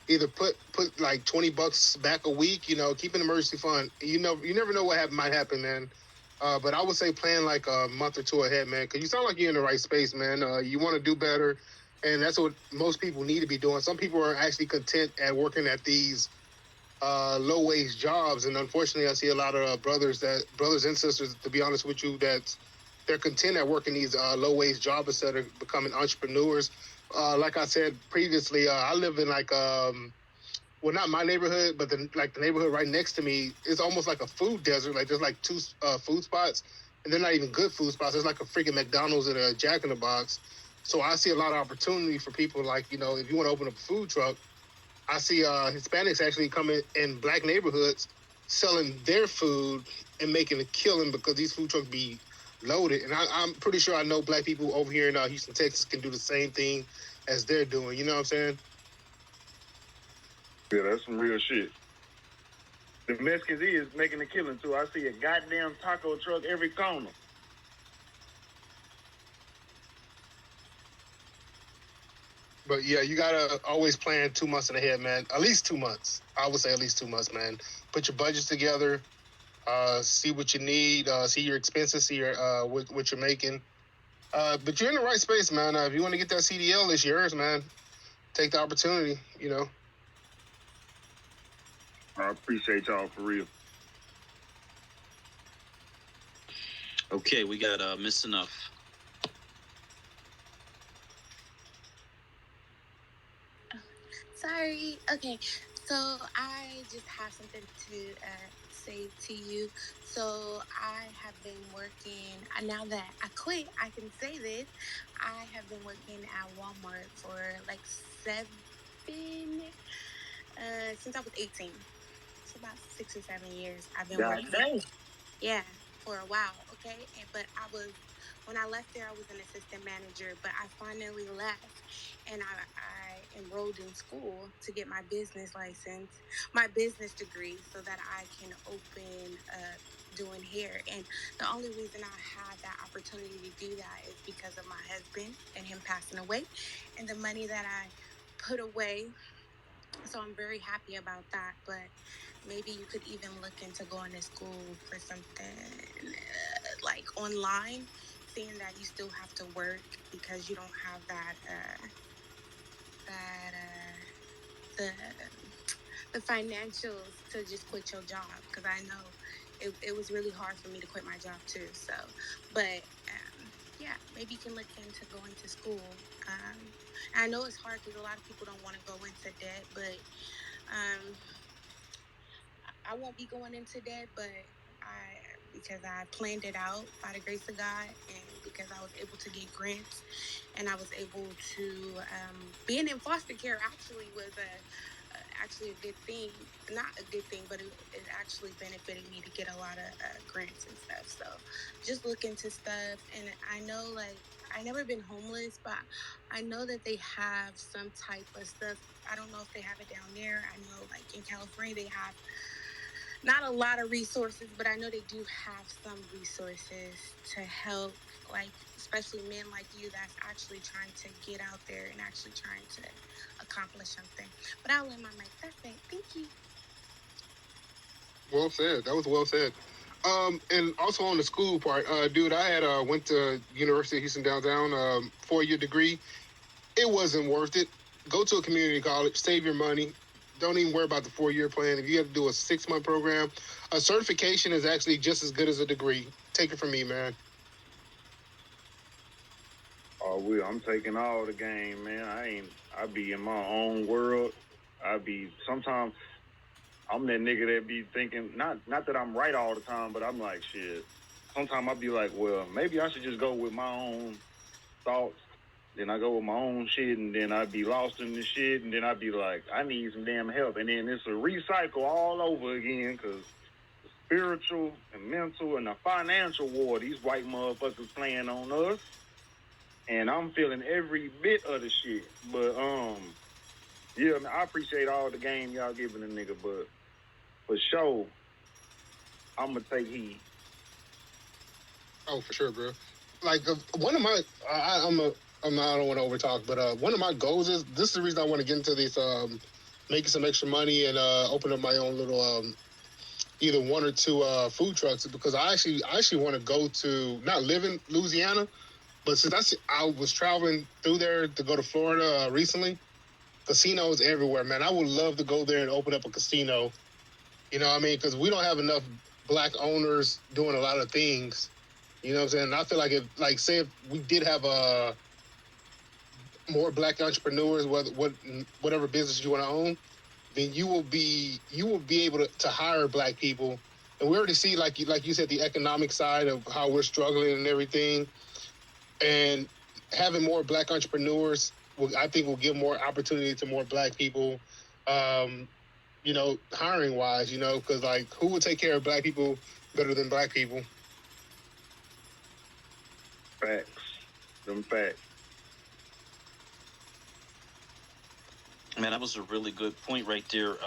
Either put like $20 back a week, keep an emergency fund. You never know what might happen, man. But I would say plan like a month or two ahead, man, because you sound like you're in the right space, man. You want to do better, and that's what most people need to be doing. Some people are actually content at working at these low wage jobs, and unfortunately, I see a lot of brothers and sisters, to be honest with you, that they're content at working these low wage jobs instead of becoming entrepreneurs. Like I said previously, I live in like well, not my neighborhood, but the neighborhood right next to me is almost like a food desert. Like there's like 2 food spots, and they're not even good food spots. There's like a freaking McDonald's and a Jack in the Box. So I see a lot of opportunity for people like, if you want to open up a food truck. I see Hispanics actually coming in black neighborhoods selling their food and making a killing because these food trucks be loaded. And I'm pretty sure I know black people over here in Houston, Texas can do the same thing as they're doing. You know what I'm saying? Yeah, that's some real shit. The Mexicans is making a killing too. I see a goddamn taco truck every corner. But yeah, you gotta always plan 2 months ahead, man. At least 2 months. I would say at least 2 months, man. Put your budgets together. See what you need. See your expenses. See your what you're making. But you're in the right space, man. If you want to get that CDL, it's yours, man. Take the opportunity. I appreciate y'all for real. Okay, we got Miss Enough. Sorry. Okay. So I just have something to say to you. So I have been working, now that I quit, I can say this. I have been working at Walmart for like since I was 18. It's about 6 or 7 years I've been working. Dang. Yeah, for a while, okay? But when I left there, I was an assistant manager, but I finally left and I enrolled in school to get my business license, my business degree, so that I can open doing hair. And the only reason I had that opportunity to do that is because of my husband and him passing away and the money that I put away. So I'm very happy about that, but maybe you could even look into going to school for something like online, seeing that you still have to work because you don't have that that the financials to just quit your job, because I know it was really hard for me to quit my job too. So, but yeah, maybe you can look into going to school. I know it's hard because a lot of people don't want to go into debt, but um, I won't be going into debt, but because I planned it out by the grace of God, and because I was able to get grants, and I was able to being in foster care actually was actually a good thing. Not a good thing, but it actually benefited me to get a lot of grants and stuff. So just look into stuff, and I know like I never been homeless, but I know that they have some type of stuff. I don't know if they have it down there. I know like in California they have not a lot of resources, but I know they do have some resources to help, like especially men like you that's actually trying to get out there and actually trying to accomplish something. But I'll end my mic. That's it. Thank you. Well said. That was well said. And also on the school part, dude, I had went to University of Houston downtown, 4-year degree. It wasn't worth it. Go to a community college, save your money. Don't even worry about the 4-year plan. If you have to do a 6-month program, a certification is actually just as good as a degree. Take it from me, man. Oh, I'm taking all the game, man. I be in my own world. Sometimes I'm that nigga that be thinking, not that I'm right all the time, but I'm like, shit. Sometimes I be like, well, maybe I should just go with my own thoughts. Then I go with my own shit, and then I be lost in the shit, and then I be like, I need some damn help. And then it's a recycle all over again, because the spiritual and mental and the financial war these white motherfuckers playing on us. And I'm feeling every bit of the shit. But yeah, man, I appreciate all the game y'all giving the nigga, but for sure, I'm gonna take heed. Oh, for sure, bro. Like one of my, I don't want to overtalk, but one of my goals is this is the reason I want to get into this, making some extra money and open up my own little, either 1 or 2 food trucks, because I actually want to go to, not live in Louisiana, but since I was traveling through there to go to Florida recently, casinos everywhere, man. I would love to go there and open up a casino. You know what I mean? Because we don't have enough black owners doing a lot of things. You know what I'm saying? And I feel like say if we did have more black entrepreneurs, whatever business you want to own, then you will be able to hire black people. And we already see, like you said, the economic side of how we're struggling and everything. And having more black entrepreneurs, I think, will give more opportunity to more black people. Hiring wise, because like who would take care of black people better than black people? Facts. Them facts. Man, that was a really good point right there.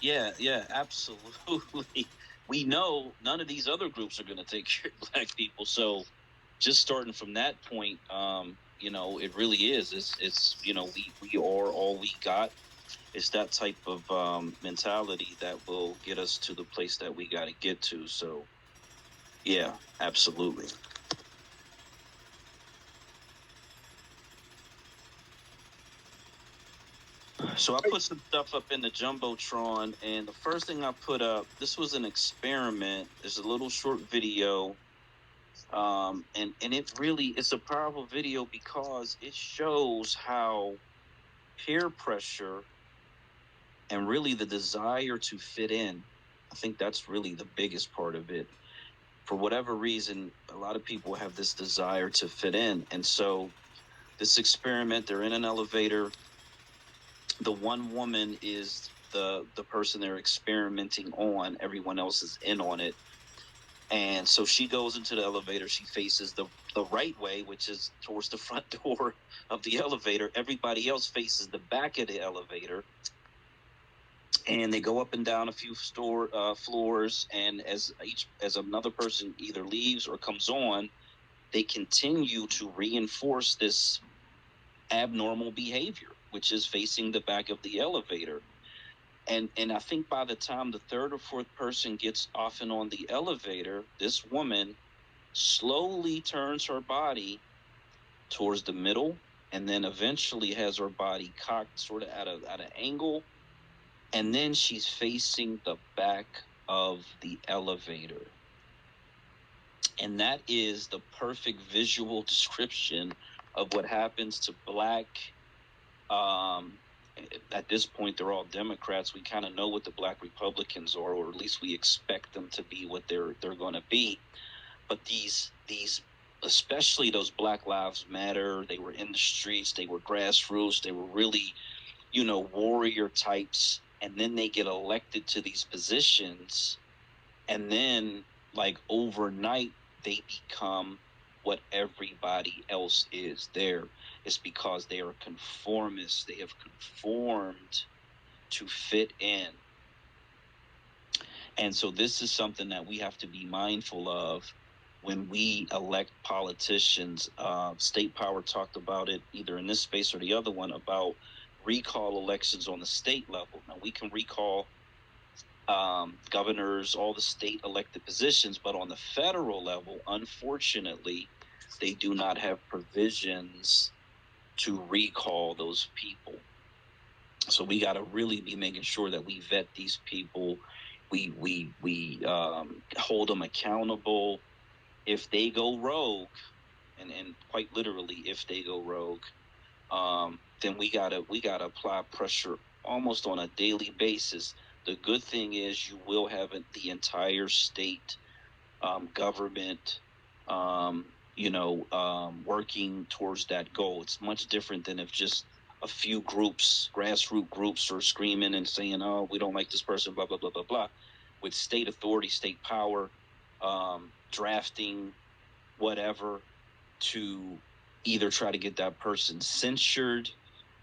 Yeah, absolutely. We know none of these other groups are going to take care of black people. So just starting from that point, it really is. It's we are all we got. It's that type of mentality that will get us to the place that we got to get to. So yeah, absolutely. So I put some stuff up in the Jumbotron, and the first thing I put up, this was an experiment. There's a little short video, and it's a powerful video because it shows how peer pressure and really the desire to fit in, I think that's really the biggest part of it. For whatever reason, a lot of people have this desire to fit in, and so this experiment, they're in an elevator. The one woman is the person they're experimenting on. Everyone else is in on it. And so she goes into the elevator. She faces the right way, which is towards the front door of the elevator. Everybody else faces the back of the elevator. And they go up and down a few floors. And as another person either leaves or comes on, they continue to reinforce this abnormal behavior, which is facing the back of the elevator. And I think by the time the third or fourth person gets off and on the elevator, this woman slowly turns her body towards the middle and then eventually has her body cocked sort of at an angle, and then she's facing the back of the elevator. And that is the perfect visual description of what happens to black. At this point, they're all Democrats. We kind of know what the black Republicans are, or at least we expect them to be what they're going to be. But these, especially those Black Lives Matter, they were in the streets, they were grassroots, they were really, warrior types, and then they get elected to these positions, and then like overnight they become what everybody else is there. It's because they are conformists. They have conformed to fit in. And so this is something that we have to be mindful of when we elect politicians. State Power talked about it either in this space or the other one about recall elections on the state level. Now, we can recall governors, all the state elected positions, but on the federal level, unfortunately, they do not have provisions to recall those people. So we got to really be making sure that we vet these people. We hold them accountable. If they go rogue, and quite literally, if they go rogue, then we gotta apply pressure almost on a daily basis. The good thing is you will have the entire state government, working towards that goal. It's much different than if just a few groups, grassroots groups, are screaming and saying, "Oh, we don't like this person," blah blah blah blah blah. With state authority, state power, drafting whatever to either try to get that person censured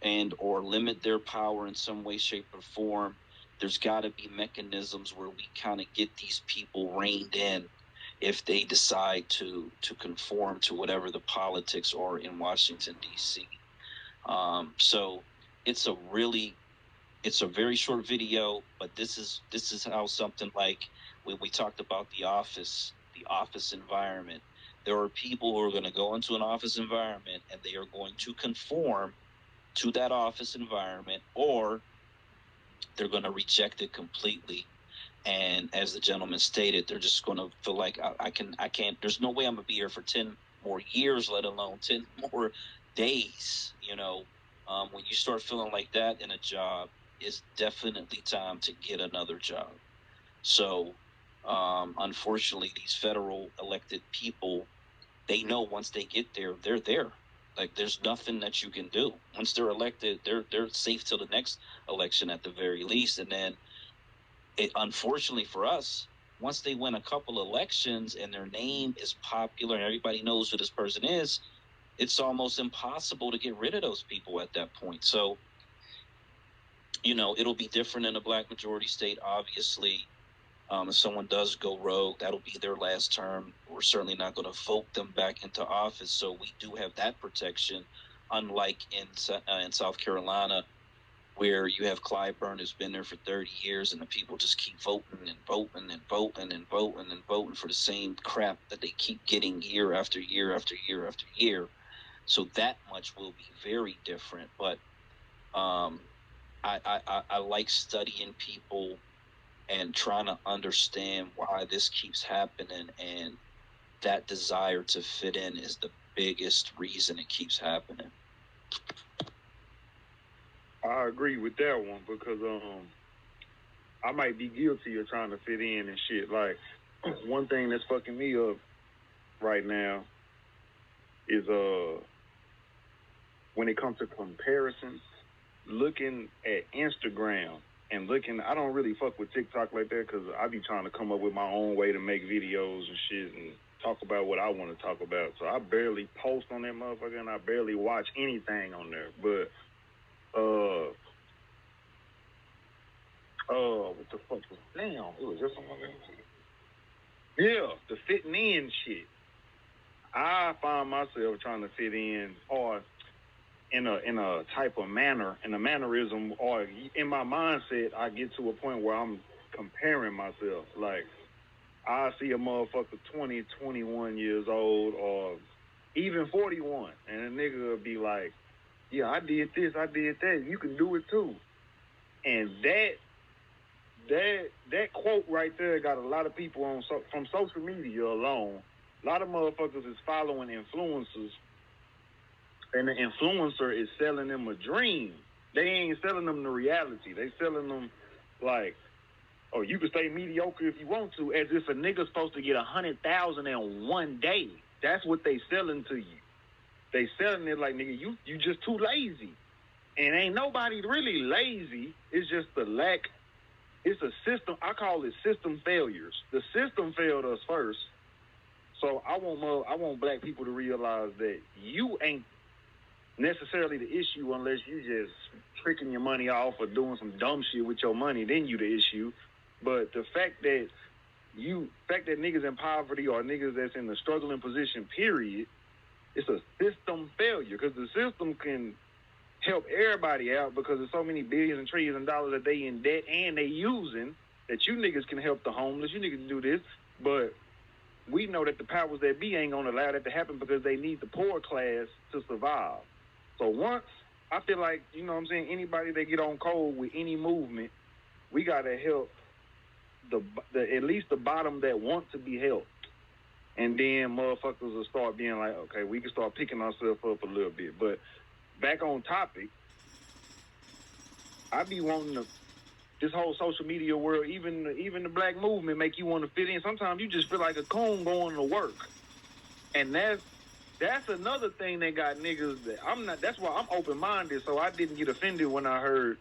and or limit their power in some way, shape, or form. There's got to be mechanisms where we kind of get these people reined in if they decide to conform to whatever the politics are in Washington, D.C. So it's a very short video, but this is how something like when we talked about the office environment. There are people who are going to go into an office environment and they are going to conform to that office environment, or they're going to reject it completely. And as the gentleman stated, they're just going to feel like I can't. There's no way I'm going to be here for 10 more years, let alone 10 more days. When you start feeling like that in a job, it's definitely time to get another job. So, unfortunately, these federal elected people, they know once they get there, they're there. Like there's nothing that you can do. Once they're elected, they're safe till the next election at the very least. And then, unfortunately for us, once they win a couple elections and their name is popular and everybody knows who this person is, it's almost impossible to get rid of those people at that point. So, it'll be different in a black majority state, obviously. If someone does go rogue, that'll be their last term. We're certainly not going to vote them back into office. So we do have that protection, unlike in South Carolina, where you have Clyburn who's been there for 30 years and the people just keep voting and voting and voting and voting and voting for the same crap that they keep getting year after year after year after year. So that much will be very different. But I like studying people and trying to understand why this keeps happening, and that desire to fit in is the biggest reason it keeps happening. I agree with that one because I might be guilty of trying to fit in and shit. Like one thing that's fucking me up right now is when it comes to comparison, looking at Instagram and I don't really fuck with TikTok like that because I be trying to come up with my own way to make videos and shit and talk about what I want to talk about. So I barely post on that motherfucker and I barely watch anything on there. But what the fuck was damn? It was just something else. Yeah, the fitting in shit. I find myself trying to fit in or in a type of manner, in a mannerism, or in my mindset, I get to a point where I'm comparing myself. Like, I see a motherfucker 20, 21 years old, or even 41, and a nigga will be like, yeah, I did this, I did that. You can do it too. And that quote right there got a lot of people on from social media alone. A lot of motherfuckers is following influencers, and the influencer is selling them a dream. They ain't selling them the reality. They selling them like, oh, you can stay mediocre if you want to, as if a nigga's supposed to get 100,000 in one day. That's what they selling to you. They selling it like, nigga, you just too lazy. And ain't nobody really lazy. It's just the lack. It's a system. I call it system failures. The system failed us first. So I want black people to realize that you ain't necessarily the issue unless you just tricking your money off or doing some dumb shit with your money. Then you the issue. But the fact that niggas in poverty or niggas that's in the struggling position, period, it's a system failure because the system can help everybody out because there's so many billions and trillions of dollars that they in debt and they using that you niggas can help the homeless. You niggas can do this, but we know that the powers that be ain't gonna allow that to happen because they need the poor class to survive. So once I feel like, you know what I'm saying, anybody that get on code with any movement, we gotta help the at least the bottom that want to be helped. And then motherfuckers will start being like, okay, we can start picking ourselves up a little bit. But back on topic, I be wanting this whole social media world, even the black movement, make you want to fit in. Sometimes you just feel like a coon going to work, and that's another thing that got niggas. That's why I'm open minded. So I didn't get offended when I heard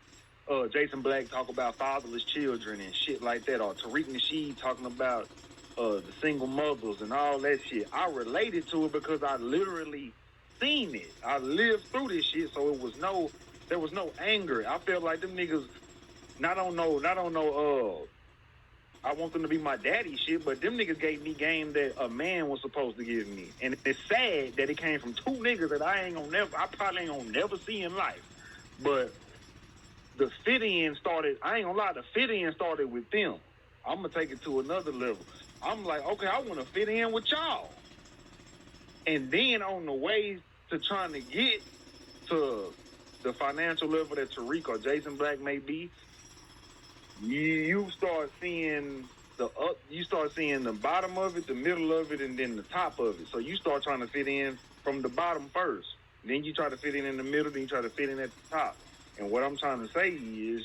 Jason Black talk about fatherless children and shit like that, or Tariq Nasheed talking about the single mothers and all that shit. I related to it because I literally seen it. I lived through this shit, so there was no anger. I felt like them niggas not on no I want them to be my daddy shit, but them niggas gave me game that a man was supposed to give me. And it's sad that it came from two niggas that I probably ain't gonna never see in life. But the fit in started, I ain't gonna lie, the fit in started with them. I'm gonna take it to another level. I'm like, okay, I wanna fit in with y'all. And then on the way to trying to get to the financial level that Tariq or Jason Black may be, you start seeing the bottom of it, the middle of it, and then the top of it. So you start trying to fit in from the bottom first. Then you try to fit in the middle, then you try to fit in at the top. And what I'm trying to say is,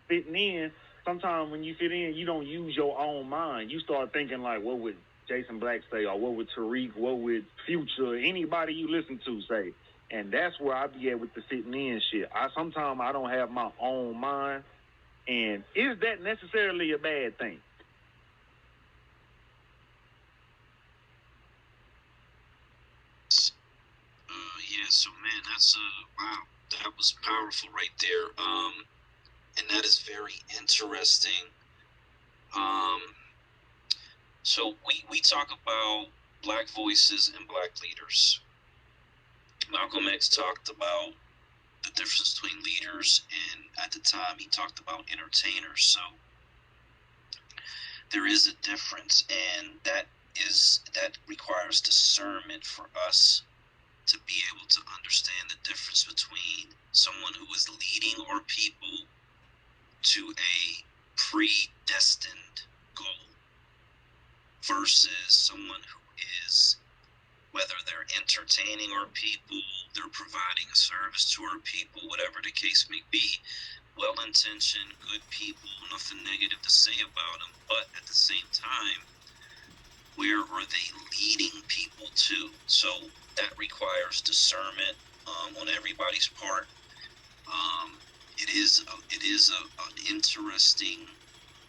fitting in, sometimes when you fit in, you don't use your own mind. You start thinking like, what would Jason Black say, or what would Tariq, what would Future, anybody you listen to say. And that's where I be at with the fitting in shit. Sometimes I don't have my own mind. And is that necessarily a bad thing? Yeah, so man, that's wow, that was powerful right there. And that is very interesting. So we talk about black voices and black leaders. Malcolm X talked about the difference between leaders, and at the time he talked about entertainers. So there is a difference, and that requires discernment for us to be able to understand the difference between someone who is leading our people to a predestined goal versus someone who is, whether they're entertaining our people, they're providing a service to our people, whatever the case may be, well-intentioned, good people, nothing negative to say about them, but at the same time, where are they leading people to? So that requires discernment on everybody's part. It is an interesting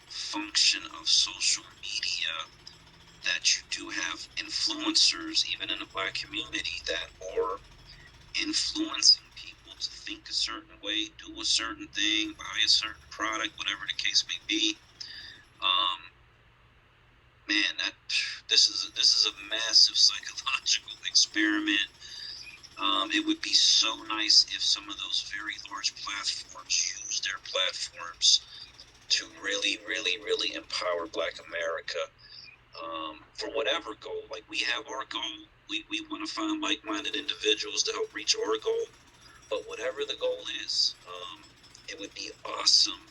function of social media that you do have influencers, even in the black community, that are influencing people to think a certain way, do a certain thing, buy a certain product, whatever the case may be. Man, this is a massive psychological experiment. It would be so nice if some of those very large platforms use their platforms to really, really, really empower Black America for whatever goal. Like, we have our goal. We want to find like-minded individuals to help reach our goal. But whatever the goal is, it would be awesome.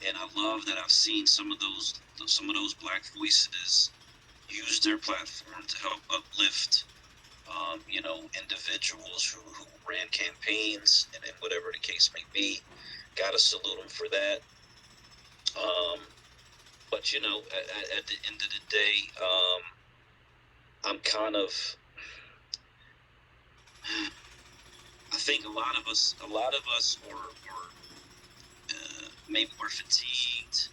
And I love that I've seen some of those black voices use their platform to help uplift, individuals who ran campaigns and whatever the case may be. Gotta salute them for that. But at the end of the day, I'm kind of. I think a lot of us are maybe we're fatigued,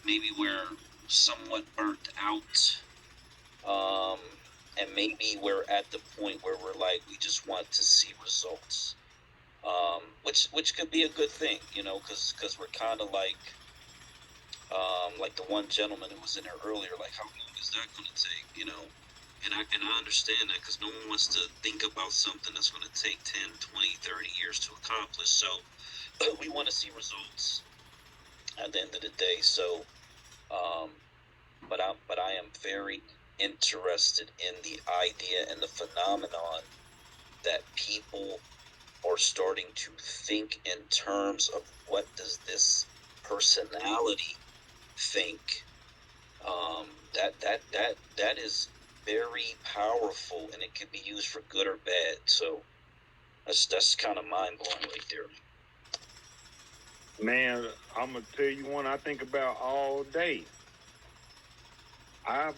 maybe we're somewhat burnt out, and maybe we're at the point where we're like, we just want to see results, which could be a good thing, because we're kind of like the one gentleman who was in there earlier, like how long is that going to take, And I understand that, because no one wants to think about something that's going to take 10, 20, 30 years to accomplish. So we want to see results at the end of the day. So, but I am very interested in the idea and the phenomenon that people are starting to think in terms of what does this personality think. That is very powerful, and it can be used for good or bad. So that's kind of mind blowing right there. Man, I'm gonna tell you one I think about all day. I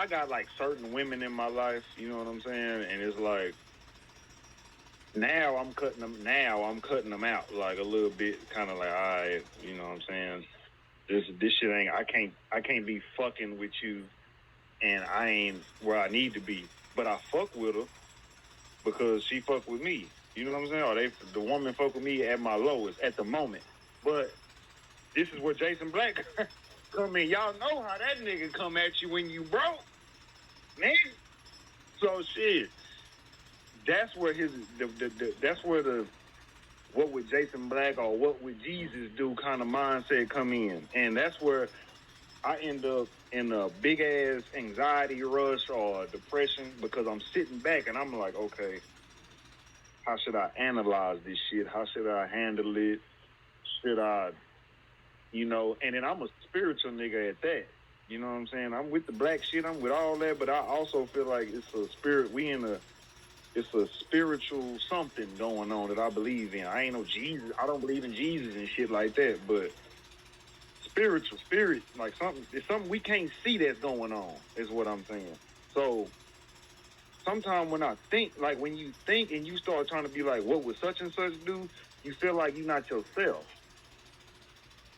got like certain women in my life, you know what I'm saying, and it's like now I'm cutting them out like a little bit, kind of like, all right, you know what I'm saying. This shit ain't. I can't be fucking with you, and I ain't where I need to be. But I fuck with her because she fuck with me. You know what I'm saying? Or the woman fuck with me at my lowest at the moment. But this is where Jason Black come in. Y'all know how that nigga come at you when you broke, man. So shit. That's where what would Jason Black or what would Jesus do kind of mindset come in, and that's where I end up in a big ass anxiety rush or depression, because I'm sitting back and I'm like, okay, how should I analyze this shit? How should I handle it? Should I, and then I'm a spiritual nigga at that. You know what I'm saying? I'm with the black shit, I'm with all that, but I also feel like it's a spirit. It's a spiritual something going on that I believe in. I ain't no Jesus. I don't believe in Jesus and shit like that, but spiritual spirit, like it's something we can't see that's going on, is what I'm saying. So sometimes when I think, like when you think and you start trying to be like, what would such and such do? You feel like you're not yourself.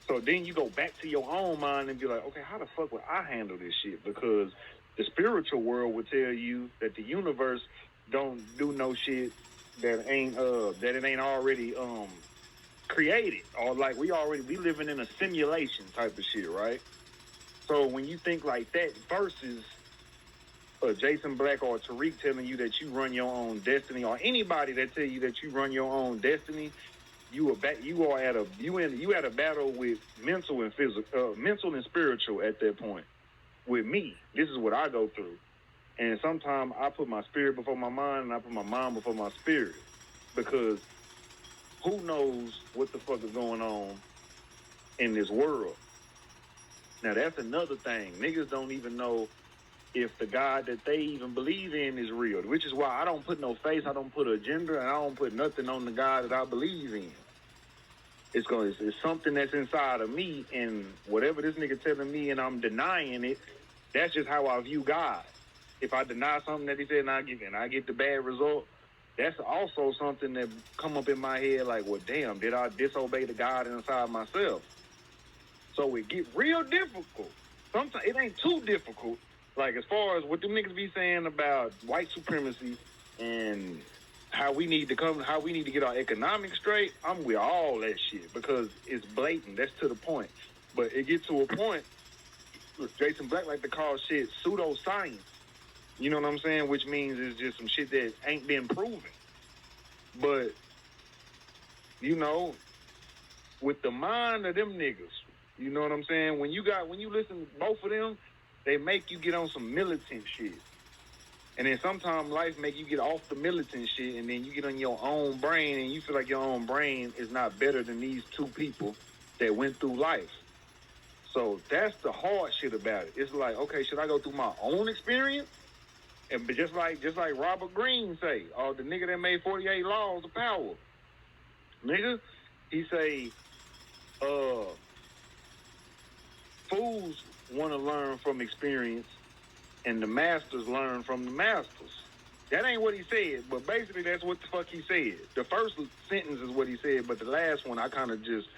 So then you go back to your own mind and be like, okay, how the fuck would I handle this shit? Because the spiritual world would tell you that the universe don't do no shit that it ain't already created, or like we living in a simulation type of shit, right? So when you think like that versus Jason Black or Tariq telling you that you run your own destiny, or anybody that tell you that you run your own destiny, you are at a battle with mental and physical, mental and spiritual at that point. With me, this is what I go through, and sometimes I put my spirit before my mind, and I put my mind before my spirit, because who knows what the fuck is going on in this world. Now that's another thing. Niggas don't even know if the God that they even believe in is real, which is why I don't put no face, I don't put a gender, and I don't put nothing on the God that I believe in. It's something that's inside of me, and whatever this nigga telling me and I'm denying it, that's just how I view God. If I deny something that he said and I get the bad result, that's also something that come up in my head like, well, damn, did I disobey the God inside myself? So it get real difficult. Sometimes it ain't too difficult. Like as far as what them niggas be saying about white supremacy and how we need to get our economics straight, I'm with all that shit because it's blatant. That's to the point. But it gets to a point, Jason Black like to call shit pseudoscience. You know what I'm saying? Which means it's just some shit that ain't been proven. But, with the mind of them niggas, you know what I'm saying? When you listen to both of them, they make you get on some militant shit. And then sometimes life make you get off the militant shit, and then you get on your own brain, and you feel like your own brain is not better than these two people that went through life. So that's the hard shit about it. It's like, okay, should I go through my own experience? And but just like Robert Greene say, the nigga that made 48 Laws of Power, nigga, he say, fools want to learn from experience, and the masters learn from the masters. That ain't what he said, but basically that's what the fuck he said. The first sentence is what he said, but the last one I kind of just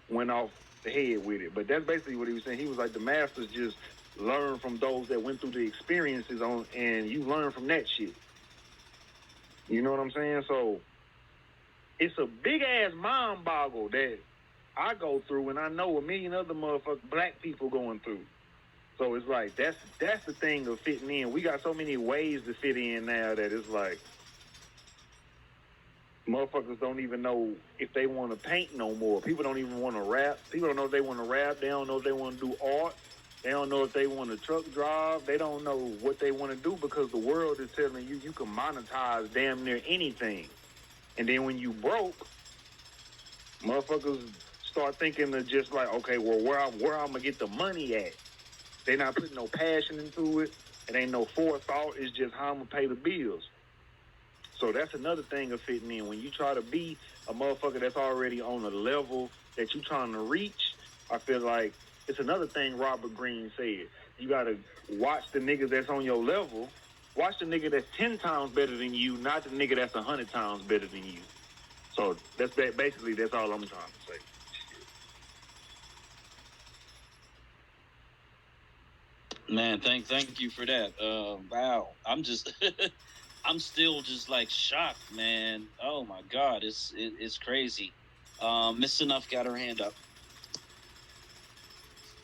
went off the head with it. But that's basically what he was saying. He was like, the masters just learn from those that went through the experiences and you learn from that shit. You know what I'm saying? So it's a big ass mind boggle that I go through, and I know a million other motherfucking black people going through. So it's like that's the thing of fitting in. We got so many ways to fit in now that it's like motherfuckers don't even know if they want to paint no more. People don't even want to rap. People don't know if they want to rap. They don't know if they want to do art. They don't know if they want to truck drive. They don't know what they want to do because the world is telling you you can monetize damn near anything. And then when you broke, motherfuckers start thinking of just like, okay, well, where I'm gonna get the money at? They not putting no passion into it. It ain't no forethought. It's just how I'm gonna pay the bills. So that's another thing of fitting in. When you try to be a motherfucker that's already on a level that you trying to reach, I feel like it's another thing Robert Greene said. You gotta watch the niggas that's on your level. Watch the nigga that's 10 times better than you, not the nigga that's 100 times better than you. So that's basically that's all I'm trying to say. Man, thank you for that. Wow, I'm just I'm still just like shocked, man. Oh my God, it's crazy. Miss Enough got her hand up.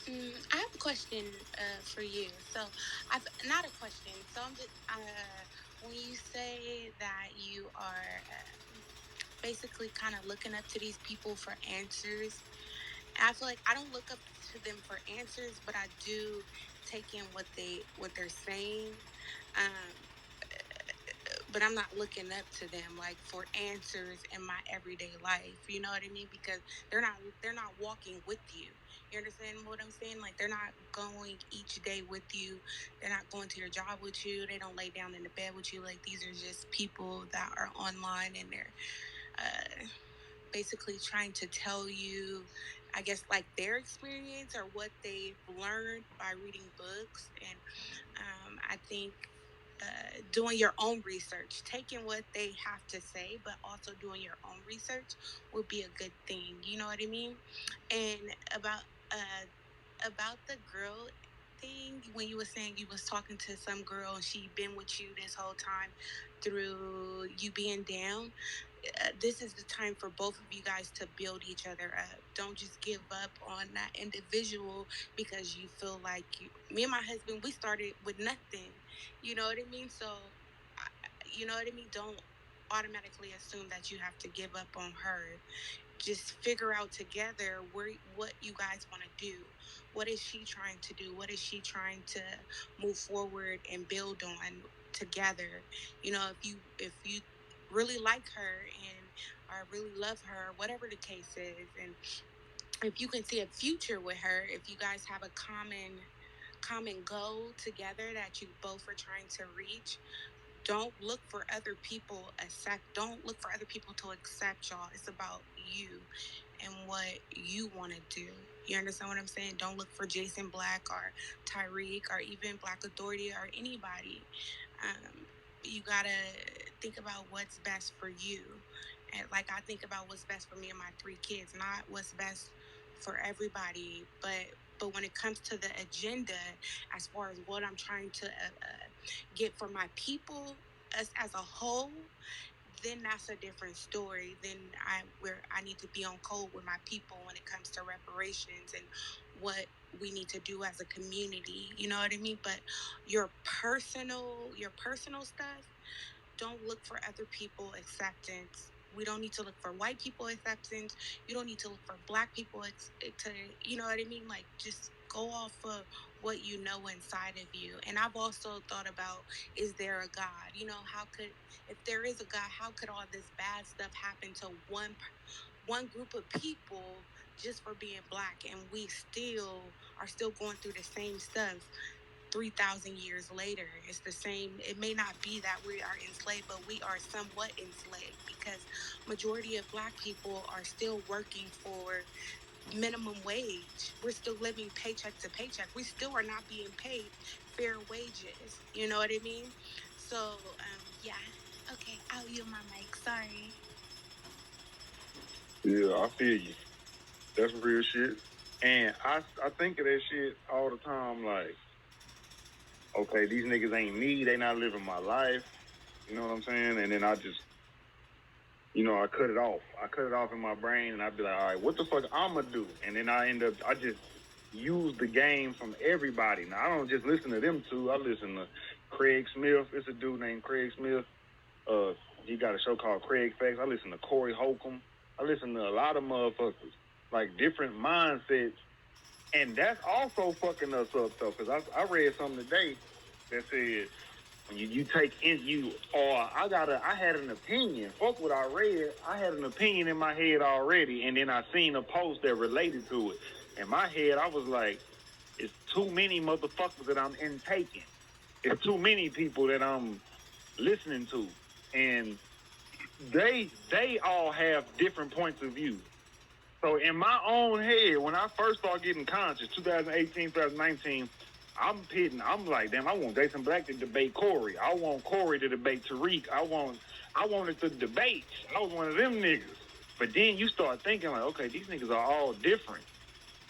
I have a question for you. So, I've not a question. So I'm just when you say that you are basically kind of looking up to these people for answers, and I feel like I don't look up to them for answers, but I do take in what they're saying. Um, but I'm not looking up to them like for answers in my everyday life. You know what I mean? Because they're not walking with you. You understand what I'm saying? Like they're not going each day with you. They're not going to your job with you. They don't lay down in the bed with you. Like these are just people that are online and they're basically trying to tell you, I guess, like their experience or what they've learned by reading books. And I think doing your own research, taking what they have to say, but also doing your own research would be a good thing. You know what I mean? And about the girl thing, when you were saying you was talking to some girl and she been with you this whole time through you being down, this is the time for both of you guys to build each other up. Don't just give up on that individual because you feel like me and my husband, we started with nothing. You know what I mean? So, you know what I mean? Don't automatically assume that you have to give up on her. Just figure out together what you guys want to do. What is she trying to do? What is she trying to move forward and build on together? You know, if you really like her and or really love her, whatever the case is, and if you can see a future with her, if you guys have a common goal together that you both are trying to reach, don't look for other people don't look for other people to accept y'all. It's about you and what you want to do. You understand what I'm saying? Don't look for Jason Black or Tyreek or even Black Authority or anybody. You gotta think about what's best for you. And like I think about what's best for me and my three kids, not what's best for everybody, but when it comes to the agenda, as far as what I'm trying to get for my people, us as a whole, then that's a different story. Then I need to be on code with my people when it comes to reparations and what we need to do as a community. You know what I mean? But your personal stuff, don't look for other people acceptance We don't need to look for white people acceptance. You don't need to look for black people to, you know what I mean? Like, just go off of what you know inside of you. And I've also thought about, is there a God? You know, how could, if there is a God, how could all this bad stuff happen to one group of people just for being black, and we are still going through the same stuff 3,000 years later? It's the same. It may not be that we are enslaved, but we are somewhat enslaved, because majority of black people are still working for minimum wage. We're still living paycheck to paycheck. We still are not being paid fair wages. You know what I mean? So, yeah. Okay, I'll yield my mic. Sorry. Yeah, I feel you. That's real shit. And I think of that shit all the time, like, okay, these niggas ain't me, they not living my life. You know what I'm saying? And then I just, I cut it off. I cut it off in my brain, and I'd be like, all right, what the fuck I'ma do? And then I just use the game from everybody. Now, I don't just listen to them two. I listen to Craig Smith. It's a dude named Craig Smith. He got a show called Craig Facts. I listen to Corey Holcomb. I listen to a lot of motherfuckers, like different mindsets. And that's also fucking us up, though, because I read something today that said, when you take in you, or I had an opinion. Fuck what I read. I had an opinion in my head already, and then I seen a post that related to it. In my head, I was like, it's too many motherfuckers that I'm intaking. It's too many people that I'm listening to, and they all have different points of view. So in my own head, when I first started getting conscious, 2018, 2019, I'm like, damn, I want Jason Black to debate Corey. I want Corey to debate Tariq. I wanted to debate. I was one of them niggas. But then you start thinking like, okay, these niggas are all different.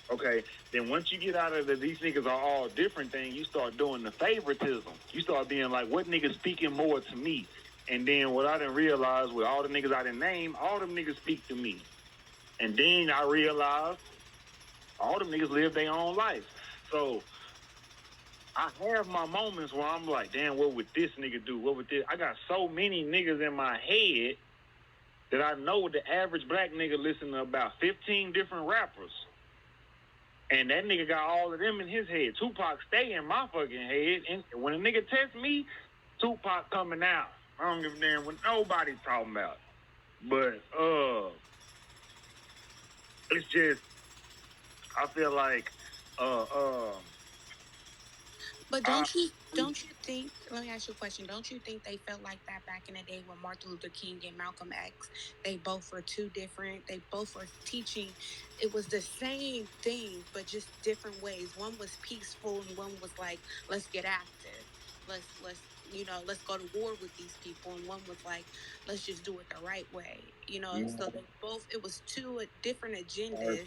Okay, then once you get out of these niggas are all different thing, you start doing the favoritism. You start being like, what niggas speaking more to me? And then what I didn't realize with all the niggas I didn't name, all them niggas speak to me. And then I realized all them niggas live their own life. So I have my moments where I'm like, damn, what would this nigga do? What would this? I got so many niggas in my head that I know the average black nigga listen to about 15 different rappers. And that nigga got all of them in his head. Tupac stay in my fucking head. And when a nigga test me, Tupac coming out. I don't give a damn what nobody's talking about. But it's just, I feel like But don't you think? Let me ask you a question. Don't you think they felt like that back in the day when Martin Luther King and Malcolm X? They both were two different. They both were teaching. It was the same thing, but just different ways. One was peaceful, and one was like, let's get active. Let's go to war with these people. And one was like, let's just do it the right way. So they both. It was two different agendas.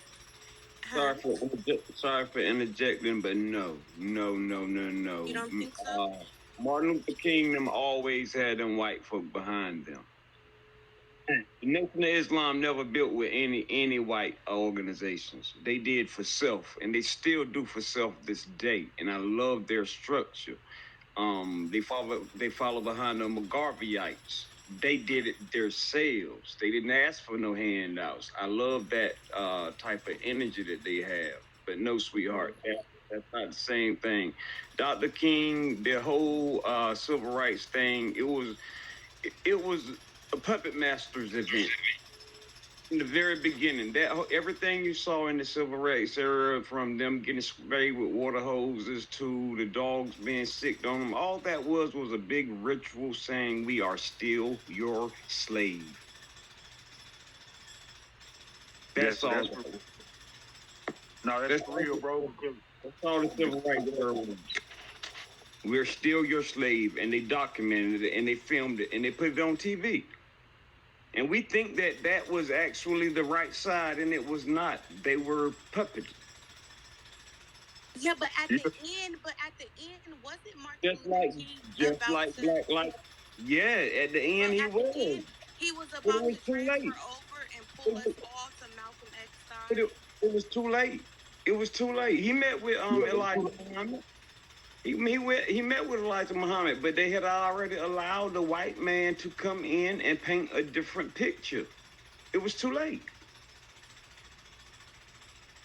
Sorry for interjecting, but no. You don't think so? Martin Luther King them always had them white folk behind them. The Nation of Islam never built with any white organizations. They did for self, and they still do for self this day. And I love their structure. They follow behind the McGarveyites. They did it themselves. They didn't ask for no handouts. I love that type of energy that they have. But no, sweetheart, that's not the same thing. Dr. King, their whole civil rights thing, it was a puppet master's event. In the very beginning, everything you saw in the civil rights era, from them getting sprayed with water hoses to the dogs being sick on them, all that was a big ritual saying we are still your slave. That's all. No, that's real, bro. That's all the civil rights era was. We're still your slave, and they documented it, and they filmed it, and they put it on TV. And we think that was actually the right side, and it was not. They were puppets. Yeah, but at the end, wasn't Martin Luther King about to? Yeah, at the end he was. He was about to transfer over and pull us all to Malcolm X side. It was too late. It was too late. He met with Elijah Muhammad. He met with Elijah Muhammad, but they had already allowed the white man to come in and paint a different picture. It was too late.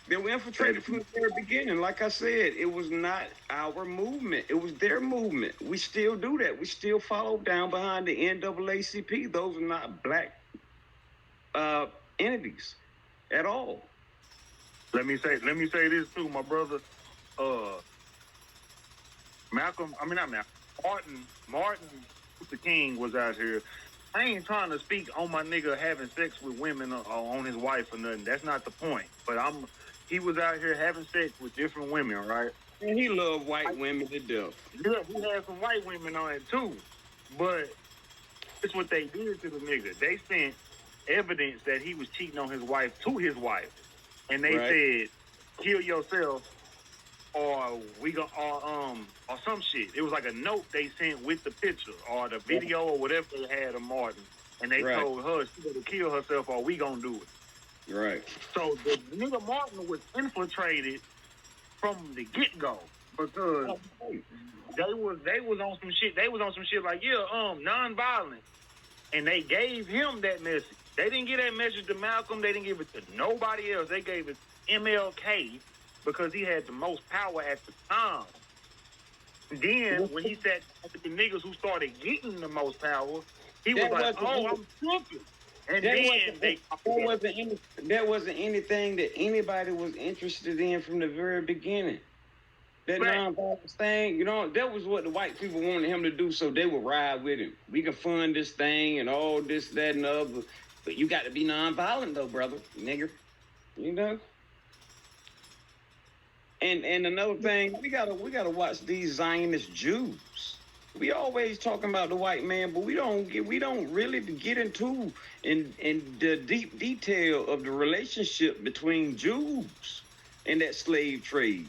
They were infiltrated from the very beginning. Like I said, it was not our movement. It was their movement. We still do that. We still follow down behind the NAACP. Those are not black entities at all. Let me say this too, my brother. Martin Luther King was out here. I ain't trying to speak on my nigga having sex with women or on his wife or nothing. That's not the point. But he was out here having sex with different women, right? And he loved white women to death. Yeah, he had some white women on it too. But it's what they did to the nigga. They sent evidence that he was cheating on his wife to his wife. And they said, kill yourself or or some shit. It was like a note they sent with the picture or the video or whatever they had of Martin. And they told her she better kill herself or we gonna do it. Right. So the nigga Martin was infiltrated from the get-go because they was on some shit. They was on some shit like, non-violence. And they gave him that message. They didn't give that message to Malcolm. They didn't give it to nobody else. They gave it to MLK because he had the most power at the time. Then when he sat with the niggas who started getting the most power, he was like, I'm tripping. And there wasn't anything that anybody was interested in from the very beginning. That nonviolence thing, that was what the white people wanted him to do, so they would ride with him. We can fund this thing and all this, that, and the other, but you got to be nonviolent though, brother, nigger. And another thing, we gotta watch these Zionist Jews. We always talking about the white man, but we don't really get into in the deep detail of the relationship between Jews and that slave trade.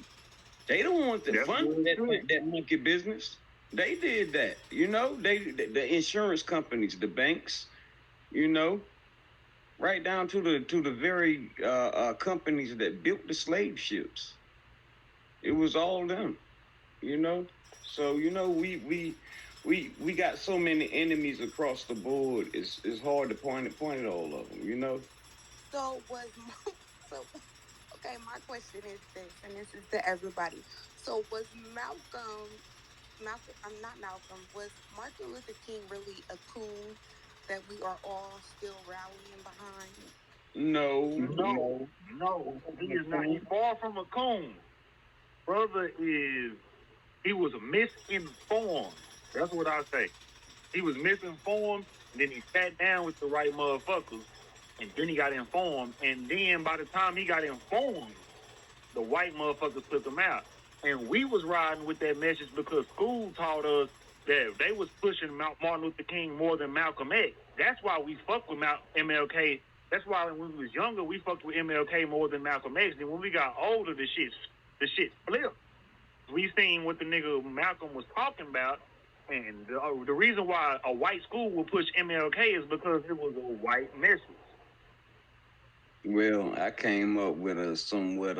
They don't want to fund that monkey business. They did that, the insurance companies, the banks, right down to the very companies that built the slave ships. It was all them, So we got so many enemies across the board. It's hard to point at all of them, So okay, my question is this, and this is to everybody. So was was Martin Luther King really a coon that we are all still rallying behind? No. He is not. He's far from a coon. Brother he was misinformed. That's what I say. He was misinformed, and then he sat down with the right motherfuckers, and then he got informed, and then by the time he got informed, the white motherfuckers took him out. And we was riding with that message because school taught us that they was pushing Martin Luther King more than Malcolm X. That's why we fucked with MLK. That's why when we was younger, we fucked with MLK more than Malcolm X. Then when we got older, the shit flipped. We seen what the nigga Malcolm was talking about, and the reason why a white school will push MLK is because it was a white message. Well, I came up with a somewhat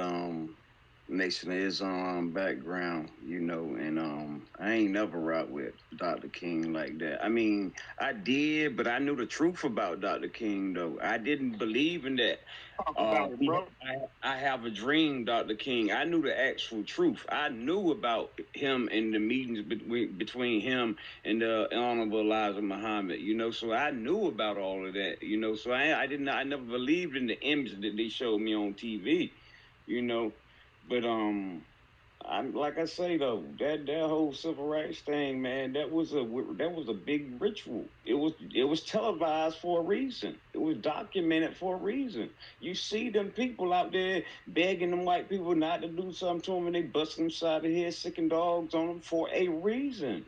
Nation of Islam background, and I ain't never rocked with Dr. King like that. I mean, I did, but I knew the truth about Dr. King, though. I didn't believe in that. I have a dream, Dr. King. I knew the actual truth. I knew about him and the meetings between him and the Honorable Elijah Muhammad, so I knew about all of that, so I never believed in the image that they showed me on TV, But like I say though, that whole civil rights thing, man, that was a big ritual. It was televised for a reason. It was documented for a reason. You see them people out there begging them white people not to do something to them, and they bust them side of the head, sicking dogs on them for a reason.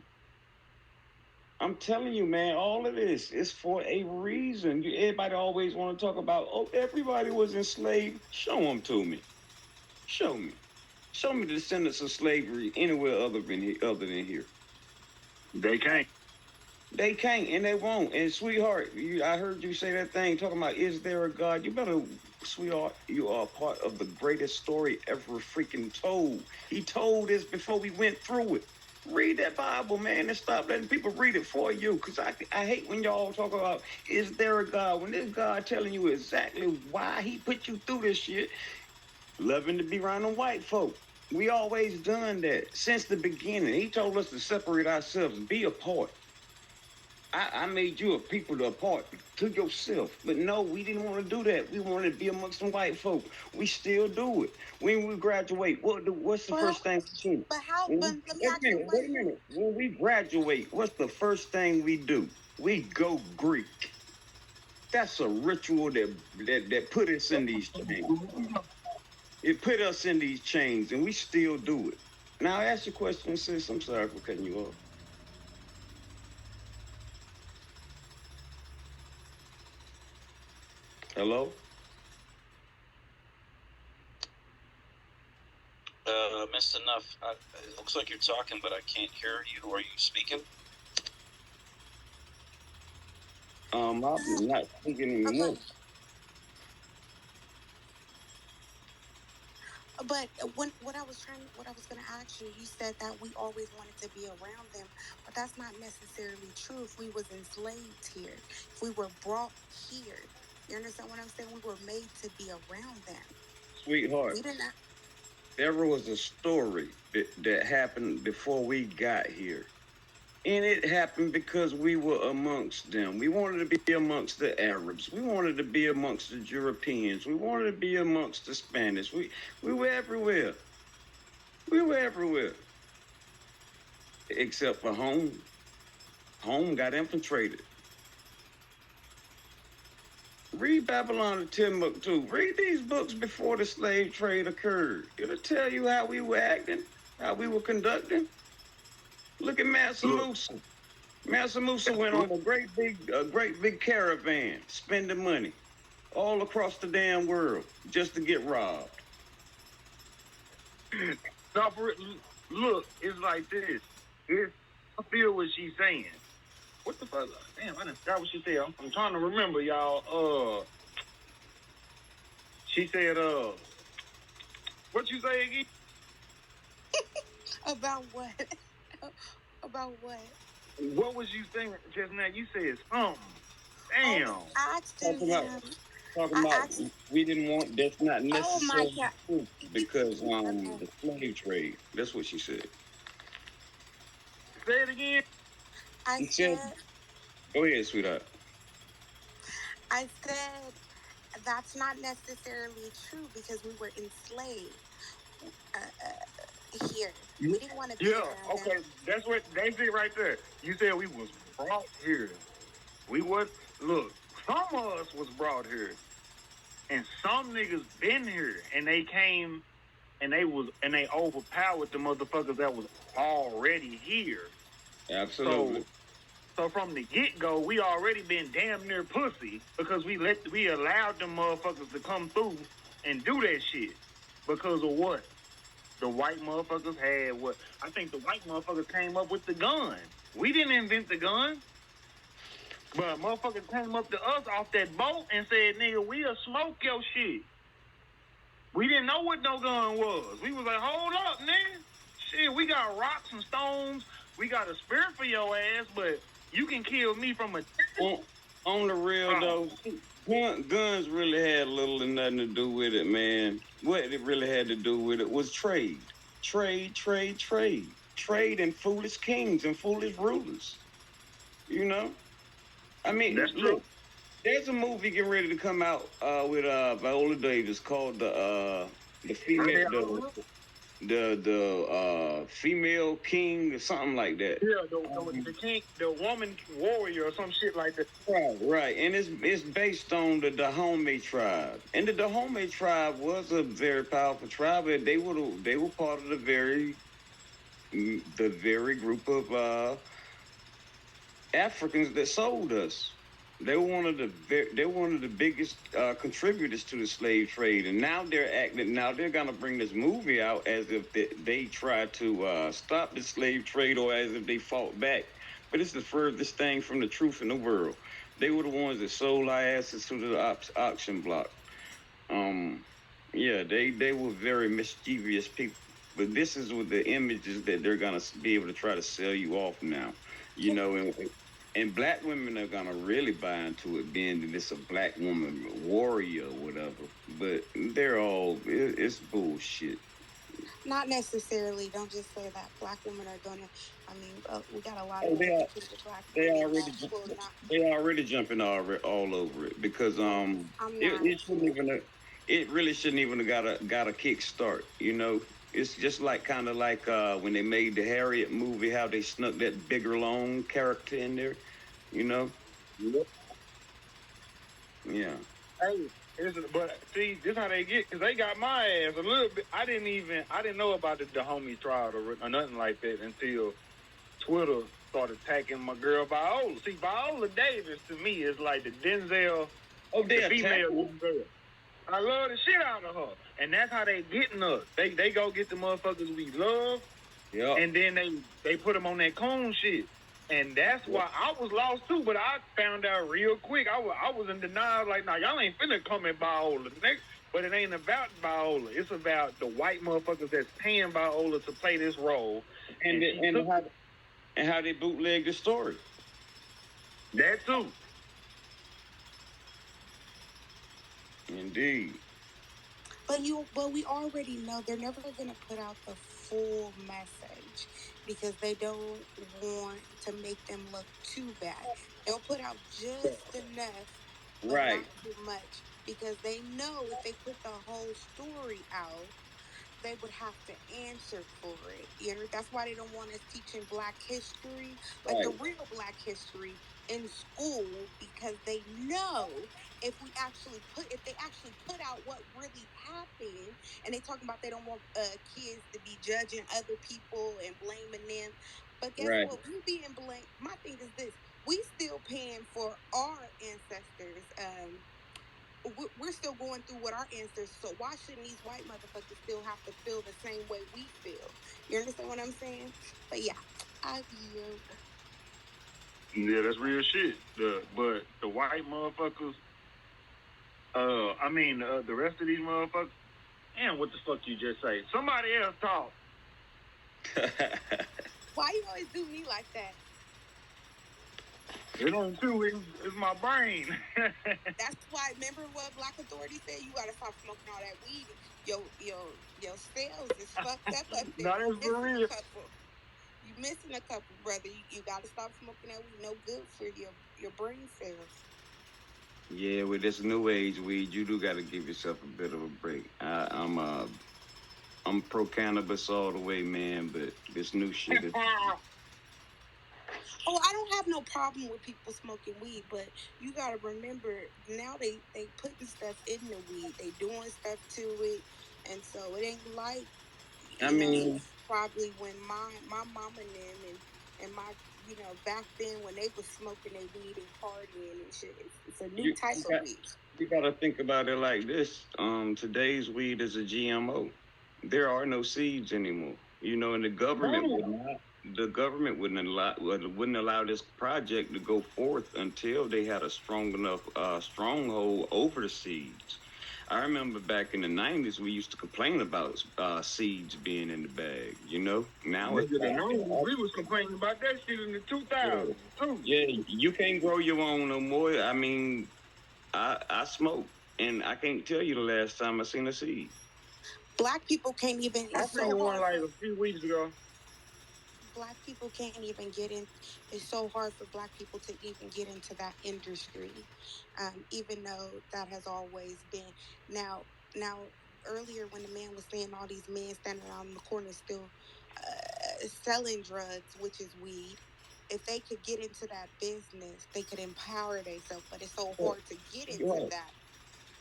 I'm telling you, man, all of this is for a reason. Everybody always want to talk about, everybody was enslaved. Show them to me. Show me the descendants of slavery anywhere other than here. They can't. They can't and they won't. And sweetheart, I heard you say that thing talking about is there a God? You better, sweetheart, you are part of the greatest story ever freaking told. He told this before we went through it. Read that Bible, man, and stop letting people read it for you. Because I hate when y'all talk about is there a God? When this God telling you exactly why he put you through this shit, loving to be around them white folk. We always done that since the beginning. He told us to separate ourselves, be apart. I made you a people to apart to yourself. But no, we didn't want to do that. We wanted to be amongst some white folk. We still do it. When we graduate, what's the first thing we do? But how? But let me ask you. Wait a minute. When we graduate, what's the first thing we do? We go Greek. That's a ritual that put us in these chains. It put us in these chains, and we still do it. Now, ask your question, sis. I'm sorry for cutting you off. Hello? Mr. Enough, it looks like you're talking, but I can't hear you. Are you speaking? I'm not speaking anymore. But what I was going to ask you, you said that we always wanted to be around them, but that's not necessarily true. If we was enslaved here, if we were brought here, you understand what I'm saying? We were made to be around them. Sweetheart, we didn't. There was a story that happened before we got here. And it happened because we were amongst them. We wanted to be amongst the Arabs. We wanted to be amongst the Europeans. We wanted to be amongst the Spanish. We were everywhere. We were everywhere. Except for home. Home got infiltrated. Read Babylon and Timbuktu. Read these books before the slave trade occurred. It'll tell you how we were acting, how we were conducting. Look at Mansa Musa. Mansa Musa went on a great big caravan, spending money all across the damn world just to get robbed. Look, it's like this. I feel what she's saying. What the fuck? Damn, I didn't forgot what she said. I'm trying to remember, y'all. She said, what you say again? About what? About what? What was you saying just now? You said something. Damn. I asked him. Talking about we didn't want. That's not necessarily true because okay. the slave trade. That's what she said. Say it again. I said. Go ahead, sweetheart. I said that's not necessarily true because we were enslaved here. We didn't want to be around them. That's it right there. You said we was brought here. We was some of us was brought here. And some niggas been here and they came and they overpowered the motherfuckers that was already here. Absolutely. So from the get-go, we already been damn near pussy because we allowed them motherfuckers to come through and do that shit. Because of what? The white motherfuckers had what? I think the white motherfuckers came up with the gun. We didn't invent the gun. But motherfuckers came up to us off that boat and said, nigga, we'll smoke your shit. We didn't know what no gun was. We was like, hold up, nigga. Shit, we got rocks and stones. We got a spirit for your ass, but you can kill me from a... On the real, though, guns really had little or nothing to do with it, man. What it really had to do with it was trade. Trade and foolish kings and foolish rulers. You know? I mean, look, there's a movie getting ready to come out with Viola Davis called the female the female king or something like that. Yeah, the king, the woman warrior or some shit like that. Right, and it's based on the Dahomey tribe, and the Dahomey tribe was a very powerful tribe. And they were part of the very group of Africans that sold us. They were one of the biggest contributors to the slave trade, and now they're gonna bring this movie out as if they tried to stop the slave trade or as if they fought back But it's the furthest thing from the truth in the world. They were the ones that sold our asses to the auction block. Yeah, they were very mischievous people. But this is with the images that they're gonna be able to try to sell you off now, you know, and black women are gonna really buy into it, being that it's a black woman warrior or whatever. But it's bullshit. Not necessarily. Don't just say that. Black women are gonna. I mean, we got a lot of Oh, educated black they women already that will not. they already jumping all over it because I'm it, not. it shouldn't even it really shouldn't even have got a kick start, you know. It's just like kind of like when they made the Harriet movie, how they snuck that bigger long character in there, you know. Yep. Yeah. Hey, but see, this how they get, because they got my ass a little bit. I didn't know about the homie trial or nothing like that until Twitter started attacking my girl Viola. See, Viola Davis to me is like the Denzel, the female Denzel. I love the shit out of her, and that's how they getting us. They go get the motherfuckers we love, and then they put them on that coon shit. And that's why I was lost too, but I found out real quick. I was in denial, like, nah, y'all ain't finna come at Viola. But it ain't about Viola. It's about the white motherfuckers that's paying Viola to play this role. And how they bootleg the story. That too. Indeed. But we already know they're never gonna put out the full message because they don't want to make them look too bad. They'll put out just enough, but Right. not too much because they know if they put the whole story out, they would have to answer for it. You know, that's why they don't want us teaching Black history, like the real Black history, in school, because they know if they actually put out what really happened, and they talking about they don't want kids to be judging other people and blaming them. But guess what? We being blamed. My thing is this: we still paying for our ancestors. We're still going through what our ancestors. So why shouldn't these white motherfuckers still have to feel the same way we feel? You understand what I'm saying? But yeah, I yield. Yeah, that's real shit. But the white motherfuckers, the rest of these motherfuckers, and what the fuck you just say? Somebody else talk. Why you always do me like that? It ain't too. It's my brain. That's why. Remember what Black Authority said? You gotta stop smoking all that weed. Your cells is fucked up there. No, that's for real. You missing a couple, brother. You gotta stop smoking that weed. No good for your brain cells. Yeah, with this new age weed, you do got to give yourself a bit of a break. I'm pro cannabis all the way, man. But this new shit is. Oh, I don't have no problem with people smoking weed, but you got to remember now they putting stuff in the weed. They doing stuff to it, and so it ain't like probably when my mama and them and my back then when they was smoking their weed and partying and shit. It's a new type of weed. You got to think about it like this. Today's weed is a GMO. There are no seeds anymore. You know, and the government wouldn't allow this project to go forth until they had a strong enough stronghold over the seeds. I remember back in the 90s, we used to complain about seeds being in the bag. You know, now we was complaining about that shit in the 2000s too. Yeah, you can't grow your own no more. I mean, I smoke, and I can't tell you the last time I seen a seed. Black people can't even. I seen one like a few weeks ago. Black people can't even get in. It's so hard for Black people to even get into that industry, even though that has always been. Now, earlier when the man was saying all these men standing around in the corner still selling drugs, which is weed. If they could get into that business, they could empower themselves. But it's so hard to get into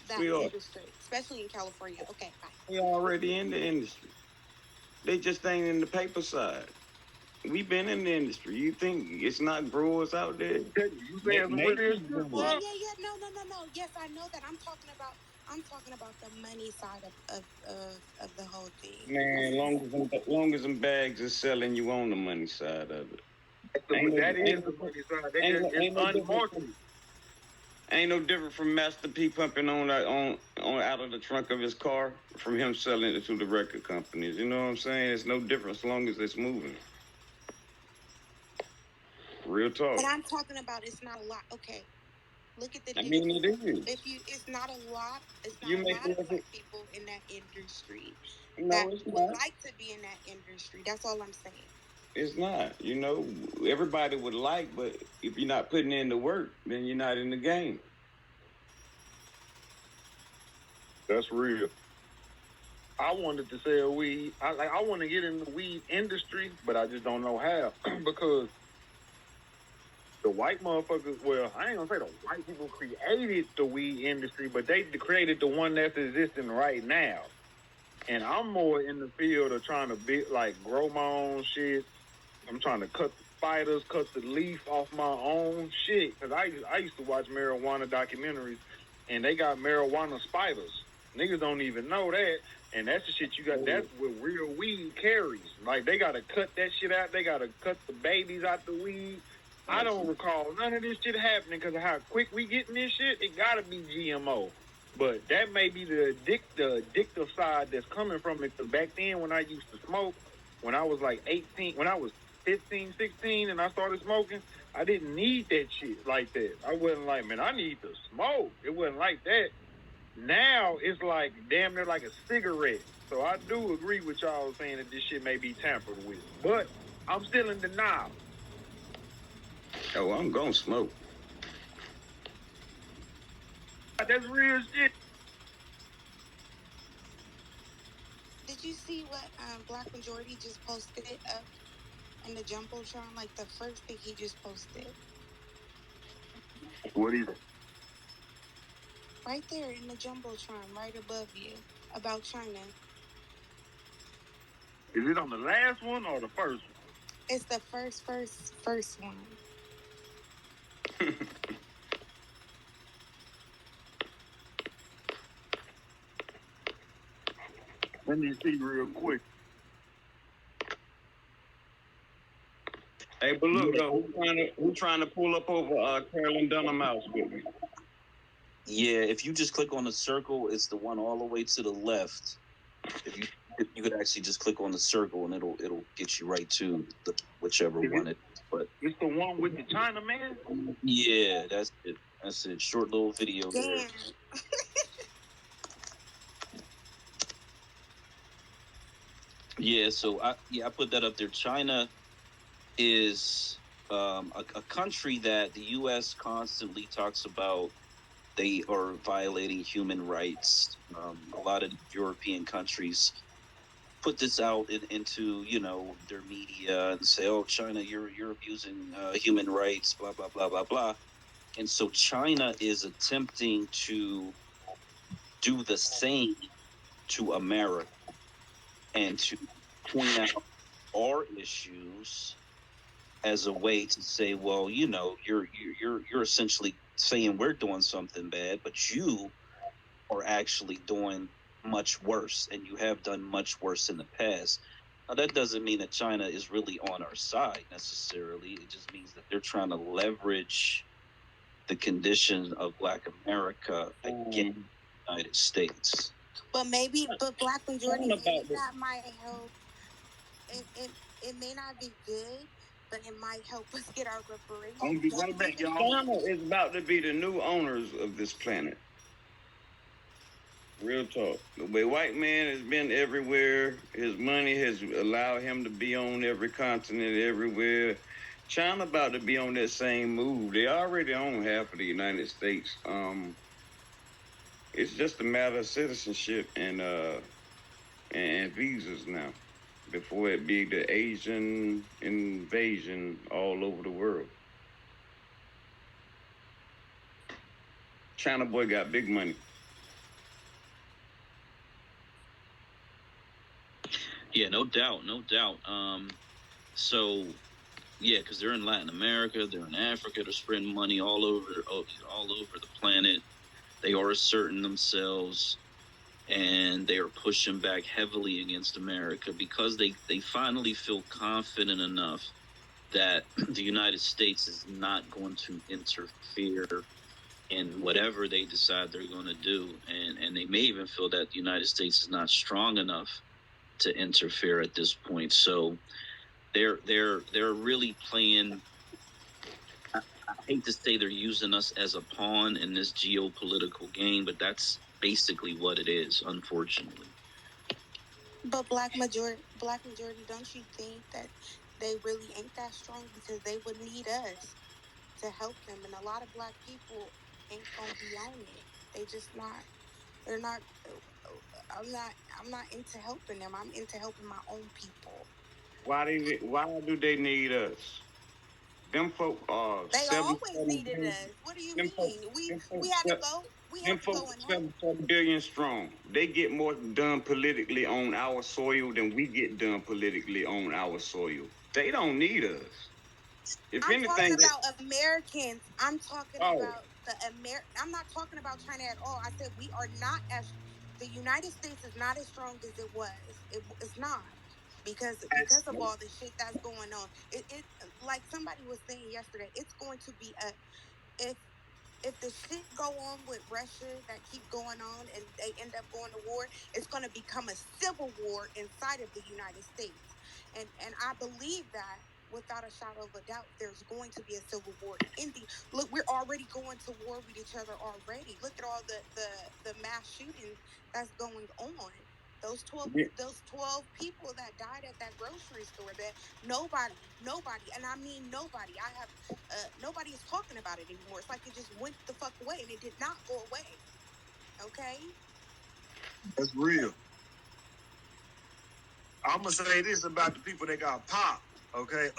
that industry, especially in California. Okay, bye. We already in the industry. They just ain't in the paper side. We've been in the industry. You think it's not growers out there? You saying some real shit, bro? Yeah. No. Yes, I know that. I'm talking about the money side of the whole thing. Man, long as them bags is selling, you on the money side of it. that is the money side. It's unmarketed. Ain't no different from Master P pumping on out of the trunk of his car from him selling it to the record companies. You know what I'm saying? It's no different as long as it's moving. Real talk. But I'm talking about it's not a lot. Okay, look at the I difference. mean, it is. It's not a lot. It's not You a make lot of it- black people in that industry No, that it's would not. like to be in that industry. That's all I'm saying. It's not. You know, everybody would like, but if you're not putting in the work, then you're not in the game. That's real. I wanted to sell weed. I want to get in the weed industry, but I just don't know how because the white motherfuckers. Well, I ain't gonna say the white people created the weed industry, but they created the one that's existing right now. And I'm more in the field of trying to grow my own shit. I'm trying to cut the spiders, cut the leaf off my own shit. Cause I used to watch marijuana documentaries, and they got marijuana spiders. Niggas don't even know that, and that's the shit you got. That's what real weed carries. Like they gotta cut that shit out. They gotta cut the babies out the weed. I don't recall none of this shit happening because of how quick we getting this shit. It gotta be GMO. But that may be the addictive side that's coming from it. Because back then, when I used to smoke, when I was like 18, when I was 15, 16, and I started smoking, I didn't need that shit like that. I wasn't like, man, I need to smoke. It wasn't like that. Now it's like damn near like a cigarette. So I do agree with y'all saying that this shit may be tampered with. But I'm still in denial. Oh, I'm gonna smoke. That's real shit. Did you see what Black Majority just posted up in the Jumbotron? Like the first thing he just posted. What is it? Right there in the Jumbotron, right above you, about China. Is it on the last one or the first one? It's the first one. Let me see real quick. Hey, but look, though, who's trying to pull up over Carolyn Dunham house with me? Yeah, if you just click on the circle, it's the one all the way to the left. If you could actually just click on the circle and it'll get you right to the whichever one it is. But it's the one with the China man? Yeah, that's it. That's it. Short little video there. Yeah, so I put that up there. China is a country that the U.S. constantly talks about. They are violating human rights. A lot of European countries put this out into their media and say, "Oh, China, you're abusing human rights," blah blah blah blah blah. And so China is attempting to do the same to America and to point out our issues as a way to say, well, you're essentially saying we're doing something bad, but you are actually doing much worse, and you have done much worse in the past. Now, that doesn't mean that China is really on our side necessarily. It just means that they're trying to leverage the condition of Black America against the United States. But Black Majority, maybe that might help. It may not be good, but it might help us get our reparations. I'm gonna be right back, y'all. China is about to be the new owners of this planet. Real talk. The way white man has been everywhere, his money has allowed him to be on every continent, everywhere. China about to be on that same move. They already own half of the United States. It's just a matter of citizenship and visas now. Before it be the Asian invasion all over the world. China boy got big money. Yeah, no doubt. So, yeah, because they're in Latin America, they're in Africa, they're spreading money all over the planet. They are asserting themselves, and they are pushing back heavily against America because they finally feel confident enough that the United States is not going to interfere in whatever they decide they're going to do, and they may even feel that the United States is not strong enough to interfere at this point. So they're really playing. I hate to say they're using us as a pawn in this geopolitical game, but that's basically what it is, unfortunately. But black majority, don't you think that they really ain't that strong because they would need us to help them, and a lot of black people ain't gonna be on it. They just not. They're not. I'm not. I'm not into helping them. I'm into helping my own people. Why do they need us? Them folk are They always 77 needed billion. us. What do you Them folk, mean? them We folk, had to go. We them had to folk go and help. 77 billion strong. They get more done politically on our soil than we get done politically on our soil. They don't need us. If I'm talking anything, about Americans. I'm talking oh, about I'm not talking about China at all. I said we are not as the United States is not as strong as it was. It's not because of all the shit that's going on. It like somebody was saying yesterday. It's going to be a if if the shit go on with Russia that keep going on and they end up going to war, it's going to become a civil war inside of the United States. And I believe that without a shadow of a doubt, there's going to be a civil war in the look. We're already going to war with each other already. Look at all the mass shootings that's going on. Those 12 people that died at that grocery store that nobody, and I mean nobody. I have nobody is talking about it anymore. It's like it just went the fuck away, and it did not go away. Okay. That's real. I'm gonna say this about the people that got popped. Okay.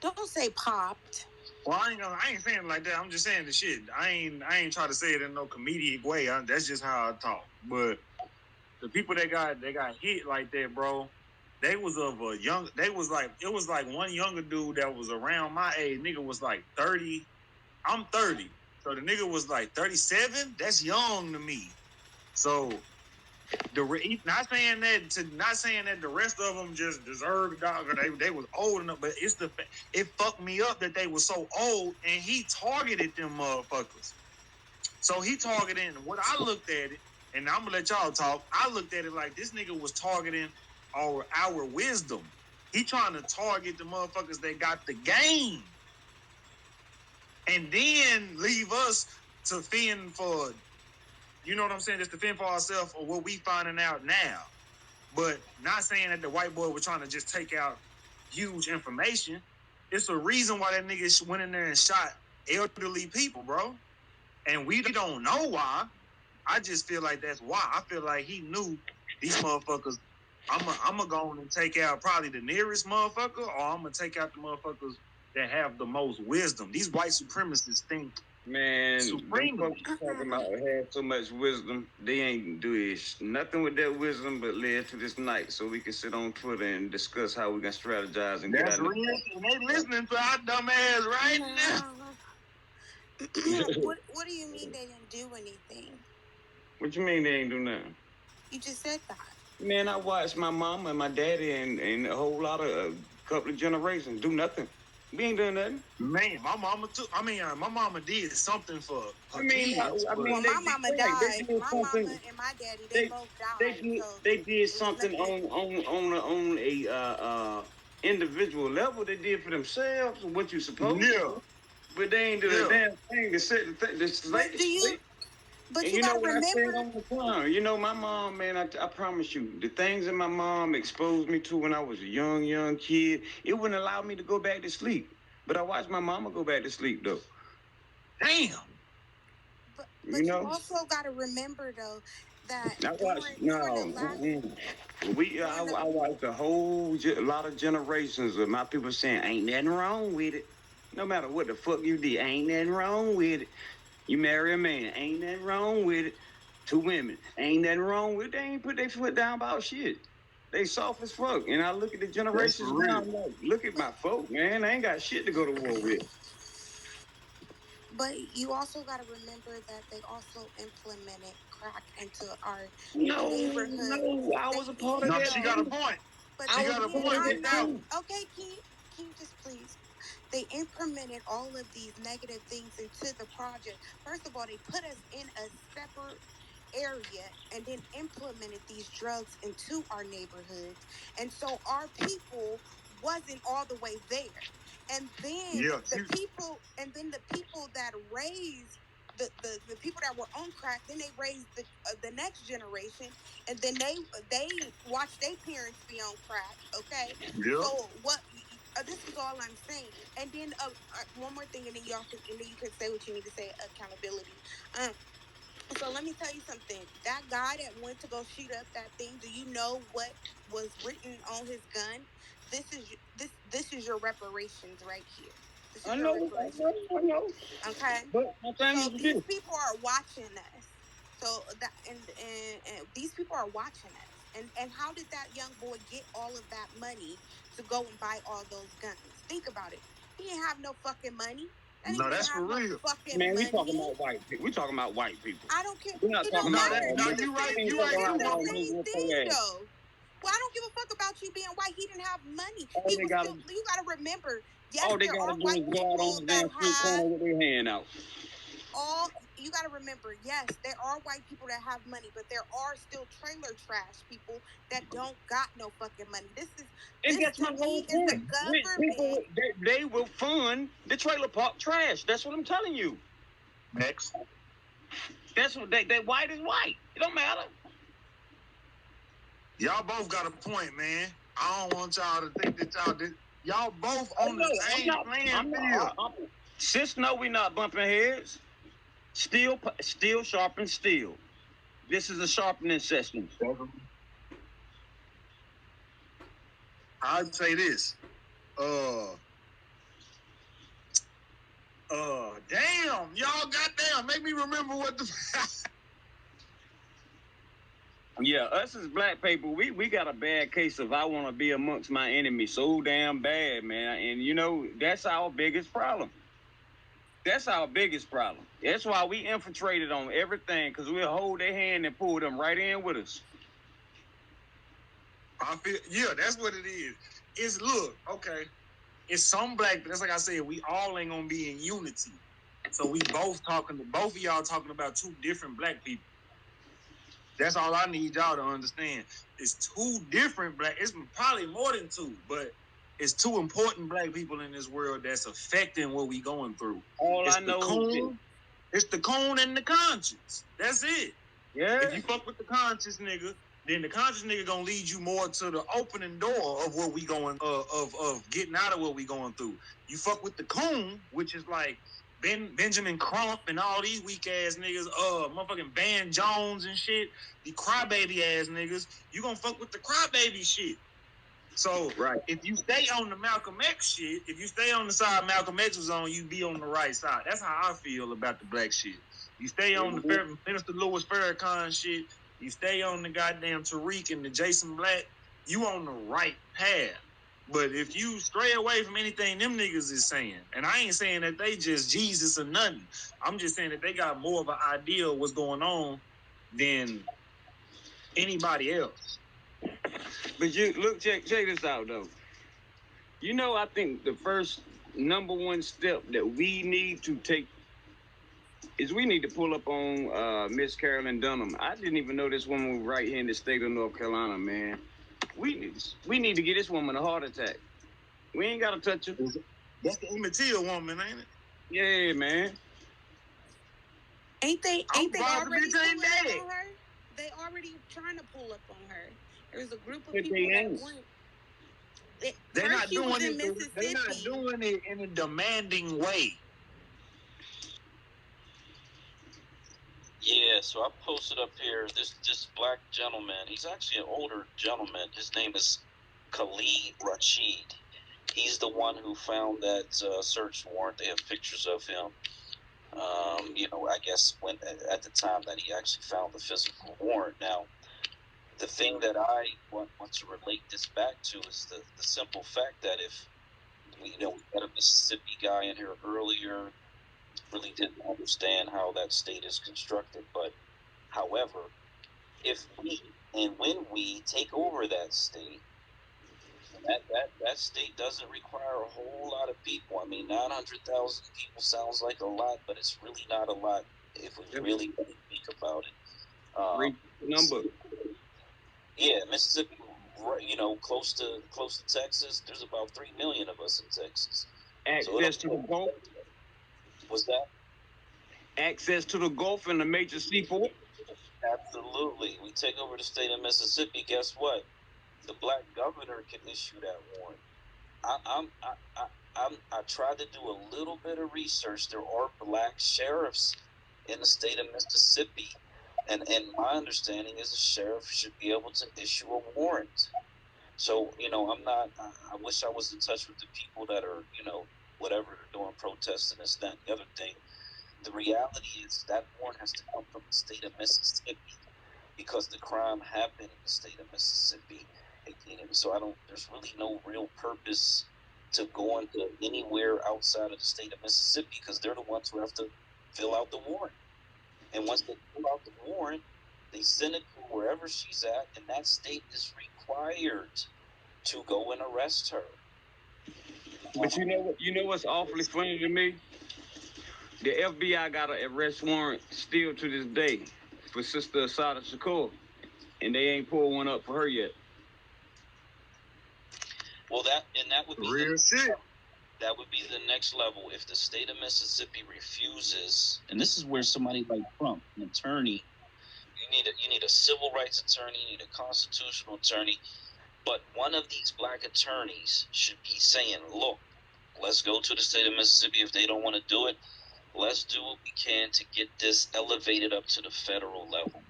Don't say popped. Well, I ain't saying it like that. I'm just saying the shit. I ain't trying to say it in no comedic way. That's just how I talk. But the people that got hit like that, bro, they was of a young. They was like it was like one younger dude that was around my age. Nigga was like 30. I'm 30, so the nigga was like 37. That's young to me. So not saying that the rest of them just deserved the dog or they was old enough, but it fucked me up that they was so old and he targeted them motherfuckers. So he targeted what I looked at it, and I'm gonna let y'all talk. I looked at it like this nigga was targeting our wisdom. He trying to target the motherfuckers that got the game, and then leave us to fend for. You know what I'm saying? Just to fend for ourselves or what we finding out now. But not saying that the white boy was trying to just take out huge information. It's a reason why that nigga went in there and shot elderly people, bro. And we don't know why. I just feel like that's why. I feel like he knew these motherfuckers. I'm going to go on and take out probably the nearest motherfucker, or I'm going to take out the motherfuckers that have the most wisdom. These white supremacists think, man, them folks talking about had so much wisdom, they ain't do nothing with that wisdom but live to this night so we can sit on Twitter and discuss how we can strategize and that's get out real. And they listening to our dumb ass right now. What do you mean they didn't do anything? What you mean they ain't do nothing? You just said that. Man, I watched my mama and my daddy and a whole lot of couple of generations do nothing. We ain't doing nothing. Man, my mama too. My mama did something for her kids. Well, my mama died. My mama and my daddy, they both died. They did something on a individual level. They did for themselves. What you supposed to? But they ain't do the damn thing to set the slate. But and you gotta what remember. I say all the time? You know, my mom, man, I promise you, the things that my mom exposed me to when I was a young kid, it wouldn't allow me to go back to sleep. But I watched my mama go back to sleep, though. Damn. But you also gotta remember, though, that I watched a whole lot of generations of my people saying, ain't nothing wrong with it. No matter what the fuck you did, ain't nothing wrong with it. You marry a man, ain't nothing wrong with it. 2 women, ain't nothing wrong with it. They ain't put their foot down about shit. They soft as fuck. And I look at the generations now, I'm like, look at my folk, man. I ain't got shit to go to war with. But you also got to remember that they also implemented crack into our neighborhood. No, I was a part of that. No, she got a point. But She they got a did. point I with that know. one. Okay, can you just please? They implemented all of these negative things into the project. First of all, they put us in a separate area and then implemented these drugs into our neighborhoods. And so our people wasn't all the way there. And then Yeah, the people that raised the people that were on crack, then they raised the next generation, and then they watched their parents be on crack. Okay, yeah. so what? This is all I'm saying. And then one more thing, and then you can say what you need to say. Accountability. So let me tell you something. That guy that went to go shoot up that thing. Do you know what was written on his gun? This is your reparations right here. This I is your know, reparations. I know. Okay. But my thing So is these this. people are watching us. So that and these people are watching us. And how did that young boy get all of that money to go and buy all those guns? Think about it. He didn't have no fucking money. That nigga No, didn't that's for have no real. fucking Man, we talking money. about white people. We talking about white people. I don't care. We're not It talking don't No, about that matter. no, It's Miss. the you We right. same. ain't You It's, right talking too, it's about the Mama. Miss same with thing her ass. though. Well, I don't give a fuck about you being white. He didn't have money. All He they was gotta, still. You got to remember. Yes, all they there gotta are do white is go out on people the that damn street have corner with their hand out. all. You got to remember. Yes, there are white people that have money, but there are still trailer trash people that don't got no fucking money. And This that's to my whole me is the point. Rich people, government. they will fund the trailer park trash. That's what I'm telling you. Next. That's what they white is white. It don't matter. Y'all both got a point, man. I don't want y'all to think that y'all both Oh on the no, same playing field. Sis, no, we not bumping heads. Steel sharpen steel. This is a sharpening session. I'd say this. Damn, y'all goddamn make me remember what the Yeah, us as black people, we got a bad case of I want to be amongst my enemy so damn bad, man. And you know, that's our biggest problem. That's our biggest problem. That's why we infiltrated on everything, because we'll hold their hand and pull them right in with us. I feel, yeah, that's what it is. It's look, okay. It's some black, that's like I said, we all ain't gonna be in unity. So we both of y'all talking about two different black people. That's all I need y'all to understand. It's two different black, it's probably more than two, but it's two important black people in this world that's affecting what we going through. All It's I the know coon, it's the coon and the conscience. That's it. Yeah. If you fuck with the conscious nigga, then the conscious nigga gonna lead you more to the opening door of what we going of getting out of what we going through. You fuck with the coon, which is like Benjamin Crump and all these weak ass niggas, motherfucking Van Jones and shit, the crybaby ass niggas, you gonna fuck with the crybaby shit. So right. If you stay on the Malcolm X shit, if you stay on the side Malcolm X was on, you be on the right side. That's how I feel about the black shit. You stay on the Minister Louis Farrakhan shit. You stay on the goddamn Tariq and the Jason Black. You on the right path. But if you stray away from anything them niggas is saying, and I ain't saying that they just Jesus or nothing. I'm just saying that they got more of an idea of what's going on than anybody else. But you look, check this out though. You know, I think the first number one step that we need to take is we need to pull up on Miss Carolyn Dunham. I didn't even know this woman was right here in the state of North Carolina, man. We need to get this woman a heart attack. We ain't gotta touch her. That's the Emmett Till woman, ain't it? Yeah, man. Ain't they already pulling up on her? They already trying to pull up on her. There's a group of people that went. They're not doing in it. Mississippi. They're not doing it in a demanding way. Yeah, so I posted up here this black gentleman. He's actually an older gentleman. His name is Khalid Rashid. He's the one who found that search warrant. They have pictures of him. I guess when at the time that he actually found the physical warrant. Now, the thing that I want to relate this back to is the simple fact that if we had a Mississippi guy in here earlier, really didn't understand how that state is constructed. But however, if we and when we take over that state, that state doesn't require a whole lot of people. I mean, 900,000 people sounds like a lot, but it's really not a lot if we really think about it. Number. Yeah, Mississippi, close to Texas. There's about 3 million of us in Texas. Access to the Gulf. What's that? Access to the Gulf and the major seaport. Absolutely. We take over the state of Mississippi. Guess what? The black governor can issue that warrant. I tried to do a little bit of research. There are black sheriffs in the state of Mississippi, and my understanding is the sheriff should be able to issue a warrant. So I'm not. I wish I was in touch with the people that are whatever they're doing, protesting this, that, and the other thing. The reality is that warrant has to come from the state of Mississippi because the crime happened in the state of Mississippi. And so there's really no real purpose to going to anywhere outside of the state of Mississippi because they're the ones who have to fill out the warrant. And once they fill out the warrant, they send it to wherever she's at, and that state is required to go and arrest her. But you know what's awfully funny to me? The FBI got an arrest warrant still to this day for Sister Asada Shakur, and they ain't pulled one up for her yet. Well, that would be real shit. That would be the next level if the state of Mississippi refuses. And this is where somebody like Trump, an attorney, you need a civil rights attorney, you need a constitutional attorney, but one of these black attorneys should be saying, "Look, let's go to the state of Mississippi. If they don't want to do it, let's do what we can to get this elevated up to the federal level."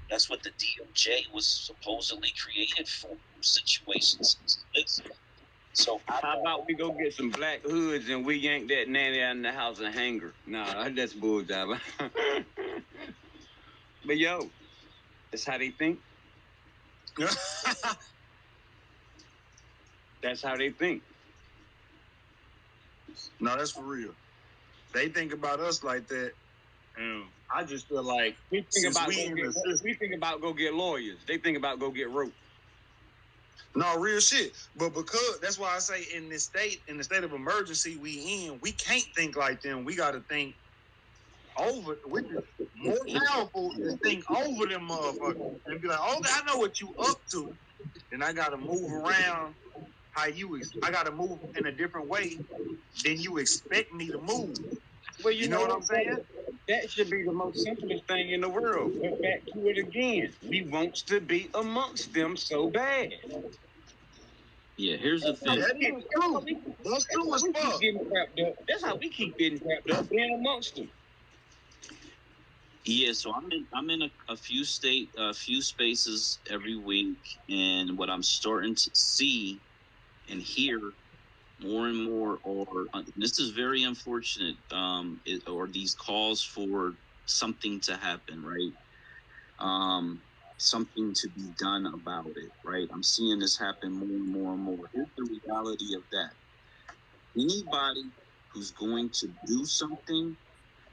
That's what the DOJ was supposedly created for situations like this. So how about we go get some black hoods and we yank that nanny out in the house and hang her? Nah, that's bullshit. But yo, that's how they think. That's how they think. No, that's for real. They think about us like that. And I just feel like we think about go get lawyers. They think about go get rope. No, real shit. But because that's why I say in the state of emergency we in, we can't think like them. We got to think over, which is more powerful than think over them motherfuckers and be like, "Oh, I know what you up to," and I got to move around how I got to move in a different way than you expect me to move. Well, you know what I'm saying? That should be the most simplest thing in the world. But back to it again. We want to be amongst them so bad. Yeah, here's the thing. That's true as fuck. That's how we keep getting trapped up, being amongst them. Yeah, so I'm in a few spaces every week, and what I'm starting to see and hear more and more, or this is very unfortunate, or these calls for something to happen, right? Something to be done about it, right? I'm seeing this happen more and more and more. Here's the reality of that. Anybody who's going to do something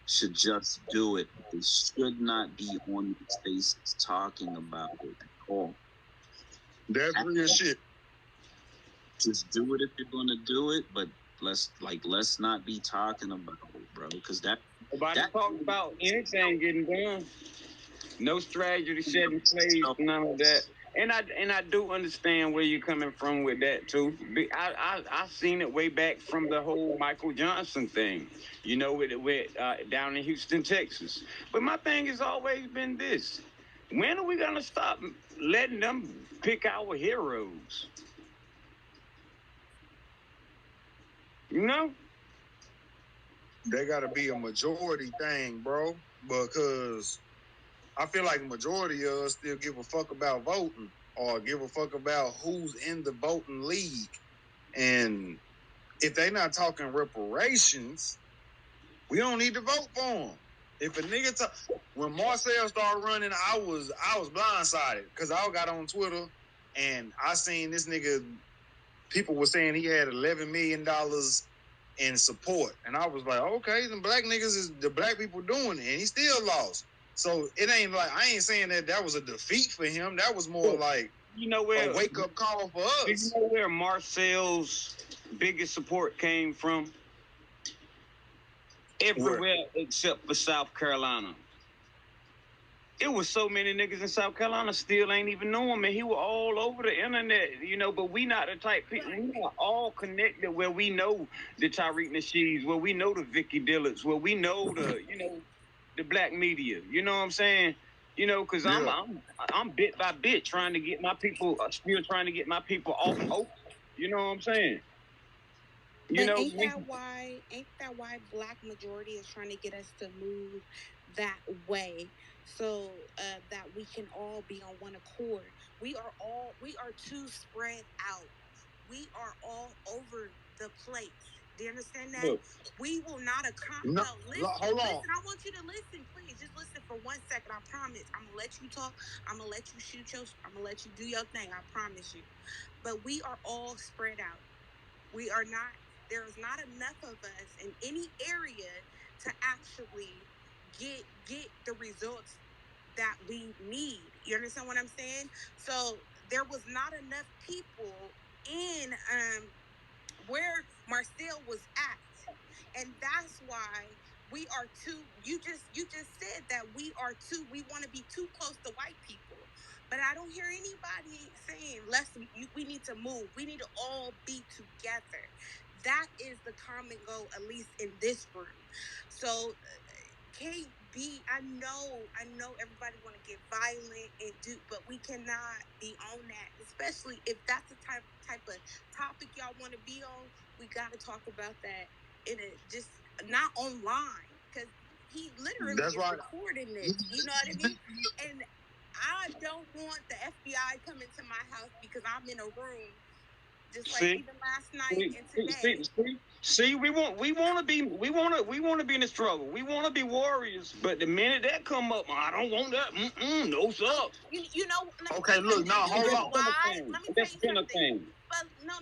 should just do it. They should not be on these spaces talking about it at all. That's real shit. Just do it if you're going to do it, but let's not be talking about it, bro. Because nobody talks about anything getting done. No strategy to shed in place, none of that. And I do understand where you're coming from with that too. I seen it way back from the whole Michael Johnson thing, with down in Houston, Texas. But my thing has always been this: when are we gonna stop letting them pick our heroes? They got to be a majority thing, bro, because I feel like a majority of us still give a fuck about voting or give a fuck about who's in the voting league. And if they not talking reparations, we don't need to vote for them. If a nigga when Marcel started running, I was blindsided because I got on Twitter and I seen this nigga. People were saying he had $11 million in support, and I was like, okay, the black niggas is the black people doing it, and he still lost. So it ain't like I ain't saying that was a defeat for him. That was more like you know where a wake up call for us. Do you know where Marcel's biggest support came from? Everywhere except for South Carolina. It was so many niggas in South Carolina still ain't even know him, and he was all over the internet, you know. But we not the type people. We not all connected where we know the Tyreek Nasheeds, where we know the Vicky Dillards, where we know the, you know, the black media. You know what I'm saying? You know, because I'm bit by bit trying to get my people, still trying to get my people off. You know what I'm saying? You know, ain't that why Black majority is trying to get us to move that way, so that we can all be on one accord. We are too spread out. We are all over the place. Do you understand that? Look, we will not accomplish. No, listen, hold on. Listen, I want you to listen, please. Just listen for 1 second. I promise. I'm gonna let you talk. I'm gonna let you I'm gonna let you do your thing. I promise you. But we are all spread out. We are not. There is not enough of us in any area to actually get the results that we need. You understand what I'm saying? So there was not enough people in where Marcel was at, and that's why we are too. You just said that we want to be too close to white people, but I don't hear anybody saying we need to move. We need to all be together. That is the common goal, at least in this room. So can't be. I know everybody want to get violent and but we cannot be on that. Especially if that's the type of topic y'all want to be on. We got to talk about that in a just not online, because he literally is recording this. You know what I mean? And I don't want the FBI coming to my house because I'm in a room. Just like even last night and today. See, we want to be in the struggle. We want to be warriors. But the minute that come up, I don't want that. No, sir. You know. Okay, look, now hold on. Why? Let me tell you something. But no.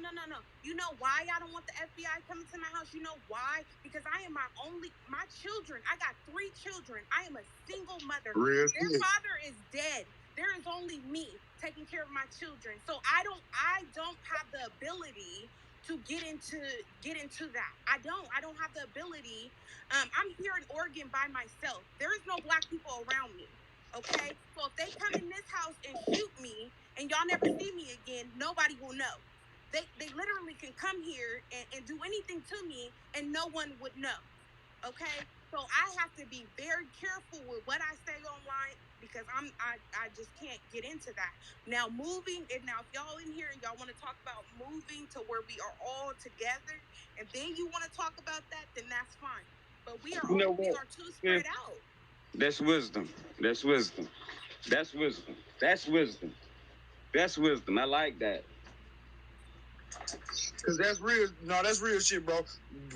You know why I don't want the FBI coming to my house? You know why? Because I am my children. I got 3 children. I am a single mother. Their father is dead. There is only me taking care of my children. So I don't have the ability to get into that. I don't have the ability. I'm here in Oregon by myself. There is no black people around me. Okay? So if they come in this house and shoot me and y'all never see me again, nobody will know. They literally can come here and do anything to me and no one would know. Okay? So I have to be very careful with what I say online because I just can't get into that. Now moving, and now if y'all in here and y'all want to talk about moving to where we are all together, and then you want to talk about that, then that's fine. But we are too spread out. That's wisdom. That's wisdom. That's wisdom. That's wisdom. That's wisdom. I like that. Cause that's real. No, that's real shit, bro.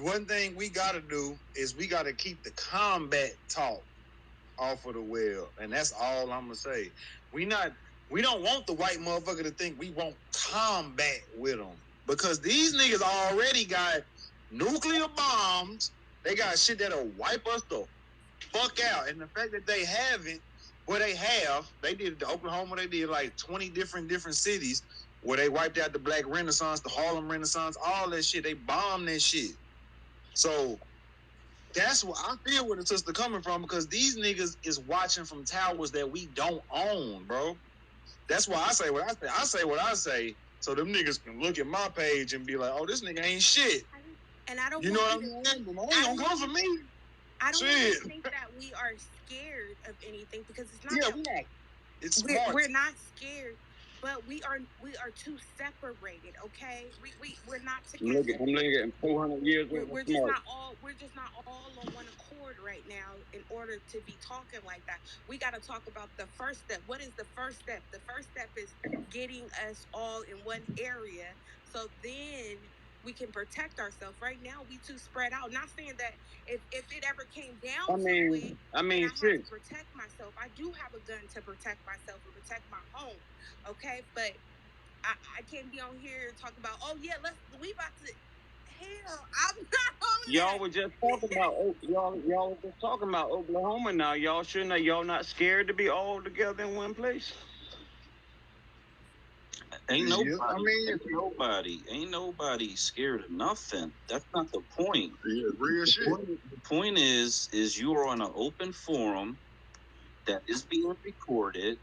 One thing we gotta do is we gotta keep the combat talk off of the web, and that's all I'm gonna say. We don't want the white motherfucker to think we want combat with them, because these niggas already got nuclear bombs. They got shit that'll wipe us the fuck out, and the fact that they haven't, they did the Oklahoma, they did like 20 different cities where they wiped out the Black Renaissance, the Harlem Renaissance, all that shit. They bombed that shit. So that's what I feel where the sister coming from, because these niggas is watching from towers that we don't own, bro. That's why I say what I say. I say what I say, so them niggas can look at my page and be like, "Oh, this nigga ain't shit." And I don't. You know what I mean? They ain't gonna come for me. I don't want you to think that we are scared of anything, because it's not. Yeah, we're not. It's smart. We're not scared, but we are too separated. Okay, we're not together. I'm looking at 400 years. We're just not all on one accord right now. In order to be talking like that, we got to talk about the first step. What is the first step? The first step is getting us all in one area, so then we can protect ourselves. Right now, we too spread out. Not saying that if it ever came down to it, I have to protect myself. I do have a gun to protect myself and protect my home. Okay, but I can't be on here and talk about, oh yeah, we about to. Hell, I'm not on y'all were just talking about y'all were just talking about Oklahoma. Now y'all shouldn't. Y'all not scared to be all together in one place? Ain't Yeah, nobody, I mean, ain't nobody scared of nothing. That's not the point. yeah, real shit. The point is you are on an open forum that is being recorded,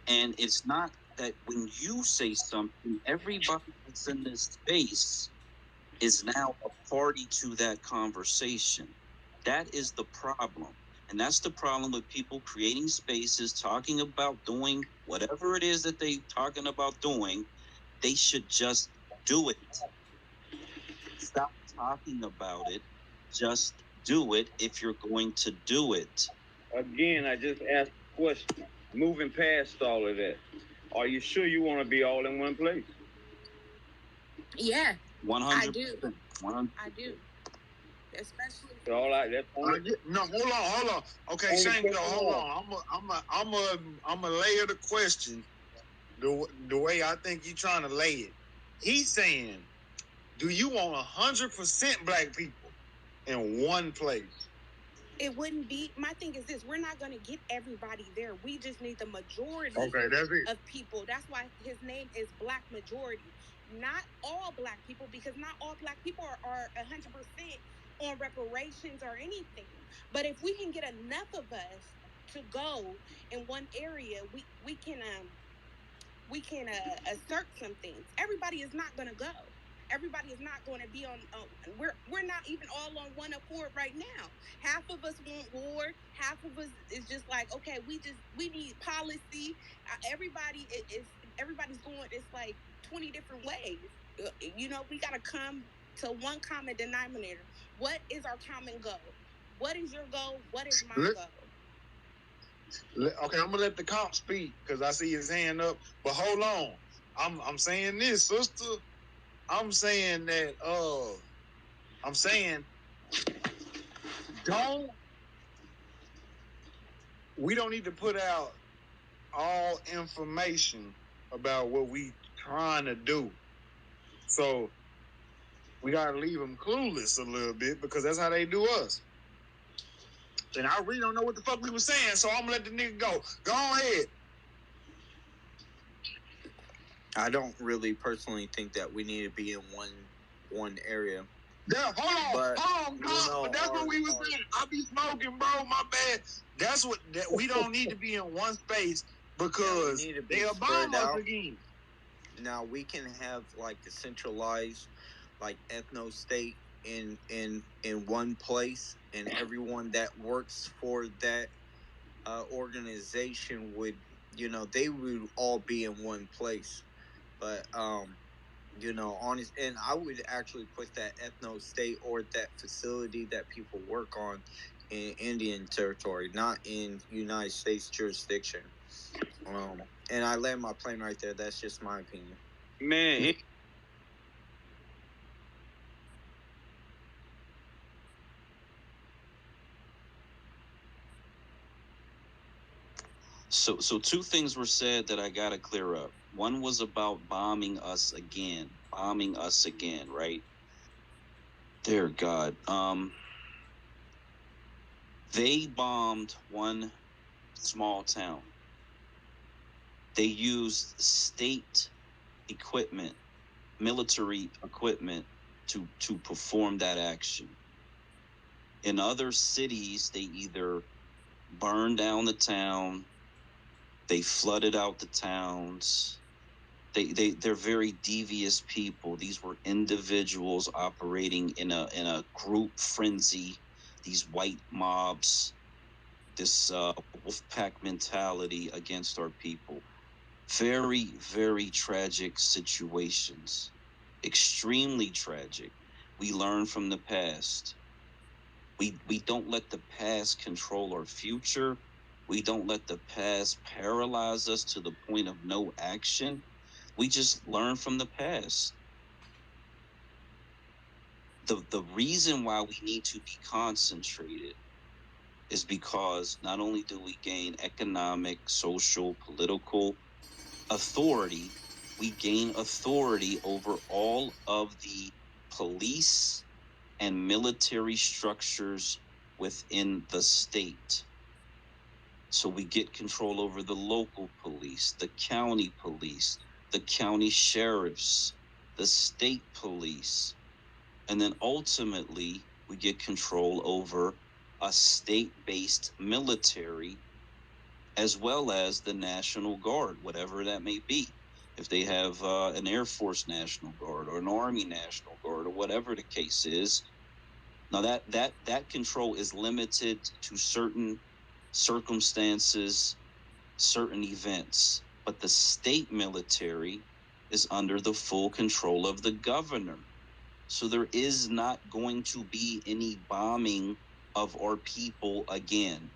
and it's not that when you say something, everybody that's in this space is now a party to that conversation. That is the problem. And that's the problem with people creating spaces, talking about doing whatever it is that they talking about doing. They should just do it. Stop talking about it. Just do it if you're going to do it. Again, I just asked a question. Moving past all of that, are you sure you want to be all in one place? Yeah, 100%. I do. I do. Especially. All right, that's no, hold on. Okay, Shanko, hold on. I'm a layer the question the way I think you're trying to lay it. He's saying, do you want 100% black people in one place? It wouldn't be. My thing is this: we're not going to get everybody there. We just need the majority of people. That's why his name is Black Majority. Not all black people, because not all black people are 100% on reparations or anything. But if we can get enough of us to go in one area, we can assert some things. Everybody is not going to go. Everybody is not going to be on. We're not even all on one accord right now. Half of us want war. Half of us is just like, okay, we need policy. Everybody's going. It's like 20 different ways. We got to come to one common denominator. What is our common goal? What is your goal? What is my goal? Okay, I'm gonna let the comp speak because I see his hand up. But hold on, I'm saying this, sister. I'm saying that we don't need to put out all information about what we trying to do. So we gotta leave them clueless a little bit because that's how they do us. And I really don't know what the fuck we were saying, so I'm gonna let the nigga go. Go ahead. I don't really personally think that we need to be in one area. Yeah, hold on, but that's what we was saying. I be smoking, bro. My bad. That's what we don't need to be in one space because they bomb us again. Now we can have like a centralized, like ethno state in one place, and everyone that works for that organization would, they would all be in one place. But honest, and I would actually put that ethno state or that facility that people work on in Indian territory, not in United States jurisdiction. And I land my plane right there. That's just my opinion. Man, So two things were said that I got to clear up. One was about bombing us again, right? Dear God. They bombed one small town. They used state equipment, military equipment to perform that action. In other cities, they either burned down the town, they flooded out the towns. They're very devious people. These were individuals operating in a group frenzy. These white mobs, this wolf pack mentality against our people. Very, very tragic situations. Extremely tragic. We learn from the past. We don't let the past control our future. We don't let the past paralyze us to the point of no action. We just learn from the past. The reason why we need to be concentrated is because not only do we gain economic, social, political authority, we gain authority over all of the police and military structures within the state. So we get control over the local police, the county police, the county sheriffs, the state police, and then ultimately we get control over a state-based military as well as the National Guard, whatever that may be. If they have an Air Force National Guard or an Army National Guard or whatever the case is. Now that control is limited to certain circumstances, certain events, but the state military is under the full control of the governor. So there is not going to be any bombing of our people again.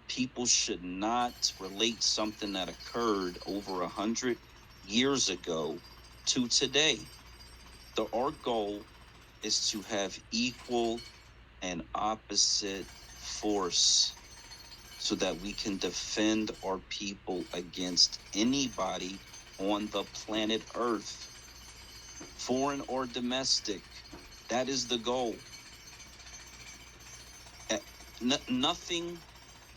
People should not relate something that occurred over 100 years ago to today. Our goal is to have equal and opposite force so that we can defend our people against anybody on the planet Earth, foreign or domestic. That is the goal. Nothing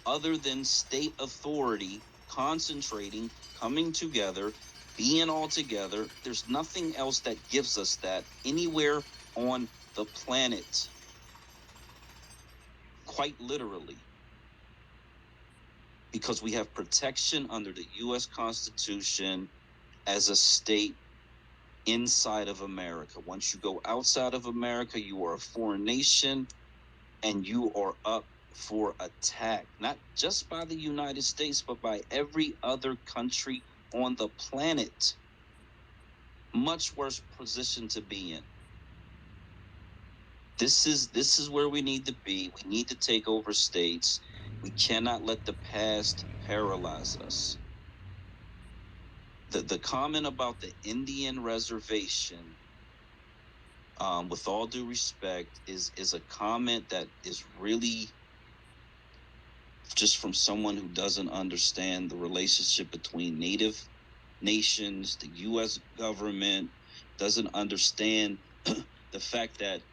other than state authority concentrating, coming together, being all together. There's nothing else that gives us that anywhere on the planet. Quite literally. Because we have protection under the U.S. Constitution as a state inside of America. Once you go outside of America, you are a foreign nation and you are up for attack, not just by the United States, but by every other country on the planet. Much worse position to be in. This is where we need to be. We need to take over states. We cannot let the past paralyze us. The comment about the Indian reservation, with all due respect, is a comment that is really just from someone who doesn't understand the relationship between native nations, the U.S. government, doesn't understand the fact that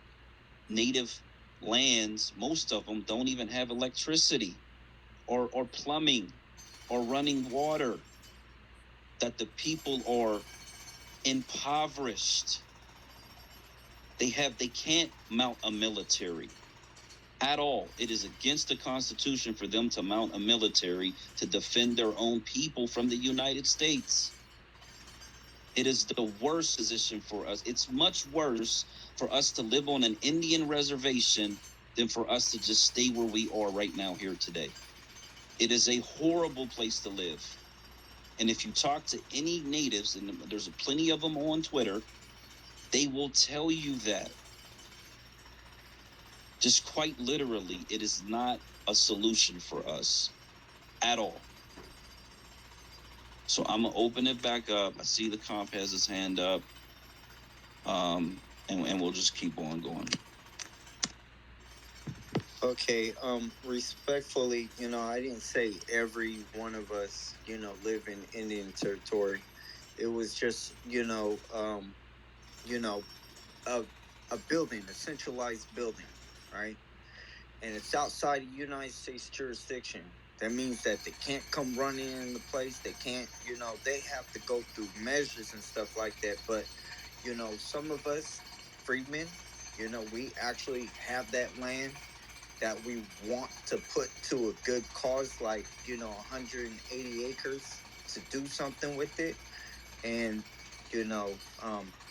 native lands, most of them don't even have electricity or plumbing or running water, that the people are impoverished. They can't mount a military at all. It is against the Constitution for them to mount a military to defend their own people from the United States. It is the worst position for us. It's much worse for us to live on an Indian reservation than for us to just stay where we are right now here today. It is a horrible place to live. And if you talk to any natives, and there's plenty of them on Twitter, they will tell you that. Just quite literally, it is not a solution for us at all. So I'm going to open it back up. I see the comp has his hand up. And we'll just keep on going. Okay, respectfully, I didn't say every one of us, live in Indian territory. It was just, a building, a centralized building, right? And it's outside of United States jurisdiction. That means that they can't come running in the place. They can't, they have to go through measures and stuff like that. But, some of us, freedmen, we actually have that land that we want to put to a good cause, like 180 acres to do something with it. And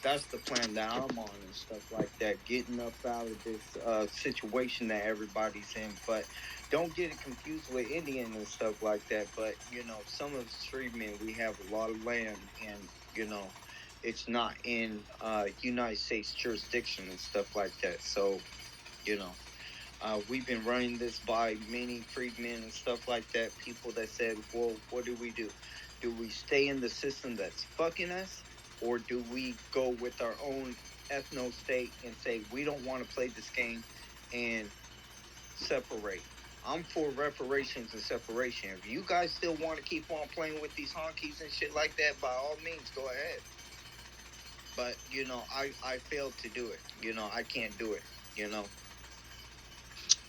that's the plan that I'm on and stuff like that, getting up out of this situation that everybody's in. But don't get it confused with Indian and stuff like that. But some of the streetmen, we have a lot of land, and it's not in United States jurisdiction and stuff like that. So we've been running this by many freedmen and stuff like that. People that said, well, what do we do? Do we stay in the system that's fucking us? Or do we go with our own ethno state and say, we don't want to play this game and separate? I'm for reparations and separation. If you guys still want to keep on playing with these honkies and shit like that, by all means, go ahead. But, I failed to do it. I can't do it,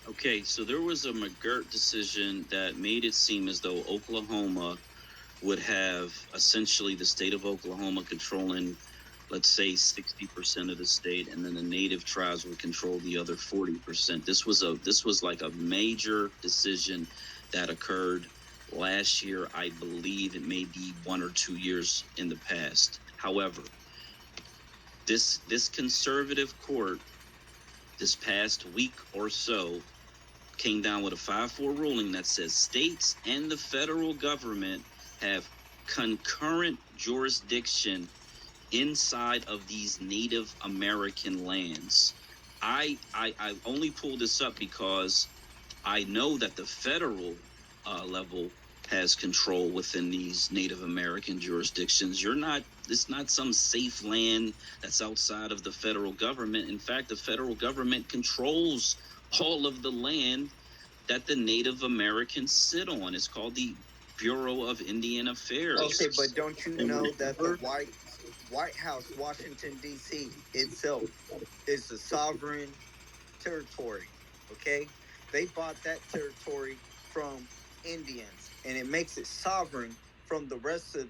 Okay, so there was a McGirt decision that made it seem as though Oklahoma would have essentially the state of Oklahoma controlling, let's say, 60% of the state, and then the native tribes would control the other 40%. This was like a major decision that occurred last year. I believe it may be 1 or 2 years in the past. However, this conservative court this past week or so came down with a 5-4 ruling that says states and the federal government have concurrent jurisdiction inside of these Native American lands. I only pulled this up because I know that the federal level has control within these Native American jurisdictions. It's not some safe land that's outside of the federal government. In fact, the federal government controls all of the land that the Native Americans sit on. It's called the Bureau of Indian Affairs. Okay, but don't you know that the White House, Washington D.C. itself is a sovereign territory? Okay, they bought that territory from Indians, and it makes it sovereign from the rest of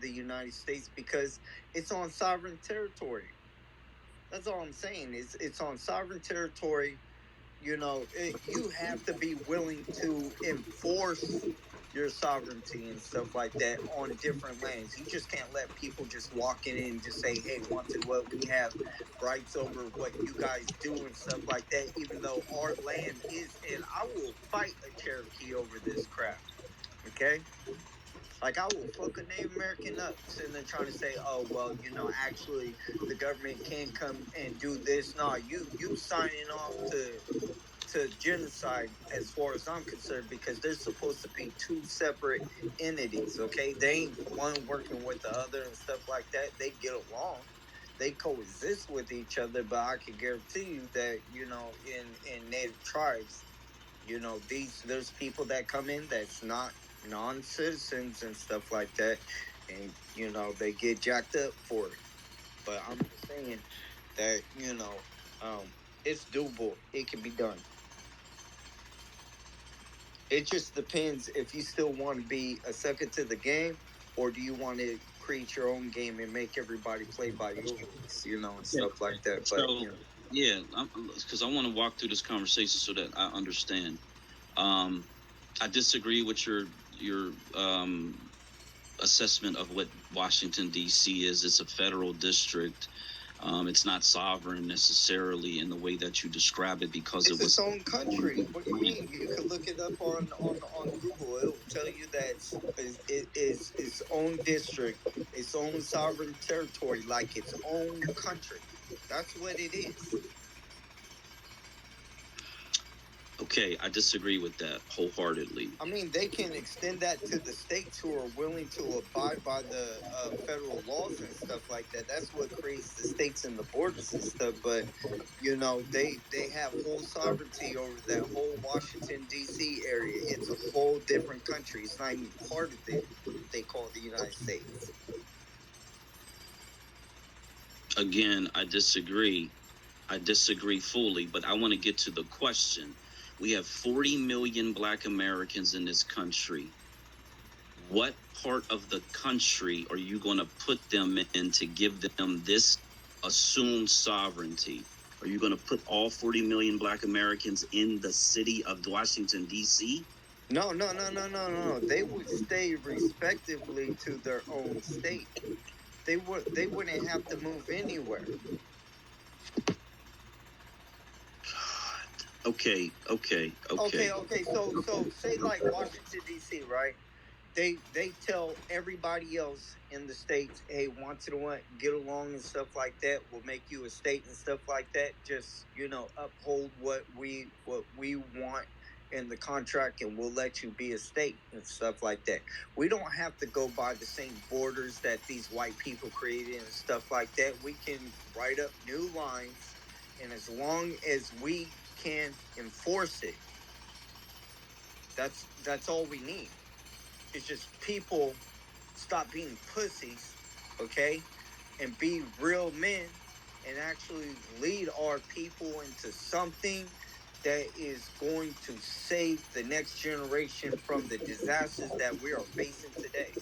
the United States because it's on sovereign territory. That's all I'm saying. It's on sovereign territory. You have to be willing to enforce your sovereignty and stuff like that on different lands. You just can't let people just walk in and just say, "Hey, wanted what we have rights over what you guys do and stuff like that." Even though our land is, and I will fight a Cherokee over this crap. Okay. Like I will fuck a Native American up sitting there trying to say, "Oh well, actually the government can come and do this." No, you signing off to genocide as far as I'm concerned because they're supposed to be two separate entities. Okay, they ain't one working with the other and stuff like that. They get along. They coexist with each other, but I can guarantee you that in native tribes, there's people that come in that's not non-citizens and stuff like that, and they get jacked up for it. But I'm just saying that it's doable. It can be done. It just depends if you still want to be a sucker to the game, or do you want to create your own game and make everybody play by your rules, and stuff like that. But yeah, because I want to walk through this conversation so that I understand. I disagree with your assessment of what Washington D.C. is. It's a federal district. It's not sovereign necessarily in the way that you describe it because it's its own country. What do you mean? You can look it up on Google. It'll tell you that it is its own district, its own sovereign territory, like its own country. That's what it is. Okay, I disagree with that wholeheartedly. I mean, they can extend that to the states who are willing to abide by the federal laws and stuff like that. That's what creates the states and the borders and stuff. But they have whole sovereignty over that whole Washington D.C. area. It's a whole different country. It's not even part of what they call the United States. Again, I disagree. I disagree fully, but I want to get to the question. We have 40 million Black Americans in this country. What part of the country are you going to put them in to give them this assumed sovereignty? Are you going to put all 40 million Black Americans in the city of Washington, D.C.? No. They would stay respectively to their own state. They wouldn't have to move anywhere. Okay. So say like Washington D.C., right? They tell everybody else in the states, hey, want to what, get along and stuff like that. We'll make you a state and stuff like that. Just uphold what we want in the contract, and we'll let you be a state and stuff like that. We don't have to go by the same borders that these white people created and stuff like that. We can write up new lines, and as long as we can enforce it, that's all we need. It's just people stop being pussies, okay, and be real men and actually lead our people into something that is going to save the next generation from the disasters that we are facing today.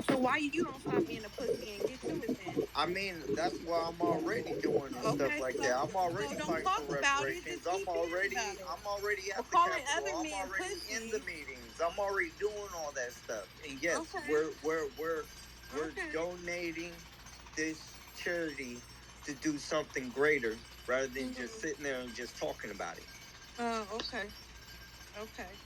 So why you don't stop being a pussy and get to it then? I mean, that's what I'm already doing and stuff Okay, like so that. I'm already don't fighting talk for about it. reparations. Just keep being about it. I'm already But at the calling Capitol. other I'm men already in the pussies. meetings. I'm already doing all that stuff. And yes, Okay. we're Okay. donating this charity to do something greater rather than just Mhm. sitting there and just talking about it. Okay. Okay.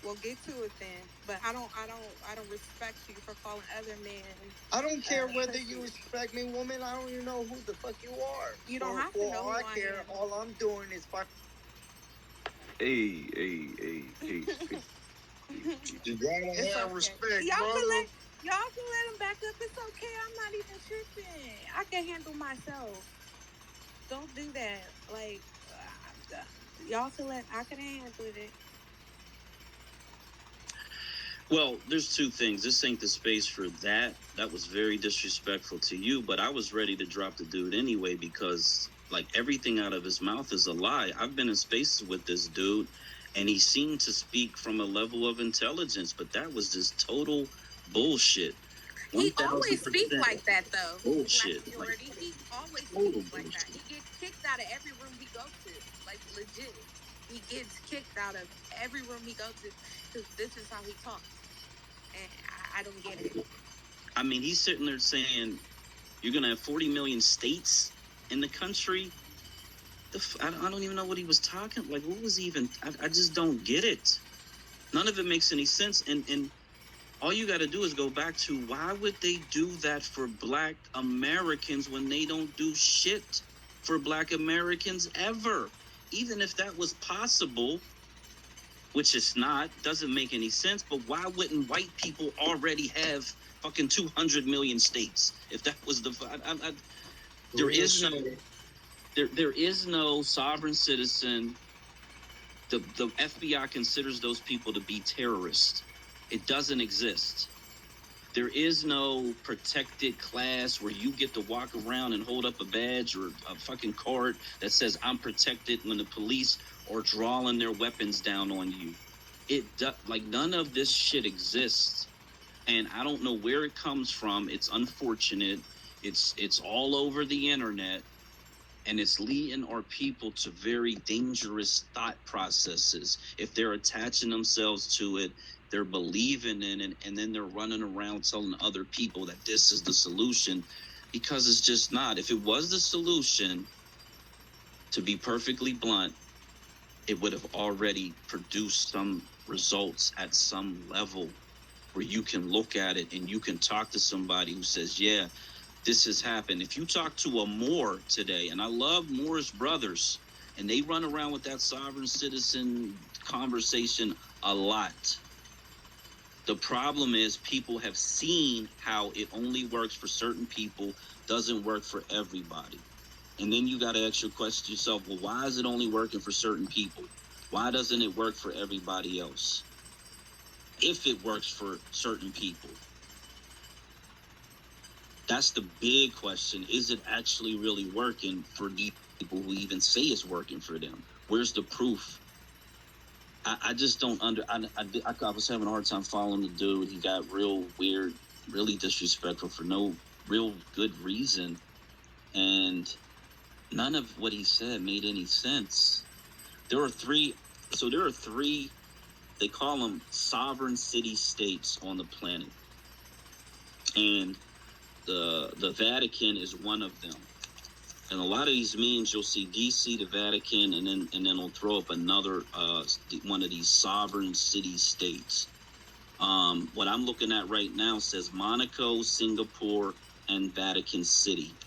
Well, get to it then. But I don't respect you for calling other men. I don't care whether pussies. you respect me, woman. I don't even know who the fuck you are. You don't have to know all who I I care, am. all I'm doing is fight. Hey, peace. You gotta It's have okay. respect, Y'all brother. can let him back up. It's okay. I'm not even tripping. I can handle myself. Don't do that. Like y'all can let I can handle it. Well, there's two things. This ain't the space for that. That was very disrespectful to you, but I was ready to drop the dude anyway because like everything out of his mouth is a lie. I've been in spaces with this dude and he seemed to speak from a level of intelligence, but that was just total bullshit. He always 1000% speak like that though. bullshit. Black Like majority. He always total speaks like that. bullshit. He gets kicked out of every room he go to. Like legit. He gets kicked out of every room he go to because this is how he talks. And I don't get it. I mean, he's sitting there saying you're gonna have 40 million states in the country. I don't even know what he was talking. Like, what was he even? I just don't get it. None of it makes any sense. And all you got to do is go back to why would they do that for Black Americans when they don't do shit for Black Americans ever? Even if that was possible, which it's not, doesn't make any sense. But why wouldn't white people already have fucking 200 million states if that was the? There is no. There is no sovereign citizen. The FBI considers those people to be terrorists. It doesn't exist. There is no protected class where you get to walk around and hold up a badge or a fucking card that says I'm protected when the police are drawing their weapons down on you. Like none of this shit exists. And I don't know where it comes from. It's unfortunate. It's all over the internet. And it's leading our people to very dangerous thought processes. If they're attaching themselves to it, they're believing in it, and then they're running around telling other people that this is the solution, because it's just not. If it was the solution, to be perfectly blunt, it would have already produced some results at some level where you can look at it and you can talk to somebody who says, yeah, this has happened. If you talk to a Moore today, and I love Moore's brothers, and they run around with that sovereign citizen conversation a lot. The problem is people have seen how it only works for certain people, doesn't work for everybody. And then you got to ask yourself, well, why is it only working for certain people? Why doesn't it work for everybody else? If it works for certain people, that's the big question. Is it actually really working for the people who even say it's working for them? Where's the proof? I just don't I was having a hard time following the dude. He got real weird, really disrespectful for no real good reason. And none of what he said made any sense. There are three, they call them sovereign city states on the planet. And the Vatican is one of them. And a lot of these memes, you'll see DC, the Vatican, and then they'll throw up another one of these sovereign city states. What I'm looking at right now says Monaco, Singapore, and Vatican City.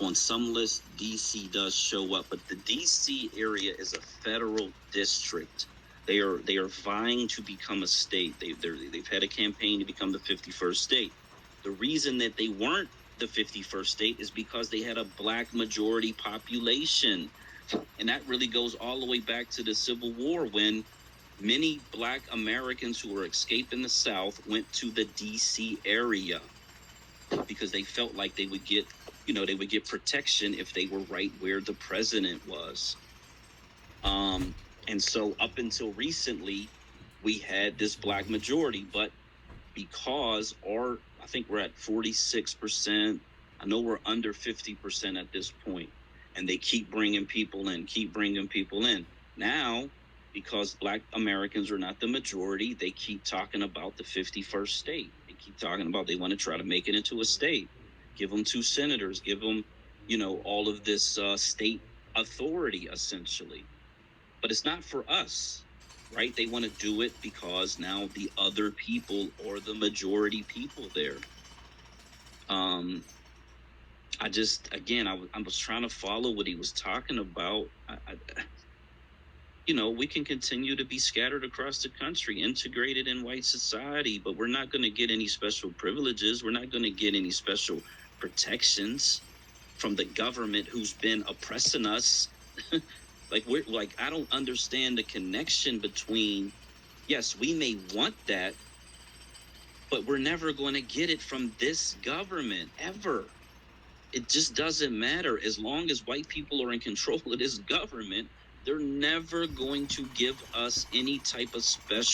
On some lists, DC does show up, but the DC area is a federal district. They are vying to become a state. They've had a campaign to become the 51st state. The reason that they weren't the 51st state is because they had a Black majority population. And that really goes all the way back to the Civil War, when many Black Americans who were escaping the South went to the DC area because they felt like they would get protection if they were right where the president was. And so up until recently, we had this black majority, but because I think we're at 46%. I know we're under 50% at this point, and they keep bringing people in. Now, because black Americans are not the majority, they keep talking about the 51st state. They keep talking about they want to try to make it into a state. Give them 2 senators, give them, all of this state authority, essentially. But it's not for us, right? They want to do it because now the other people or the majority people there. I was trying to follow what he was talking about. We can continue to be scattered across the country, integrated in white society, but we're not going to get any special privileges. We're not going to get any special protections from the government who's been oppressing us. I don't understand the connection between, yes, we may want that, but we're never going to get it from this government ever. It just doesn't matter. As long as white people are in control of this government, they're never going to give us any type of special